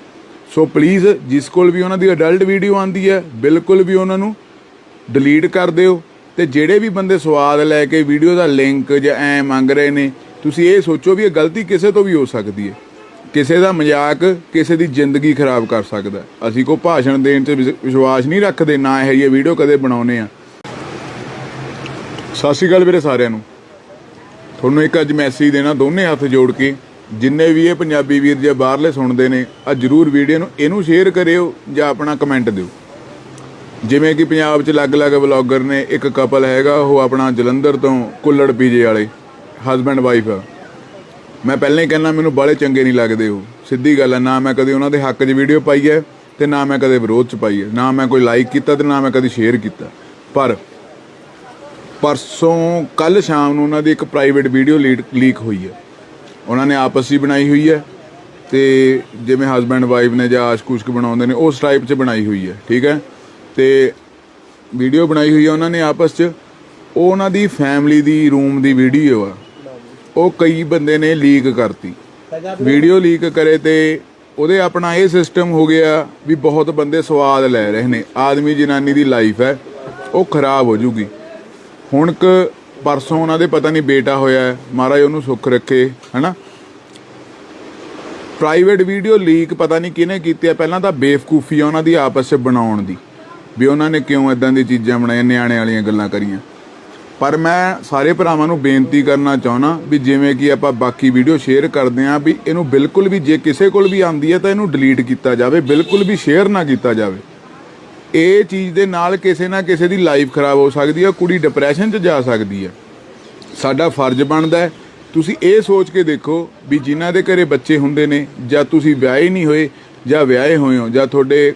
ਸੋ ਪਲੀਜ਼ ਜਿਸ ਕੋਲ ਵੀ ਉਹਨਾਂ ਦੀ ਅਡਲਟ ਵੀਡੀਓ ਆਉਂਦੀ ਹੈ ਬਿਲਕੁਲ ਵੀ ਉਹਨਾਂ ਨੂੰ ਡਿਲੀਟ ਕਰ ਦਿਓ। ਤੇ ਜਿਹੜੇ ਵੀ ਬੰਦੇ ਸਵਾਦ ਲੈ ਕੇ ਵੀਡੀਓ ਦਾ ਲਿੰਕ ਜਾਂ ਐ ਮੰਗ ਰਹੇ ਨੇ, ਤੁਸੀਂ ਇਹ ਸੋਚੋ ਵੀ ਇਹ ਗਲਤੀ ਕਿਸੇ ਤੋਂ ਵੀ ਹੋ ਸਕਦੀ ਹੈ। ਕਿਸੇ ਦਾ ਮਜ਼ਾਕ ਕਿਸੇ ਦੀ ਜ਼ਿੰਦਗੀ ਖਰਾਬ ਕਰ ਸਕਦਾ। ਅਸੀਂ ਕੋਈ ਭਾਸ਼ਣ ਦੇਣ 'ਚ ਵਿਸ਼ਵਾਸ ਨਹੀਂ ਰੱਖਦੇ, ਨਾ ਇਹ ਜਿਹੀ ਵੀਡੀਓ ਕਦੇ ਬਣਾਉਂਦੇ ਆ। ਸਤਿ ਸ਼੍ਰੀ ਅਕਾਲ ਵੀਰੇ ਸਾਰਿਆਂ ਨੂੰ। ਤੁਹਾਨੂੰ ਇੱਕ ਅੱਜ ਮੈਸੇਜ ਦੇਣਾ ਦੋਨੇ ਹੱਥ ਜੋੜ ਕੇ, ਜਿੰਨੇ ਵੀ ਇਹ ਪੰਜਾਬੀ ਵੀਰ ਜੇ ਬਾਹਰਲੇ ਸੁਣਦੇ ਨੇ, ਅੱਜ ਜ਼ਰੂਰ ਵੀਡੀਓ ਨੂੰ ਇਹਨੂੰ ਸ਼ੇਅਰ ਕਰਿਓ ਜਾਂ ਆਪਣਾ ਕਮੈਂਟ ਦਿਓ। ਜਿਵੇਂ ਕਿ ਪੰਜਾਬ 'ਚ ਅਲੱਗ-ਅਲੱਗ ਵਲੌਗਰ ਨੇ, ਇੱਕ ਕਪਲ ਹੈਗਾ ਉਹ ਆਪਣਾ ਜਲੰਧਰ ਤੋਂ ਕੁੱਲੜ ਪੀਜੇ ਵਾਲੇ ਹਸਬੈਂਡ ਵਾਈਫ ਆ। ਮੈਂ ਪਹਿਲਾਂ ਹੀ ਕਹਿੰਦਾ ਮੈਨੂੰ ਬਾਹਲੇ ਚੰਗੇ ਨਹੀਂ ਲੱਗਦੇ ਉਹ, ਸਿੱਧੀ ਗੱਲ ਹੈ। ਨਾ ਮੈਂ ਕਦੇ ਉਹਨਾਂ ਦੇ ਹੱਕ 'ਚ ਵੀਡੀਓ ਪਾਈ ਹੈ ਤੇ ਨਾ ਮੈਂ ਕਦੇ ਵਿਰੋਧ 'ਚ ਪਾਈ ਹੈ, ਨਾ ਮੈਂ ਕੋਈ ਲਾਈਕ ਕੀਤਾ ਤੇ ਨਾ ਮੈਂ ਕਦੇ ਸ਼ੇਅਰ ਕੀਤਾ। ਪਰ ਪਰਸੋਂ ਕੱਲ੍ਹ ਸ਼ਾਮ ਨੂੰ ਉਹਨਾਂ ਦੀ ਇੱਕ ਪ੍ਰਾਈਵੇਟ ਵੀਡੀਓ ਲੀਕ ਹੋਈ ਹੈ। ਉਹਨਾਂ ਨੇ ਆਪਸ 'ਚ ਬਣਾਈ ਹੋਈ ਹੈ ਤੇ ਜਿਵੇਂ ਹਸਬੈਂਡ ਵਾਈਫ ਨੇ ਜਾਂ ਆਸ਼ਕ-ਉਸ਼ਕ ਬਣਾਉਂਦੇ ਨੇ ਉਸ ਟਾਈਪ 'ਚ ਬਣਾਈ ਹੋਈ ਹੈ, ਠੀਕ ਹੈ। ਤੇ ਵੀਡੀਓ ਬਣਾਈ ਹੋਈ ਹੈ ਉਹਨਾਂ ਨੇ ਆਪਸ 'ਚ, ਉਹ ਉਹਨਾਂ ਦੀ ਫੈਮਿਲੀ ਦੀ ਰੂਮ ਦੀ ਵੀਡੀਓ ਆ। ਉਹ ਕਈ ਬੰਦੇ ਨੇ ਲੀਕ ਕਰਤੀ ਵੀਡੀਓ, ਲੀਕ ਕਰੇ ਤੇ ਉਹਦੇ ਆਪਣਾ ਇਹ ਸਿਸਟਮ ਹੋ ਗਿਆ ਵੀ ਬਹੁਤ ਬੰਦੇ ਸਵਾਦ ਲੈ ਰਹੇ ਨੇ। ਆਦਮੀ ਜਨਾਨੀ ਦੀ ਲਾਈਫ ਹੈ ਉਹ ਖਰਾਬ ਹੋ ਜੂਗੀ। ਹੁਣ ਪਰਸੋਂ ਉਹਨਾਂ ਦੇ ਪਤਾ ਨਹੀਂ ਬੇਟਾ ਹੋਇਆ, ਮਹਾਰਾਜ ਉਹਨੂੰ ਸੁੱਖ ਰੱਖੇ, ਹਨਾ। ਪ੍ਰਾਈਵੇਟ ਵੀਡੀਓ ਲੀਕ ਪਤਾ ਨਹੀਂ ਕਿਹਨੇ ਕੀਤੀ ਹੈ। ਪਹਿਲਾਂ ਤਾਂ ਬੇਵਕੂਫੀ ਆ ਉਹਨਾਂ ਦੀ ਆਪਸ 'ਚ ਬਣਾਉਣ ਦੀ, ਵੀ ਉਹਨਾਂ ਨੇ ਕਿਉਂ ਇੱਦਾਂ ਦੀ ਚੀਜ਼ਾਂ ਬਣਾਈਆਂ, ਨਿਆਣੇ ਵਾਲੀਆਂ ਗੱਲਾਂ ਕਰੀਆਂ। ਪਰ ਮੈਂ ਸਾਰੇ ਭਰਾਵਾਂ ਨੂੰ ਬੇਨਤੀ ਕਰਨਾ ਚਾਹੁੰਦਾ ਵੀ ਜਿਵੇਂ ਕਿ ਆਪਾਂ ਬਾਕੀ ਵੀਡੀਓ ਸ਼ੇਅਰ ਕਰਦੇ ਆਂ ਵੀ ਇਹਨੂੰ ਬਿਲਕੁਲ ਵੀ ਜੇ ਕਿਸੇ ਕੋਲ ਵੀ ਆਂਦੀ ਹੈ ਤਾਂ ਇਹਨੂੰ ਡਿਲੀਟ ਕੀਤਾ ਜਾਵੇ, ਬਿਲਕੁਲ ਵੀ ਸ਼ੇਅਰ ਨਾ ਕੀਤਾ ਜਾਵੇ। ਇਹ ਚੀਜ਼ ਦੇ ਨਾਲ ਕਿਸੇ ਨਾ ਕਿਸੇ ਦੀ ਲਾਈਫ ਖਰਾਬ ਹੋ ਸਕਦੀ ਹੈ, ਕੁੜੀ ਡਿਪਰੈਸ਼ਨ 'ਚ ਜਾ ਸਕਦੀ ਹੈ। ਸਾਡਾ ਫਰਜ਼ ਬਣਦਾ ਹੈ, ਤੁਸੀਂ ਇਹ ਸੋਚ ਕੇ ਦੇਖੋ ਵੀ ਜਿਨ੍ਹਾਂ ਦੇ ਘਰੇ ਬੱਚੇ ਹੁੰਦੇ ਨੇ ਜਾਂ ਤੁਸੀਂ ਵਿਆਹੇ ਨਹੀਂ ਹੋਏ ਜਾਂ ਵਿਆਹੇ ਹੋਏ ਹੋ ਜਾਂ ਤੁਹਾਡੇ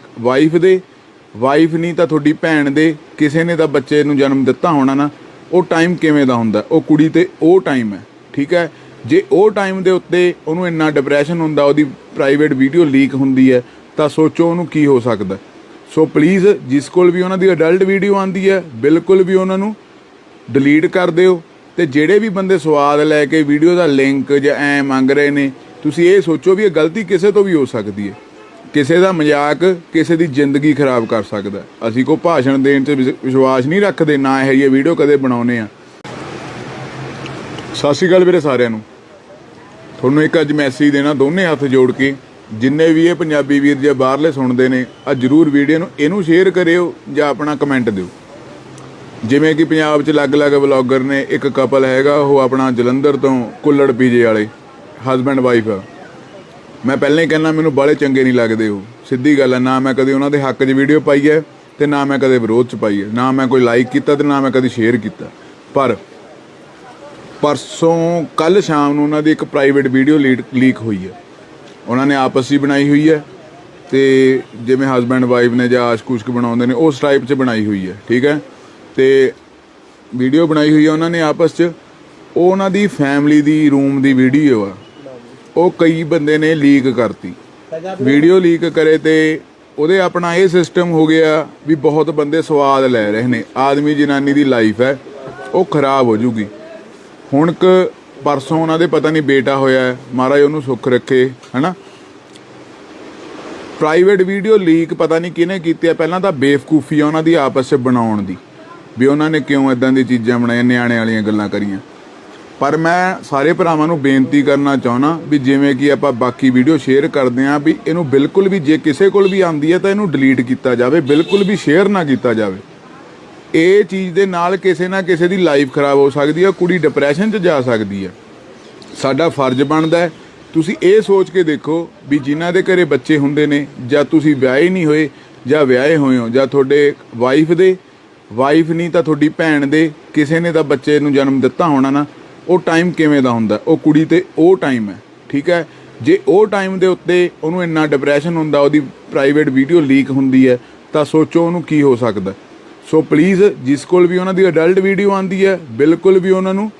ਵਾਈਫ ਨਹੀਂ ਤਾਂ ਤੁਹਾਡੀ ਭੈਣ ਦੇ ਕਿਸੇ ਨੇ ਤਾਂ ਬੱਚੇ ਨੂੰ ਜਨਮ ਦਿੱਤਾ ਹੋਣਾ ਨਾ, ਉਹ ਟਾਈਮ ਕਿਵੇਂ ਦਾ ਹੁੰਦਾ, ਉਹ ਕੁੜੀ ਤੇ ਉਹ ਟਾਈਮ ਹੈ। ਠੀਕ ਹੈ, ਜੇ ਉਹ ਟਾਈਮ ਦੇ ਉੱਤੇ ਉਹਨੂੰ ਇੰਨਾ ਡਿਪਰੈਸ਼ਨ ਹੁੰਦਾ, ਉਹਦੀ ਪ੍ਰਾਈਵੇਟ ਵੀਡੀਓ ਲੀਕ ਹੁੰਦੀ ਹੈ, ਤਾਂ ਸੋਚੋ ਉਹਨੂੰ ਕੀ ਹੋ ਸਕਦਾ। ਸੋ ਪਲੀਜ਼ ਜਿਸ ਕੋਲ ਵੀ ਉਹਨਾਂ ਦੀ ਅਡਲਟ ਵੀਡੀਓ ਆਉਂਦੀ ਹੈ, ਬਿਲਕੁਲ ਵੀ ਉਹਨਾਂ ਨੂੰ ਡਿਲੀਟ ਕਰ ਦਿਓ। ਤੇ ਜਿਹੜੇ ਵੀ ਬੰਦੇ ਸਵਾਦ ਲੈ ਕੇ ਵੀਡੀਓ ਦਾ ਲਿੰਕ ਜਾਂ ਐ ਮੰਗ ਰਹੇ ਨੇ, ਤੁਸੀਂ ਇਹ ਸੋਚੋ ਵੀ ਇਹ ਗਲਤੀ ਕਿਸੇ ਤੋਂ ਵੀ ਹੋ ਸਕਦੀ ਹੈ। ਕਿਸੇ ਦਾ ਮਜ਼ਾਕ ਕਿਸੇ ਦੀ ਜ਼ਿੰਦਗੀ ਖਰਾਬ ਕਰ ਸਕਦਾ। ਅਸੀਂ ਕੋਈ ਭਾਸ਼ਣ ਦੇਣ 'ਚ ਵਿਸ਼ਵਾਸ ਨਹੀਂ ਰੱਖਦੇ, ਨਾ ਇਹ ਜਿਹੀ ਵੀਡੀਓ ਕਦੇ ਬਣਾਉਂਦੇ ਆ। ਸਤਿ ਸ਼੍ਰੀ ਅਕਾਲ ਵੀਰੇ ਸਾਰਿਆਂ ਨੂੰ। ਤੁਹਾਨੂੰ ਇੱਕ ਅੱਜ ਮੈਸੇਜ ਦੇਣਾ ਦੋਨੇ ਹੱਥ ਜੋੜ ਕੇ, ਜਿੰਨੇ ਵੀ ਇਹ ਪੰਜਾਬੀ ਵੀਰ ਜਾਂ ਬਾਹਰਲੇ ਸੁਣਦੇ ਨੇ, ਆ ਜ਼ਰੂਰ ਵੀਡੀਓ ਨੂੰ ਇਹਨੂੰ ਸ਼ੇਅਰ ਕਰਿਓ ਜਾਂ ਆਪਣਾ ਕਮੈਂਟ ਦਿਓ। ਜਿਵੇਂ ਕਿ ਪੰਜਾਬ 'ਚ ਅਲੱਗ-ਅਲੱਗ ਵਲੌਗਰ ਨੇ, ਇੱਕ ਕਪਲ ਹੈਗਾ, ਉਹ ਆਪਣਾ ਜਲੰਧਰ ਤੋਂ ਕੁੱਲੜ ਪੀਜੇ ਵਾਲੇ ਹਸਬੈਂਡ ਵਾਈਫ ਆ। ਮੈਂ ਪਹਿਲਾਂ ਹੀ ਕਹਿੰਦਾ ਮੈਨੂੰ ਬਾਹਲੇ ਚੰਗੇ ਨਹੀਂ ਲੱਗਦੇ ਉਹ, ਸਿੱਧੀ ਗੱਲ ਹੈ। ਨਾ ਮੈਂ ਕਦੇ ਉਹਨਾਂ ਦੇ ਹੱਕ 'ਚ ਵੀਡੀਓ ਪਾਈ ਹੈ ਤੇ ਨਾ ਮੈਂ ਕਦੇ ਵਿਰੋਧ 'ਚ ਪਾਈ ਹੈ, ਨਾ ਮੈਂ ਕੋਈ ਲਾਈਕ ਕੀਤਾ ਤੇ ਨਾ ਮੈਂ ਕਦੇ ਸ਼ੇਅਰ ਕੀਤਾ। ਪਰ ਪਰਸੋਂ ਕੱਲ੍ਹ ਸ਼ਾਮ ਨੂੰ ਉਹਨਾਂ ਦੀ ਇੱਕ ਪ੍ਰਾਈਵੇਟ ਵੀਡੀਓ ਲੀਕ ਹੋਈ ਹੈ। ਉਹਨਾਂ ਨੇ ਆਪਸ 'ਚ ਬਣਾਈ ਹੋਈ ਹੈ, ਤੇ ਜਿਵੇਂ ਹਸਬੈਂਡ ਵਾਈਫ ਨੇ ਜਾਂ ਆਸ਼ਕ ਉਸ਼ਕ ਬਣਾਉਂਦੇ ਨੇ ਉਸ ਟਾਈਪ 'ਚ ਬਣਾਈ ਹੋਈ ਹੈ। ਠੀਕ ਹੈ, ਤੇ ਵੀਡੀਓ ਬਣਾਈ ਹੋਈ ਹੈ ਉਹਨਾਂ ਨੇ ਆਪਸ 'ਚ। ਉਹ ਉਹਨਾਂ ਦੀ ਫੈਮਿਲੀ ਦੀ ਰੂਮ ਦੀ ਵੀਡੀਓ ਆ, ਉਹ ਕਈ ਬੰਦੇ ਨੇ ਲੀਕ ਕਰਤੀ। ਵੀਡੀਓ ਲੀਕ ਕਰੇ ਤੇ ਉਹਦੇ ਆਪਣਾ ਇਹ ਸਿਸਟਮ ਹੋ ਗਿਆ ਵੀ ਬਹੁਤ ਬੰਦੇ ਸਵਾਦ ਲੈ ਰਹੇ ਨੇ। ਆਦਮੀ ਜਨਾਨੀ ਦੀ ਲਾਈਫ ਹੈ, ਉਹ ਖਰਾਬ ਹੋ ਜੂਗੀ। ਹੁਣ ਪਰਸੋਂ ਉਹਨਾਂ ਦੇ ਪਤਾ ਨਹੀਂ ਬੇਟਾ ਹੋਇਆ, ਮਹਾਰਾਜ ਉਹਨੂੰ ਸੁੱਖ ਰੱਖੇ, ਹੈ। ਪ੍ਰਾਈਵੇਟ ਵੀਡੀਓ ਲੀਕ ਪਤਾ ਨਹੀਂ ਕਿਹਨੇ ਕੀਤੀ ਹੈ। ਪਹਿਲਾਂ ਤਾਂ ਬੇਵਕੂਫੀ ਆ ਉਹਨਾਂ ਦੀ ਆਪਸ 'ਚ ਬਣਾਉਣ ਦੀ, ਵੀ ਉਹਨਾਂ ਨੇ ਕਿਉਂ ਇੱਦਾਂ ਦੀ ਚੀਜ਼ਾਂ ਬਣਾਈਆਂ, ਨਿਆਣੇ ਵਾਲੀਆਂ ਗੱਲਾਂ ਕਰੀਆਂ। ਪਰ ਮੈਂ ਸਾਰੇ ਭਰਾਵਾਂ ਨੂੰ ਬੇਨਤੀ ਕਰਨਾ ਚਾਹੁੰਦਾ ਵੀ ਜਿਵੇਂ ਕਿ ਆਪਾਂ ਬਾਕੀ ਵੀਡੀਓ ਸ਼ੇਅਰ ਕਰਦੇ ਹਾਂ, ਵੀ ਇਹਨੂੰ ਬਿਲਕੁਲ ਵੀ ਜੇ ਕਿਸੇ ਕੋਲ ਵੀ ਆਉਂਦੀ ਹੈ ਤਾਂ ਇਹਨੂੰ ਡਿਲੀਟ ਕੀਤਾ ਜਾਵੇ, ਬਿਲਕੁਲ ਵੀ ਸ਼ੇਅਰ ਨਾ ਕੀਤਾ ਜਾਵੇ। ਇਹ ਚੀਜ਼ ਦੇ ਨਾਲ ਕਿਸੇ ਨਾ ਕਿਸੇ ਦੀ ਲਾਈਫ ਖਰਾਬ ਹੋ ਸਕਦੀ ਹੈ, ਕੁੜੀ ਡਿਪਰੈਸ਼ਨ 'ਚ ਜਾ ਸਕਦੀ ਹੈ। ਸਾਡਾ ਫਰਜ਼ ਬਣਦਾ ਹੈ, ਤੁਸੀਂ ਇਹ ਸੋਚ ਕੇ ਦੇਖੋ ਵੀ ਜਿਨ੍ਹਾਂ ਦੇ ਘਰੇ ਬੱਚੇ ਹੁੰਦੇ ਨੇ, ਜਾਂ ਤੁਸੀਂ ਵਿਆਹੇ ਨਹੀਂ ਹੋਏ ਜਾਂ ਵਿਆਹੇ ਹੋਏ ਹੋ, ਜਾਂ ਤੁਹਾਡੇ ਵਾਈਫ ਨਹੀਂ ਤਾਂ ਤੁਹਾਡੀ ਭੈਣ ਦੇ ਕਿਸੇ ਨੇ ਤਾਂ ਬੱਚੇ ਨੂੰ ਜਨਮ ਦਿੱਤਾ ਹੋਣਾ ਨਾ, ਉਹ ਟਾਈਮ ਕਿਵੇਂ ਦਾ ਹੁੰਦਾ, ਉਹ ਕੁੜੀ ਤੇ ਉਹ ਟਾਈਮ ਹੈ। ਠੀਕ ਹੈ, ਜੇ ਉਹ ਟਾਈਮ ਦੇ ਉੱਤੇ ਉਹਨੂੰ ਇੰਨਾ ਡਿਪਰੈਸ਼ਨ ਹੁੰਦਾ, ਉਹਦੀ ਪ੍ਰਾਈਵੇਟ ਵੀਡੀਓ ਲੀਕ ਹੁੰਦੀ ਹੈ, ਤਾਂ ਸੋਚੋ ਉਹਨੂੰ ਕੀ ਹੋ ਸਕਦਾ। ਸੋ ਪਲੀਜ਼ ਜਿਸ ਕੋਲ ਵੀ ਉਹਨਾਂ ਦੀ ਅਡਲਟ ਵੀਡੀਓ ਆਉਂਦੀ ਹੈ, ਬਿਲਕੁਲ ਵੀ ਉਹਨਾਂ ਨੂੰ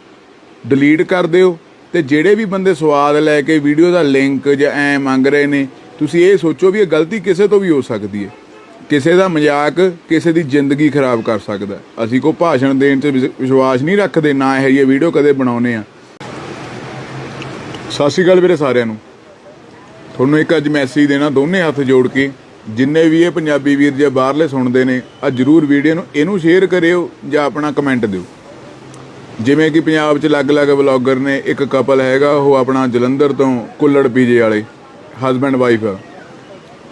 ਡਿਲੀਟ ਕਰ ਦਿਓ। ਤੇ ਜਿਹੜੇ ਵੀ ਬੰਦੇ ਸਵਾਦ ਲੈ ਕੇ ਵੀਡੀਓ ਦਾ ਲਿੰਕ ਜਾਂ ਐ ਮੰਗ ਰਹੇ ਨੇ, ਤੁਸੀਂ ਇਹ ਸੋਚੋ ਵੀ ਇਹ ਗਲਤੀ ਕਿਸੇ ਤੋਂ ਵੀ ਹੋ ਸਕਦੀ ਹੈ। ਕਿਸੇ ਦਾ ਮਜ਼ਾਕ ਕਿਸੇ ਦੀ ਜ਼ਿੰਦਗੀ ਖਰਾਬ ਕਰ ਸਕਦਾ। ਅਸੀਂ ਕੋਈ ਭਾਸ਼ਣ ਦੇਣ 'ਚ ਵਿਸ਼ਵਾਸ ਨਹੀਂ ਰੱਖਦੇ, ਨਾ ਇਹ ਜਿਹੀ ਵੀਡੀਓ ਕਦੇ ਬਣਾਉਂਦੇ ਆ। ਸਤਿ ਸ਼੍ਰੀ ਅਕਾਲ ਵੀਰੇ ਸਾਰਿਆਂ ਨੂੰ। ਤੁਹਾਨੂੰ ਇੱਕ ਅੱਜ ਮੈਸੇਜ ਦੇਣਾ ਦੋਨੇ ਹੱਥ ਜੋੜ ਕੇ, ਜਿੰਨੇ ਵੀ ਇਹ ਪੰਜਾਬੀ ਵੀਰ ਜਾਂ ਬਾਹਰਲੇ ਸੁਣਦੇ ਨੇ, ਆ ਜ਼ਰੂਰ ਵੀਡੀਓ ਨੂੰ ਇਹਨੂੰ ਸ਼ੇਅਰ ਕਰਿਓ ਜਾਂ ਆਪਣਾ ਕਮੈਂਟ ਦਿਓ। ਜਿਵੇਂ ਕਿ ਪੰਜਾਬ 'ਚ ਅਲੱਗ-ਅਲੱਗ ਵਲੌਗਰ ਨੇ, ਇੱਕ ਕਪਲ ਹੈਗਾ, ਉਹ ਆਪਣਾ ਜਲੰਧਰ ਤੋਂ ਕੁੱਲੜ ਪੀਜੇ ਵਾਲੇ ਹਸਬੈਂਡ ਵਾਈਫ ਆ।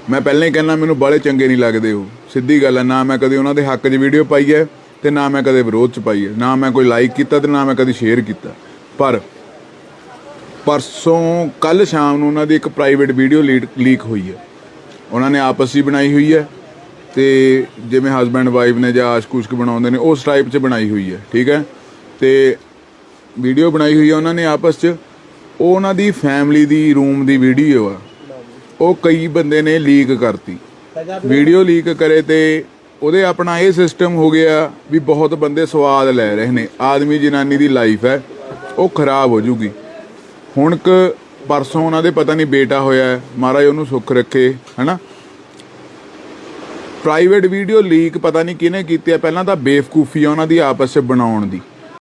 ਮੈਂ ਪਹਿਲਾਂ ਹੀ ਕਹਿੰਦਾ ਮੈਨੂੰ ਬਾਹਲੇ ਚੰਗੇ ਨਹੀਂ ਲੱਗਦੇ ਉਹ, ਸਿੱਧੀ ਗੱਲ ਹੈ। ਨਾ ਮੈਂ ਕਦੇ ਉਹਨਾਂ ਦੇ ਹੱਕ 'ਚ ਵੀਡੀਓ ਪਾਈ ਹੈ ਤੇ ਨਾ ਮੈਂ ਕਦੇ ਵਿਰੋਧ 'ਚ ਪਾਈ ਹੈ, ਨਾ ਮੈਂ ਕੋਈ ਲਾਈਕ ਕੀਤਾ ਤੇ ਨਾ ਮੈਂ ਕਦੇ ਸ਼ੇਅਰ ਕੀਤਾ। ਪਰ ਪਰਸੋਂ ਕੱਲ੍ਹ ਸ਼ਾਮ ਨੂੰ ਉਹਨਾਂ ਦੀ ਇੱਕ ਪ੍ਰਾਈਵੇਟ ਵੀਡੀਓ ਲੀਕ ਹੋਈ ਹੈ। ਉਹਨਾਂ ਨੇ ਆਪਸ 'ਚ ਬਣਾਈ ਹੋਈ ਹੈ, ਤੇ ਜਿਵੇਂ ਹਸਬੈਂਡ ਵਾਈਫ ਨੇ ਜਾਂ ਆਸ਼ਕ ਉਸ਼ਕ ਬਣਾਉਂਦੇ ਨੇ ਉਸ ਟਾਈਪ 'ਚ ਬਣਾਈ ਹੋਈ ਹੈ। ਠੀਕ ਹੈ, ਤੇ ਵੀਡੀਓ ਬਣਾਈ ਹੋਈ ਹੈ ਉਹਨਾਂ ਨੇ ਆਪਸ 'ਚ। ਉਹ ਉਹਨਾਂ ਦੀ ਫੈਮਿਲੀ ਦੀ ਰੂਮ ਦੀ ਵੀਡੀਓ ਆ, ਉਹ ਕਈ ਬੰਦੇ ਨੇ ਲੀਕ ਕਰਤੀ। ਵੀਡੀਓ ਲੀਕ ਕਰੇ ਤੇ ਉਹਦੇ ਆਪਣਾ ਇਹ ਸਿਸਟਮ ਹੋ ਗਿਆ ਵੀ ਬਹੁਤ ਬੰਦੇ ਸਵਾਦ ਲੈ ਰਹੇ ਨੇ। ਆਦਮੀ ਜਨਾਨੀ ਦੀ ਲਾਈਫ ਹੈ, ਉਹ ਖਰਾਬ ਹੋ ਜੂਗੀ। ਹੁਣ ਪਰਸੋਂ ਉਹਨਾਂ ਦੇ ਪਤਾ ਨਹੀਂ ਬੇਟਾ ਹੋਇਆ, ਮਹਾਰਾਜ ਉਹਨੂੰ ਸੁੱਖ ਰੱਖੇ, ਹੈ। ਪ੍ਰਾਈਵੇਟ ਵੀਡੀਓ ਲੀਕ ਪਤਾ ਨਹੀਂ ਕਿਹਨੇ ਕੀਤੀ ਹੈ। ਪਹਿਲਾਂ ਤਾਂ ਬੇਵਕੂਫੀ ਆ ਉਹਨਾਂ ਦੀ ਆਪਸ 'ਚ ਬਣਾਉਣ ਦੀ,